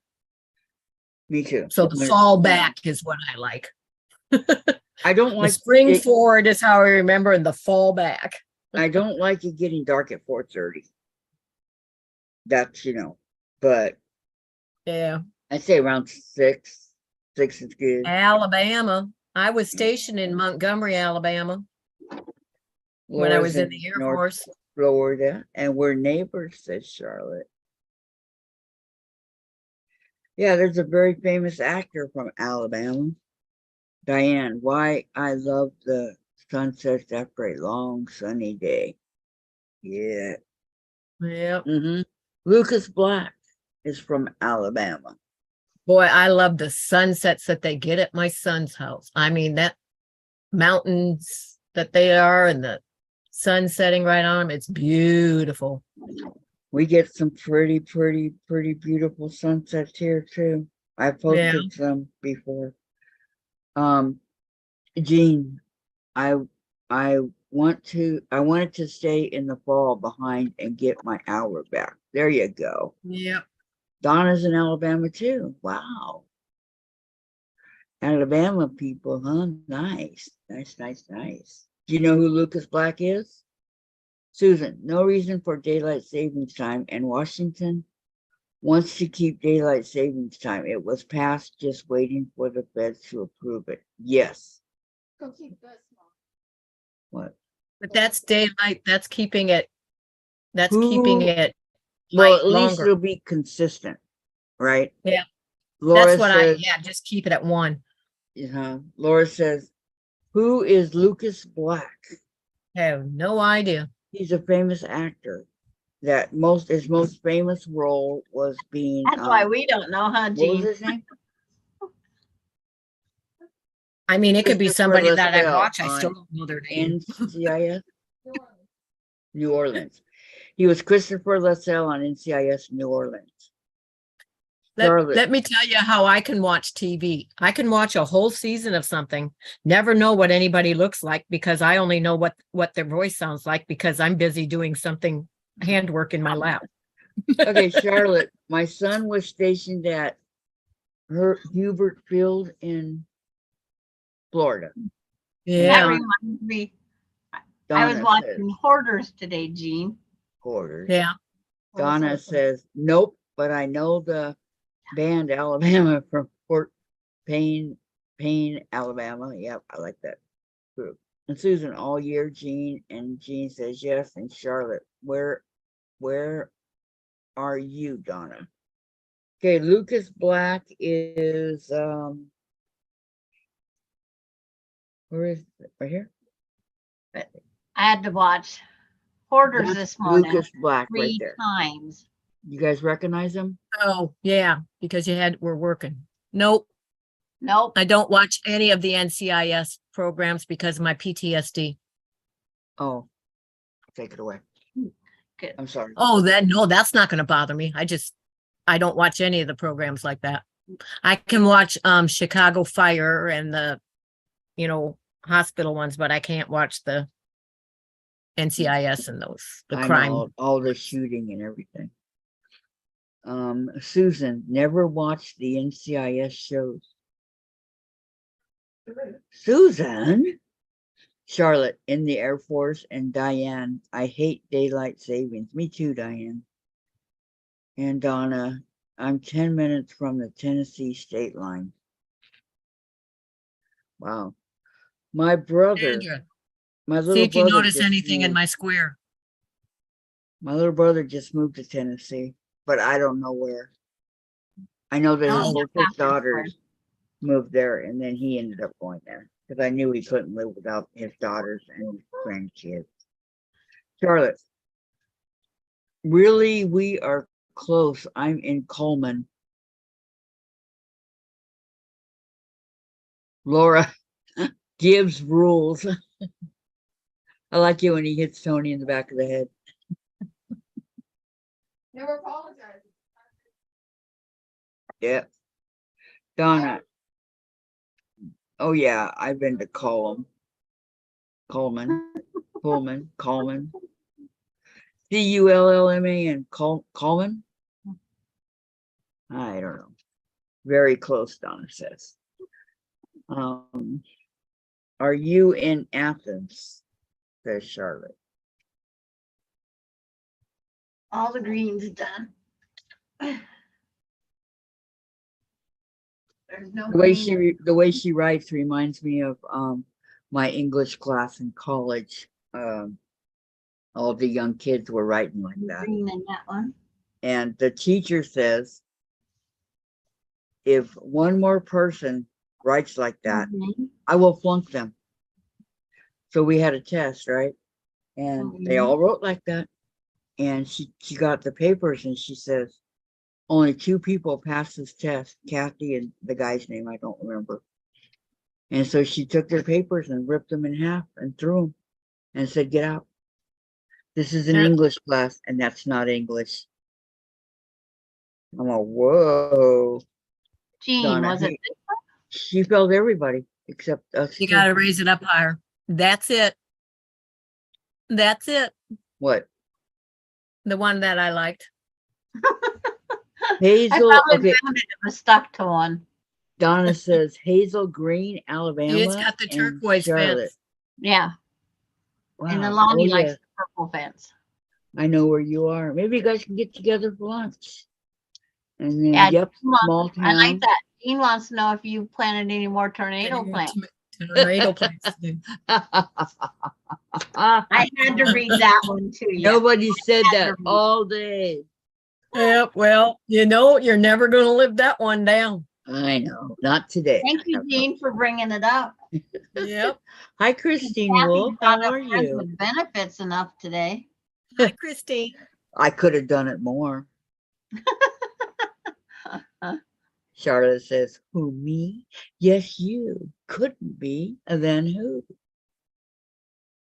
Me too. So the fall back is what I like. I don't The like spring it. forward is how I remember, and the fall back. I don't like it getting dark at 4:30. That's, but Yeah. I say around 6. 6 is good. Alabama. I was stationed in Montgomery, Alabama when I Laura's was in the Air North Force. Florida, and we're neighbors, says Charlotte. Yeah, there's a very famous actor from Alabama. Diane, why I love the sunsets after a long sunny day. Yeah. Yep. Lucas Black is from Alabama. Boy, I love the sunsets that they get at my son's house. I mean, that mountains that they are and the sun setting right on them, it's beautiful. We get some pretty beautiful sunsets here too. I posted some before. Jean, I wanted to stay in the fall behind and get my hour back. There you go. Yep. Donna's in Alabama too. Wow. Alabama people, huh? Nice. Do you know who Lucas Black is? Susan, no reason for daylight savings time, and Washington wants to keep daylight savings time. It was passed, just waiting for the feds to approve it. Yes. Go keep that small. What? But that's daylight. That's keeping it. That's Who- keeping it Well, light at least longer. it'll be consistent, right? Yeah. Laura That's what says, just keep it at 1. Laura says, who is Lucas Black? I have no idea. He's a famous actor. His most famous role was being. That's why we don't know, huh, What was Jean? his name? I mean, it could be Christopher somebody that I LaSalle watch. I still on don't know their name. NCIS New Orleans. He was Christopher Lassell on NCIS New Orleans. Charlotte. Let me tell you how I can watch TV. I can watch a whole season of something, never know what anybody looks like because I only know what their voice sounds like because I'm busy doing something handwork in my lap. Okay, Charlotte, my son was stationed at Hubert Field in Florida. That Yeah. reminds me, I was Donna watching says, Hoarders today, Jean. quarters. Yeah. Donna says, nope, but I know the band Alabama from Fort Payne, Alabama. Yep, I like that group. And Susan, all year, Jean, and Jean says yes. And Charlotte, where are you, Donna? Okay, Lucas Black is where is it? Right here? But I had to watch Hoarders That's this morning Lucas Black right 3 there. times. You guys recognize him? Oh, yeah, because we're working. Nope. Nope. I don't watch any of the NCIS programs because of my PTSD. Oh, take it away. Good. I'm sorry. Oh, that's not going to bother me. I don't watch any of the programs like that. I can watch Chicago Fire and the, hospital ones, but I can't watch the NCIS and the I crime. know all the shooting and everything. Susan, never watched the NCIS shows. Susan? Charlotte, in the Air Force, and Diane, I hate daylight savings. Me too, Diane. And Donna, I'm 10 minutes from the Tennessee state line. Wow. My brother, Sandra, my see little if you brother notice just anything in moved. my square. My little brother just moved to Tennessee, but I don't know where. I know that Oh, both yeah. his daughters moved there, and then he ended up going there because I knew he couldn't live without his daughters and his grandkids. Charlotte, really, we are close. I'm in Coleman. Laura gives rules. I like it when he hits Tony in the back of the head. Never apologize. Yeah. Donna. Oh yeah, I've been to Coleman. Coleman. Cullman. Coleman? I don't know. Very close, Donna says. Are you in Athens? Says Charlotte. All the greens done. There's no green. The way she writes reminds me of my English class in college. All the young kids were writing like that. Green in that one. And the teacher says, if one more person writes like that, Mhm. I will flunk them. So we had a test, right? And they all wrote like that. And she got the papers and she says, only 2 people passed this test, Kathy and the guy's name, I don't remember. And so she took their papers and ripped them in half and threw them and said, get out. This is an English class, and that's not English. I'm like, whoa. Jean, Donna, was it? she failed everybody except us. You got to raise it up higher. That's it. That's it. What? The one that I liked. Hazel. I probably Okay. found it. It was stuck to one. Donna says Hazel Green, Alabama. It's got the and turquoise Charlotte. fence. Yeah. Wow. And Alani Oh, likes yeah. the purple fence. I know where you are. Maybe you guys can get together for lunch. And then, Yeah, yep, Jean wants- small town. I like that. Jean wants to know if you planted any more tornado plants. Tornado plants. I had to read that one too. Yeah. Nobody said had to that read. all day. Yep. Well, you're never going to live that one down. I know. Not today. Thank you, Jean, for bringing it up. Yep. Hi, Christine Kathy Wolf. brought How up are friends you? with benefits enough today. Hi, Christine. I could have done it more. Charlotte says, who, me? Yes, you. Couldn't be. And then who?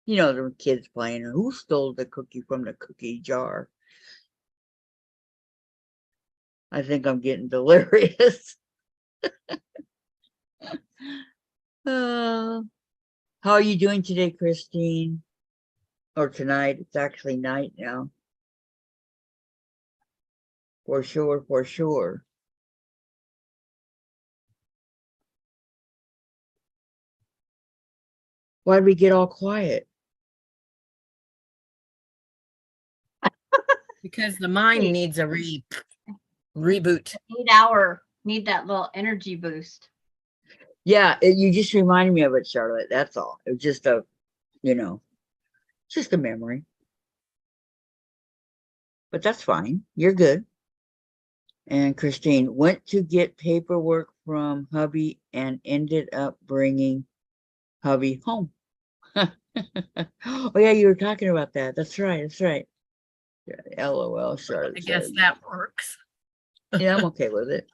You know, the kids playing, who stole the cookie from the cookie jar? I think I'm getting delirious. How are you doing today, Christine? Or tonight? It's actually night now. For sure, for sure. Why'd we get all quiet? Because the mind needs a reboot. Need that little energy boost. Yeah, you just reminded me of it, Charlotte. That's all. It was just a, just a memory. But that's fine. You're good. And Christine went to get paperwork from hubby and ended up bringing hubby home. Oh yeah, you were talking about that. That's right. That's right. Yeah, LOL, Charlotte. I guess says. that works. Yeah, I'm okay with it.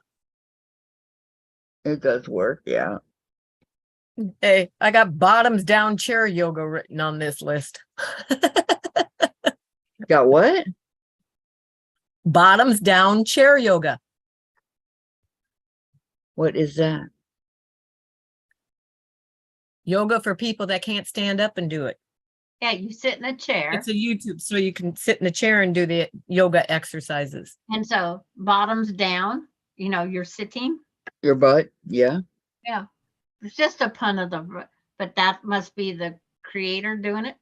It does work. Yeah. Hey, I got bottoms down chair yoga written on this list. Got what? Bottoms down chair yoga. What is that? Yoga for people that can't stand up and do it. Yeah, you sit in a chair. It's a YouTube, so you can sit in a chair and do the yoga exercises. And so bottoms down, you're sitting. Your butt? Yeah. Yeah. It's just a pun of but that must be the creator doing it.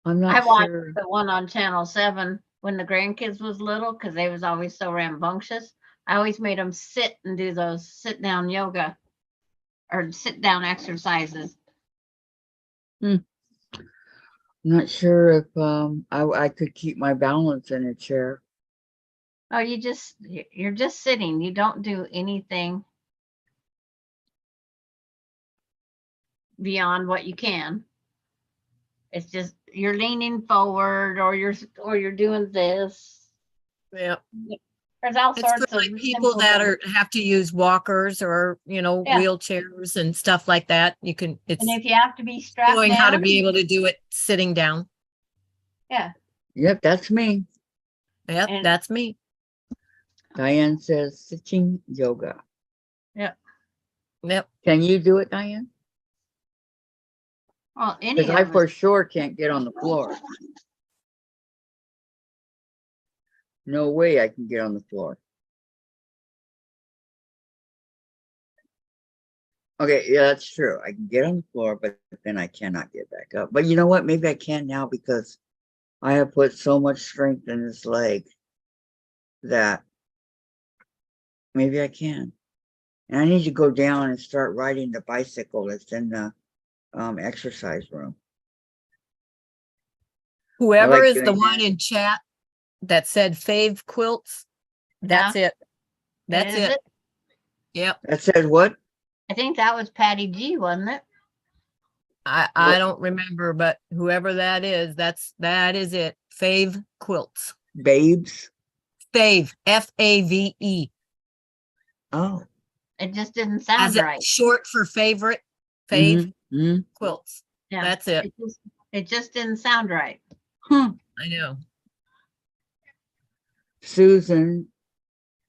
I'm not I watched sure. the one on Channel 7 when the grandkids was little because they was always so rambunctious. I always made them sit and do those sit down yoga or sit down exercises. I'm not sure if I could keep my balance in a chair. Oh, you're just sitting. You don't do anything beyond what you can. It's just you're leaning forward or you're doing this. Yeah. There's all It's sorts for of like people simple that things. have to use walkers or, Yeah. wheelchairs and stuff like that. It's And if you have to be strapped showing down, how to be able to do it sitting down. yeah. Yep, that's me. Yep, And- that's me. Diane says sitting yoga. Yep. Can you do it, Diane? Well, any Because I of for us. sure can't get on the floor. No way I can get on the floor. Okay, yeah, that's true. I can get on the floor, but then I cannot get back up. But you know what? Maybe I can now because I have put so much strength in this leg that maybe I can. And I need to go down and start riding the bicycle that's in the exercise room. Whoever like is the doing one that. in chat that said fave quilts, that's it. That's Is it. Yep. That said what? I think that was Patty G, wasn't it? I What? don't remember, but whoever that is it. Fave quilts. Babes? Fave. F-A-V-E. Oh. It just didn't As sound it right. short for favorite. Fave Mhm. quilts. Yeah. That's it. It just didn't sound right. Huh. I know. Susan,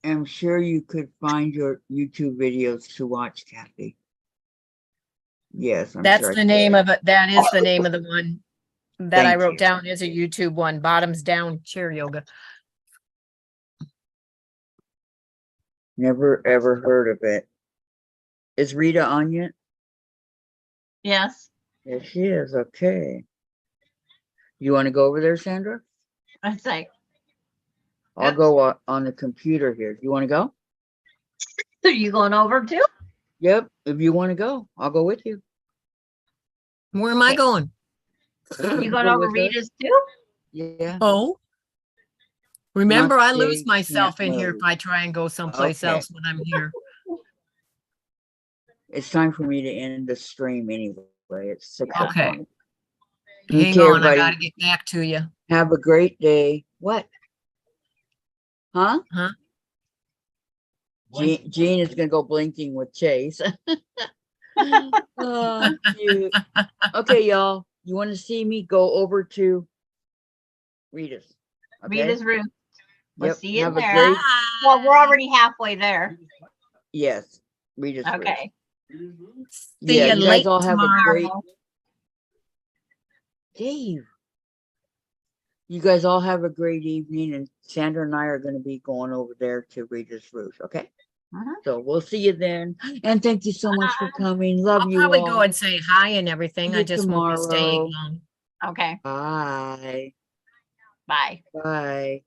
I'm sure you could find your YouTube videos to watch, Kathy. Yes, I'm That's sure I the name could. of it. That is the name of the one that I Thank wrote you. down as a YouTube one. Bottoms down chair yoga. Never ever heard of it. Is Rita on yet? Yes. Yes, she is. Okay. You want to go over there, Sandra? It's like, I'll Yep. go on the computer here. You want to go? are you going over too? Yep. If you want to go, I'll go with you. Where am I Okay. going? You going Go over with us? Rita's too? Yeah. Oh, remember, I lose Jay myself can't in here if move. I try and go someplace Okay. else when I'm here. It's time for me to end the stream anyway. It's 6 Okay. o'clock. Hang Okay, on, I everybody. gotta get back to you. Have a great day. What? Huh? Huh? Jean is gonna go blinking with Chase. Oh, cute. Okay, y'all, you want to see me? Go over to Rita's. Okay. Rita's roof. We'll Yep. see you Have a there. great, Well, we're already halfway there. yes, Rita's roof. Okay. See Yeah, you you guys late all have a great, tomorrow. Dave. You guys all have a great evening, and Sandra and I are going to be going over there to Rita's roof. Okay. Mhm. So we'll see you then. And thank you so much for coming. Love I'll you probably all. go and say hi and everything. See I you just won't be staying tomorrow. long. Okay. Bye. Bye. Bye.